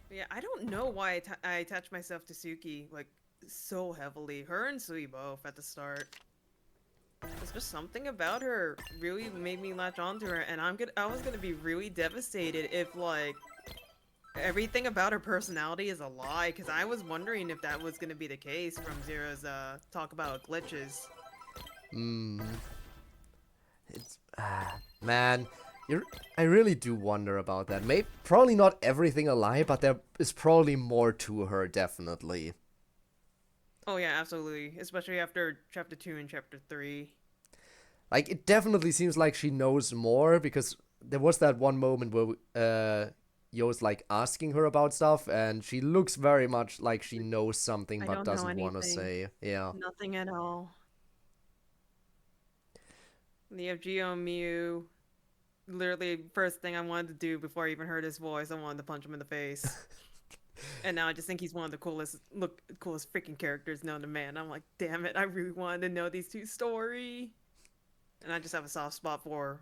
Yeah, I don't know why I attached myself to Suki, like, so heavily. Her and Sui both at the start. There's just something about her really made me latch onto her, and I was gonna be really devastated if, like, everything about her personality is a lie, because I was wondering if that was gonna be the case from Zero's, talk about glitches. It's man, I really do wonder about that. Probably not everything a lie, but there is probably more to her, definitely. Oh yeah, absolutely. Especially after chapter 2 and chapter 3. Like, it definitely seems like she knows more, because there was that one moment where Yo's like asking her about stuff, and she looks very much like she knows something I but don't know doesn't want to anything. say. Yeah. Nothing at all. The FGO Mew. Literally, first thing I wanted to do before I even heard his voice, I wanted to punch him in the face. And now I just think he's one of the coolest freaking characters known to man. I'm like, damn it, I really wanted to know these two story. And I just have a soft spot for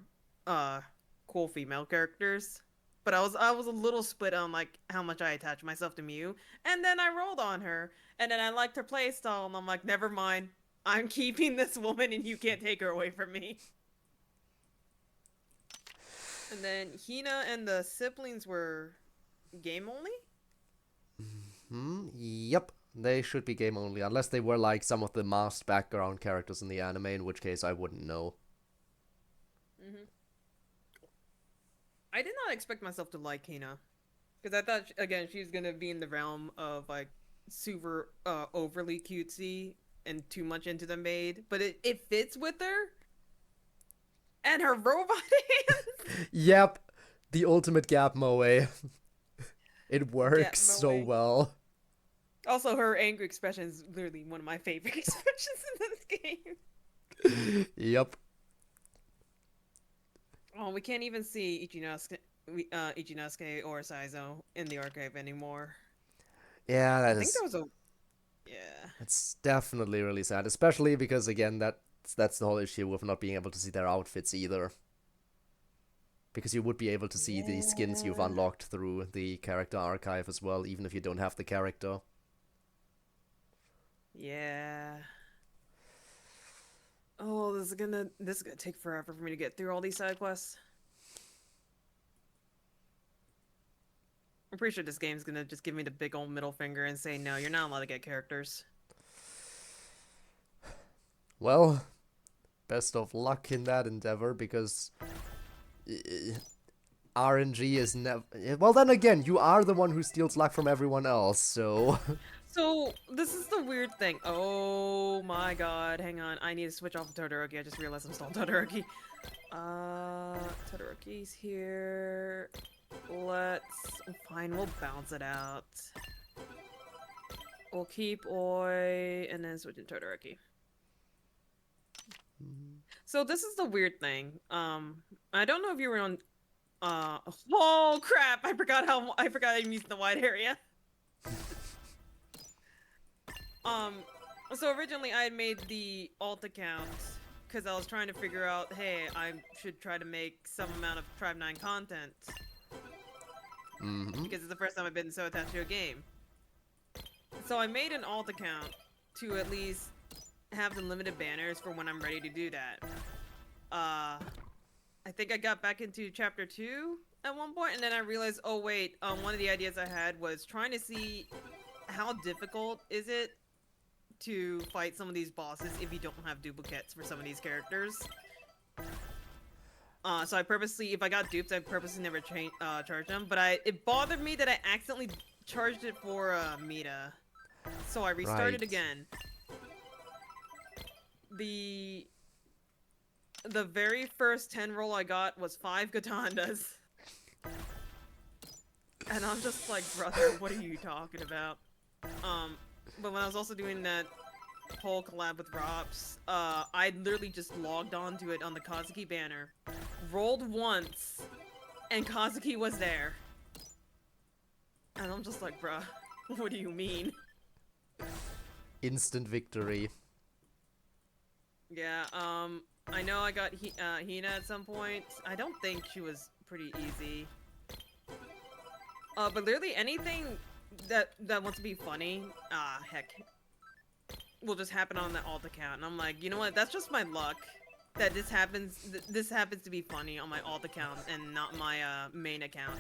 cool female characters. But I was a little split on like how much I attach myself to Mew. And then I rolled on her. And then I liked her playstyle, and I'm like, never mind. I'm keeping this woman and you can't take her away from me. And then Hina and the siblings were game only? Yep. They should be game only, unless they were like some of the masked background characters in the anime, in which case I wouldn't know. Mm-hmm. I did not expect myself to like Hina. Because I thought, again, she was going to be in the realm of like super overly cutesy and too much into the maid. But it fits with her. And her robot hands. Yep. The ultimate gap moe. It works so moe. well. Also, her angry expression is literally one of my favorite expressions in this game. Yep. Oh, we can't even see Ichinasuke or Saizo in the archive anymore. Yeah, I think there was a... Yeah. It's definitely really sad, especially because, again, that's the whole issue with not being able to see their outfits either. Because you would be able to see the skins you've unlocked through the character archive as well, even if you don't have the character. Yeah. Oh, this is gonna take forever for me to get through all these side quests. I'm pretty sure this game's gonna just give me the big old middle finger and say, no, you're not allowed to get characters. Well, best of luck in that endeavor, because RNG is never... Well, then again, you are the one who steals luck from everyone else, so... So, this is the weird thing. Oh my god, hang on. I need to switch off of Todoroki. I just realized I'm still on Todoroki. Todoroki's here. Fine, we'll bounce it out. We'll keep Oi, and then switch to Todoroki. So this is the weird thing. I don't know if you were on... oh crap! I forgot I'm using the wide area. So originally I had made the alt account because I was trying to figure out, hey, I should try to make some amount of Tribe 9 content. Because it's the first time I've been so attached to a game. So I made an alt account to at least have the limited banners for when I'm ready to do that. I think I got back into chapter 2 at one point, and then I realized, oh wait, one of the ideas I had was trying to see how difficult is it to fight some of these bosses if you don't have duplicates for some of these characters. So I purposely, if I got dupes, I purposely never charged them, but it bothered me that I accidentally charged it for Mita. So I restarted again. The very first 10 roll I got was 5 Gatandas. And I'm just like, brother, what are you talking about? But when I was also doing that whole collab with Rops, I literally just logged onto it on the Kazuki banner, rolled once, and Kazuki was there. And I'm just like, bruh, what do you mean? Instant victory. Yeah, I know I got Hina at some point. I don't think she was pretty easy. But literally anything that wants to be funny, heck, will just happen on the alt account. And I'm like, you know what? That's just my luck that this happens to be funny on my alt account and not my main account.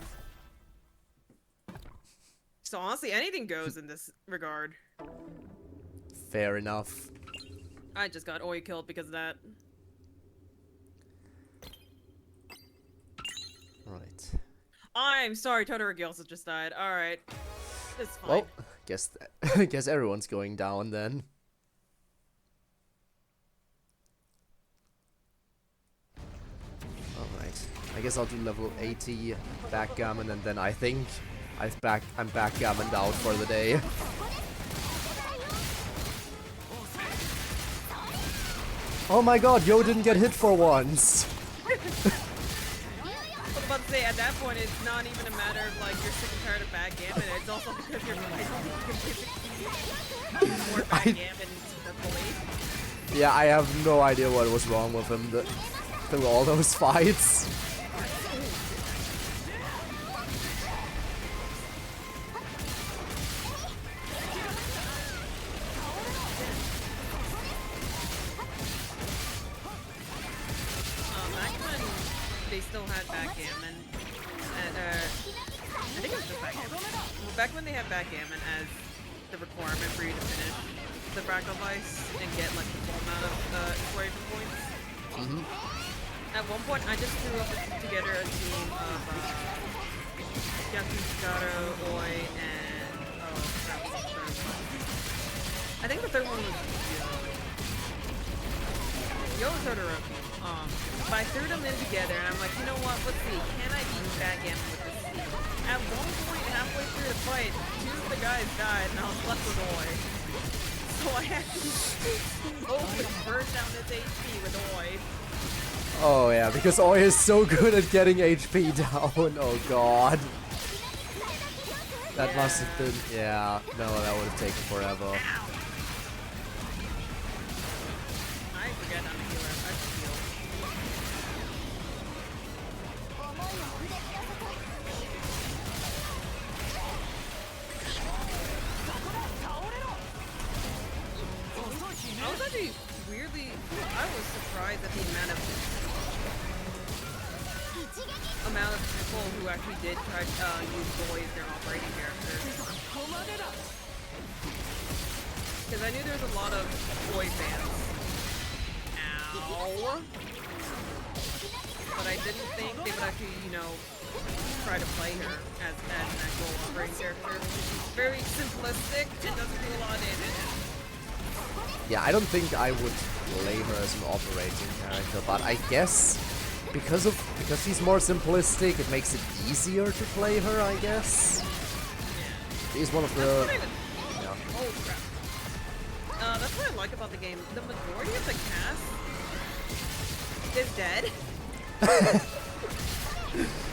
So honestly, anything goes in this regard. Fair enough. I just got Oi killed because of that. Right. I'm sorry, Todoroki also just died. Alright. It's fine. Well, guess everyone's going down then. I guess I'll do level 80 backgammon, and then I think I'm backgammoned out for the day. Oh my god, Yo didn't get hit for once! I was about to say, at that point, it's not even a matter of like you're sick and tired of backgammon, it's also because you're like more backgammon successfully. Yeah, I have no idea what was wrong with him through all those fights. Back when they still had backgammon, I think it was just backgammon. Well, back when they had backgammon as the requirement for you to finish the fractal vice and get like the full amount of exploration points. At one point, I just threw together a team of Yakushigaro, Oi, and I think the third one was Yo and Todoroki. But I threw them in together, and I'm like, you know what? Let's see. Can I beat backgammon with this team? At one point, halfway through the fight, two of the guys died, and I was left with Oi. So I had to slowly burn down this HP with Oi. Oh yeah, because Oi is so good at getting HP down. Oh god. That must have been... Yeah, no, that would have taken forever. Ow. I forget I'm a healer. I just heal. I was actually weirdly... I was surprised at the amount of people who actually did try to use Boy as their operating characters. Because I knew there was a lot of Boy fans. Ow! But I didn't think they would actually, you know, try to play her as an actual operating character. She's very simplistic and doesn't do a lot of damage. Yeah, I don't think I would play her as an operating character, but I guess because she's more simplistic, it makes it easier to play her, I guess. She's one of the... Yeah. Oh crap. That's what I like about the game. The majority of the cast is dead.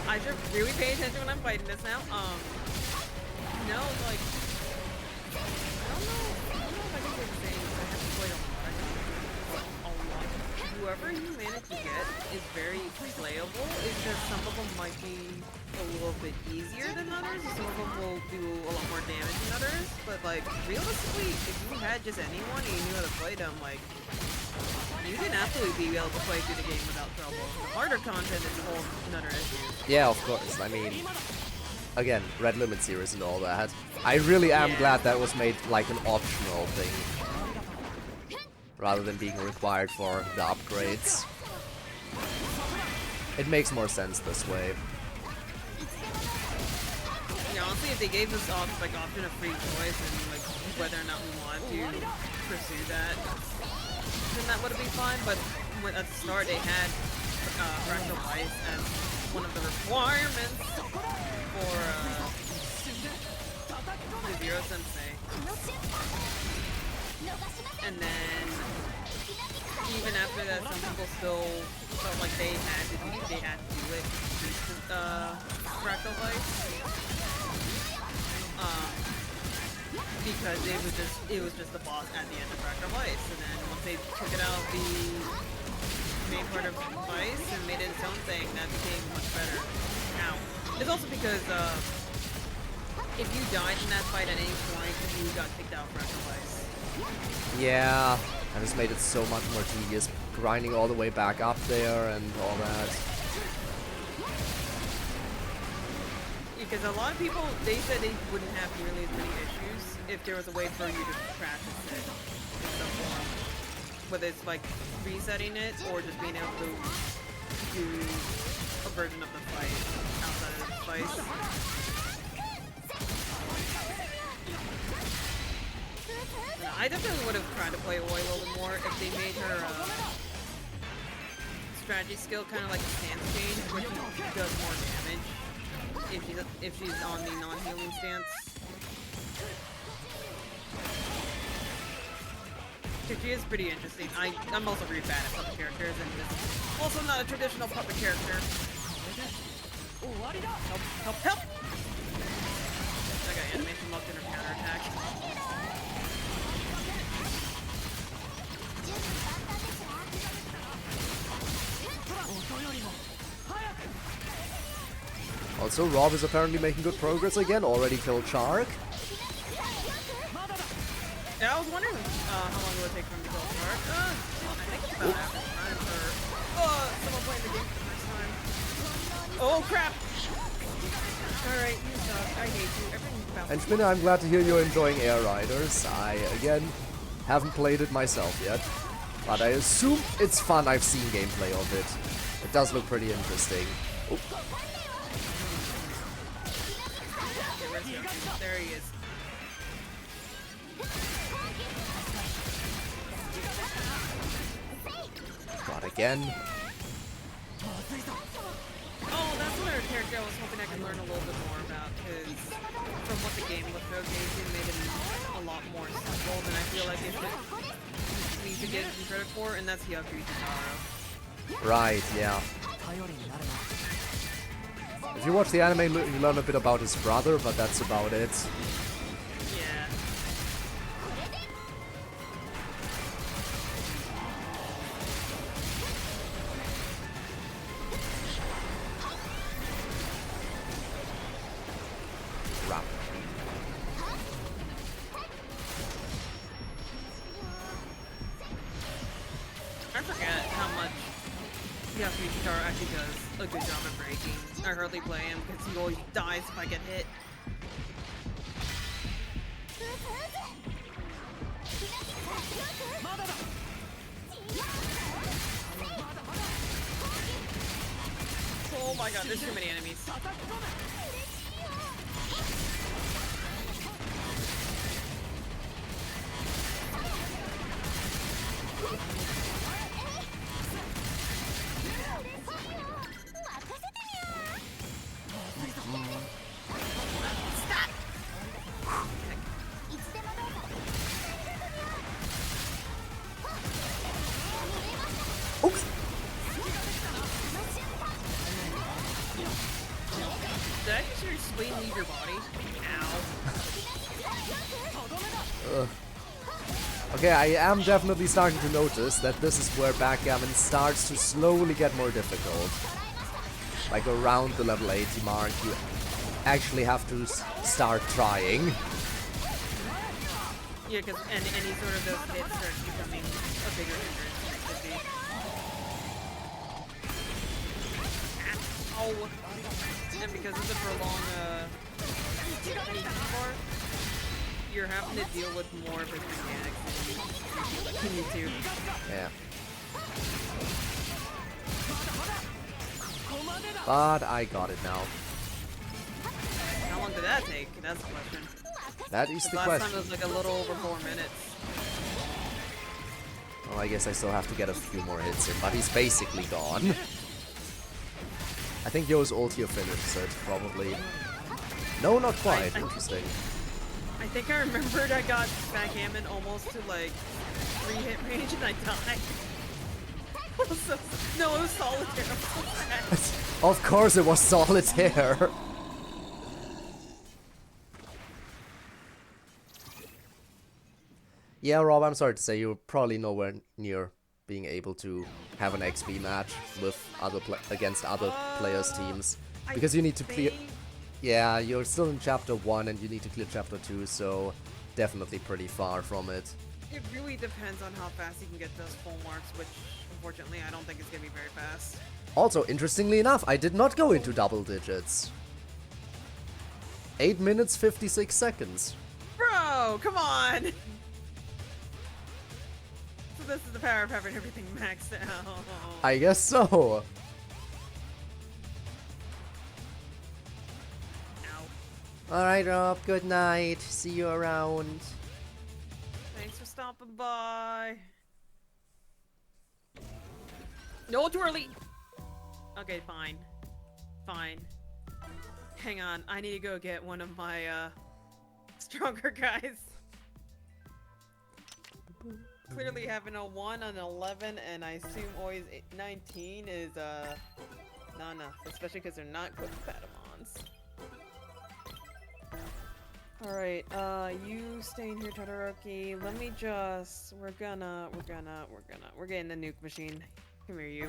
I should really pay attention when I'm fighting this now. No, like... I don't know if I can say the same, because I haven't played a lot. A lot. Whoever you manage to get is very playable. It's just some of them might be a little bit easier than others. Some of them will do a lot more damage than others. But like, realistically, if you had just anyone and you knew how to play them, like, you can absolutely be able to play through the game without trouble. The harder content is a whole another issue. Yeah, of course. I mean, again, Red Limit series and all that. I really am glad that was made like an optional thing, rather than being required for the upgrades. It makes more sense this way. Yeah, honestly, if they gave us like option of free choice and like whether or not we want to pursue that, then that would have been fine. But at the start, they had fractal vice as one of the requirements for the Zero Sensei. And then even after that, some people still felt like they had to do it fractal vice. Because it was just the boss at the end of fractal vice, and then once they took it out of the main part of vice and made it its own thing, that became much better. Now, it's also because if you died in that fight at any point, you got kicked out of fractal vice. Yeah, and it's made it so much more tedious, grinding all the way back up there and all that. Because a lot of people, they said they wouldn't have nearly as many issues if there was a way for you to practice it in some form. Whether it's like resetting it or just being able to do a version of the fight outside of the fight. I definitely would have tried to play Oi a little bit more if they made her strategy skill, kind of like a stance change, which does more damage if she's on the non-healing stance. She is pretty interesting. I'm also really bad at puppet characters, and just also not a traditional puppet character. Help! Help! Help! I got animation locked in her counterattack. Also, Rob is apparently making good progress again. Already killed Shark. Yeah, I was wondering how long it would take for him to kill Shark. I think it's about average time for someone playing the game for the first time. Oh crap! Alright, you suck. I hate you. Everything's about And Spinner, I'm glad to hear you're enjoying Air Riders. I, again, haven't played it myself yet. But I assume it's fun. I've seen gameplay of it. It does look pretty interesting. Oh. There he is. God, again. Oh, that's another character I was hoping I could learn a little bit more about, because from what the game was showcasing, made it a lot more simple than I feel like it needs to get some credit for, and that's Hyakuya Taro. Right, yeah. If you watch the anime, you learn a bit about his brother, but that's about it. Yeah. Rap. I forget how much Hyakuya Taro actually does a good job at breaking. I hardly play him because he always dies if I get hit. Oh my god, there's too many enemies. Oops. Did I just hear your spleen leave your body? Ow. Okay, I am definitely starting to notice that this is where backgammon starts to slowly get more difficult. Like around the level 80 mark, you actually have to start trying. Yeah, because any sort of those hits starts becoming a bigger hindrance than it could be. Ow! And because of the prolonged bar, you're having to deal with more of his mechanics than you need to. Yeah. But I got it now. How long did that take? That's the question. That is the Last question. time it was like a little over 4 minutes. Well, I guess I still have to get a few more hits in, but he's basically gone. I think Yo's ult here finishes it, probably. No, not quite. Interesting. I think I remembered I got backgammon almost to like 3 hit range and I died. No, it was solitaire. I'm so sad. Of course it was solitaire. Yeah, Rob, I'm sorry to say you're probably nowhere near being able to have an XB match with against other players' teams, because you need to clear. Yeah, you're still in chapter 1 and you need to clear chapter 2, so definitely pretty far from it. It really depends on how fast you can get those full marks, which unfortunately I don't think is gonna be very fast. Also, interestingly enough, I did not go into double digits. 8 minutes 56 seconds. Bro, come on! So this is the power of having everything maxed out. I guess so. Alright, Rob, good night. See you around. Thanks for stopping by. No, too early. Okay, fine. Fine. Hang on, I need to go get one of my, stronger guys. Clearly having a 1 on 11, and I assume always 19 is, not enough. Especially because they're not quick Patamons. Alright, you stay in here, Todoroki. Let me just... We're getting the nuke machine. Come here, you.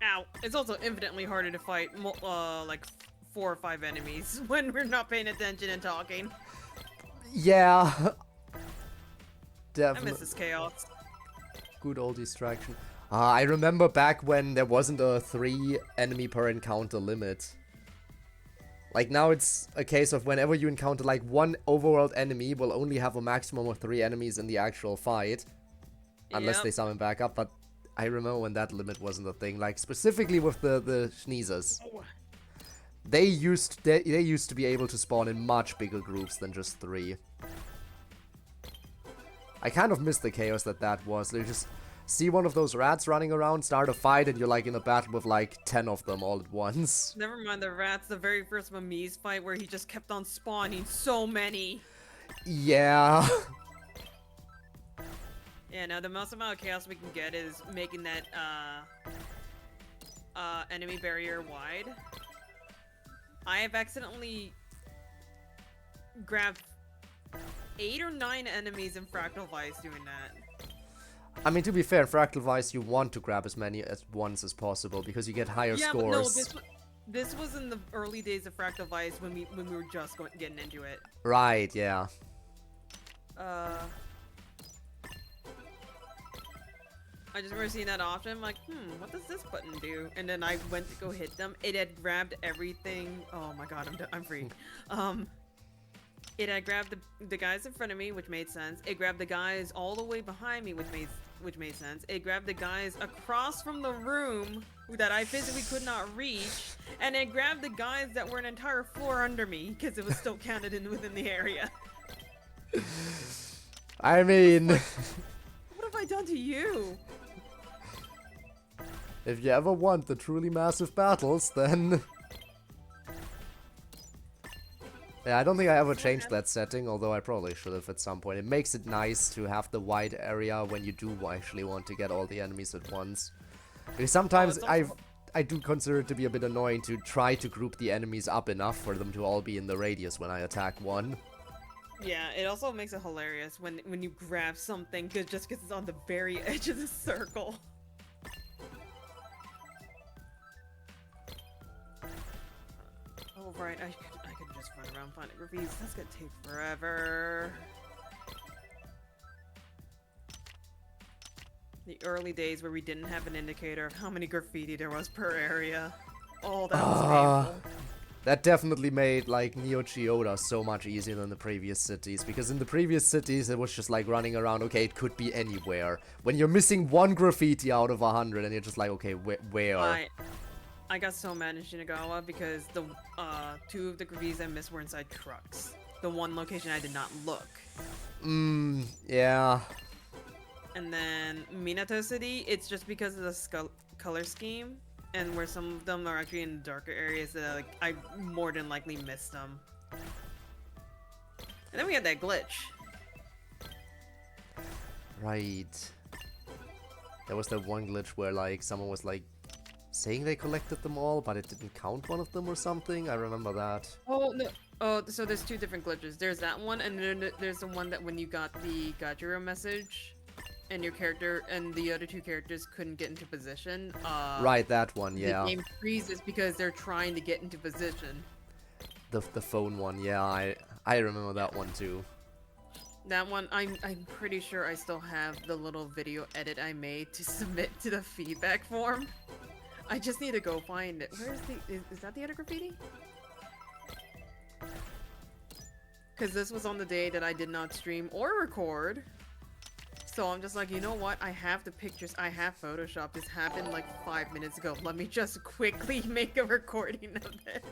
Ow. It's also infinitely harder to fight, like 4 or 5 enemies when we're not paying attention and talking. Yeah. I Definitely. miss this chaos. Good old distraction. I remember back when there wasn't a 3 enemy per encounter limit. Like now it's a case of whenever you encounter like one overworld enemy, will only have a maximum of 3 enemies in the actual fight. Unless they summon back up, but I remember when that limit wasn't a thing. Like specifically with the sneezers. Oh. They used to be able to spawn in much bigger groups than just 3. I kind of miss the chaos that was. You just see one of those rats running around, start a fight, and you're like in a battle with like 10 of them all at once. Never mind the rats, the very first Mami's fight where he just kept on spawning so many. Yeah. Yeah, no, the most amount of chaos we can get is making that, enemy barrier wide. I have accidentally grabbed 8 or 9 enemies in Fractal Vice doing that. I mean, to be fair, in Fractal Vice, you want to grab as many at once as possible because you get higher scores. But no, this was in the early days of Fractal Vice when we were just getting into it. Right, yeah. I just remember seeing that option. I'm like, what does this button do? And then I went to go hit them. It had grabbed everything. Oh my god, I'm free. It had grabbed the guys in front of me, which made sense. It grabbed the guys all the way behind me, which made sense. It grabbed the guys across from the room that I physically could not reach, and it grabbed the guys that were an entire floor under me because it was still counted within the area. I mean, what have I done to you? If you ever want the truly massive battles, then... Yeah, I don't think I ever changed that setting, although I probably should have at some point. It makes it nice to have the wide area when you do actually want to get all the enemies at once. Because sometimes I do consider it to be a bit annoying to try to group the enemies up enough for them to all be in the radius when I attack one. Yeah, it also makes it hilarious when you grab something just because it's on the very edge of the circle. Oh right, I could just run around finding graphitis. That's gonna take forever. The early days where we didn't have an indicator of how many graffiti there was per area. Oh, that was painful. That definitely made, like, Neo Chiyoda so much easier than the previous cities, because in the previous cities it was just like running around, okay, it could be anywhere. When you're missing one graffiti out of 100 and you're just like, okay, where? I got so mad in Shinagawa because the 2 of the graffitis I missed were inside trucks. The one location I did not look. Yeah. And then Minato City, it's just because of the color scheme. And where some of them are actually in darker areas that like I more than likely missed them. And then we had that glitch. Right. There was that one glitch where like someone was like saying they collected them all, but it didn't count one of them or something. I remember that. Oh no. Oh, so there's 2 different glitches. There's that one, and then there's the one that when you got the Gajiro message. And your character and the other 2 characters couldn't get into position. Right, that one, yeah. The game freezes because they're trying to get into position. The phone one, yeah, I remember that one too. That one, I'm pretty sure I still have the little video edit I made to submit to the feedback form. I just need to go find it. Where is the... Is that the other graffiti? because this was on the day that I did not stream or record. So I'm just like, you know what? I have the pictures. I have Photoshop. This happened like 5 minutes ago. Let me just quickly make a recording of it.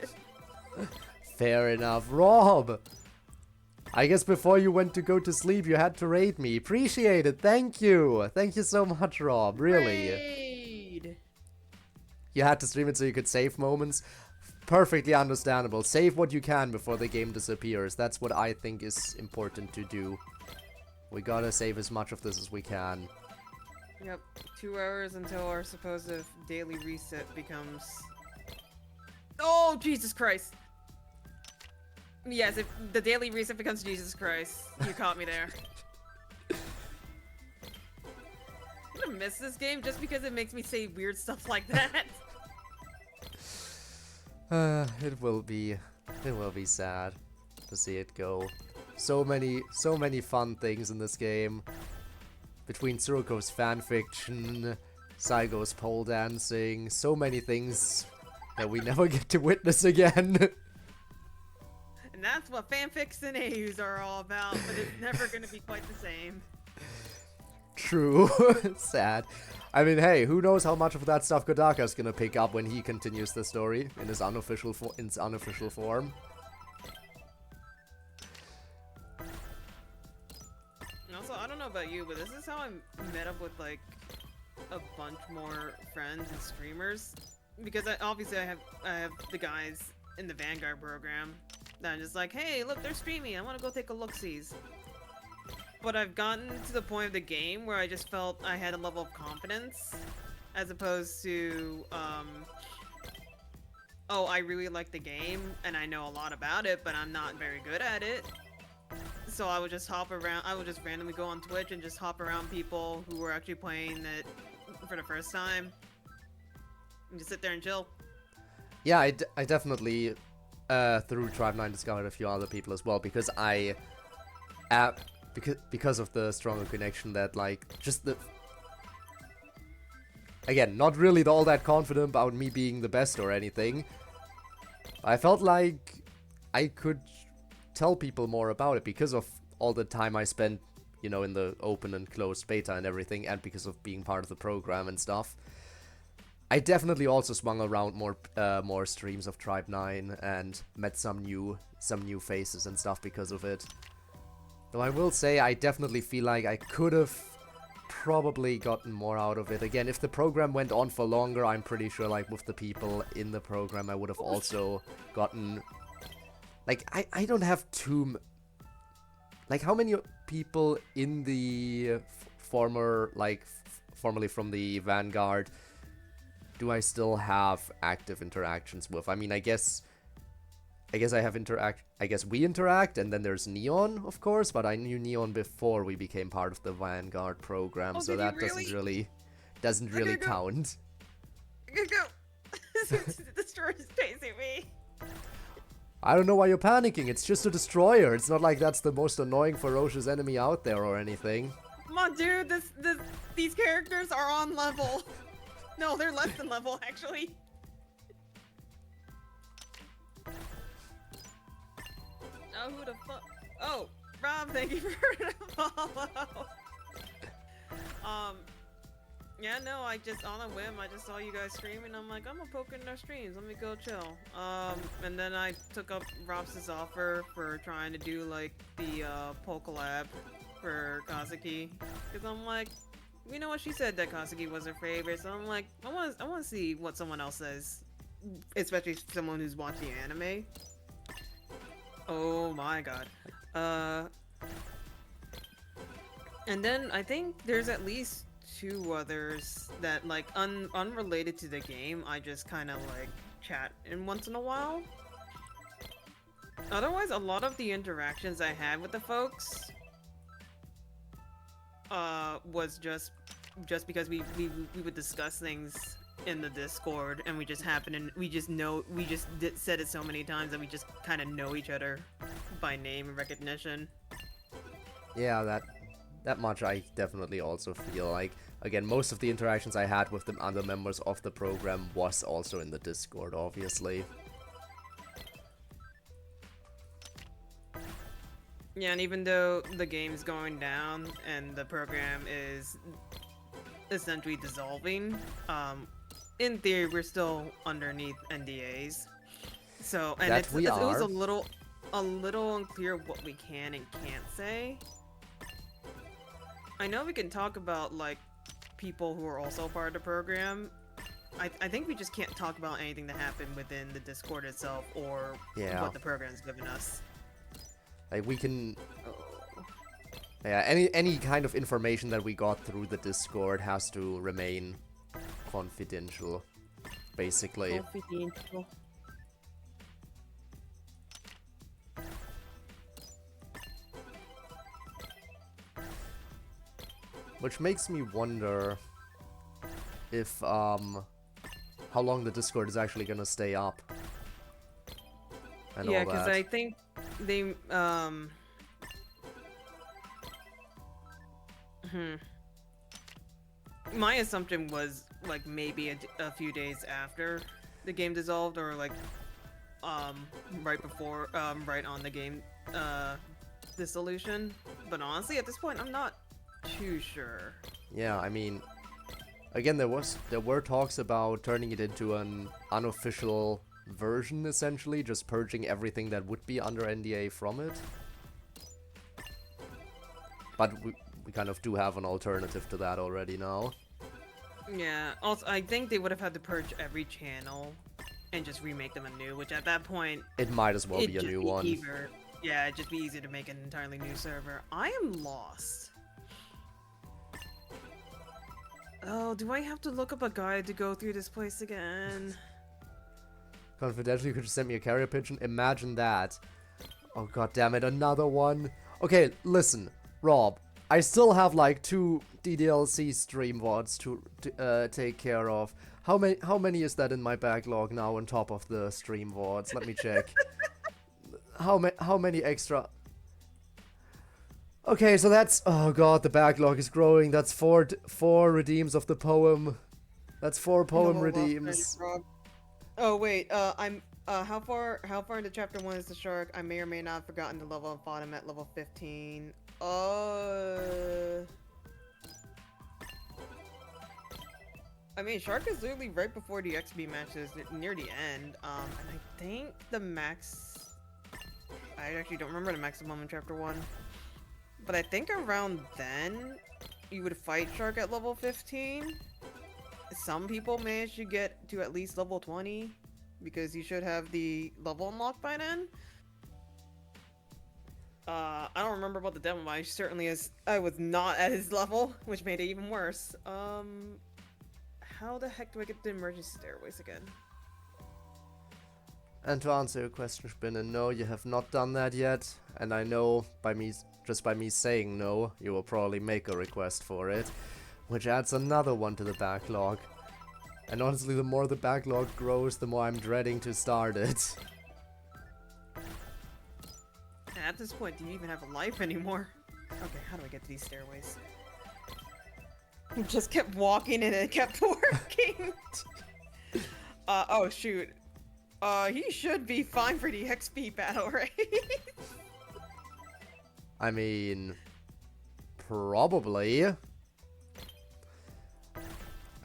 Fair enough. Rob! I guess before you went to go to sleep, you had to raid me. Appreciate it. Thank you. Thank you so much, Rob. Really. Raid. You had to stream it so you could save moments. Perfectly understandable. Save what you can before the game disappears. That's what I think is important to do. We gotta save as much of this as we can. Yep, 2 hours until our supposed daily reset becomes... Oh, Jesus Christ! Yes, if the daily reset becomes Jesus Christ. You caught me there. I'm gonna miss this game just because it makes me say weird stuff like that. It will be sad to see it go. So many fun things in this game. Between Tsuruko's fanfiction, Saigo's pole dancing, so many things that we never get to witness again. And that's what fanfics and AUs are all about, but it's never gonna be quite the same. True. Sad. I mean, hey, who knows how much of that stuff Kodaka is gonna pick up when he continues the story in his unofficial form. And also, I don't know about you, but this is how I met up with like a bunch more friends and streamers. Because obviously I have the guys in the Vanguard program that I'm just like, hey, look, they're streaming. I want to go take a look-sees. But I've gotten to the point of the game where I just felt I had a level of confidence, as opposed to, oh, I really like the game and I know a lot about it, but I'm not very good at it. So I would just hop around. I would just randomly go on Twitch and just hop around people who were actually playing it for the first time. And just sit there and chill. Yeah, I definitely, through Tribe 9 discovered a few other people as well, because because of the stronger connection that, like, just the... Again, not really all that confident about me being the best or anything. I felt like I could tell people more about it because of all the time I spent, you know, in the open and closed beta and everything, and because of being part of the program and stuff. I definitely also swung around more streams of Tribe 9 and met some new faces and stuff because of it. Though I will say I definitely feel like I could have probably gotten more out of it. Again, if the program went on for longer, I'm pretty sure, like, with the people in the program, I would have also gotten... Like, I don't have too... Like, how many people in the formerly from the Vanguard do I still have active interactions with? I mean, I guess I have I guess we interact, and then there's Neon, of course, but I knew Neon before we became part of the Vanguard program, Oh, so did you that really? doesn't really count. I gotta go. The destroyer's chasing me. I don't know why you're panicking. It's just a destroyer. It's not like that's the most annoying, ferocious enemy out there or anything. Come on, dude. These characters are on level. No, they're less than level, actually. Oh, who the fuck? Oh, Rob, thank you for the follow. Yeah, no, I just, on a whim, I just saw you guys streaming. I'm like, I'm gonna poke in their streams. Let me go chill. And then I took up Rob's offer for trying to do, like, the, poll collab for Kazuki. Because I'm like, you know what, she said that Kazuki was her favorite, so I'm like, I want to see what someone else says. Especially someone who's watching anime. Oh my god. And then I think there's at least 2 others that, like, unrelated to the game, I just kind of, like, chat in once in a while. Otherwise, a lot of the interactions I had with the folks was just because we would discuss things in the Discord, and we just happen, and we just said it so many times that we just kind of know each other by name and recognition. Yeah, that much I definitely also feel like. Again, most of the interactions I had with the other members of the program was also in the Discord, obviously. Yeah, and even though the game's going down and the program is essentially dissolving, in theory we're still underneath NDAs. So, and That it we was are. a little unclear what we can and can't say. I know we can talk about like people who are also part of the program. I think we just can't talk about anything that happened within the Discord itself or Yeah. what the program's given us. Like we can, Oh. yeah, any kind of information that we got through the Discord has to remain confidential, basically. Confidential. Which makes me wonder if, how long the Discord is actually gonna stay up. And Yeah, all because that. I think they, my assumption was, like, maybe a few days after the game dissolved, or, like, right before, right on the game, dissolution. But honestly, at this point, I'm not too sure. Yeah, I mean, again, there were talks about turning it into an unofficial version, essentially, just purging everything that would be under NDA from it. But we kind of do have an alternative to that already now. Yeah, also, I think they would have had to purge every channel and just remake them anew, which at that point, It might as well it'd be a just new be one. yeah, it'd just be easier to make an entirely new server. I am lost. Oh, do I have to look up a guide to go through this place again? Confidentially, you could just send me a carrier pigeon. Imagine that. Oh god damn it, another one. Okay, listen, Rob. I still have like 2 DDLC stream VODs to take care of. How many is that in my backlog now on top of the stream VODs? Let me check. How many extra? Okay, so that's, oh god, the backlog is growing. That's four redeems of the poem. That's 4 poem redeems. Oh wait, I'm how far into chapter 1 is the shark? I may or may not have forgotten the level and fought him at level 15. I mean, Shark is literally right before the XB matches, near the end. And I think the max... I actually don't remember the maximum in chapter 1. But I think around then, you would fight Shark at level 15. Some people manage to get to at least level 20, because you should have the level unlocked by then. I don't remember about the demo, but I certainly I was not at his level, which made it even worse. How the heck do I get the emergency stairways again? And to answer your question, Spinner, no, you have not done that yet. And I know just by me saying no, you will probably make a request for it, which adds another one to the backlog. And honestly, the more the backlog grows, the more I'm dreading to start it. At this point, do you even have a life anymore? Okay, how do I get to these stairways? I just kept walking and it kept working. Oh shoot. He should be fine for the XP battle, right? I mean, probably. I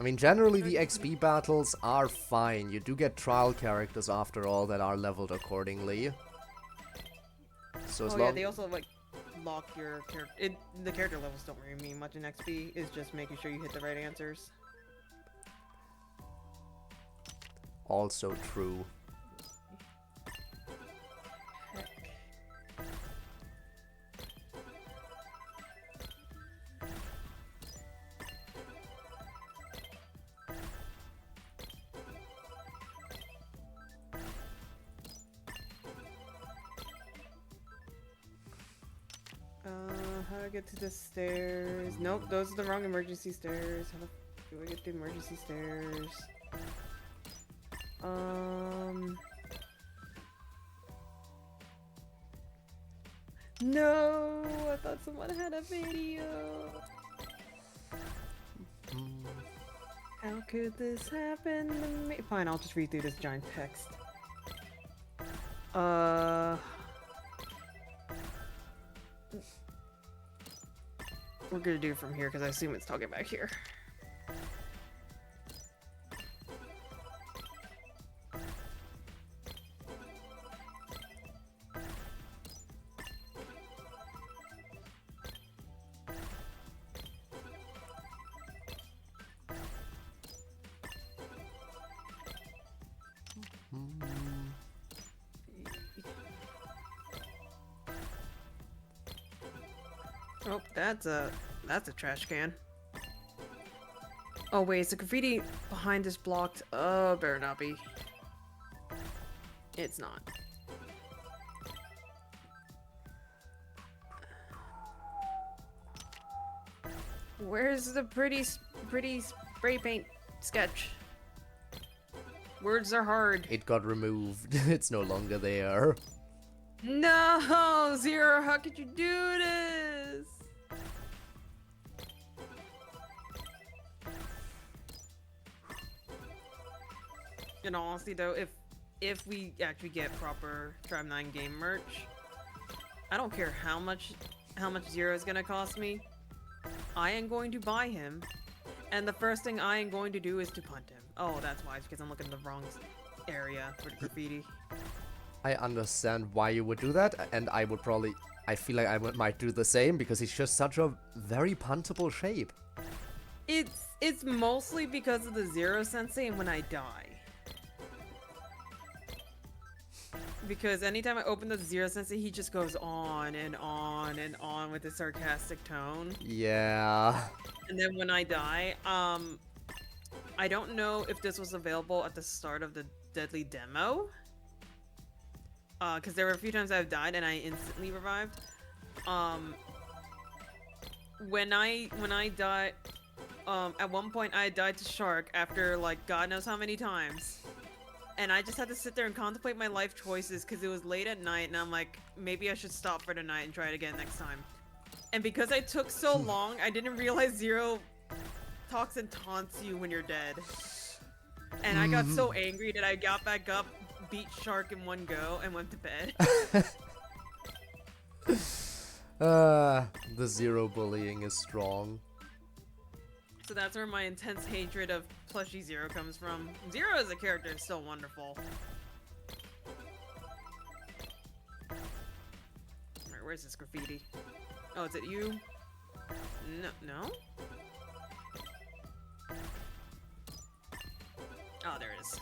mean, generally the XP battles are fine. You do get trial characters after all that are leveled accordingly. So as yeah, long they also like lock your character. The character levels don't really mean much in XP. It's just making sure you hit the right answers. also true. Heck. How do I get to the stairs? Nope, those are the wrong emergency stairs. How do I get the emergency stairs? No, I thought someone had a video. How could this happen to me? Fine, I'll just read through this giant text. we're gonna do from here because I assume it's talking back here. Oh, that's a trash can. Oh wait, is the graffiti behind this blocked? Oh, better not be. It's not. Where's the pretty spray paint sketch? Words are hard. It got removed. It's no longer there. No, Zora, how could you do this? In all honesty, though, if we actually get proper Tribe 9 game merch, I don't care how much Zero is gonna cost me. I am going to buy him, and the first thing I am going to do is to punt him. Oh, that's why, because I'm looking in the wrong area for the graffiti. I understand why you would do that, and I feel like I might do the same, because he's just such a very puntable shape. It's mostly because of the Zero Sensei and when I die. Because anytime I open the Zero Sensei, he just goes on and on and on with his sarcastic tone. Yeah. And then when I die, I don't know if this was available at the start of the Deadly Demo. Because there were a few times I've died and I instantly revived. When I died, at one point I died to Shark after like God knows how many times. And I just had to sit there and contemplate my life choices because it was late at night and I'm like, maybe I should stop for tonight and try it again next time. And because I took so long, I didn't realize Zero talks and taunts you when you're dead. And I got so angry that I got back up, beat Shark in one go, and went to bed. The Zero bullying is strong. So that's where my intense hatred of Plushie Zero comes from. Zero as a character is still wonderful. Alright, where's this graffiti? Oh, is it you? No? Oh, there it is.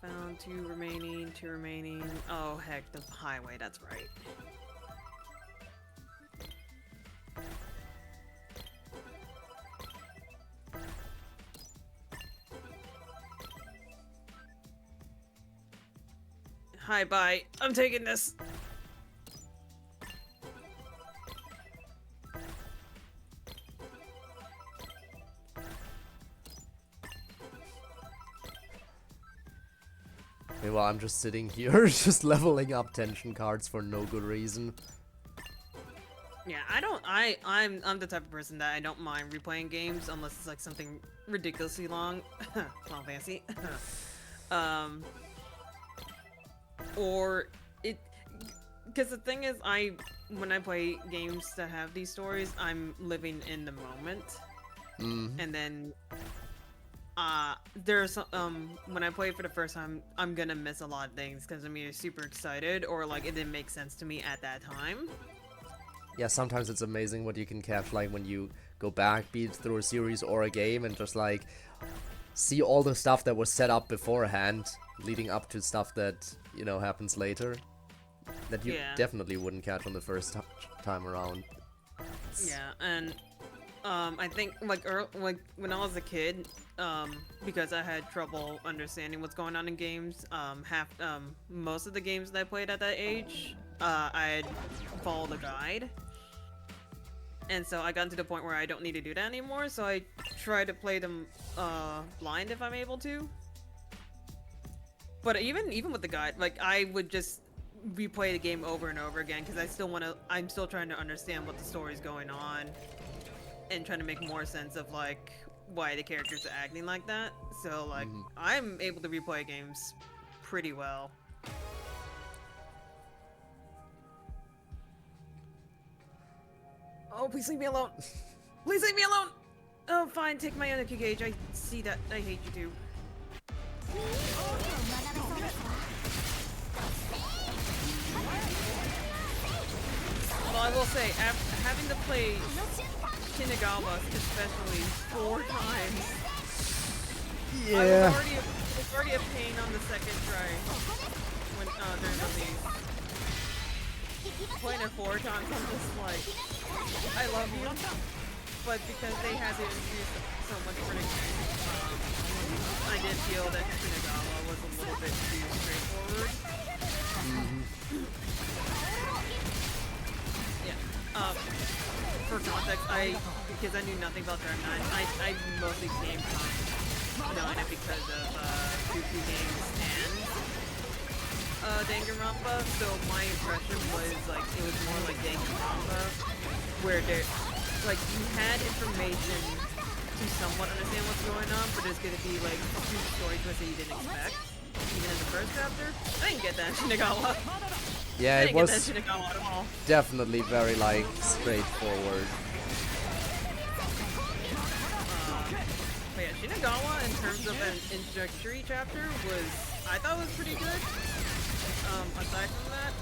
Found two remaining. Oh heck, the highway, that's right. Hi, bye. I'm taking this. Meanwhile, I'm just sitting here, just leveling up tension cards for no good reason. Yeah, I'm the type of person that I don't mind replaying games unless it's like something ridiculously long. Final Fantasy. Or it, because the thing is, when I play games that have these stories, I'm living in the moment. And then there's when I play for the first time, I'm gonna miss a lot of things because I'm either super excited or like it didn't make sense to me at that time. Yeah, sometimes it's amazing what you can catch, like when you go back, be it through a series or a game, and just like see all the stuff that was set up beforehand, leading up to stuff that, you know, happens later, that you definitely wouldn't catch on the first time around. Yeah, and I think like when I was a kid, because I had trouble understanding what's going on in games, most of the games that I played at that age, I'd follow the guide. And so I got to the point where I don't need to do that anymore, so I try to play them blind if I'm able to. But even with the guide, like I would just replay the game over and over again because I'm still trying to understand what the story's going on and trying to make more sense of like why the characters are acting like that. So like I'm able to replay games pretty well. Oh, please leave me alone. Please leave me alone. Oh, fine. Take my energy gauge. I see that. I hate you too. Well, I will say, after having to play Shinagawa especially 4 times, Yeah. it's already a pain on the second try when during the league. Playing it 4 times, I'm just like, I love you, but because they had to introduce so much friction, I did feel that Shinagawa was a little bit too straightforward. Yeah. For context, because I knew nothing about Dragon 9, I mostly came from knowing it because of Cuckoo Games and Danganronpa, so my impression was like it was more like Danganronpa, where like you had information to somewhat understand what's going on, but there's gonna be like 2 story twists that you didn't expect, even in the first chapter. I didn't get that in Shinagawa. Yeah, it was Shinagawa at all. definitely very like straightforward. But yeah, Shinagawa in terms of an introductory chapter I thought was pretty good. Aside from that,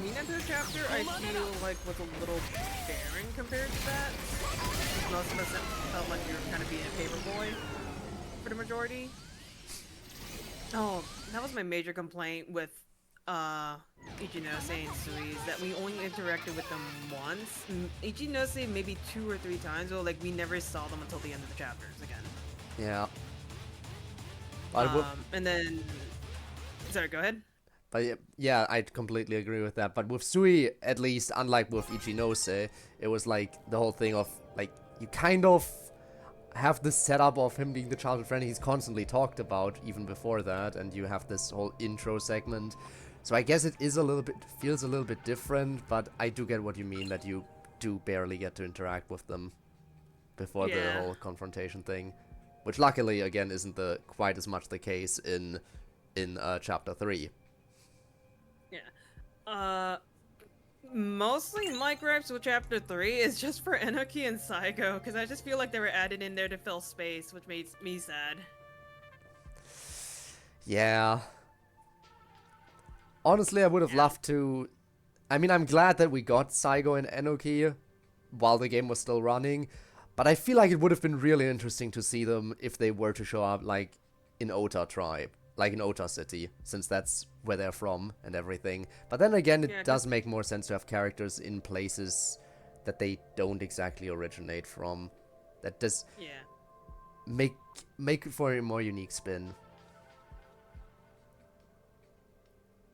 Minato chapter I feel like was a little barren compared to that. Most of us felt like you were kind of being a paper boy for the majority. Oh, that was my major complaint with Ichinose and Sui, is that we only interacted with them once. Ichinose maybe 2 or 3 times, but like we never saw them until the end of the chapters again. Yeah. And then, sorry, go ahead. But yeah, I completely agree with that. But with Sui, at least, unlike with Ichinose, it was like the whole thing of like you kind of have this setup of him being the childhood friend he's constantly talked about even before that, and you have this whole intro segment. So I guess it is feels a little bit different, but I do get what you mean that you do barely get to interact with them before the whole confrontation thing, which luckily again isn't quite as much the case in chapter 3. Yeah. Mostly my gripes with chapter 3 is just for Enoki and Saigo, because I just feel like they were added in there to fill space, which made me sad. Yeah. Honestly, I would have loved to... I mean, I'm glad that we got Saigo and Enoki while the game was still running, but I feel like it would have been really interesting to see them if they were to show up, like, in Ota Tribe. Like in Ota City, since that's where they're from and everything. But then again, it does make more sense to have characters in places that they don't exactly originate from. That does make for a more unique spin.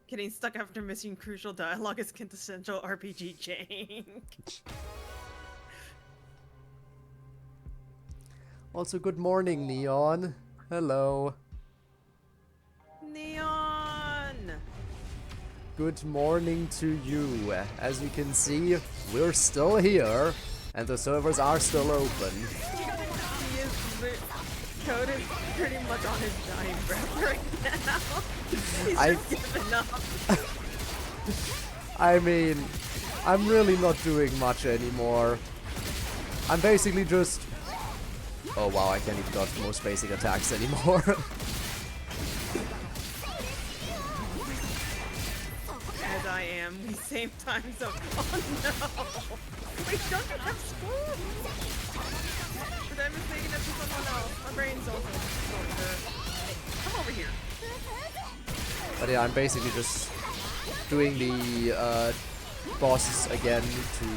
Getting stuck after missing crucial dialogue is quintessential RPG jank. Also, good morning, Neon. Hello. Neon! Good morning to you. As you can see, we're still here, and the servers are still open. Code is pretty much on his dying breath right now. He's just given up. I mean, I'm really not doing much anymore. I'm basically just... Oh wow, I can't even dodge the most basic attacks anymore. As I am, we same time zone. Oh no! Wait, don't you have school? But I was thinking of someone else. My brain's also over. Come over here. But yeah, I'm basically just doing the bosses again to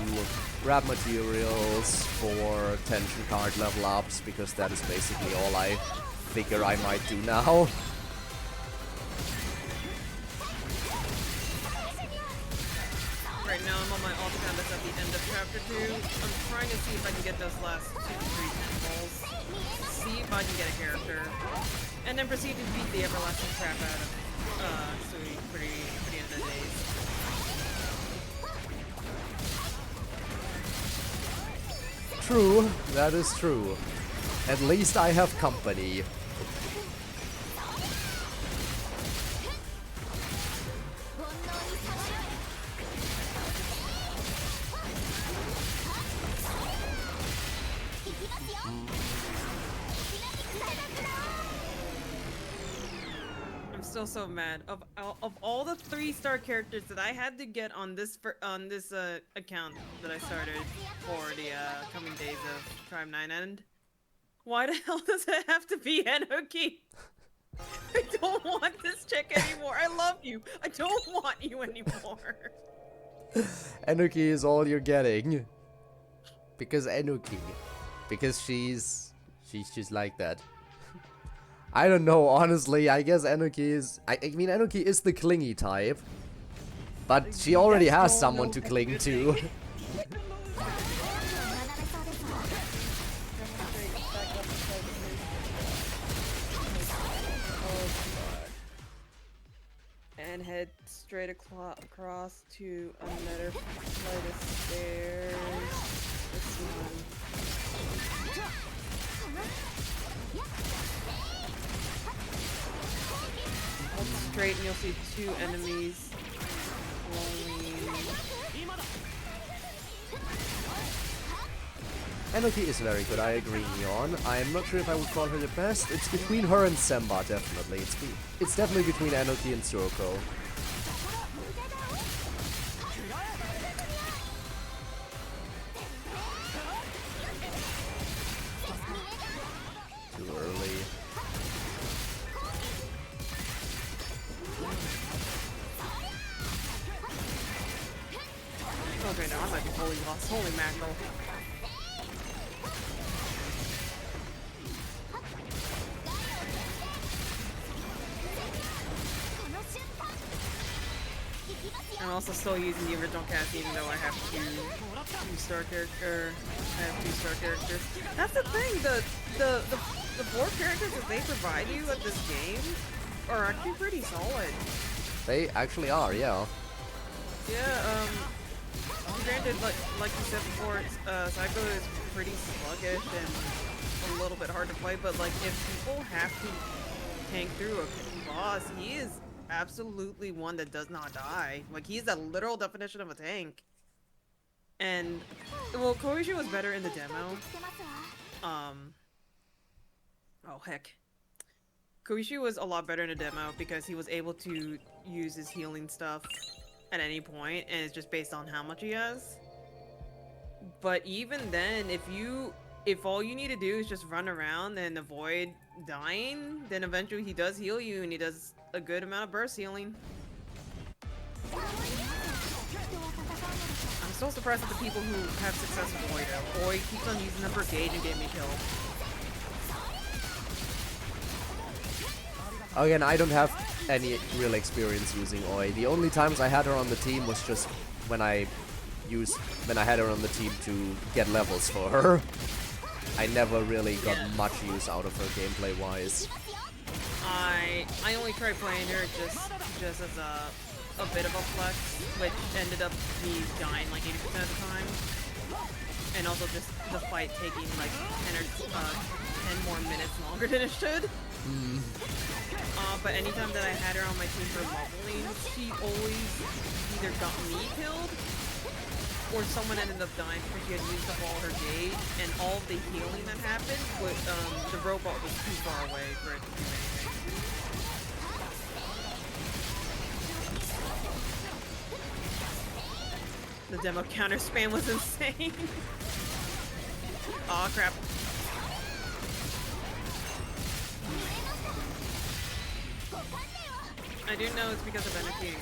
grab materials for tension card level ups, because that is basically all I figure I might do now. Right now I'm on my alt canvas at the end of chapter 2. I'm trying to see if I can get those last 2 to 3 temples. See if I can get a character. And then proceed to beat the everlasting crap out of Sui for the end of the days. True, that is true. At least I have company. I'm still so mad. Of all the 3-star characters that I had to get on this account that I started for the coming days of Tribe 9 End, why the hell does it have to be Enoki? I don't want this chick anymore. I love you. I don't want you anymore. Enoki is all you're getting. Because Enoki. Because she's just like that. I don't know, honestly. I guess Enoki is... I mean, Enoki is the clingy type. But she already has someone to cling to. And head straight across to another flight of stairs. This one. Hold straight and you'll see 2 enemies. Enoki is very good, I agree, Neon. I'm not sure if I would call her the best. It's between her and Semba, definitely. It's definitely between Enoki and Suroko. Too early. Okay, no, I might be fully lost. Holy mackerel. I'm also still using the original cast even though I have 2-star character. I have 2-star characters. That's the thing, the 4 characters that they provide you at this game are actually pretty solid. They actually are, yeah. Yeah, granted, like you said before, Psycho is pretty sluggish and a little bit hard to play, but like if people have to tank through a boss, he is absolutely one that does not die. Like, he's a literal definition of a tank. And, well, Koichi was better in the demo. Oh heck. Koichi was a lot better in the demo because he was able to use his healing stuff at any point, and it's just based on how much he has. But even then, if all you need to do is just run around and avoid dying, then eventually he does heal you, and he does a good amount of burst healing. I'm still surprised at the people who have success with Oi though. Oi keeps on using them for gauge and getting me killed. Again, I don't have any real experience using Oi. The only times I had her on the team was just when I had her on the team to get levels for her. I never really got much use out of her gameplay wise. I only tried playing her just as a bit of a flex, which ended up me dying like 80% of the time. And also just the fight taking like 10 more minutes longer than it should. But anytime that I had her on my team for leveling, she always either got me killed or someone ended up dying because she had used up all her gauge, and all of the healing that happened, but the robot was too far away for it to do anything. The demo counter spam was insane. Aw, crap. I do know it's because of energy,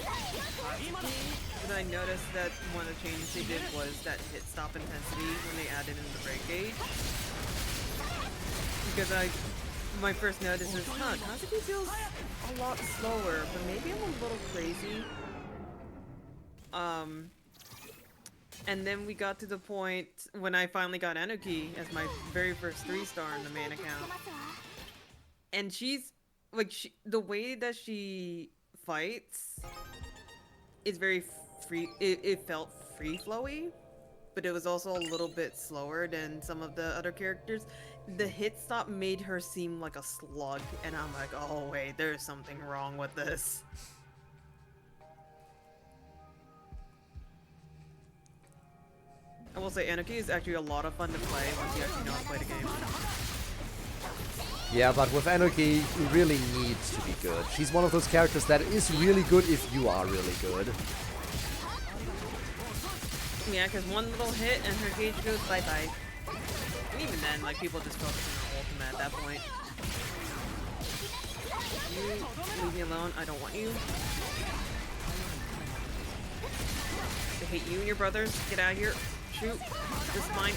but I noticed that one of the changes they did was that hit stop intensity when they added in the break gauge. Because my first notice is, Kazuki feels a lot slower, but maybe I'm a little crazy. And then we got to the point when I finally got Enoki as my very first 3-star in the main account. And she's, like, the way that she fights is very free. It felt free-flowy, but it was also a little bit slower than some of the other characters. The hit stop made her seem like a slug, and I'm like, oh wait, there's something wrong with this. I will say Anarchy is actually a lot of fun to play once you actually know how to play the game. Yeah, but with Anarchy, you really need to be good. She's one of those characters that is really good if you are really good. Yeah, because one little hit and her gauge goes bye-bye. And even then, like, people just focus on her ultimate at that point. You leave me alone. I don't want you. I hate you and your brothers. Get out of here. Shoot. This is mine.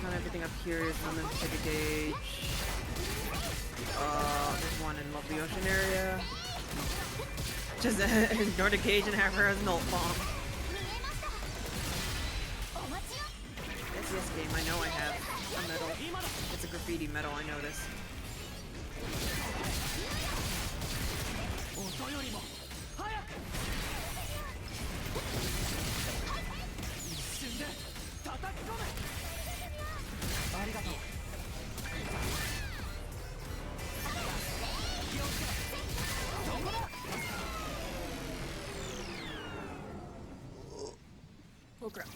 Not everything up here is on the ticket gauge. There's one in Lovely Ocean area. Just ignore the gauge and have her as an ult bomb. Yes, game. I know I have a medal. It's a graffiti medal. I know this. Oh crap.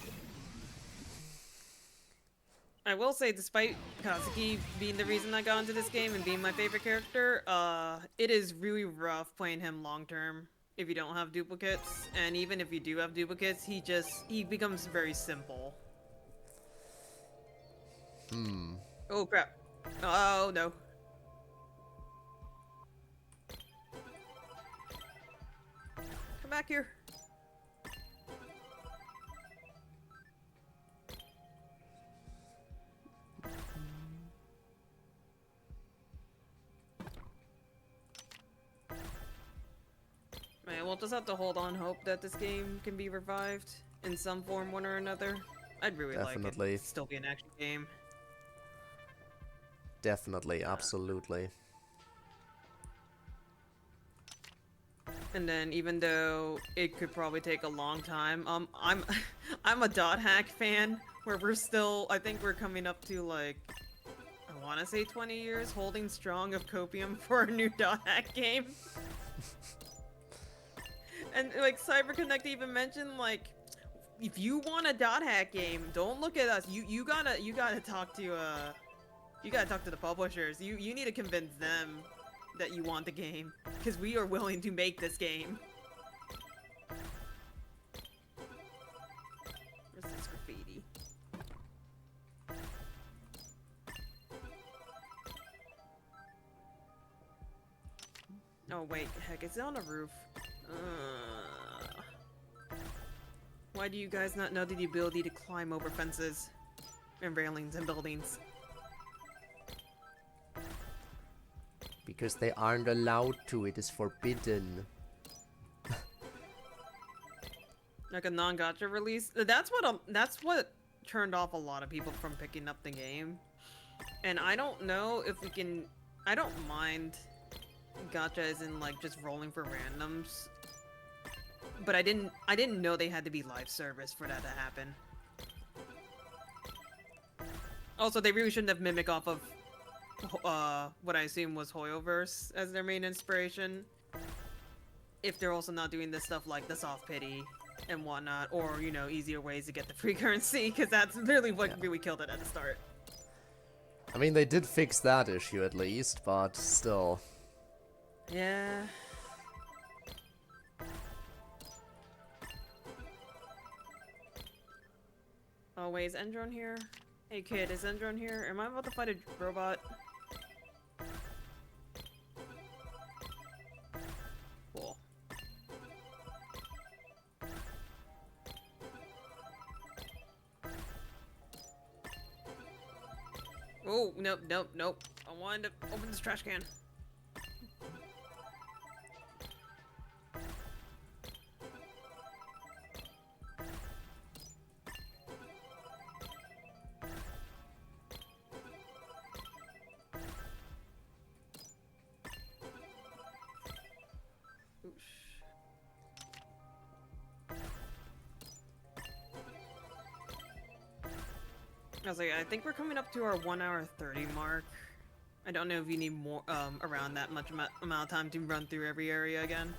I will say, despite Kazuki being the reason I got into this game and being my favorite character, it is really rough playing him long term if you don't have duplicates. And even if you do have duplicates, he becomes very simple. Oh crap. Oh no. Come back here. Man, we'll just have to hold on hope that this game can be revived in some form, one or another. I'd really like it to still be an action game. Definitely, absolutely. And then, even though it could probably take a long time, I'm I'm a dot hack fan, where we're still, I think we're coming up to like, I want to say 20 years holding strong of copium for a new dot hack game. And like CyberConnect even mentioned, like, if you want a dot hack game, don't look at us. You gotta talk to the publishers. You need to convince them that you want the game, because we are willing to make this game. Where's this graffiti? Oh wait, heck, it's on a roof. Why do you guys not know the ability to climb over fences and railings and buildings? Because they aren't allowed to, it is forbidden. Like a non-gacha release? That's what turned off a lot of people from picking up the game. And I don't know if we can... I don't mind gacha as in like just rolling for randoms. But I didn't know they had to be live service for that to happen. Also, they really shouldn't have mimicked off of what I assume was Hoyoverse as their main inspiration. If they're also not doing this stuff like the soft pity and whatnot, or, you know, easier ways to get the free currency, because that's really what really killed it at the start. I mean, they did fix that issue at least, but still. Yeah. Oh wait, is Endron here? Hey kid, is Endron here? Am I about to fight a robot? Cool. Oh, nope, nope, nope. I wanted to open this trash can. I was like, I think we're coming up to our 1 hour 30 mark. I don't know if you need more, around that much amount of time to run through every area again.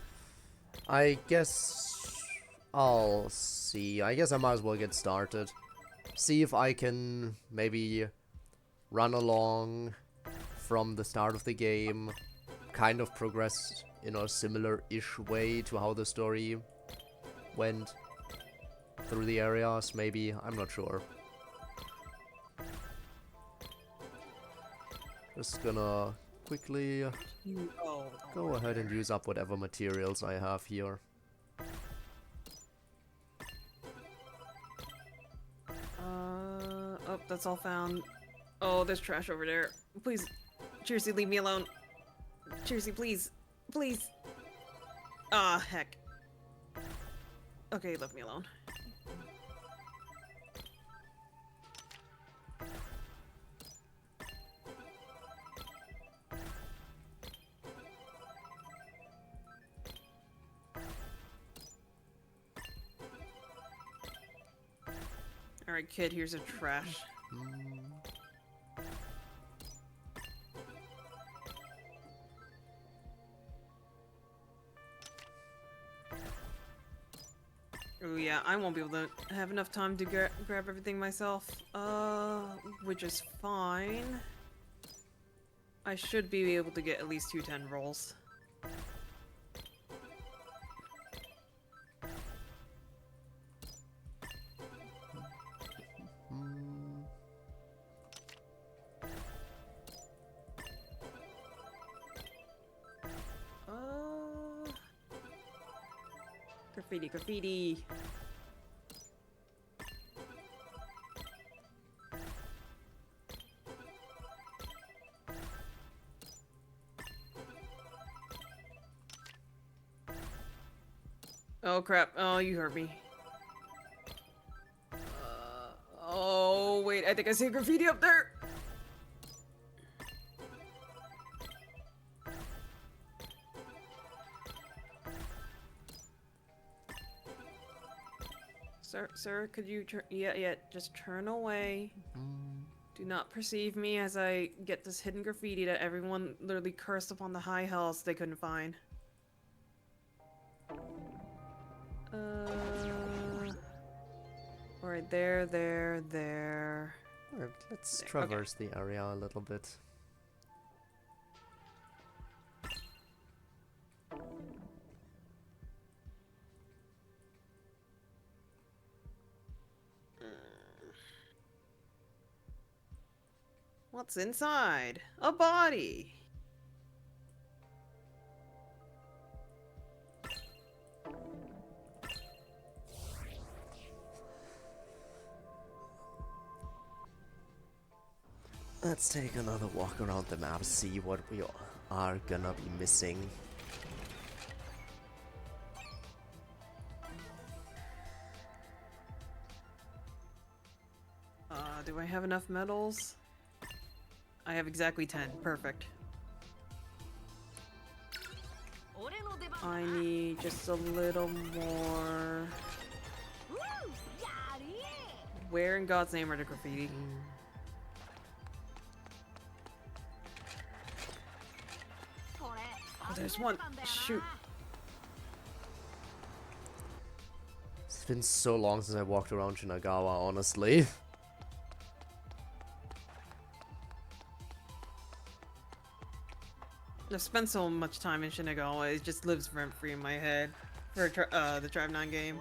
I guess I'll see. I guess I might as well get started. See if I can maybe run along from the start of the game, kind of progress in a similar-ish way to how the story went through the areas, maybe. I'm not sure. Just gonna quickly go ahead and use up whatever materials I have here. Oh, that's all found. Oh, there's trash over there. Please, Cheersy, leave me alone. Cheersy, please. Please. Ah, heck. Okay, leave me alone. Alright, kid, here's a trash. Oh yeah, I won't be able to have enough time to grab everything myself. Which is fine. I should be able to get at least 210 rolls. Graffiti, graffiti. Oh crap, oh you hurt me. Oh wait, I think I see graffiti up there! Sir, could you turn? Yeah, just turn away. Do not perceive me as I get this hidden graffiti that everyone literally cursed upon the high hells they couldn't find. Alright, there. Alright, let's traverse the area a little bit. What's inside? A body! Let's take another walk around the map, see what we are gonna be missing. Do I have enough medals? I have exactly 10. Perfect. I need just a little more. Where in God's name are the graffiti? Oh, there's one. Shoot. It's been so long since I walked around Shinagawa, honestly. I've spent so much time in Shinagawa, it just lives rent-free in my head for the Tribe 9 game.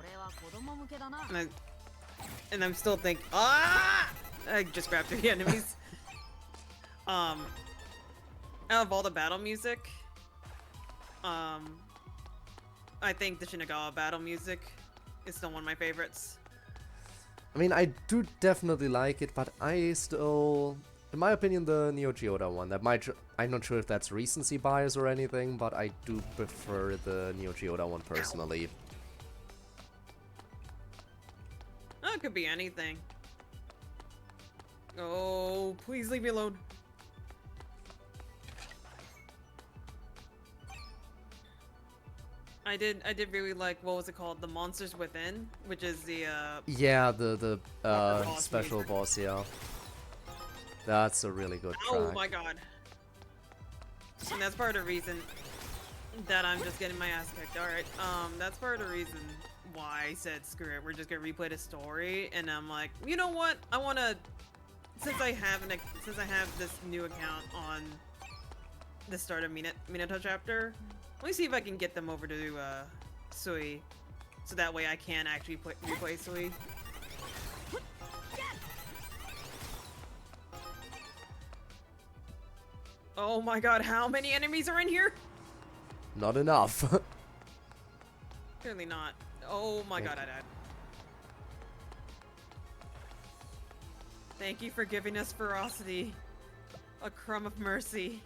And I'm still thinking, ah! I just grabbed 3 enemies. Out of all the battle music, I think the Shinagawa battle music is still one of my favorites. I mean, I do definitely like it, but I still... In my opinion, the Neo Geoda one, that might... I'm not sure if that's recency bias or anything, but I do prefer the Neo Geoda one personally. Oh, it could be anything. Oh, please leave me alone. I did really like, what was it called? The Monsters Within, which is the Yeah, the boss special music. boss, yeah. That's a really good Oh track. my god. And that's part of the reason that I'm just getting my ass kicked. Alright, that's part of the reason why I said screw it, we're just gonna replay the story, and I'm like, you know what? I wanna, since I have this new account on the start of Minato chapter, let me see if I can get them over to Sui, so that way I can actually replay Sui. Oh my god, how many enemies are in here? Not enough. Clearly not. Oh my god, I died. Thank you for giving us ferocity. A crumb of mercy.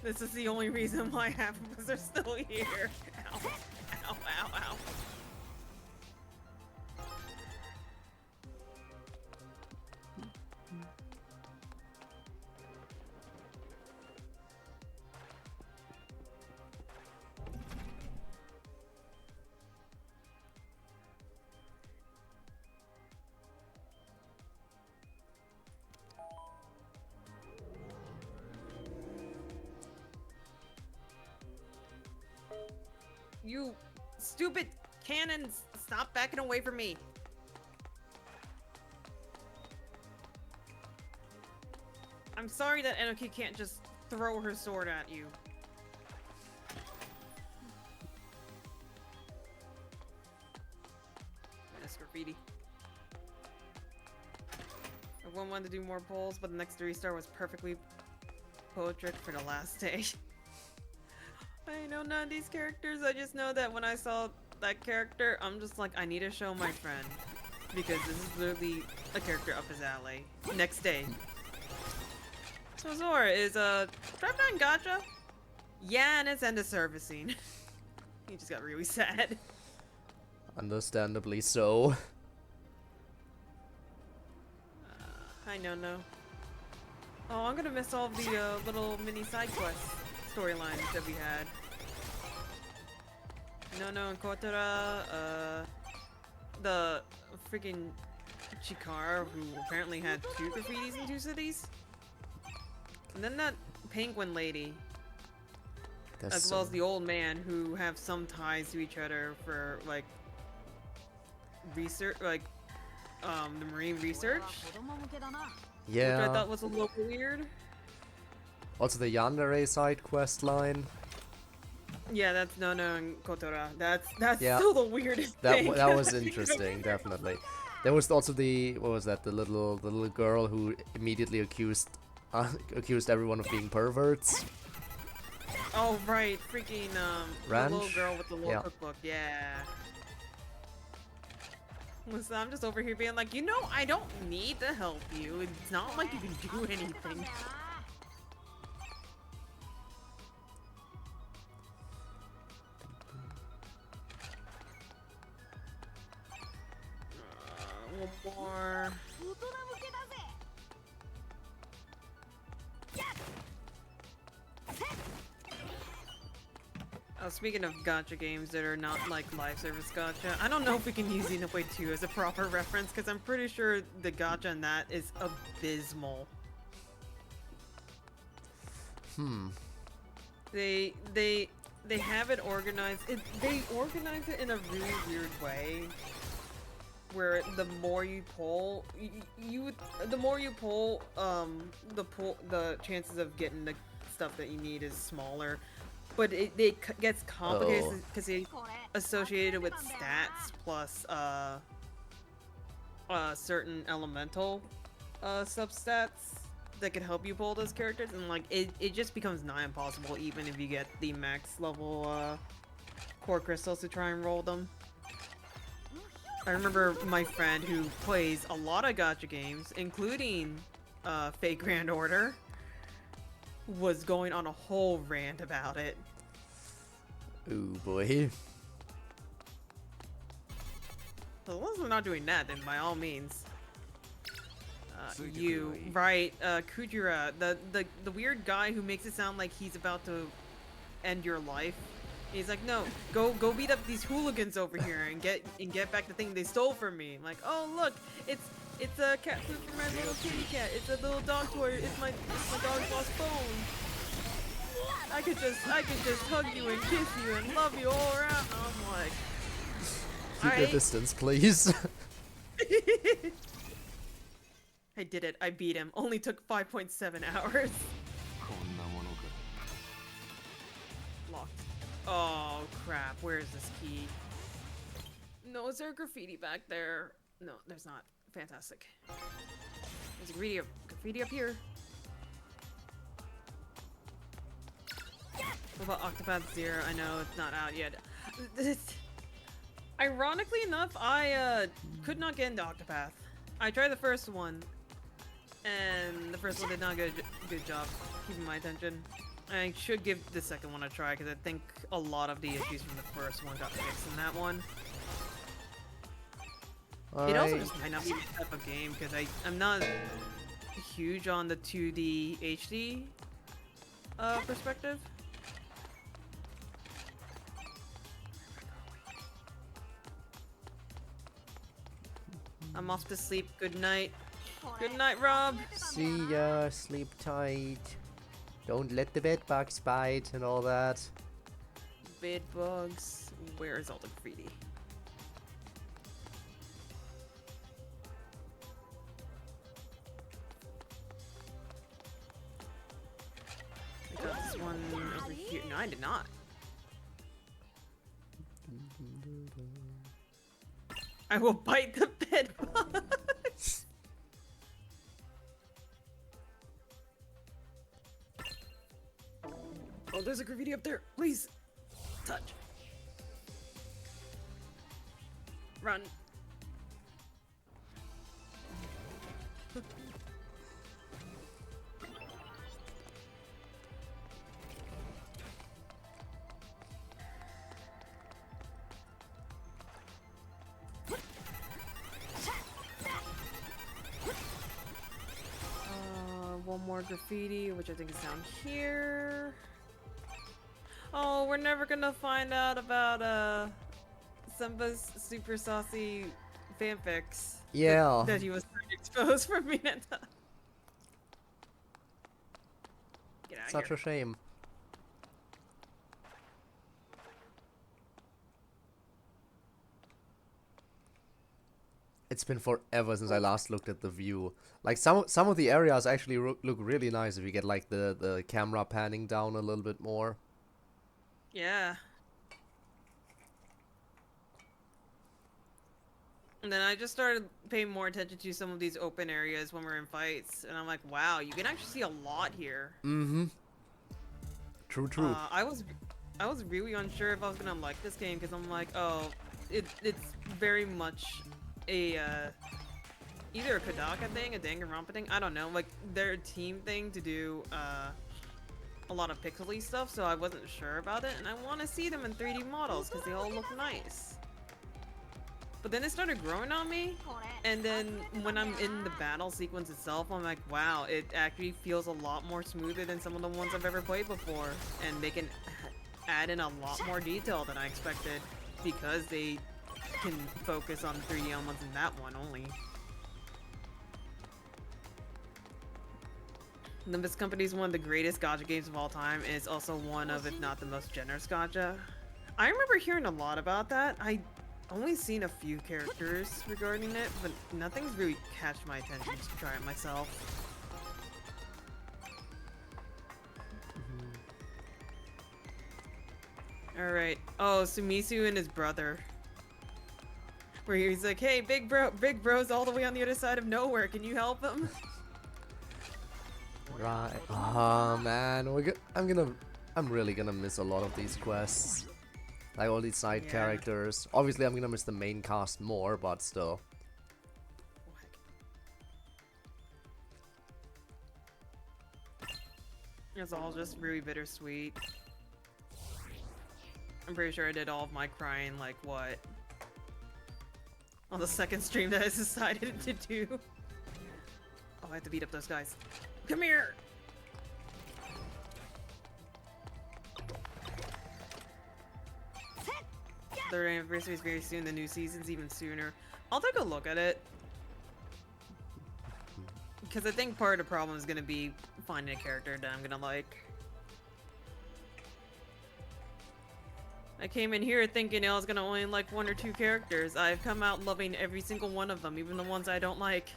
This is the only reason why half of us are still here. Ow. Ow, ow, ow. You stupid cannons! Stop backing away from me! I'm sorry that Enoki can't just throw her sword at you. That's graffiti. Everyone wanted to do more polls, but the next 3-star was perfectly poetic for the last day. I know none of these characters, I just know that when I saw that character, I'm just like, I need to show my friend. Because this is literally a character up his alley. Next day. So Zora is Drive Down Gacha? Yeah, and it's end of servicing. He just got really sad. Understandably so. I know. Oh, I'm gonna miss all the little mini side quests storylines that we had. No, and Kodaka, the freaking Chikara, who apparently had 2 graffitis in 2 cities. And then that penguin lady, as well as the old man, who have some ties to each other for, like, research, like, the marine research. Yeah. Which I thought was a little weird. Also the Yandere side quest line. Yeah, that's no and Kotora. That's Yeah. still the weirdest thing. That was interesting, definitely. There was also the, what was that, the little girl who immediately accused everyone of being perverts. Oh right, freaking the Ranch? little girl with the little Yeah. cookbook. Yeah. Listen, I'm just over here being like, you know, I don't need to help you. It's not like you can do anything. One more. Speaking of gacha games that are not like live service gacha, I don't know if we can use Xenoblade 2 as a proper reference because I'm pretty sure the gacha in that is abysmal. They have it organized. They organize it in a really weird way, where the more you pull, the chances of getting the stuff that you need is smaller. But it gets complicated because it's associated with stats plus certain elemental substats that can help you pull those characters, and like it just becomes nigh impossible even if you get the max level core crystals to try and roll them. I remember my friend who plays a lot of gacha games, including Fate Grand Order, was going on a whole rant about it. Ooh boy. So as long as we're not doing that, then by all means. You, Suitably. right, Kujira, the weird guy who makes it sound like he's about to end your life He's like, no, go beat up these hooligans over here and get back the thing they stole from me. I'm like, oh look, it's a cat food for my little kitty cat. It's a little dog toy. It's my dog's lost bone. I could just hug you and kiss you and love you all around. I'm like, Keep your distance, please. I did it. I beat him. Only took 5.7 hours. Locked. Oh crap, where is this key? No, is there graffiti back there? No, there's not. Fantastic. There's a graffiti up here. What about Octopath Zero? I know it's not out yet. Ironically enough, I could not get into Octopath. I tried the first one, and the first one did not get a good job keeping my attention. I should give the second one a try because I think a lot of the issues from the first one got fixed in that one. It also just might not be the type of game because I'm not huge on the 2D HD perspective. I'm off to sleep. Good night. Good night, Rob. See ya. Sleep tight. Don't let the bed bugs bite and all that. Bed bugs. Where is all the graffiti? I got this one over here. No, I did not. I will bite the bed bugs. Oh, there's a graffiti up there. Please. Touch. Run. One more graffiti, which I think is down here. Oh, we're never gonna find out about Simba's super saucy fanfics. Yeah. That he was trying to expose for Mineta. Get out of Such here. a shame. It's been forever since I last looked at the view. Like some of the areas actually look really nice if you get like the camera panning down a little bit more. Yeah. And then I just started paying more attention to some of these open areas when we're in fights, and I'm like, wow, you can actually see a lot here. Mm-hmm. True. I was really unsure if I was gonna like this game because I'm like, oh, it's very much a either a Kodaka thing, a Danganronpa thing, I don't know, like their team thing to do a lot of pixely stuff, so I wasn't sure about it, and I want to see them in 3D models because they all look nice. But then it started growing on me, and then when I'm in the battle sequence itself, I'm like, wow, it actually feels a lot more smoother than some of the ones I've ever played before, and they can add in a lot more detail than I expected because they can focus on 3D elements in that one only. Nimbus Company is one of the greatest gacha games of all time, and it's also one of, if not the most generous gacha. I remember hearing a lot about that. I only seen a few characters regarding it, but nothing's really catched my attention to try it myself. Alright. Oh, Sumisu and his brother. Where he's like, hey, big bro's all the way on the other side of nowhere, can you help him? Right. Oh man, I'm really gonna miss a lot of these quests. Like all these side characters. Obviously, I'm gonna miss the main cast more, but still. It's all just really bittersweet. I'm pretty sure I did all of my crying, like, what? On the second stream that I decided to do. Oh, I have to beat up those guys. Come here! third anniversary is very soon. The new season's even sooner. I'll take a look at it. Because I think part of the problem is going to be finding a character that I'm going to like. I came in here thinking I was going to only like 1 or 2 characters. I've come out loving every single one of them, even the ones I don't like.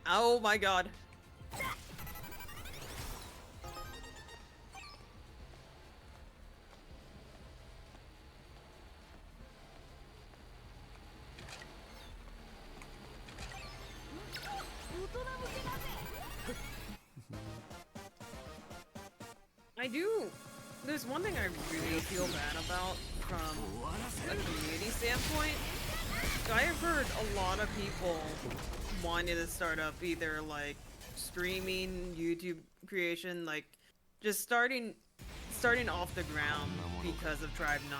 Oh my god. There's one thing I really feel bad about from a community standpoint. I have heard a lot of people wanting to start up either like streaming, YouTube creation, like just starting off the ground because of Tribe 9.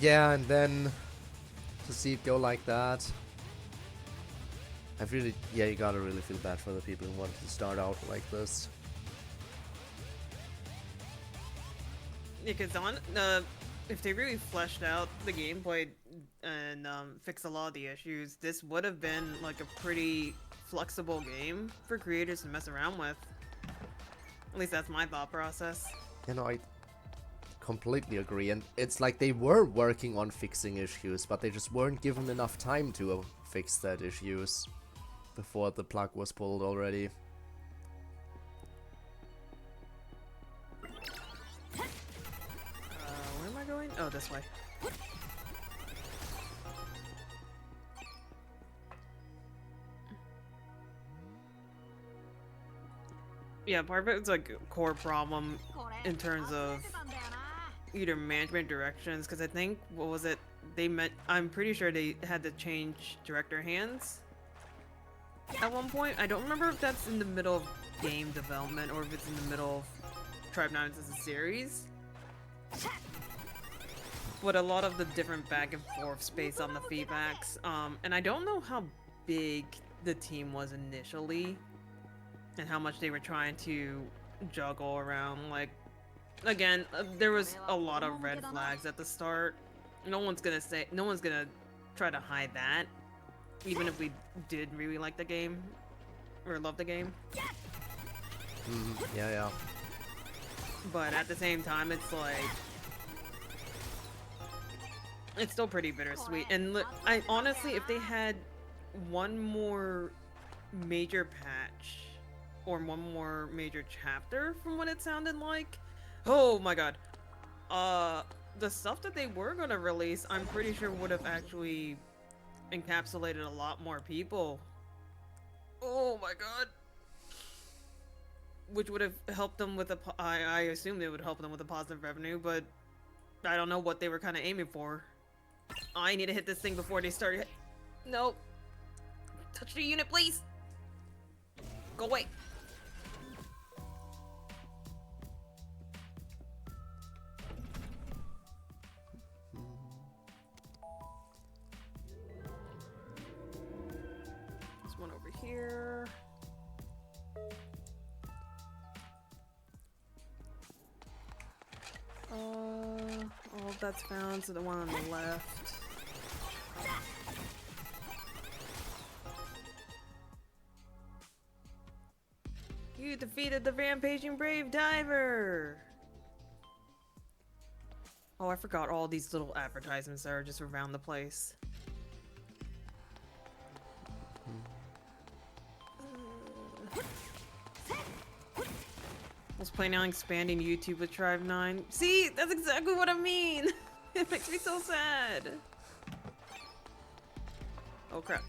Yeah, and then to see it go like that. Yeah, you gotta really feel bad for the people who wanted to start out like this. Because if they really fleshed out the gameplay and fixed a lot of the issues, this would have been like a pretty flexible game for creators to mess around with. At least that's my thought process. You know, I completely agree, and it's like they were working on fixing issues, but they just weren't given enough time to fix that issues before the plug was pulled already. Where am I going? Oh, this way. Yeah, part of it's like a core problem in terms of either management directions, because I think, what was it, I'm pretty sure they had to change director hands at one point. I don't remember if that's in the middle of game development or if it's in the middle of Tribe 9 as a series. But a lot of the different back and forths based on the feedbacks, and I don't know how big the team was initially and how much they were trying to juggle around. Like, again, there was a lot of red flags at the start. No one's gonna try to hide that, even if we did really like the game or love the game. Yeah. But at the same time, it's like, it's still pretty bittersweet. And I honestly, if they had one more major patch or one more major chapter from what it sounded like, oh my god, the stuff that they were gonna release, I'm pretty sure would have actually encapsulated a lot more people. Oh my god. Which would have helped them with I assume they would help them with a positive revenue, but I don't know what they were kind of aiming for. I need to hit this thing before they start. No. Touch the unit, please. Go away. There's one over here. All that's found, so the one on the left. You defeated the rampaging brave diver! Oh, I forgot all these little advertisements that are just around the place. I was planning on expanding YouTube with Tribe 9. See, that's exactly what I mean. It makes me so sad. Oh crap.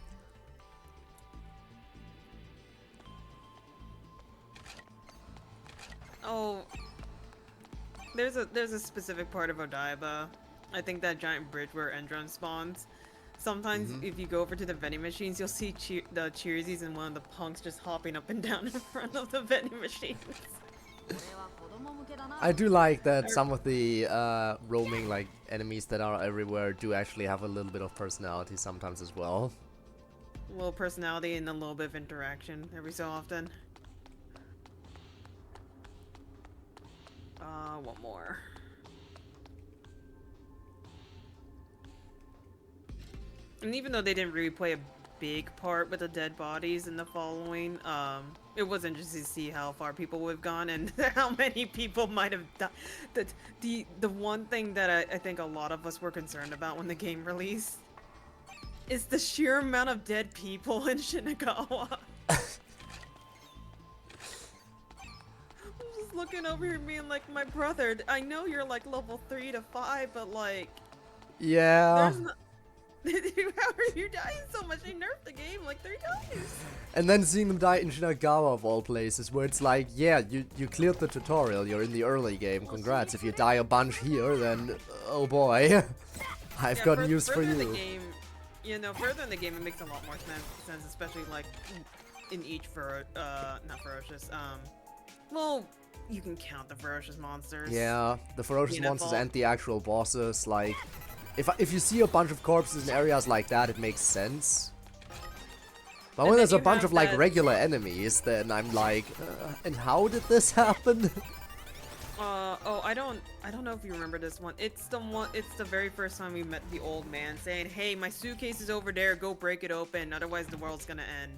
Oh, there's a specific part of Odaiba. I think that giant bridge where Endron spawns. Sometimes if you go over to the vending machines, you'll see the Cheersies and one of the punks just hopping up and down in front of the vending machines. I do like that some of the roaming like enemies that are everywhere do actually have a little bit of personality sometimes as well. A little personality and a little bit of interaction every so often. One more. And even though they didn't really play a big part with the dead bodies in the following, it was interesting to see how far people would have gone and how many people might have died. The one thing that I think a lot of us were concerned about when the game released is the sheer amount of dead people in Shinagawa. I'm just looking over here being like, my brother, I know you're like level 3 to 5, but like... Yeah. There's not... How are you dying so much? They nerfed the game like 3 times. And then seeing them die in Shinagawa of all places, where it's like, yeah, you cleared the tutorial, you're in the early game, congrats. If you die a bunch here, then, oh boy, I've got news for you. In the game, you know, further in the game, it makes a lot more sense, especially like in each not ferocious, well, you can count the ferocious monsters. Yeah, the ferocious monsters and the actual bosses, like, if you see a bunch of corpses in areas like that, it makes sense. But when there's a bunch of like regular enemies, then I'm like, and how did this happen? Oh, I don't know if you remember this one. It's the very first time we met the old man saying, "Hey, my suitcase is over there. Go break it open, otherwise the world's gonna end."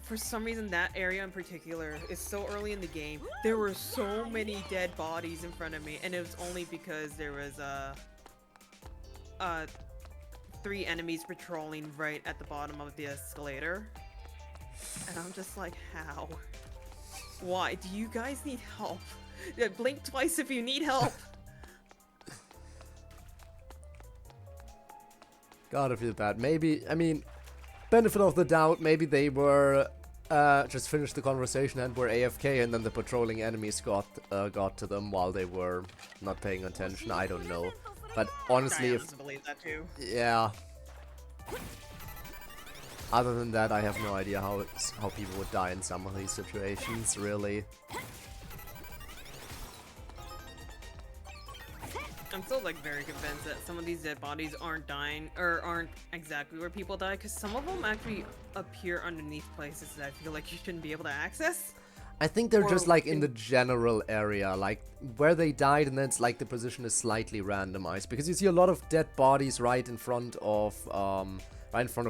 For some reason, that area in particular is so early in the game. There were so many dead bodies in front of me, and it was only because there was 3 enemies patrolling right at the bottom of the escalator. And I'm just like, how? Why? Do you guys need help? Blink twice if you need help. Gotta feel bad. Maybe, I mean, benefit of the doubt, maybe they were just finished the conversation and were AFK, and then the patrolling enemies got to them while they were not paying attention. I don't know, but honestly, if believe that too. Yeah. Other than that, I have no idea how people would die in some of these situations, really. I'm still like very convinced that some of these dead bodies aren't dying or aren't exactly where people die, because some of them actually appear underneath places that I feel like you shouldn't be able to access. I think they're just like in the general area, like where they died, and then it's like the position is slightly randomized, because you see a lot of dead bodies right in front of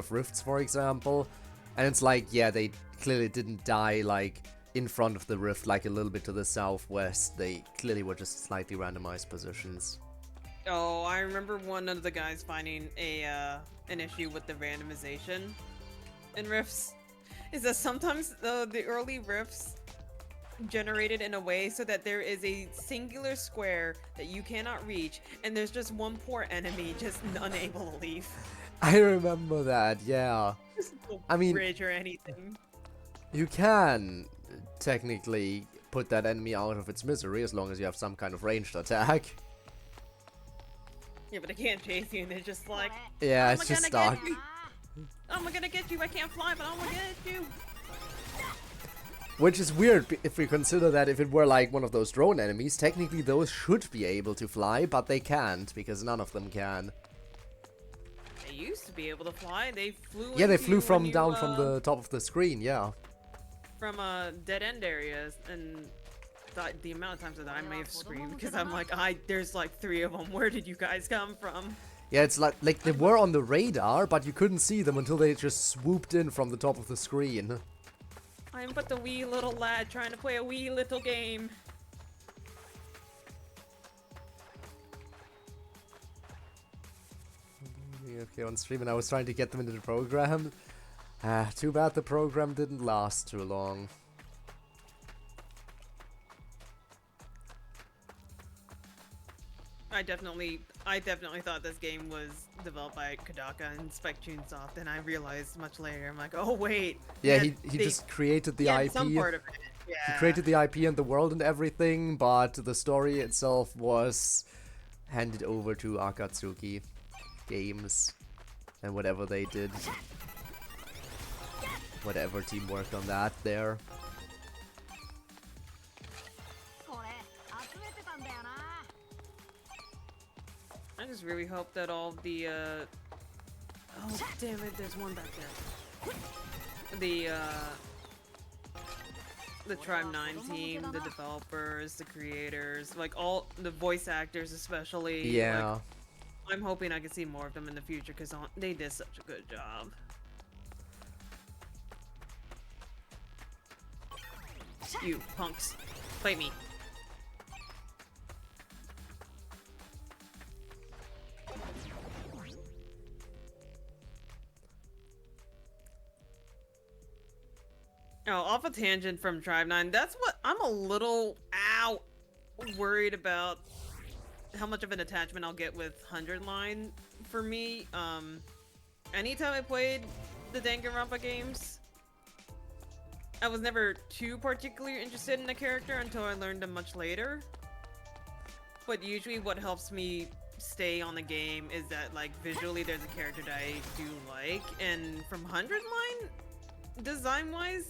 rifts, for example, and it's like, yeah, they clearly didn't die like in front of the rift, like a little bit to the southwest. They clearly were just slightly randomized positions. Oh, I remember one of the guys finding an issue with the randomization in rifts. Is that sometimes the early rifts generated in a way so that there is a singular square that you cannot reach, and there's just one poor enemy just unable to leave. I remember that, yeah. I mean, bridge or anything. You can technically put that enemy out of its misery as long as you have some kind of ranged attack. Yeah, but they can't chase you, and they're just like, yeah, it's just stuck. I'm gonna get you. I can't fly, but I'm gonna get you. Which is weird if we consider that if it were like one of those drone enemies, technically those should be able to fly, but they can't, because none of them can. They used to be able to fly. They flew. Yeah, they flew from down from the top of the screen, yeah. From dead end areas, and the amount of times that I may have screamed because I'm like, there's like 3 of them. Where did you guys come from? Yeah, it's like they were on the radar, but you couldn't see them until they just swooped in from the top of the screen. I'm but the wee little lad trying to play a wee little game. Okay, on stream, and I was trying to get them into the program. Too bad the program didn't last too long. I definitely thought this game was developed by Kodaka and Spec-Chunsoft, and I realized much later, I'm like, oh wait. Yeah, he just created the IP. Some part of it. Yeah. He created the IP and the world and everything, but the story itself was handed over to Akatsuki Games and whatever they did. Whatever team worked on that there. I just really hope that all the oh damn it, there's one back there. The Tribe 9 team, the developers, the creators, like all the voice actors especially. Yeah. Like, I'm hoping I can see more of them in the future because they did such a good job. You punks, fight me. Oh, off a tangent from Tribe 9, that's what I'm a little worried about how much of an attachment I'll get with 100 line for me. Anytime I played the Danganronpa games, I was never too particularly interested in a character until I learned them much later. But usually what helps me stay on the game is that, like, visually there's a character that I do like, and from 100 line, design-wise,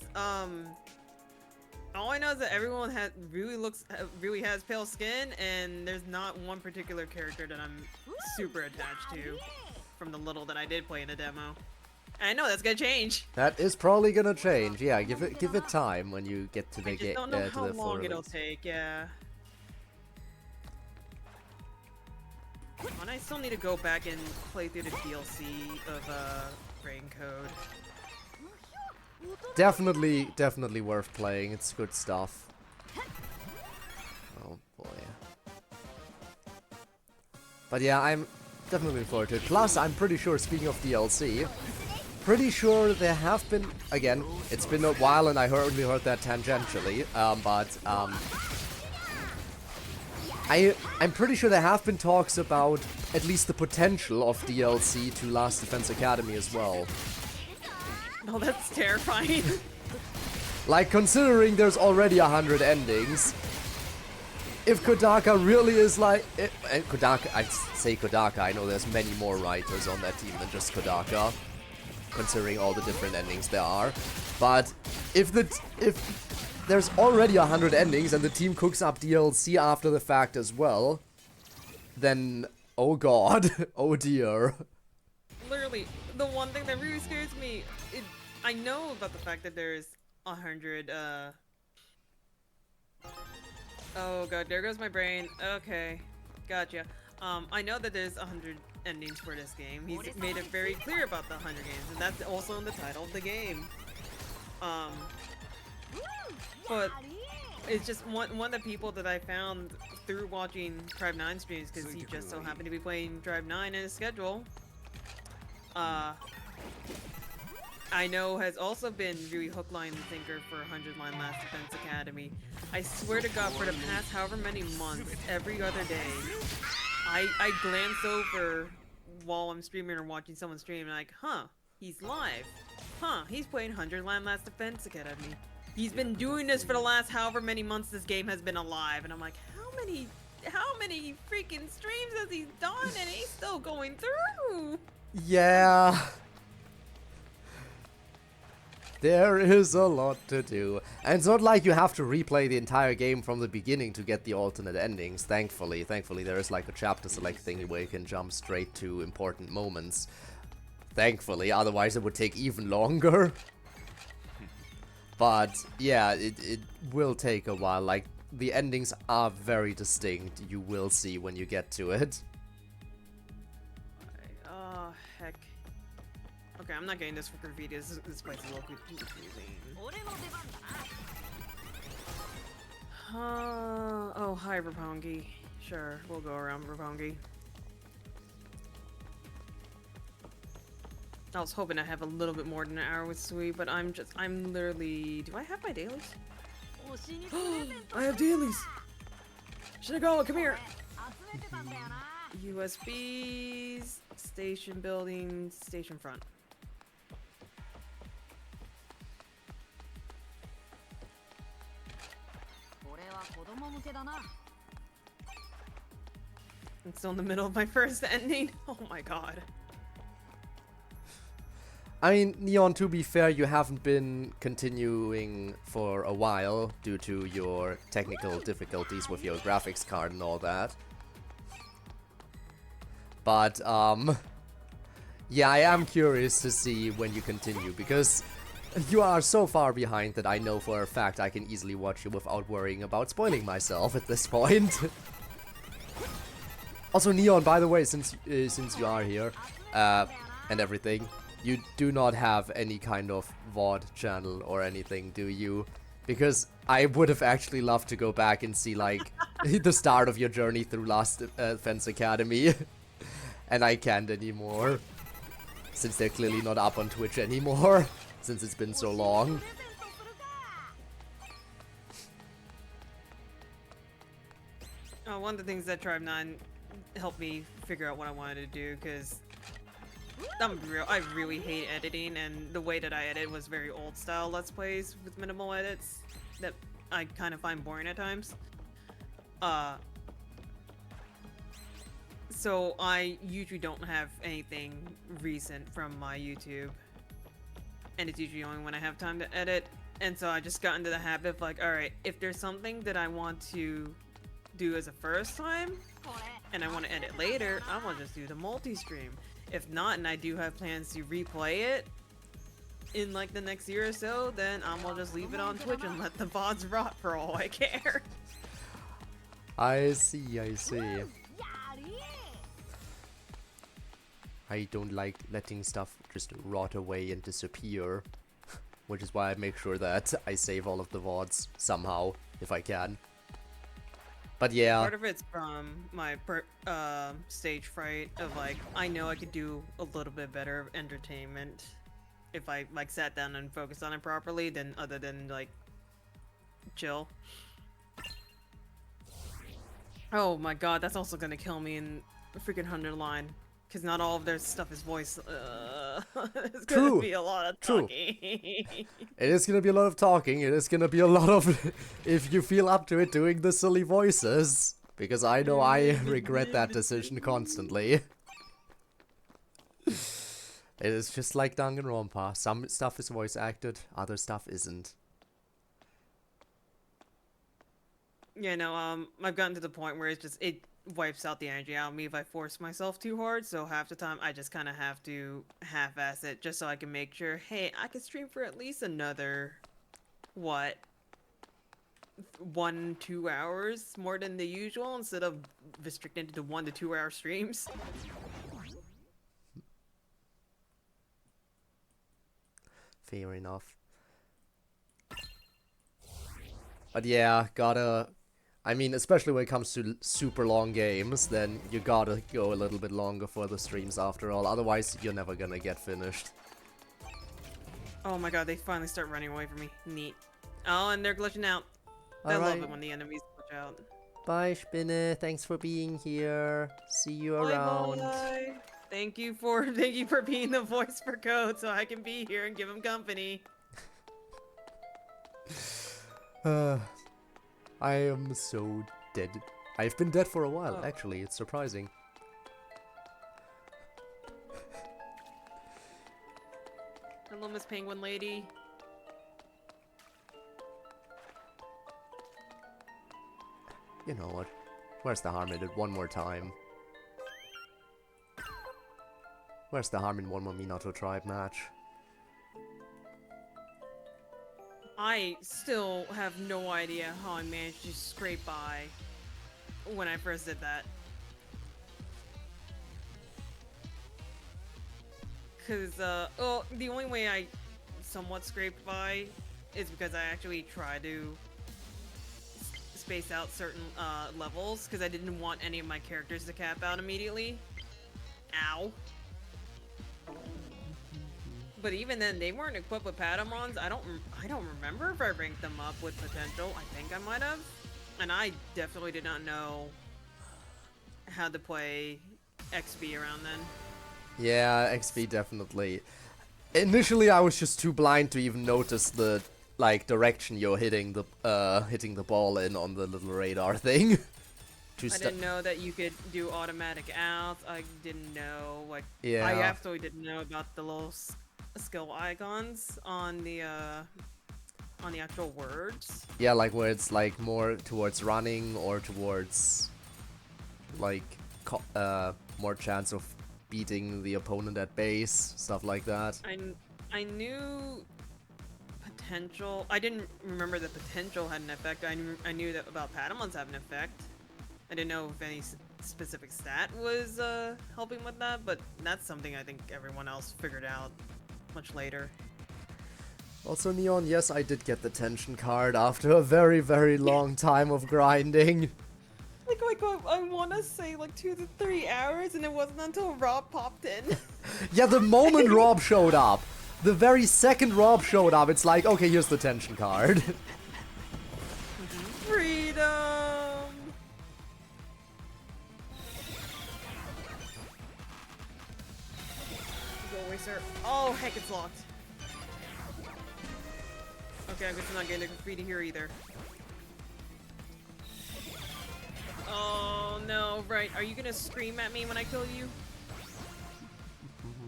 all I know is that everyone really has pale skin, and there's not one particular character that I'm super attached to from the little that I did play in the demo. And I know that's gonna change. That is probably gonna change. Yeah, give it time when you get to the I just don't know how long it'll take. Yeah. And I still need to go back and play through the DLC of Rain Code. Definitely worth playing. It's good stuff. Oh boy. But yeah, I'm definitely looking forward to it. Plus, I'm pretty sure, speaking of DLC, pretty sure there have been, again, it's been a while and I only heard that tangentially, I'm pretty sure there have been talks about at least the potential of DLC to Last Defense Academy as well. Oh, that's terrifying. Like, considering there's already 100 endings, if Kodaka really is like... and Kodaka, I say Kodaka, I know there's many more writers on that team than just Kodaka, considering all the different endings there are. But if there's already 100 endings and the team cooks up DLC after the fact as well, then, oh god, oh dear. Literally, the one thing that really scares me, I know about the fact that there's 100, oh god, there goes my brain. Okay, gotcha. I know that there's 100 endings for this game. He's made it very clear about the 100 games, and that's also in the title of the game. But it's just one of the people that I found through watching Tribe 9 streams, because he just so happened to be playing Tribe 9 in his schedule. I know has also been really hook, line, and sinker for 100 line Last Defense Academy. I swear to god, for the past however many months, every other day, I glance over while I'm streaming or watching someone stream, and like, huh, he's live. Huh, he's playing 100 line Last Defense Academy. He's been doing this for the last however many months this game has been alive, and I'm like, how many freaking streams has he done, and he's still going through? Yeah. There is a lot to do. And it's not like you have to replay the entire game from the beginning to get the alternate endings, thankfully. Thankfully, there is like a chapter select thing where you can jump straight to important moments. Thankfully, otherwise it would take even longer. But yeah, it will take a while. Like, the endings are very distinct. You will see when you get to it. Oh, heck. Okay, I'm not getting this for graffiti. This place is a little confusing. Oh, hi, Roppongi. Sure, we'll go around Roppongi. I was hoping I have a little bit more than an hour with Sui, but I'm literally... Do I have my dailies? I have dailies! Should I go? Come here! USBs, station building, station front. I'm still in the middle of my first ending. Oh my god. I mean, Neon, to be fair, you haven't been continuing for a while due to your technical difficulties with your graphics card and all that. But, yeah, I am curious to see when you continue, because you are so far behind that I know for a fact I can easily watch you without worrying about spoiling myself at this point. Also, Neon, by the way, since you are here, and everything, you do not have any kind of VOD channel or anything, do you? Because I would have actually loved to go back and see, like, the start of your journey through Last Defense Academy. And I can't anymore. Since they're clearly not up on Twitch anymore. Since it's been so long. One of the things that Tribe 9 helped me figure out what I wanted to do, because I really hate editing, and the way that I edit was very old style Let's Plays with minimal edits that I kind of find boring at times. So I usually don't have anything recent from my YouTube, and it's usually only when I have time to edit. And so I just got into the habit of like, alright, if there's something that I want to do as a first time, and I want to edit later, I will just do the multi-stream. If not, and I do have plans to replay it in like the next year or so, then I'll just leave it on Twitch and let the VODs rot for all I care. I see, I see. I don't like letting stuff just rot away and disappear. Which is why I make sure that I save all of the VODs somehow, if I can. But yeah. Part of it's from my stage fright of like, I know I could do a little bit better entertainment if I like sat down and focused on it properly, than other than like chill. Oh my god, that's also gonna kill me in a freaking 100 line. Because not all of their stuff is voice. It's gonna be a lot of talking. It is gonna be a lot of talking. It is gonna be a lot of, if you feel up to it, doing the silly voices. Because I know I regret that decision constantly. It is just like Danganronpa. Some stuff is voice acted, other stuff isn't. Yeah, no, I've gotten to the point where it wipes out the energy out of me if I force myself too hard, so half the time I just kind of have to half-ass it just so I can make sure, hey, I can stream for at least another, what, 1-2 hours more than the usual, instead of restricted to 1 to 2 hour streams. Fair enough. But yeah, I mean, especially when it comes to super long games, then you gotta go a little bit longer for the streams after all, otherwise you're never gonna get finished. Oh my god, they finally start running away from me. Neat. Oh, and they're glitching out. I love it when the enemies glitch out. Bye, Spinne. Thanks for being here. See you around. Bye. Thank you for being the voice for Code so I can be here and give him company. I am so dead. I've been dead for a while, actually. It's surprising. Hello, Miss Penguin Lady. You know what? Where's the harm in it one more time? Where's the harm in one more Minato tribe match? I still have no idea how I managed to scrape by when I first did that. Cause, well, the only way I somewhat scraped by is because I actually tried to space out certain, levels, because I didn't want any of my characters to cap out immediately. Ow. But even then, they weren't equipped with Patamons. I don't remember if I ranked them up with potential. I think I might have. And I definitely did not know how to play XB around then. Yeah, XB definitely. Initially, I was just too blind to even notice the direction you're hitting the ball in on the little radar thing. I didn't know that you could do automatic outs. I didn't know, like, yeah. I absolutely didn't know about the little skill icons on the actual words. Yeah, like where it's like more towards running or towards like more chance of beating the opponent at base, stuff like that. I knew potential. I didn't remember that potential had an effect. I knew that about Patamons have an effect. I didn't know if any specific stat was helping with that, but that's something I think everyone else figured out much later. Also, Neon, yes, I did get the tension card after a very, very long time of grinding. I want to say like 2 to 3 hours, and it wasn't until Rob popped in. Yeah, the moment Rob showed up, the very second Rob showed up, it's like, okay, here's the tension card. Freedom! Go away, sir. Oh, heck, it's locked. Okay, I guess I'm not getting a graffiti here either. Oh, no, right. Are you gonna scream at me when I kill you?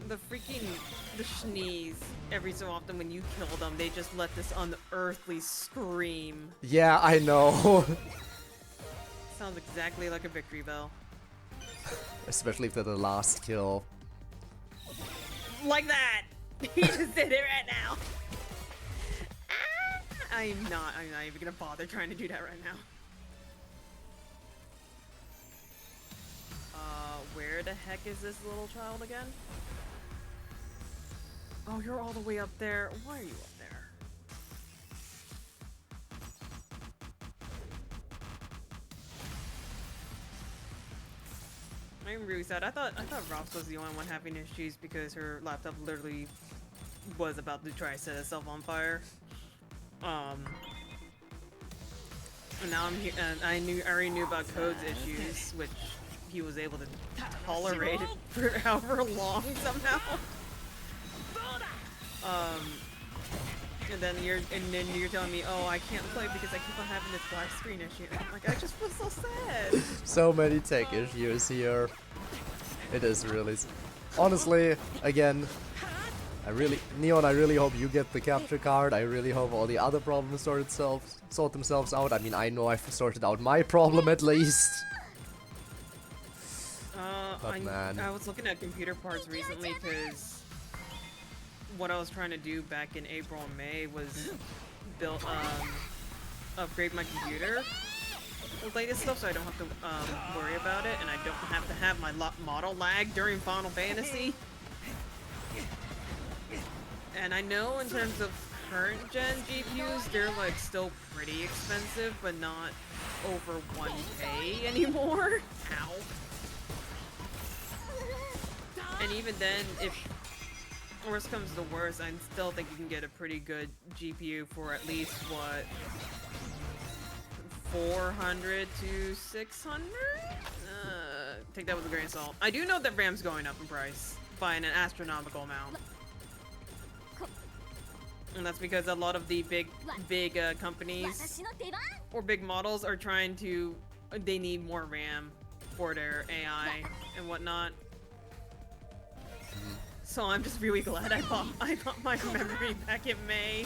The schnees, every so often when you kill them, they just let this unearthly scream. Yeah, I know. Sounds exactly like a victory bell. Especially if they're the last kill. Like that! He just did it right now. I'm not even gonna bother trying to do that right now. Where the heck is this little child again? Oh, you're all the way up there. Why are you up there? I'm really sad. I thought Rops was the only one having issues because her laptop literally was about to try to set itself on fire. And now I'm here, and I already knew about Code's issues, which he was able to tolerate it for however long somehow. And then you're telling me, oh, I can't play because I keep on having this black screen issue. I'm like, I just feel so sad. So many tech issues here. It is really... Honestly, again, Neon, I really hope you get the capture card. I really hope all the other problems sort themselves out. I mean, I know I've sorted out my problem at least. But man. I was looking at computer parts recently because what I was trying to do back in April and May was upgrade my computer with latest stuff so I don't have to worry about it, and I don't have to have my model lag during Final Fantasy. And I know in terms of current gen GPUs, they're like still pretty expensive, but not over 1K anymore. Ow. And even then, if worst comes to worst, I still think you can get a pretty good GPU for at least, what, 400 to 600? Take that with a grain of salt. I do know that RAM's going up in price by an astronomical amount. And that's because a lot of the big companies or big models are trying to, they need more RAM for their AI and whatnot. So I'm just really glad I bought my memory back in May.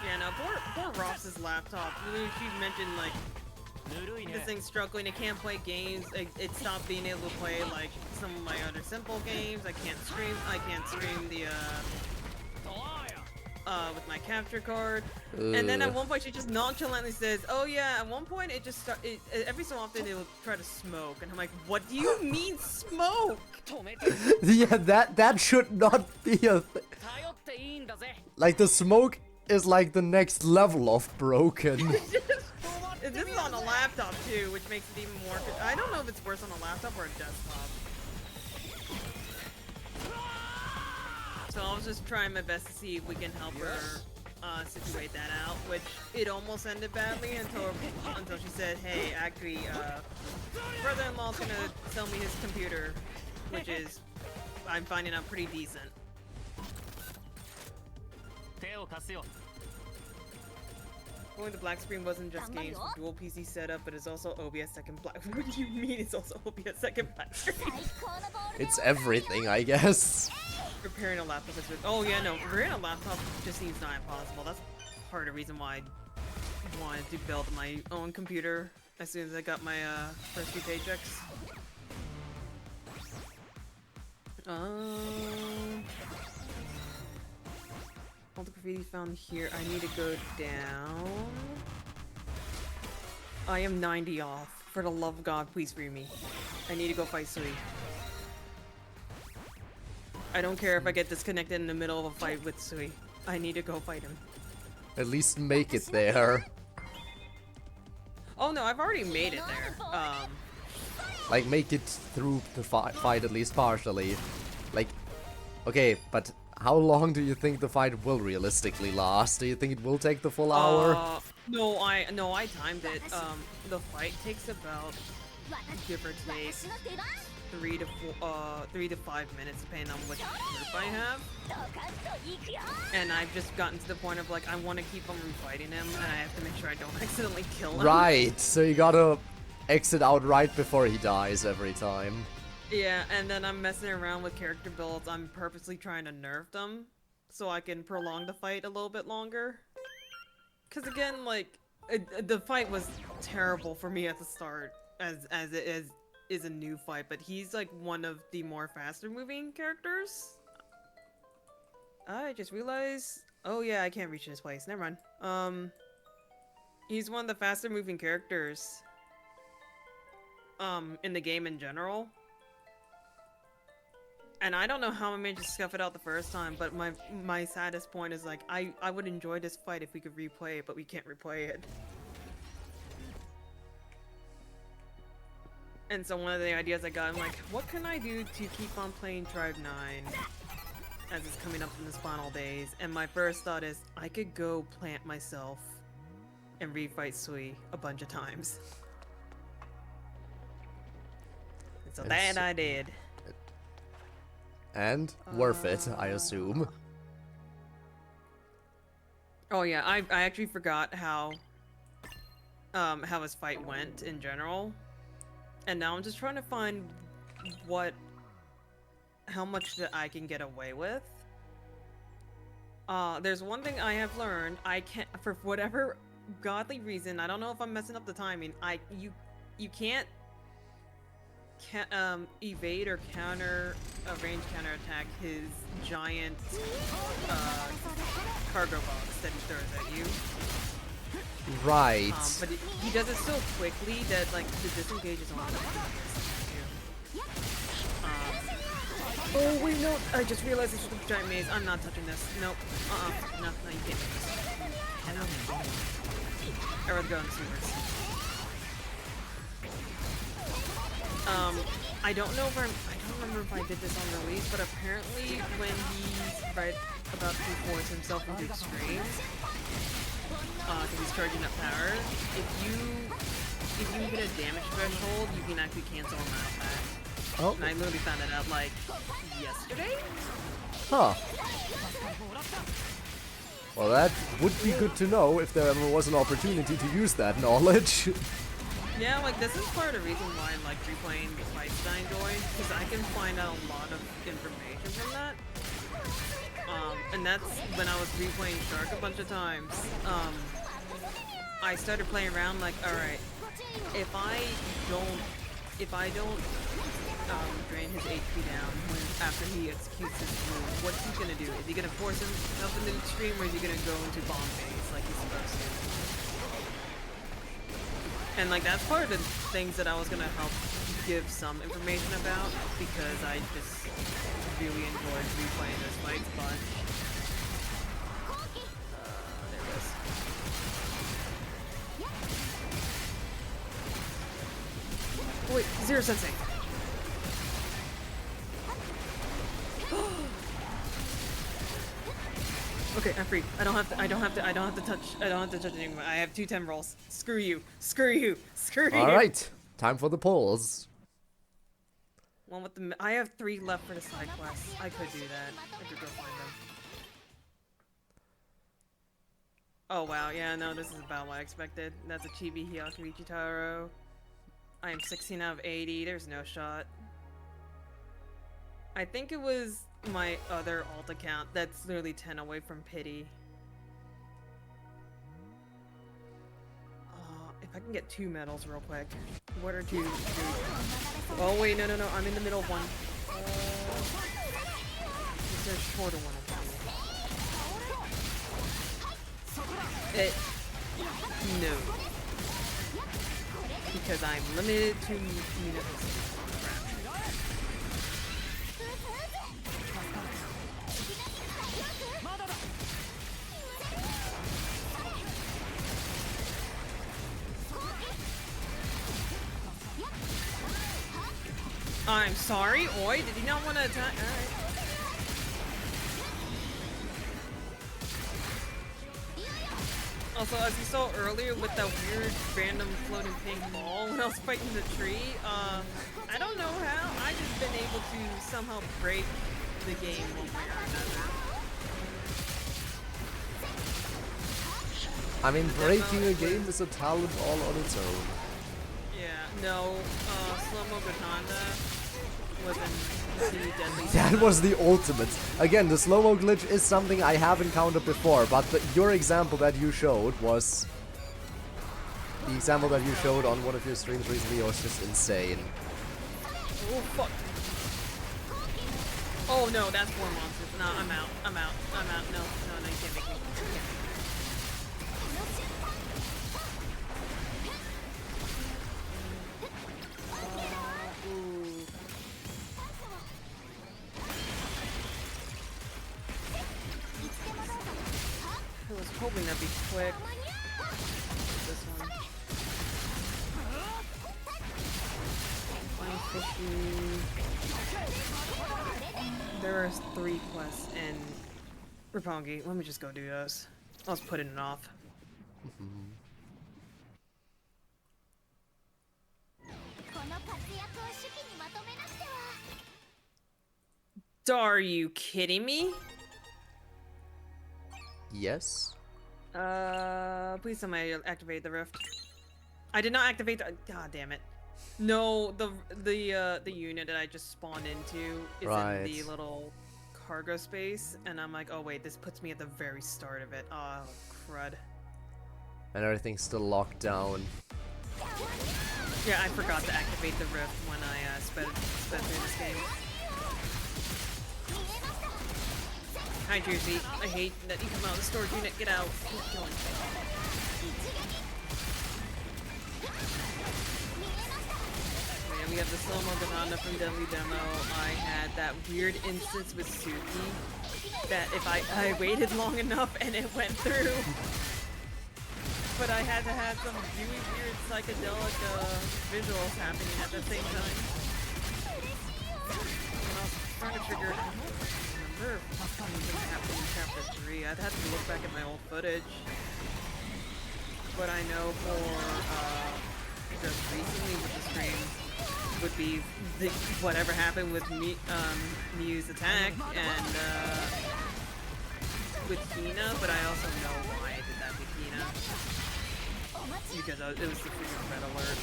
Yeah, no, poor Ross's laptop. She mentioned like this thing's struggling. It can't play games. It stopped being able to play like some of my other simple games. I can't stream the with my capture card. And then at one point she just nonchalantly says, oh yeah, at one point it just every so often it will try to smoke, and I'm like, what do you mean smoke? Yeah, that should not be a thing. Like, the smoke is like the next level of broken. This is on a laptop too, which makes it even more. I don't know if it's worse on a laptop or a desktop. So I was just trying my best to see if we can help her situate that out, which it almost ended badly until she said, hey, actually, brother-in-law's gonna sell me his computer, which is, I'm finding out, pretty decent. Going to black screen wasn't just games with dual PC setup, but it's also OBS second black. What do you mean it's also OBS second black screen? It's everything, I guess. Repairing a laptop is oh yeah, no, repairing a laptop just seems not impossible. That's part of the reason why I wanted to build my own computer as soon as I got my first few paychecks. All the graffiti found here. I need to go down. I am 90 off. For the love of God, please free me. I need to go fight Sui. I don't care if I get disconnected in the middle of a fight with Sui. I need to go fight him. At least make it there. Oh no, I've already made it there. Like, make it through the fight at least partially. Like, okay, but how long do you think the fight will realistically last? Do you think it will take the full hour? No, I timed it. The fight takes about, give or take, 3 to 5 minutes, depending on which group I have. And I've just gotten to the point of like, I want to keep on refighting him, and I have to make sure I don't accidentally kill him. Right, so you gotta exit out right before he dies every time. Yeah, and then I'm messing around with character builds. I'm purposely trying to nerf them so I can prolong the fight a little bit longer. Because again, like, the fight was terrible for me at the start, as it is a new fight, but he's like one of the more faster moving characters. I just realized, oh yeah, I can't reach this place, never mind. He's one of the faster moving characters in the game in general. And I don't know how I managed to scuff it out the first time, but my saddest point is like, I would enjoy this fight if we could replay it, but we can't replay it. And so one of the ideas I got, I'm like, what can I do to keep on playing Tribe 9 as it's coming up in the final days? And my first thought is, I could go plant myself and refight Sui a bunch of times. And so that I did. And worth it, I assume. Oh yeah, I actually forgot how his fight went in general. And now I'm just trying to find how much that I can get away with. There's one thing I have learned, I can't, for whatever godly reason, I don't know if I'm messing up the timing, you can't evade or counter a range counter attack his giant cargo box that he throws at you. Right. But he does it so quickly that like the disengage is only oh wait, no! I just realized this is a giant maze. I'm not touching this. Nope. No, you can't do this. I'd rather go in the sewers. I don't know if I don't remember if I did this on release, but apparently when he's right about to force himself into extremes, because he's charging up power, if you hit a damage threshold, you can actually cancel him out back. Oh. And I literally found that out like yesterday. Huh. Well, that would be good to know if there ever was an opportunity to use that knowledge. Yeah, like this is part of the reason why I like replaying the fights that I enjoy, because I can find out a lot of information from that. And that's when I was replaying Shark a bunch of times. I started playing around like, alright, if I don't drain his HP down after he executes his move, what's he gonna do? Is he gonna force himself into the extreme, or is he gonna go into bomb phase like he's supposed to? And like that's part of the things that I was gonna help give some information about, because I just really enjoyed replaying this fight a bunch. There it is. Oh, wait, Zero Sensei. Okay, I'm free. I don't have to touch anyone. I have 2 10 rolls. Screw you. Screw you. Screw you. Alright, time for the polls. One with the. I have 3 left for the side quests. I could do that. I could go find them. Oh wow, yeah, no, this is about what I expected. That's a Chibi Hyakurichi Taro. I am 16 out of 80. There's no shot. I think it was my other alt account that's literally 10 away from pity. If I can get 2 medals real quick. What are 2? Oh wait, no, I'm in the middle of one. Is there a shorter one? No. Because I'm limited to municipal. I'm sorry, Oi, did you not want to attack? Alright. Also, as you saw earlier with that weird random floating pink ball when I was fighting the tree, I don't know how, I just been able to somehow break the game one way or another. I mean, breaking a game is a talent all on its own. Yeah, no, slow-mo Gatanda wasn't the deadly. That was the ultimate. Again, the slow-mo glitch is something I have encountered before, but your example that you showed was... The example that you showed on one of your streams recently was just insane. Oh, fuck. Oh, no, that's more monsters. No, I'm out. I'm out. I'm out. No, you can't make me. I was hoping that'd be quick. This one. 150. There are 3 quests in Roppongi. Let me just go do those. I was putting it off. Are you kidding me? Yes? Please tell me I activated the rift. I did not activate the— God damn it. No, the unit that I just spawned into is in the little cargo space, and I'm like, oh wait, this puts me at the very start of it. Oh, crud. And everything's still locked down. Yeah, I forgot to activate the rift when I sped through this game. Hi, Jersey. I hate that you come out of the storage unit. Get out. Keep going. Man, we have the slow-mo banana from Deadly Demo. I had that weird instance with Suki that if I waited long enough and it went through. But I had to have some really weird psychedelic visuals happening at the same time. And I was trying to figure out something happened in chapter 3. I'd have to look back at my old footage. But I know for just recently with the stream would be whatever happened with Miu's attack and with Hina, but I also know why I did that with Hina. Because it was the freaking red alert.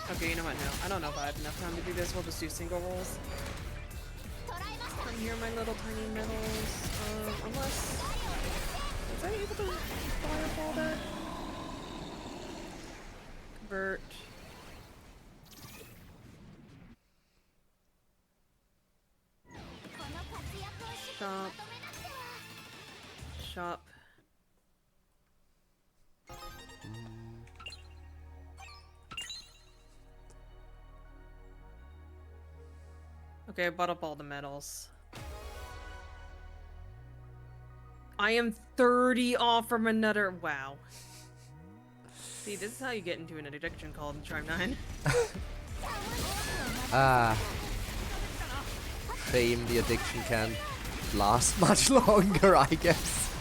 Okay, you know what? No, I don't know if I have enough time to do this. We'll just do single rolls. Come here, my little tiny metals. Unless... Was I able to fireball that? Convert. Shop. Shop. Okay, I bought up all the metals. I am 30 off from another— wow. See, this is how you get into an addiction called Charm 9. Shame the addiction can't last much longer, I guess.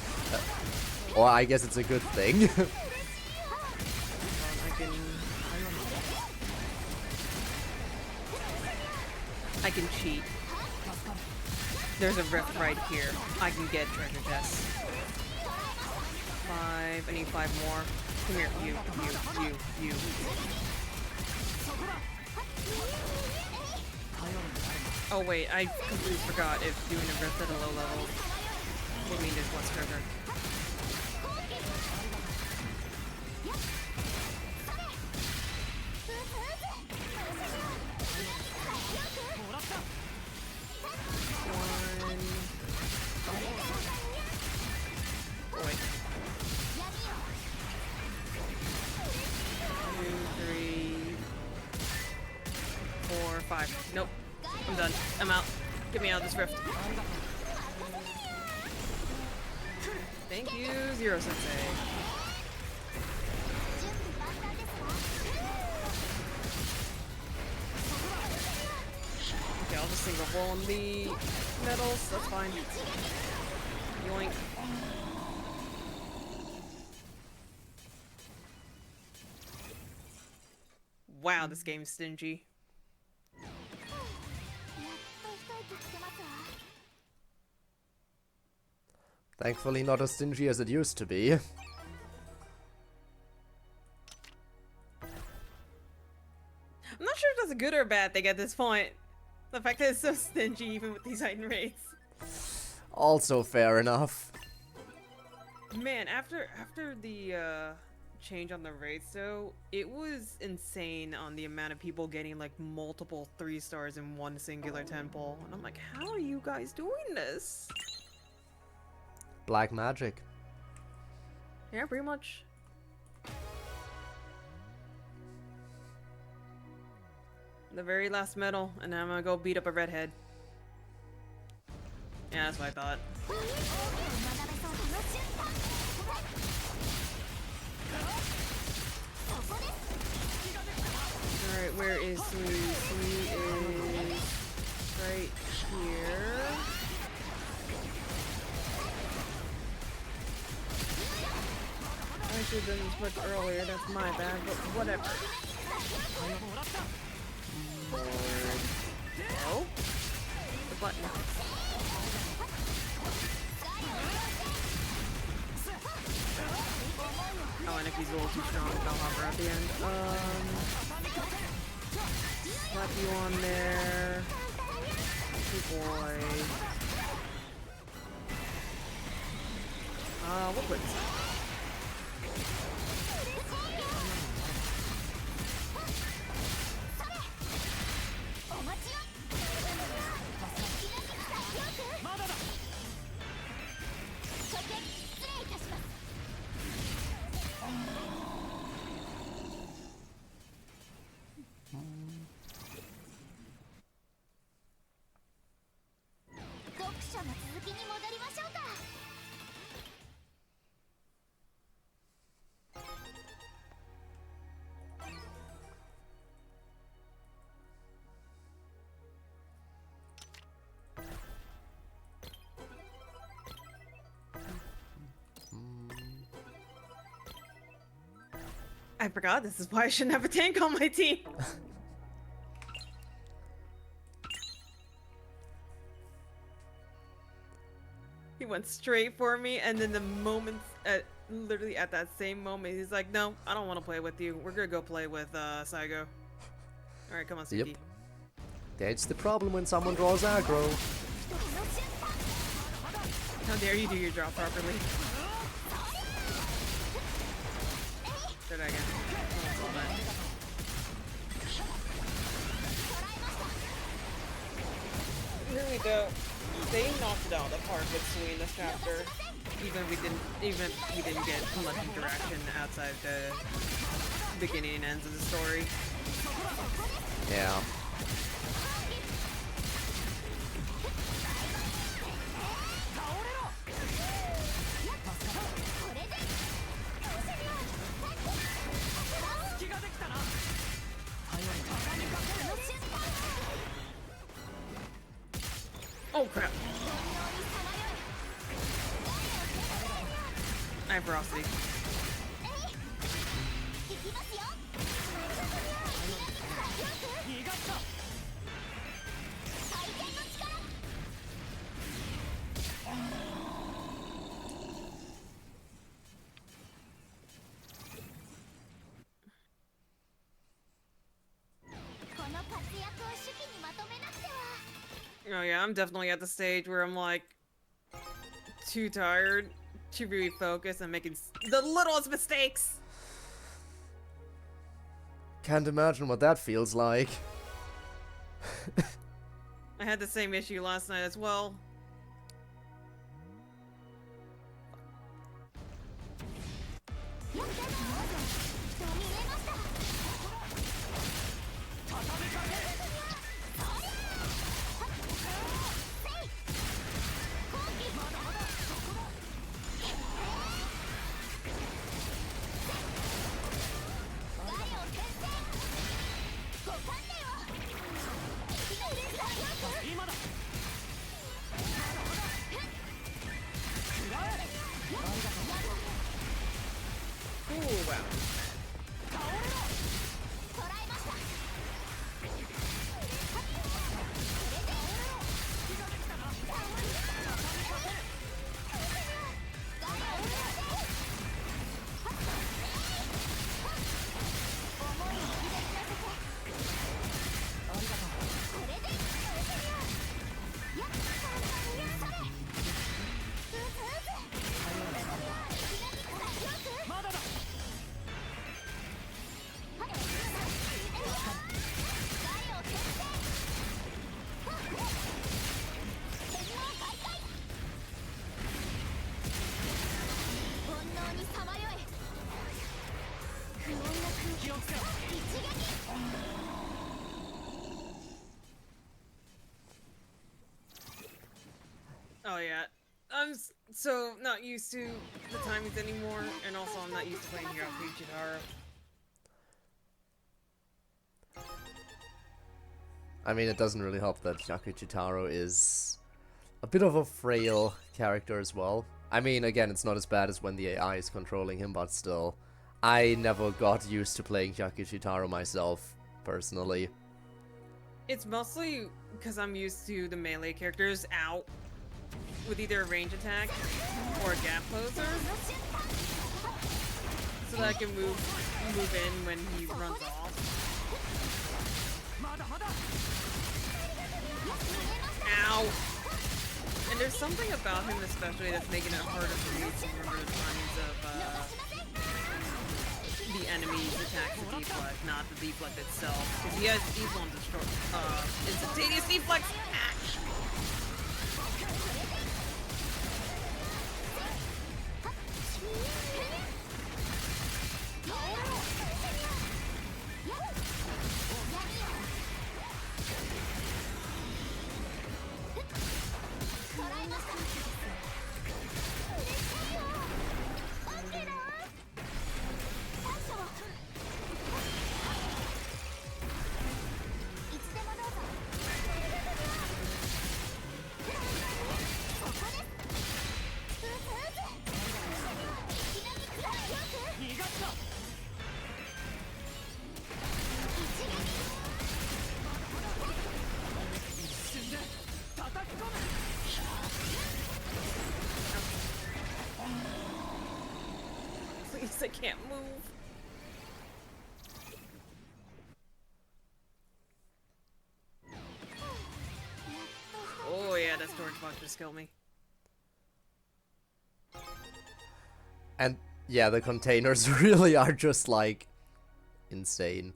Or I guess it's a good thing. I can cheat. There's a rift right here. I can get treasure chests. 5. I need 5 more. Come here, you. Oh wait, I completely forgot if doing a rift at a low level would mean there's less treasure. Nope. I'm done. I'm out. Get me out of this rift. Thank you, Zero Sensei. Okay, I'll just single roll on the metals. That's fine. Yoink. Wow, this game's stingy. Thankfully not as stingy as it used to be. I'm not sure if that's a good or a bad thing at this point. The fact that it's so stingy even with these heightened rates. Also fair enough. Man, after the change on the rates though, it was insane on the amount of people getting like multiple 3 stars in one singular temple. And I'm like, how are you guys doing this? Black magic. Yeah, pretty much. The very last medal, and then I'm gonna go beat up a redhead. Yeah, that's what I thought. Alright, where is Sui? Sui is right here. I should have done this much earlier, that's my bad, but whatever. No? The button. Oh, and if he's a little too strong, I'll hover at the end. Slap you on there. Good boy. We'll put this on. I forgot this is why I shouldn't have a tank on my team. He went straight for me, and then the moment, literally at that same moment, he's like, "No, I don't want to play with you. We're gonna go play with Saigo." All right, come on, Suki. Yep. That's the problem when someone draws aggro. How dare you do your job properly? Try that again. Oh, bad. Here we go. They knocked it out of the park with Sui in this chapter. Even if we didn't get much interaction outside the beginning and ends of the story. Yeah. Oh crap. I have ferocity. Oh yeah, I'm definitely at the stage where I'm like too tired to really focus and making the littlest mistakes. Can't imagine what that feels like. I had the same issue last night as well. Ooh, wow. Oh yeah, so not used to the timings anymore, and also I'm not used to playing Hyaku Chitara. I mean, it doesn't really help that Yakuchitaro is a bit of a frail character as well. I mean, again, it's not as bad as when the AI is controlling him, but still. I never got used to playing Yakuchitaro myself, personally. It's mostly because I'm used to the melee characters out with either a range attack or a gap closer, so that I can move in when he runs off. Ow! And there's something about him especially that's making it harder for me to remember the timings of the enemy's attack to deflect, not the deflect itself. Because he has evil and instantaneous deflect. Please, I can't move. Oh yeah, that storage box just killed me. And yeah, the containers really are just like insane.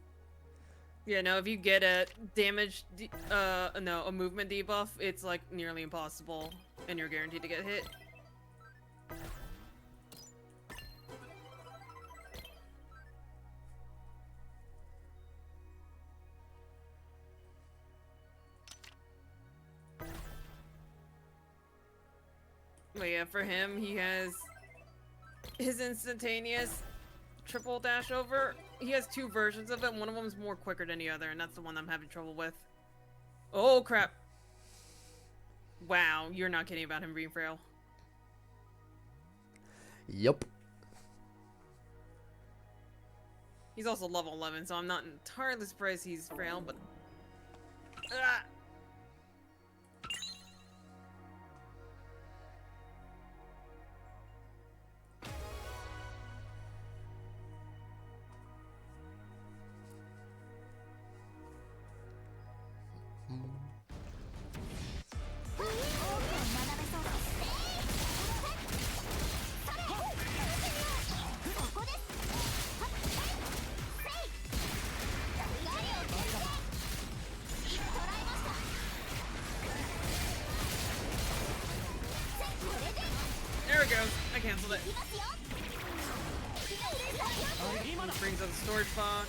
Yeah, no, if you get a damage, a movement debuff, it's like nearly impossible, and you're guaranteed to get hit. But yeah, for him, he has his instantaneous triple dash over. He has two versions of it. One of them is more quicker than the other, and that's the one I'm having trouble with. Oh, crap. Wow, you're not kidding about him being frail. Yup. He's also level 11, so I'm not entirely surprised he's frail, but... Ah! There it goes. I canceled it. Brings up the storage box.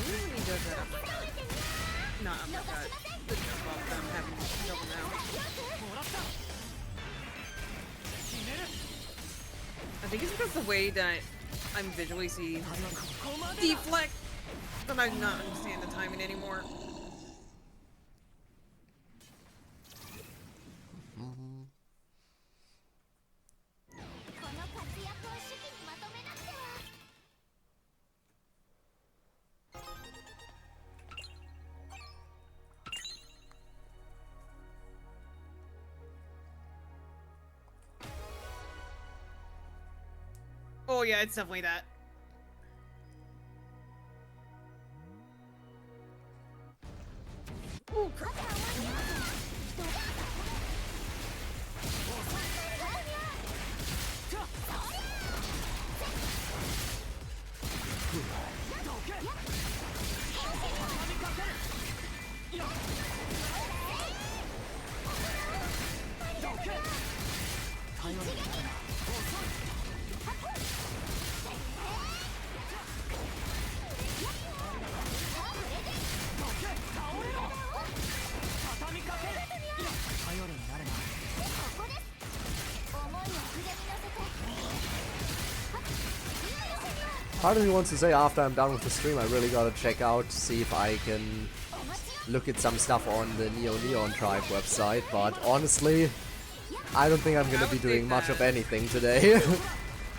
Usually he does that uppercut. Not uppercut. The jump off that I'm having trouble now. I think it's because the way that I'm visually seeing deflect that I do not understand the timing anymore. Oh yeah, it's definitely that. Ooh, crap. Part of me wants to say after I'm done with the stream, I really gotta check out to see if I can look at some stuff on the Neon Tribe website, but honestly, I don't think I'm gonna be doing much of anything today.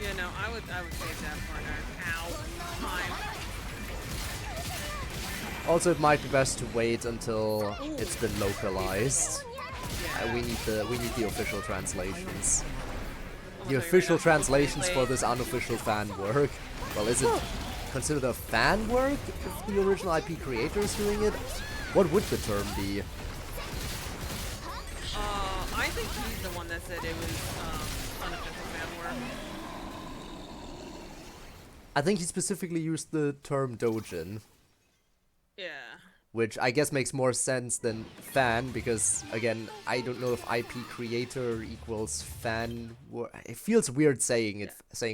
Yeah, no, I would save that for another time. Also, it might be best to wait until it's been localized. We need the official translations. The official translations for this unofficial fan work. Well, is it considered a fan work if the original IP creator is doing it? What would the term be? I think he's the one that said it was unofficial fan work. I think he specifically used the term doujin. Yeah. Which I guess makes more sense than fan, because, again, I don't know if IP creator equals fan work. It feels weird saying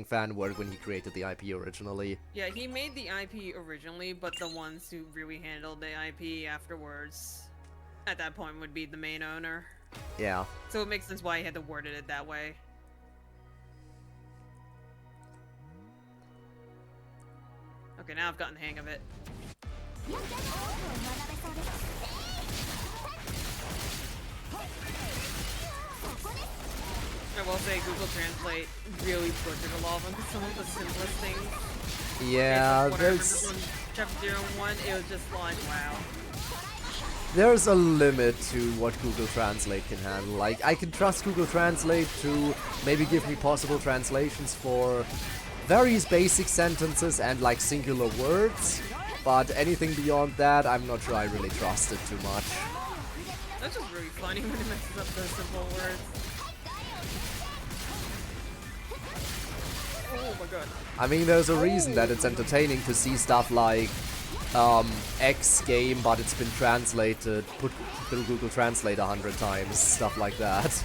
fan work when he created the IP originally. Yeah, he made the IP originally, but the ones who really handled the IP afterwards, at that point, would be the main owner. Yeah. So it makes sense why he had to word it that way. Okay, now I've gotten the hang of it. I will say Google Translate really butchered a lot of them, because some of the simplest things. Yeah, there's... Chapter 01, it was just like, wow. There's a limit to what Google Translate can handle. Like, I can trust Google Translate to maybe give me possible translations for various basic sentences and, like, singular words. But anything beyond that, I'm not sure I really trust it too much. That's just really funny when it messes up those simple words. Oh my god. I mean, there's a reason that it's entertaining to see stuff like X game, but it's been translated, put through Google Translate 100 times, stuff like that.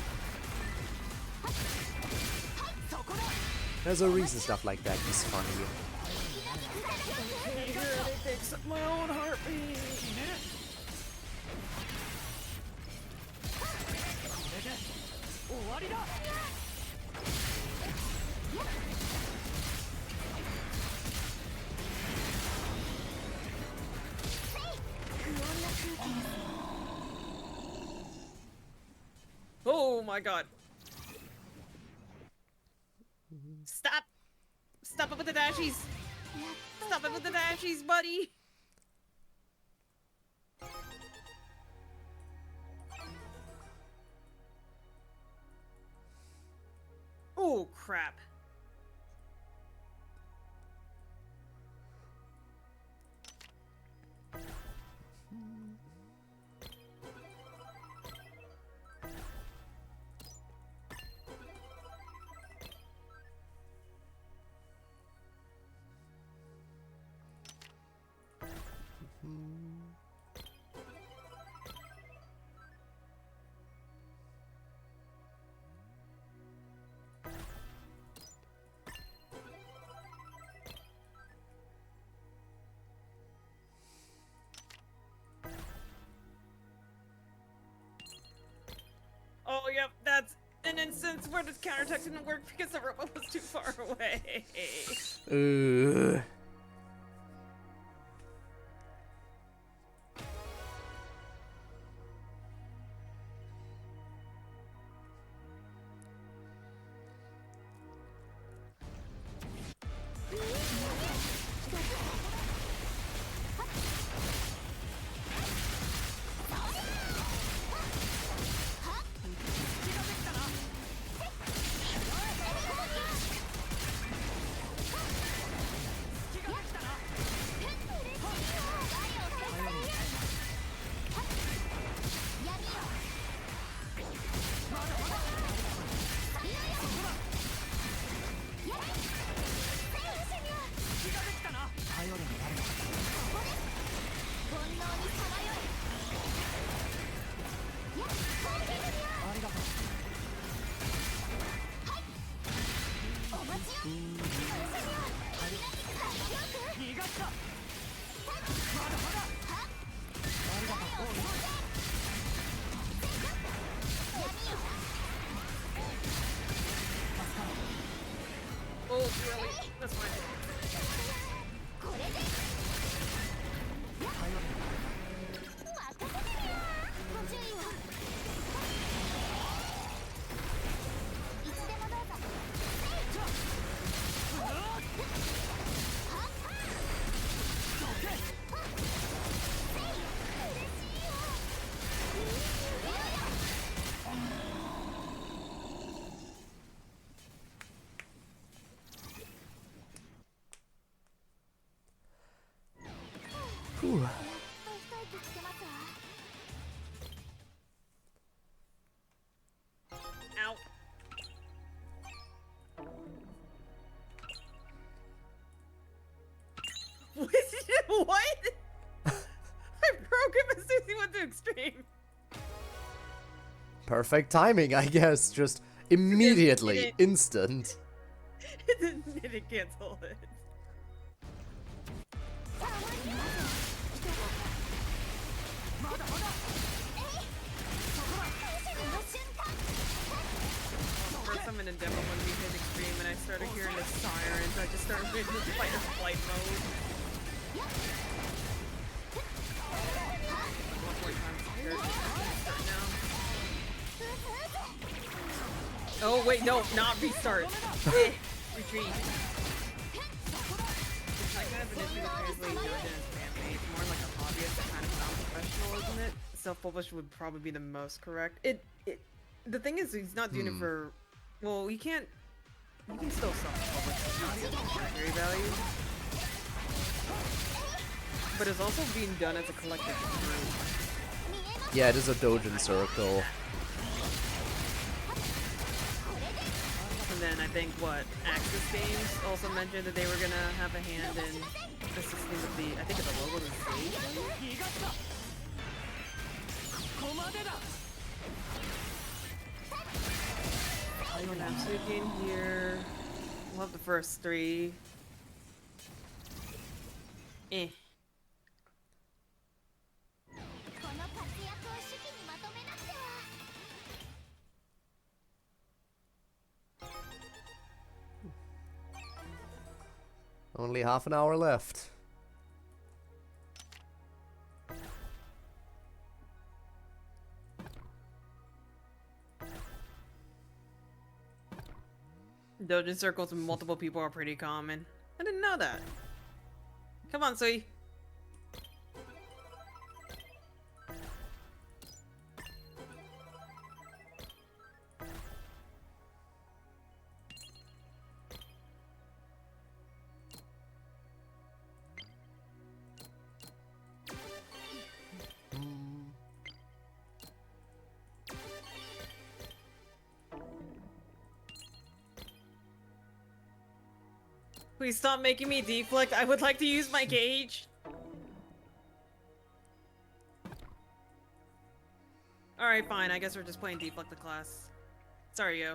There's a reason stuff like that is funny. My own heartbeat. Oh my god. Stop! Stop it with the dashies! Stop it with the dashies, buddy! Oh crap. since where the counterattack didn't work because the robot was too far away. Oh, really? That's fine. Whew. Ow. What? I broke him as soon as he went to extreme. Perfect timing, I guess. Just immediately, instant. It didn't cancel it. First time in a demo when we hit extreme and I started hearing the sirens, I just started getting into fight or flight mode. One more time scared. Start now. Oh wait, no, not restart. Retreat. It's like kind of an issue with translating Doja and fan-made. It's more like a hobbyist and kind of non-professional, isn't it? Self-published would probably be the most correct. The thing is, he's not doing it for. Well, you can still self-publish. It's not his monetary value. But it's also being done as a collective group. Yeah, it is a Dojin circle. And then I think Axis Games also mentioned that they were gonna have a hand in assisting with the, I think it's the logo of the stage. An absolute game here. We'll have the first three. Eh. Only half an hour left. Dojin circles with multiple people are pretty common. I didn't know that. Come on, Sui. Please stop making me deflect. I would like to use my gauge. Alright, fine. I guess we're just playing deflect the class. Sorry, yo.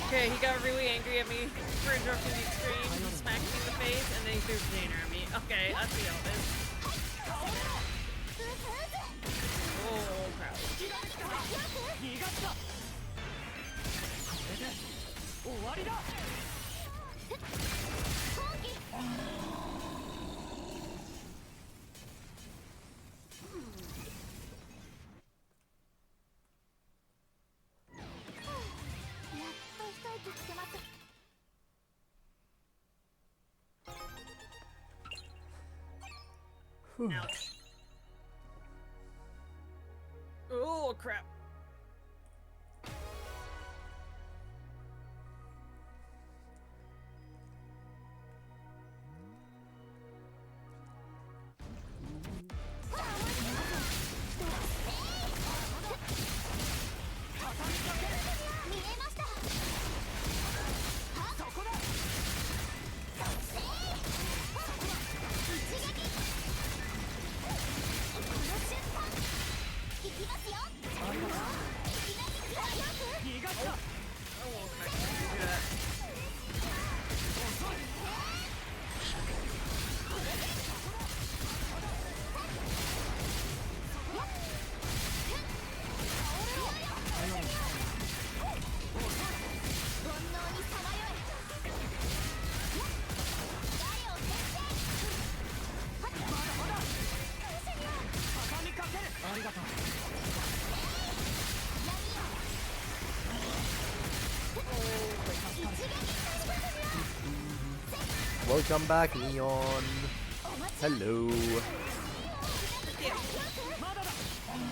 Okay, he got really angry at me for interrupting the extreme. He smacked me in the face and then he threw a container at me. Okay, I see all this. Oh, crap. Ouch. Oh, crap. Welcome back, Leon. Hello.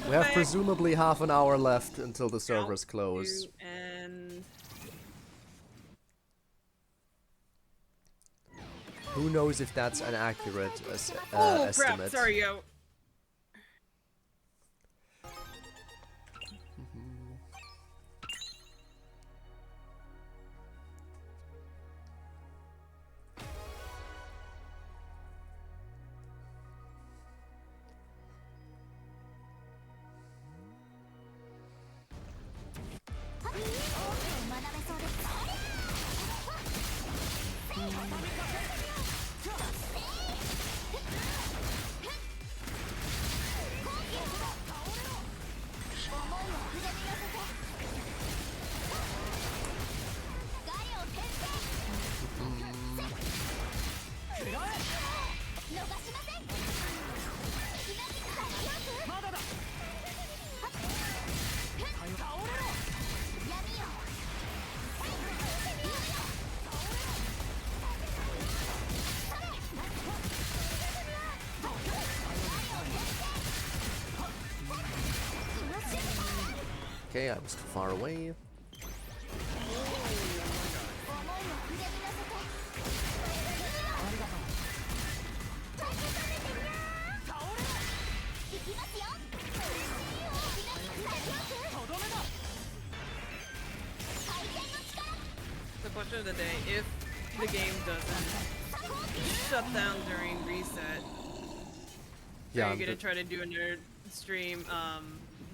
We have presumably half an hour left until the servers close. And who knows if that's an accurate oh estimate. crap! Sorry, yo. Okay, I was too far away. The question of the day, if the game doesn't shut down during reset, Yeah, are you gonna try to do another stream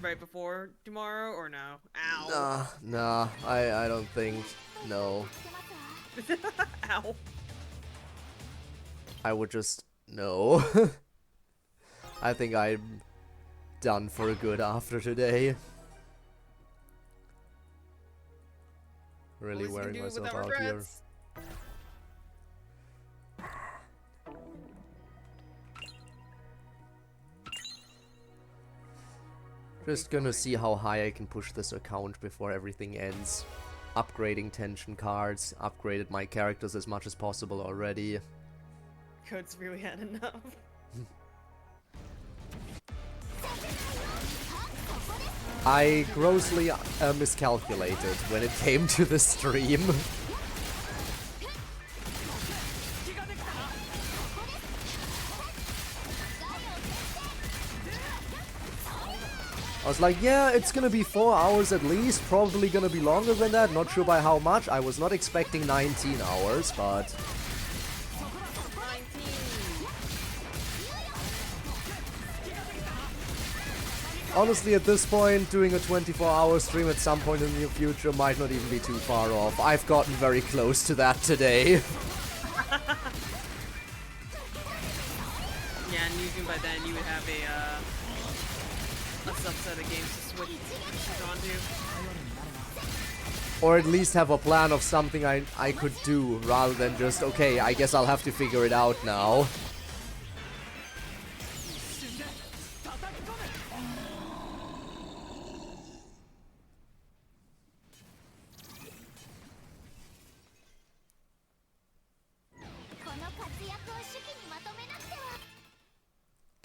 right before tomorrow or no? Ow. Nah, I don't think, no. Ow. I would just, no. I think I'm done for good after today. Really wearing myself out here. Just gonna see how high I can push this account before everything ends. Upgrading tension cards, upgraded my characters as much as possible already. Code's really had enough. I grossly miscalculated when it came to the stream. I was like, yeah, it's gonna be 4 hours at least, probably gonna be longer than that, not sure by how much. I was not expecting 19 hours, but... 19! Honestly, at this point, doing a 24-hour stream at some point in the near future might not even be too far off. I've gotten very close to that today. Yeah, and usually by then you would have a subset of games to switch onto. Or at least have a plan of something I could do, rather than just, okay, I guess I'll have to figure it out now.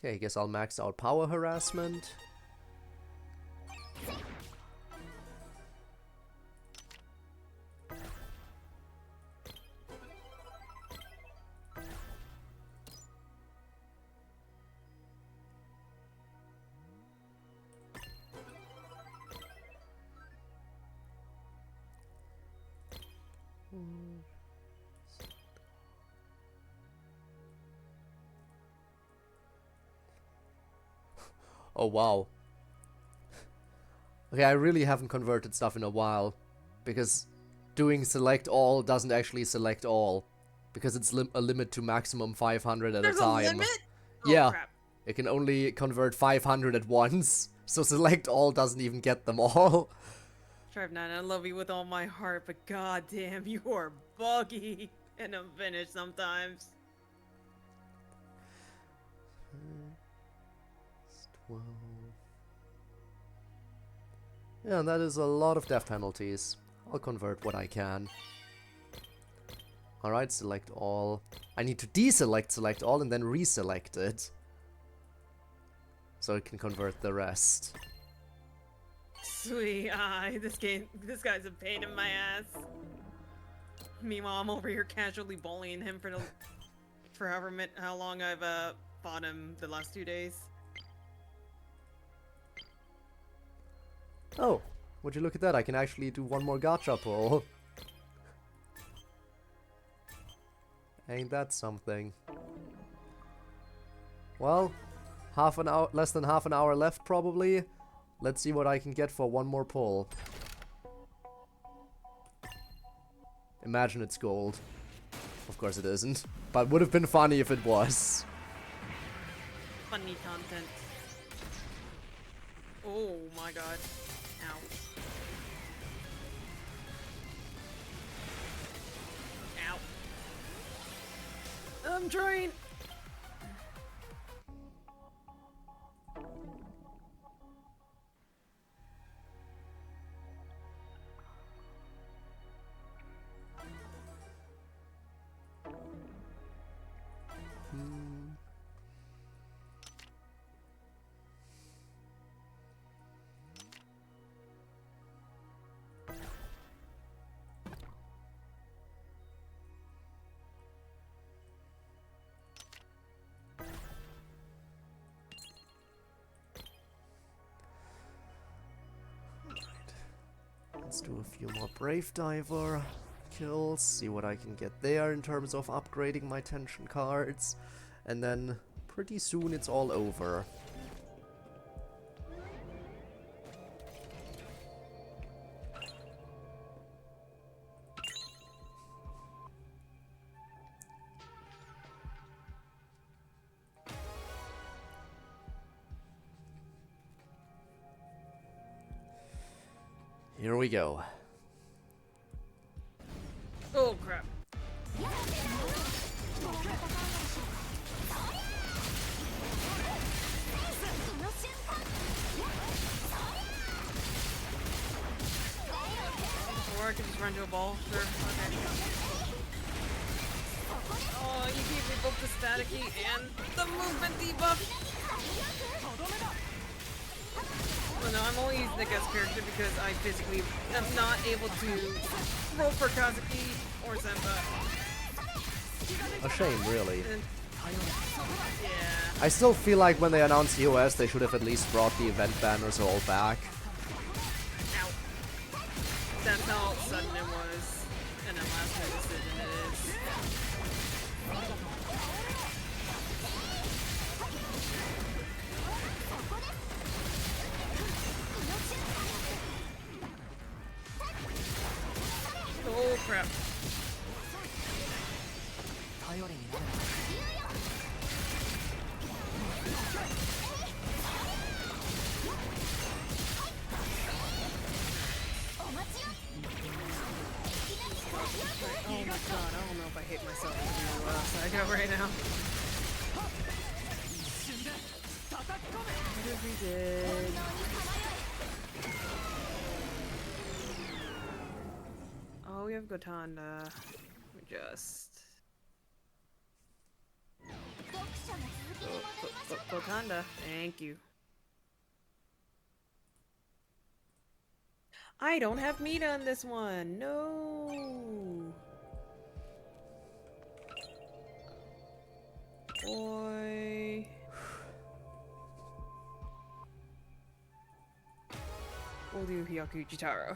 Okay, I guess I'll max out power harassment. Oh wow. Okay, I really haven't converted stuff in a while, because doing select all doesn't actually select all, because it's a limit to maximum 500 at a time. There's a limit? Yeah, Oh, crap. it can only convert 500 at once, so select all doesn't even get them all. Tribe9, I love you with all my heart, but goddamn, you are buggy and unfinished sometimes. 12. Yeah, that is a lot of death penalties. I'll convert what I can. Alright, select all. I need to deselect select all and then reselect it, so it can convert the rest. Sweet, this guy's a pain in my ass. Meanwhile, I'm over here casually bullying him for how long I've fought him the last 2 days. Oh, would you look at that? I can actually do one more gacha pull. Ain't that something? Well, half an hour, less than half an hour left probably. Let's see what I can get for one more pull. Imagine it's gold. Of course it isn't, but would have been funny if it was. Funny content. Oh my god. Ow. Ow. I'm trying. Let's do a few more Brave Diver kills, see what I can get there in terms of upgrading my tension cards, and then pretty soon it's all over. Here we go. Oh crap. Or I could just run to a ball. Sure. Okay. Oh, you gave me both the staticky and the movement debuff. Well, no, I'm only using the guest character because I physically am not able to roll for Kazuki or Senpa. A shame, really. Yeah. I still feel like when they announced US, they should have at least brought the event banners all back. Ow. That's how sudden it was. And then last minute decision it is. Oh my god, I don't know if I hate myself as I go right now. What if we did? Oh, we have Gotanda. Just... Gotanda, thank you. I don't have meat on this one. No. Boy. We'll do Hyaku Jitaro.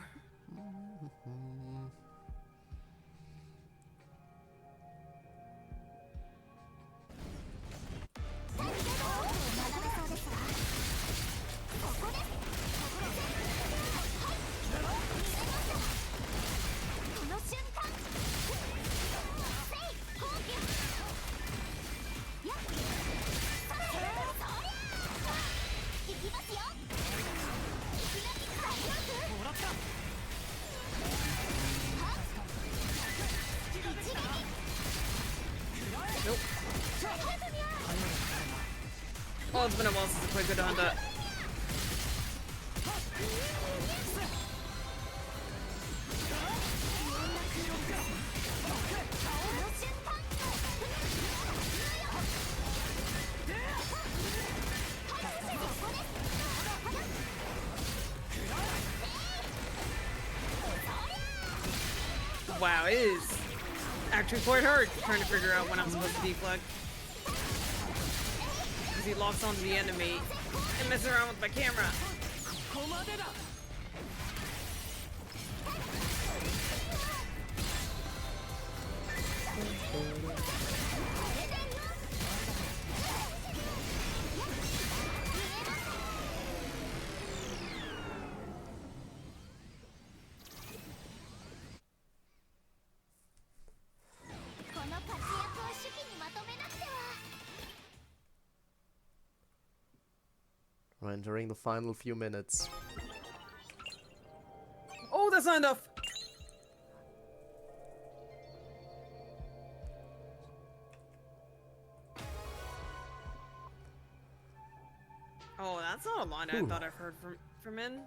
Nope. Oh, it's been a while since I played Gotanda. Wow, it is actually quite hard trying to figure out when I'm supposed to deflect. Because he locks onto the enemy and messes around with my camera. We're entering the final few minutes. Oh, that's not enough! Oh, that's not a line I thought I've heard from in.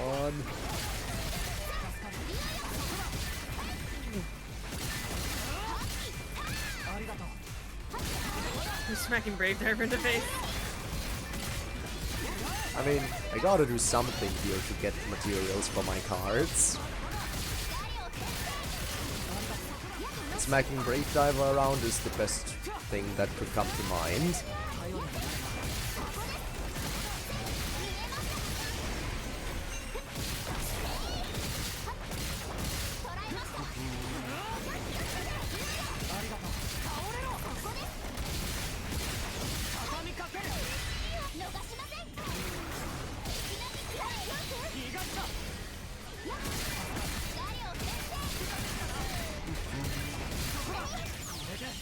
On. You're smacking Brave Diver in the face. I mean, I gotta do something here to get materials for my cards. Smacking Brave Diver around is the best thing that could come to mind.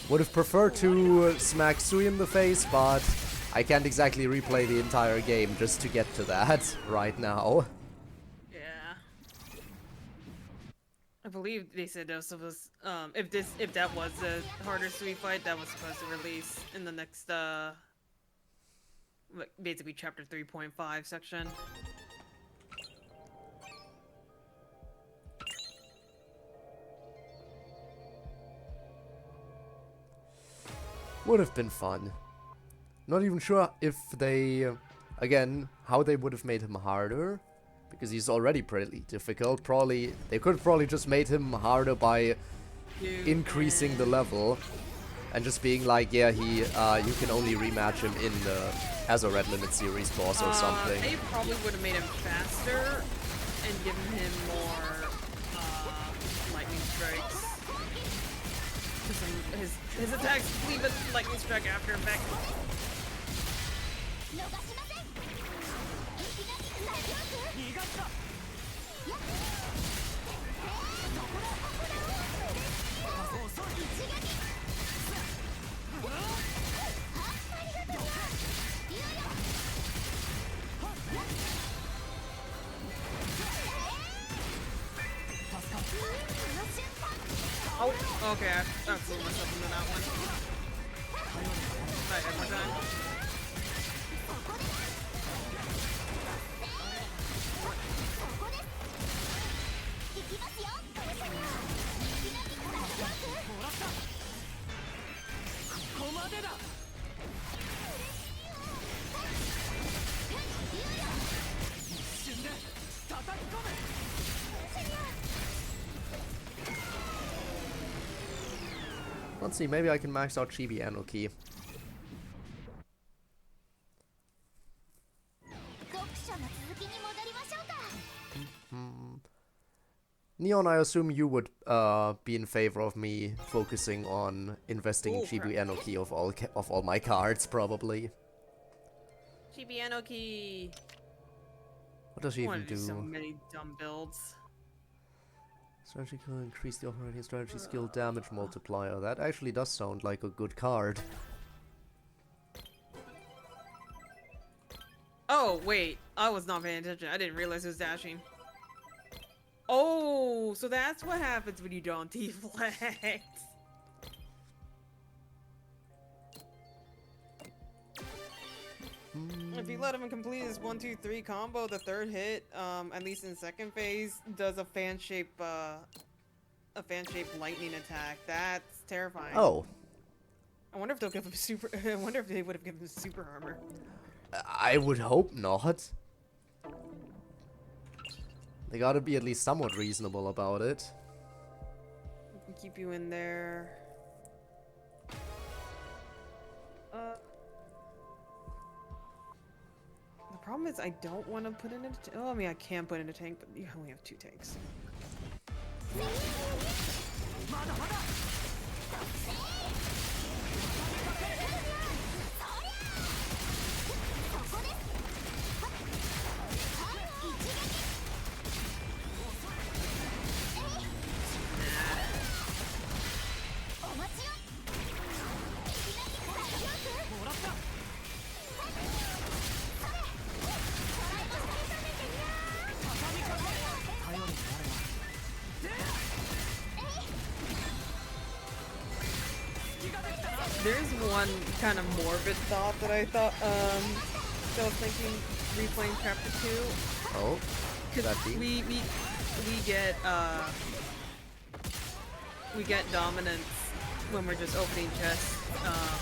Would have preferred to smack Sui in the face, but I can't exactly replay the entire game just to get to that right now. Yeah. I believe they said this was if that was the harder Sui fight that was supposed to release in the next basically chapter 3.5 section. Would have been fun. Not even sure if they, again, how they would have made him harder, because he's already pretty difficult. They could have probably just made him harder by increasing the level. And just being like, yeah, you can only rematch him in as a Red Limit Series boss or something. They probably would have made him faster and given him more lightning strikes. His attacks leave a lightning strike after effect. Oh, okay, I flew myself into that one. Alright, one more time. Let's see, maybe I can max out Chibi Anarchy. Neon, I assume you would be in favor of me focusing on investing in Chibi Anarchy of all my cards, probably. Chibi Anarchy. What does she even do? So many dumb builds. Strategy can increase the operating strategy skill damage multiplier. That actually does sound like a good card. Oh, wait. I was not paying attention. I didn't realize it was dashing. Oh, so that's what happens when you don't deflect. If you let him complete his 1-2-3 combo, the third hit, at least in second phase, does a fan shape lightning attack. That's terrifying. Oh. I wonder if they'll give him super. I wonder if they would have given him super armor. I would hope not. They gotta be at least somewhat reasonable about it. We can keep you in there. The problem is I don't want to put in a. Oh, I mean I can put in a tank, but you only have 2 tanks. There's one kind of morbid thought that I thought, I was thinking replaying chapter 2. Oh, because we get dominance when we're just opening chests,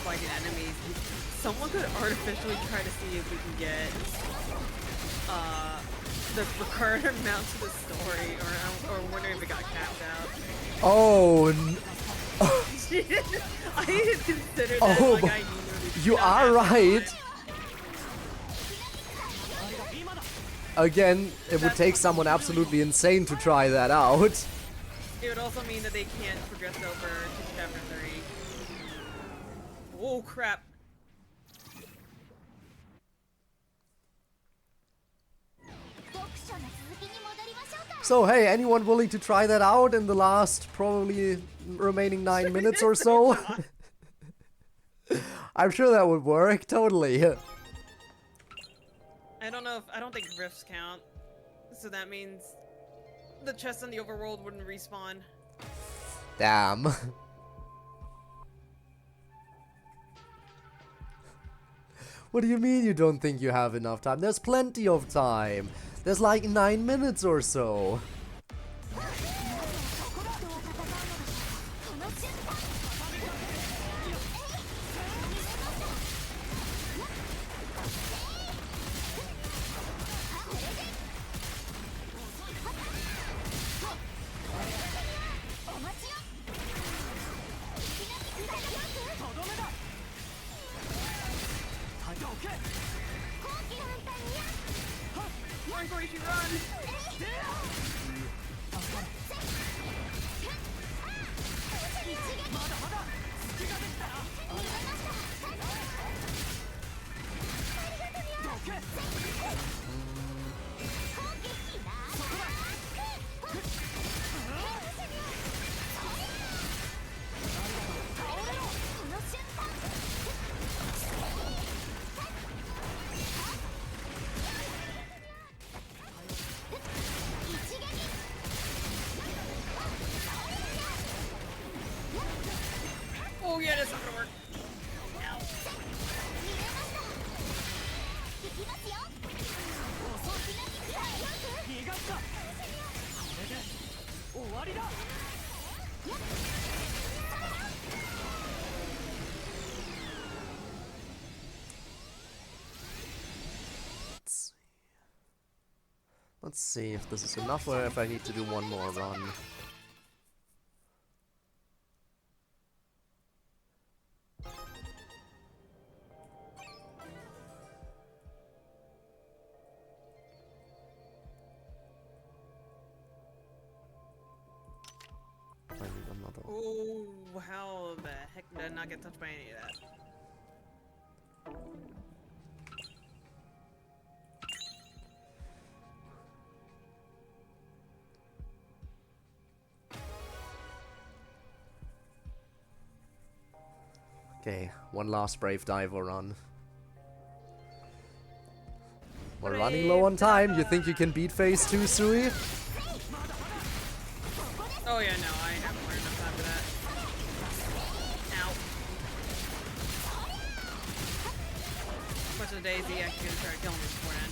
fighting enemies. Someone could artificially try to see if we can get the required amount to the story, or wondering if it got capped out. Oh. I had considered that. Oh, like, I knew you are right. Again, it would take someone absolutely insane to try that out. It would also mean that they can't progress over to chapter 3. Oh crap. So hey, anyone willing to try that out in the last probably remaining 9 minutes or so? I'm sure that would work, totally. I don't think rifts count. So that means the chests in the overworld wouldn't respawn. Damn. What do you mean you don't think you have enough time? There's plenty of time. There's like 9 minutes or so. Run, Koichi, run! Oh yeah, that's not gonna work. Ow. Let's see if this is enough or if I need to do one more run. I need another. Oh, how the heck did I not get touched by any of that? Okay, one last Brave Diver run. We're running low on time. You think you can beat phase 2, Sui? Oh yeah, no, I haven't learned enough time for that. Ow. Much of the Daisy actually gonna try to kill me before then.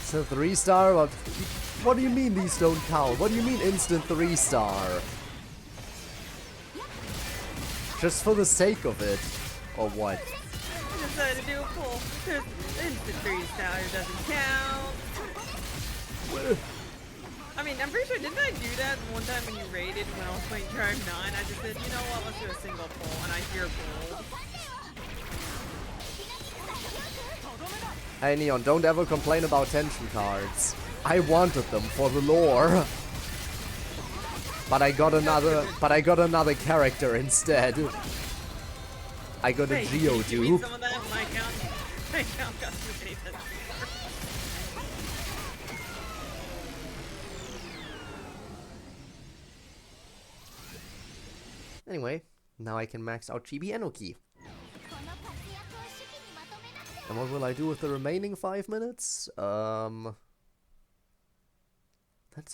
So 3-star? What do you mean these don't count? What do you mean instant 3-star? Just for the sake of it? Or what? I decided to do a pull because instant 3-star doesn't count. I mean, I'm pretty sure, didn't I do that one time when you raided when I was playing Drive 9? I just said, you know what, let's do a single pull, and I hear pull. Hey Neon, don't ever complain about tension cards. I wanted them for the lore. But I got another character instead. I got a Geodude. Some of that, my account got too many tension cards. Anyway, now I can max out Chibi Enoki. And what will I do with the remaining 5 minutes? That's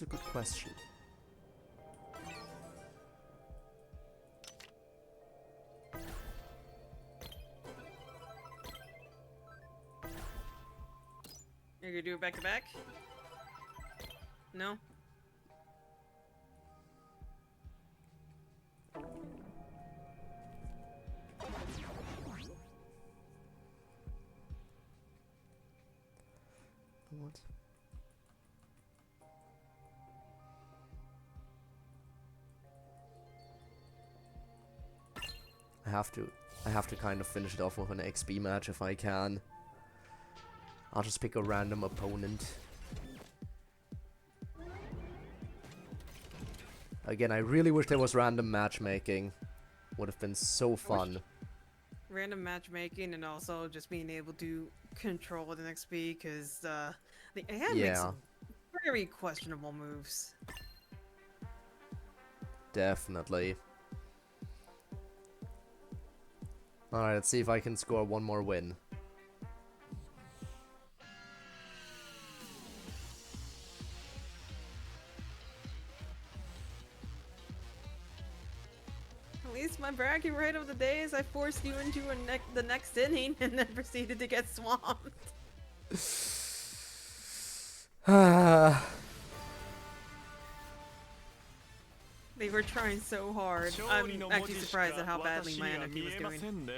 a good question. You're gonna do it back to back? No? What? I have to kind of finish it off with an XB match if I can. I'll just pick a random opponent. Again, I really wish there was random matchmaking. Would have been so fun. Random matchmaking and also just being able to control the XP because the AI makes some very questionable moves. Definitely. Alright, let's see if I can score one more win. At least my bragging right of the day is I forced you into the next inning and then proceeded to get swamped. They were trying so hard. I'm actually surprised at how badly my anarchy was doing.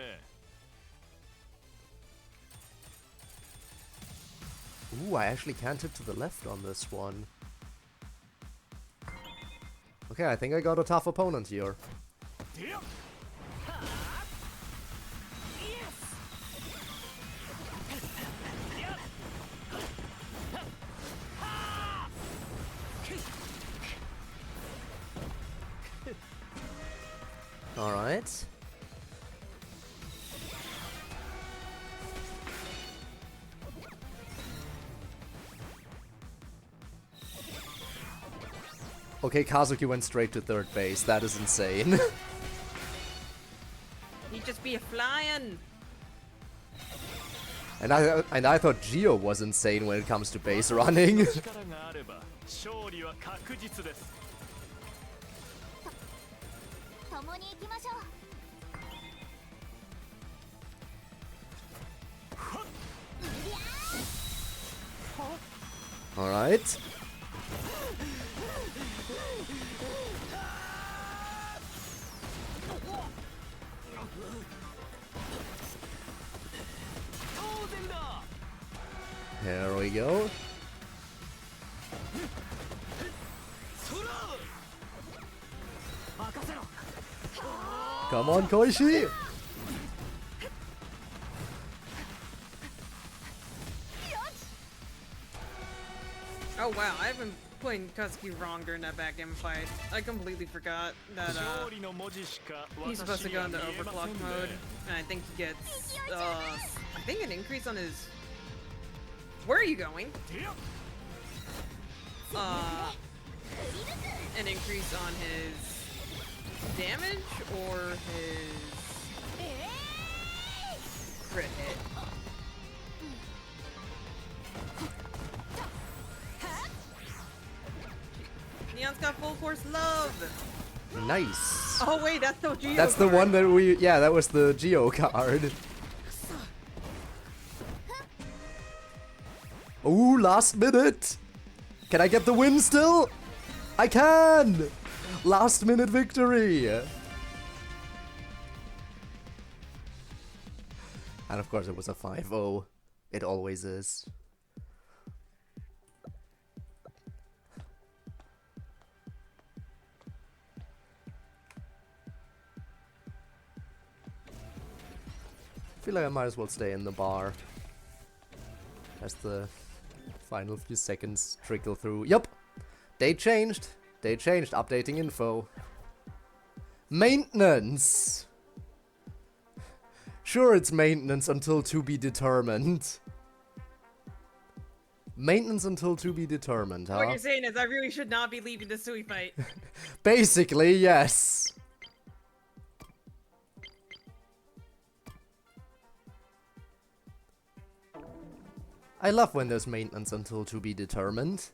Ooh, I actually can't tip to the left on this one. Okay, I think I got a tough opponent here. Alright. Okay, Kazuki went straight to third base. That is insane. He'd just be a flying. And I thought Gio was insane when it comes to base running. Alright. Here we go. Come on, Koishi! Oh wow, I've been playing Kazuki wrong during that backgammon fight. I completely forgot that he's supposed to go into overclock mode, and I think he gets I think an increase on his. Where are you going? An increase on his damage or his crit hit. Neon's got full course love. Nice. Oh wait, that's the Geo. That's the one that we. Yeah, that was the Geo card. Ooh, last minute! Can I get the win still? I can! Last minute victory! And of course it was a 5-0. It always is. I feel like I might as well stay in the bar. As the final few seconds trickle through. Yup! They changed. They changed. Updating info. Maintenance! Sure, it's maintenance until to be determined. Maintenance until to be determined, huh? What you're saying is I really should not be leaving the Sui fight. Basically, yes. I love when there's maintenance until to be determined.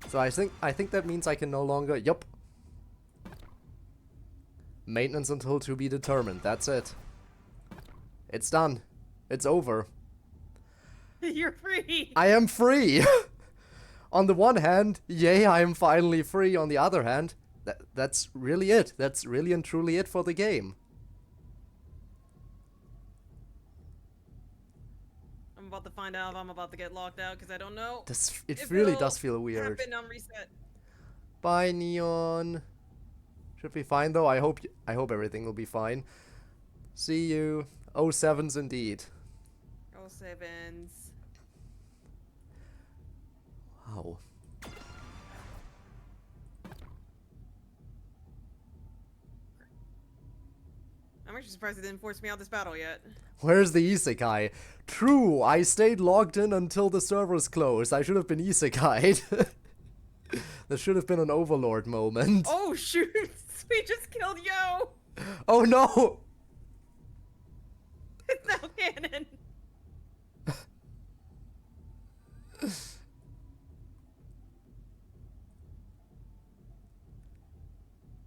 So I think that means I can no longer. Yup. Maintenance until to be determined. That's it. It's done. It's over. You're free. I am free. On the one hand, yay, I am finally free. On the other hand, that's really it. That's really and truly it for the game. I'm about to find out if I'm about to get locked out because I don't know. It really does feel weird. Happen on reset. Bye, Neon. Should be fine though. I hope everything will be fine. See you. 07s indeed. 07s. Wow. I'm actually surprised it didn't force me out this battle yet. Where's the isekai? True, I stayed logged in until the servers closed. I should have been isekai'd. There should have been an overlord moment. Oh shoot! We just killed Yo! Oh no! It's now canon!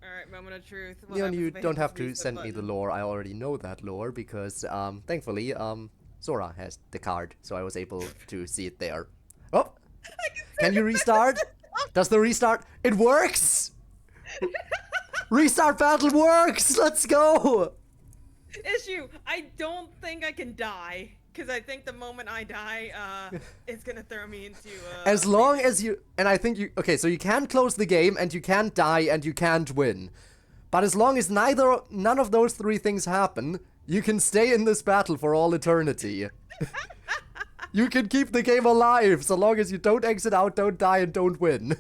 Alright, moment of truth. What Neon, happens you if I hit don't this have to reset send me the button? lore. I already know that lore because, thankfully, Zora has the card, so I was able to see it there. Oh! Can you restart? Does the restart? It works! Restart battle works! Let's go! Issue, I don't think I can die. Because I think the moment I die, it's gonna throw me into, As long as you... And I think you... Okay, so you can't close the game, and you can't die, and you can't win. But as long as none of those three things happen, you can stay in this battle for all eternity. You can keep the game alive, so long as you don't exit out, don't die, and don't win.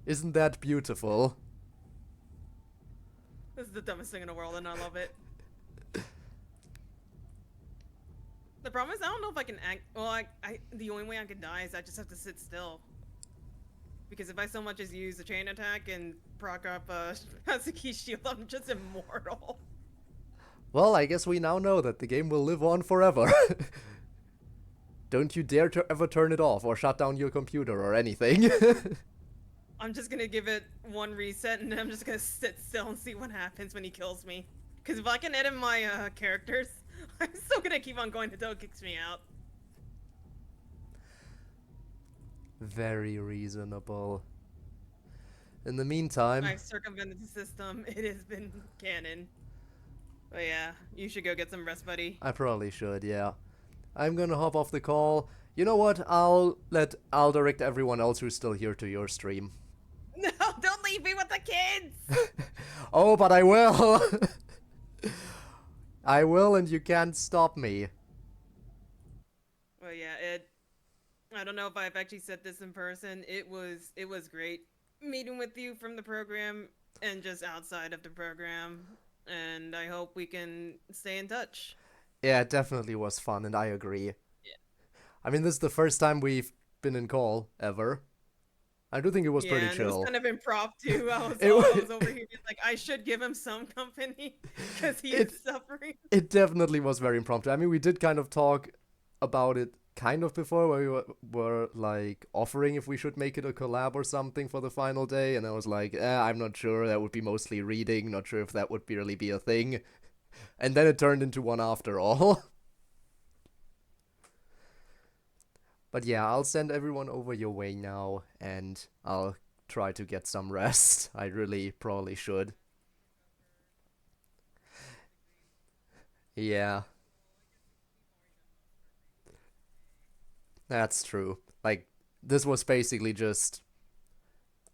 Isn't that beautiful? This is the dumbest thing in the world, and I love it. The problem is, I don't know if I can act. Well, the only way I can die is I just have to sit still. Because if I so much as use the chain attack and proc up Hazuki's shield, I'm just immortal. Well, I guess we now know that the game will live on forever. Don't you dare to ever turn it off or shut down your computer or anything. I'm just gonna give it one reset and then I'm just gonna sit still and see what happens when he kills me. Because if I can edit my characters, I'm still gonna keep on going until it kicks me out. Very reasonable. In the meantime... I've circumvented the system. It has been canon. But yeah, you should go get some rest, buddy. I probably should, yeah. I'm gonna hop off the call. You know what? I'll direct everyone else who's still here to your stream. No, don't leave me with the kids! Oh, but I will! I will, and you can't stop me. Well, yeah, I don't know if I've actually said this in person. It was great meeting with you from the program and just outside of the program. And I hope we can stay in touch. Yeah, it definitely was fun, and I agree. Yeah. I mean, this is the first time we've been in call, ever. I do think it was pretty and chill. It was kind of impromptu. I was over here like, I should give him some company because he is suffering. It definitely was very impromptu. I mean, we did kind of talk about it kind of before, where we were like offering if we should make it a collab or something for the final day, and I was like, I'm not sure. That would be mostly reading. Not sure if that would really be a thing. And then it turned into one after all. But yeah, I'll send everyone over your way now, and I'll try to get some rest. I really probably should. Yeah. That's true. Like, this was basically just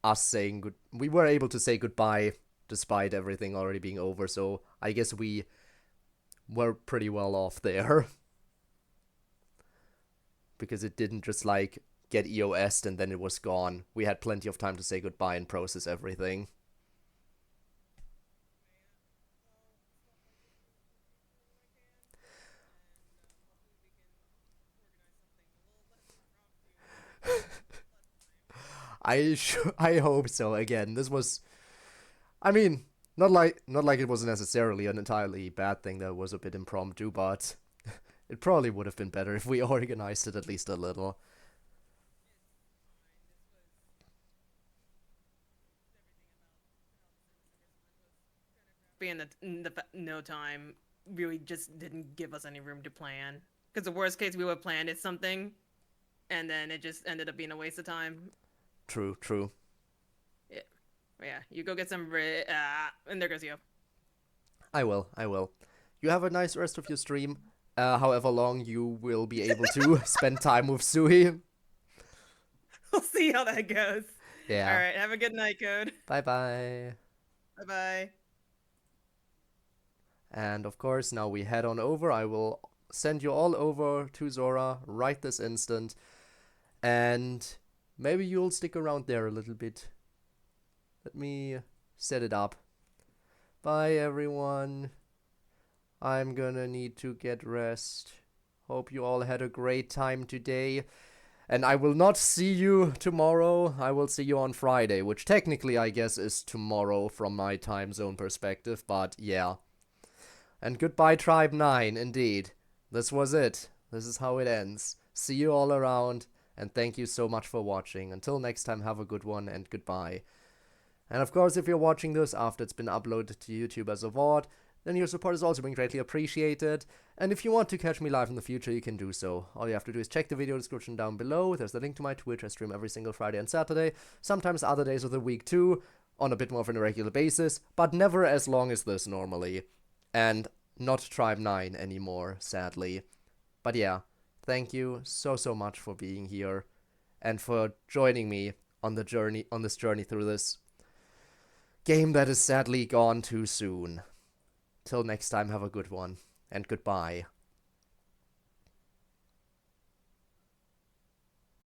us saying good. We were able to say goodbye despite everything already being over, so I guess we were pretty well off there. Because it didn't just, like, get EOS'd and then it was gone. We had plenty of time to say goodbye and process everything. I hope so. Again, this was, I mean, not like it was necessarily an entirely bad thing that was a bit impromptu, but it probably would have been better if we organized it at least a little. Being no time really just didn't give us any room to plan. Because the worst case we would have planned is something, and then it just ended up being a waste of time. True, true. Yeah. Yeah, you go get some and there goes you. I will. You have a nice rest of your stream. However long you will be able to spend time with Sui. We'll see how that goes. Yeah. Alright, have a good night, Code. Bye-bye. Bye-bye. And of course, now we head on over. I will send you all over to Zora right this instant. And maybe you'll stick around there a little bit. Let me set it up. Bye, everyone. I'm gonna need to get rest. Hope you all had a great time today. And I will not see you tomorrow. I will see you on Friday, which technically I guess is tomorrow from my time zone perspective, but yeah. And goodbye, Tribe 9, indeed. This was it. This is how it ends. See you all around, and thank you so much for watching. Until next time, have a good one, and goodbye. And of course, if you're watching this after it's been uploaded to YouTube as a VOD, then your support is also being greatly appreciated. And if you want to catch me live in the future, you can do so. All you have to do is check the video description down below. There's the link to my Twitch. I stream every single Friday and Saturday, sometimes other days of the week too, on a bit more of an irregular basis, but never as long as this normally. And not Tribe 9 anymore, sadly. But yeah, thank you so much for being here and for joining me on the journey, on this journey through this game that is sadly gone too soon. Till next time, have a good one, and goodbye.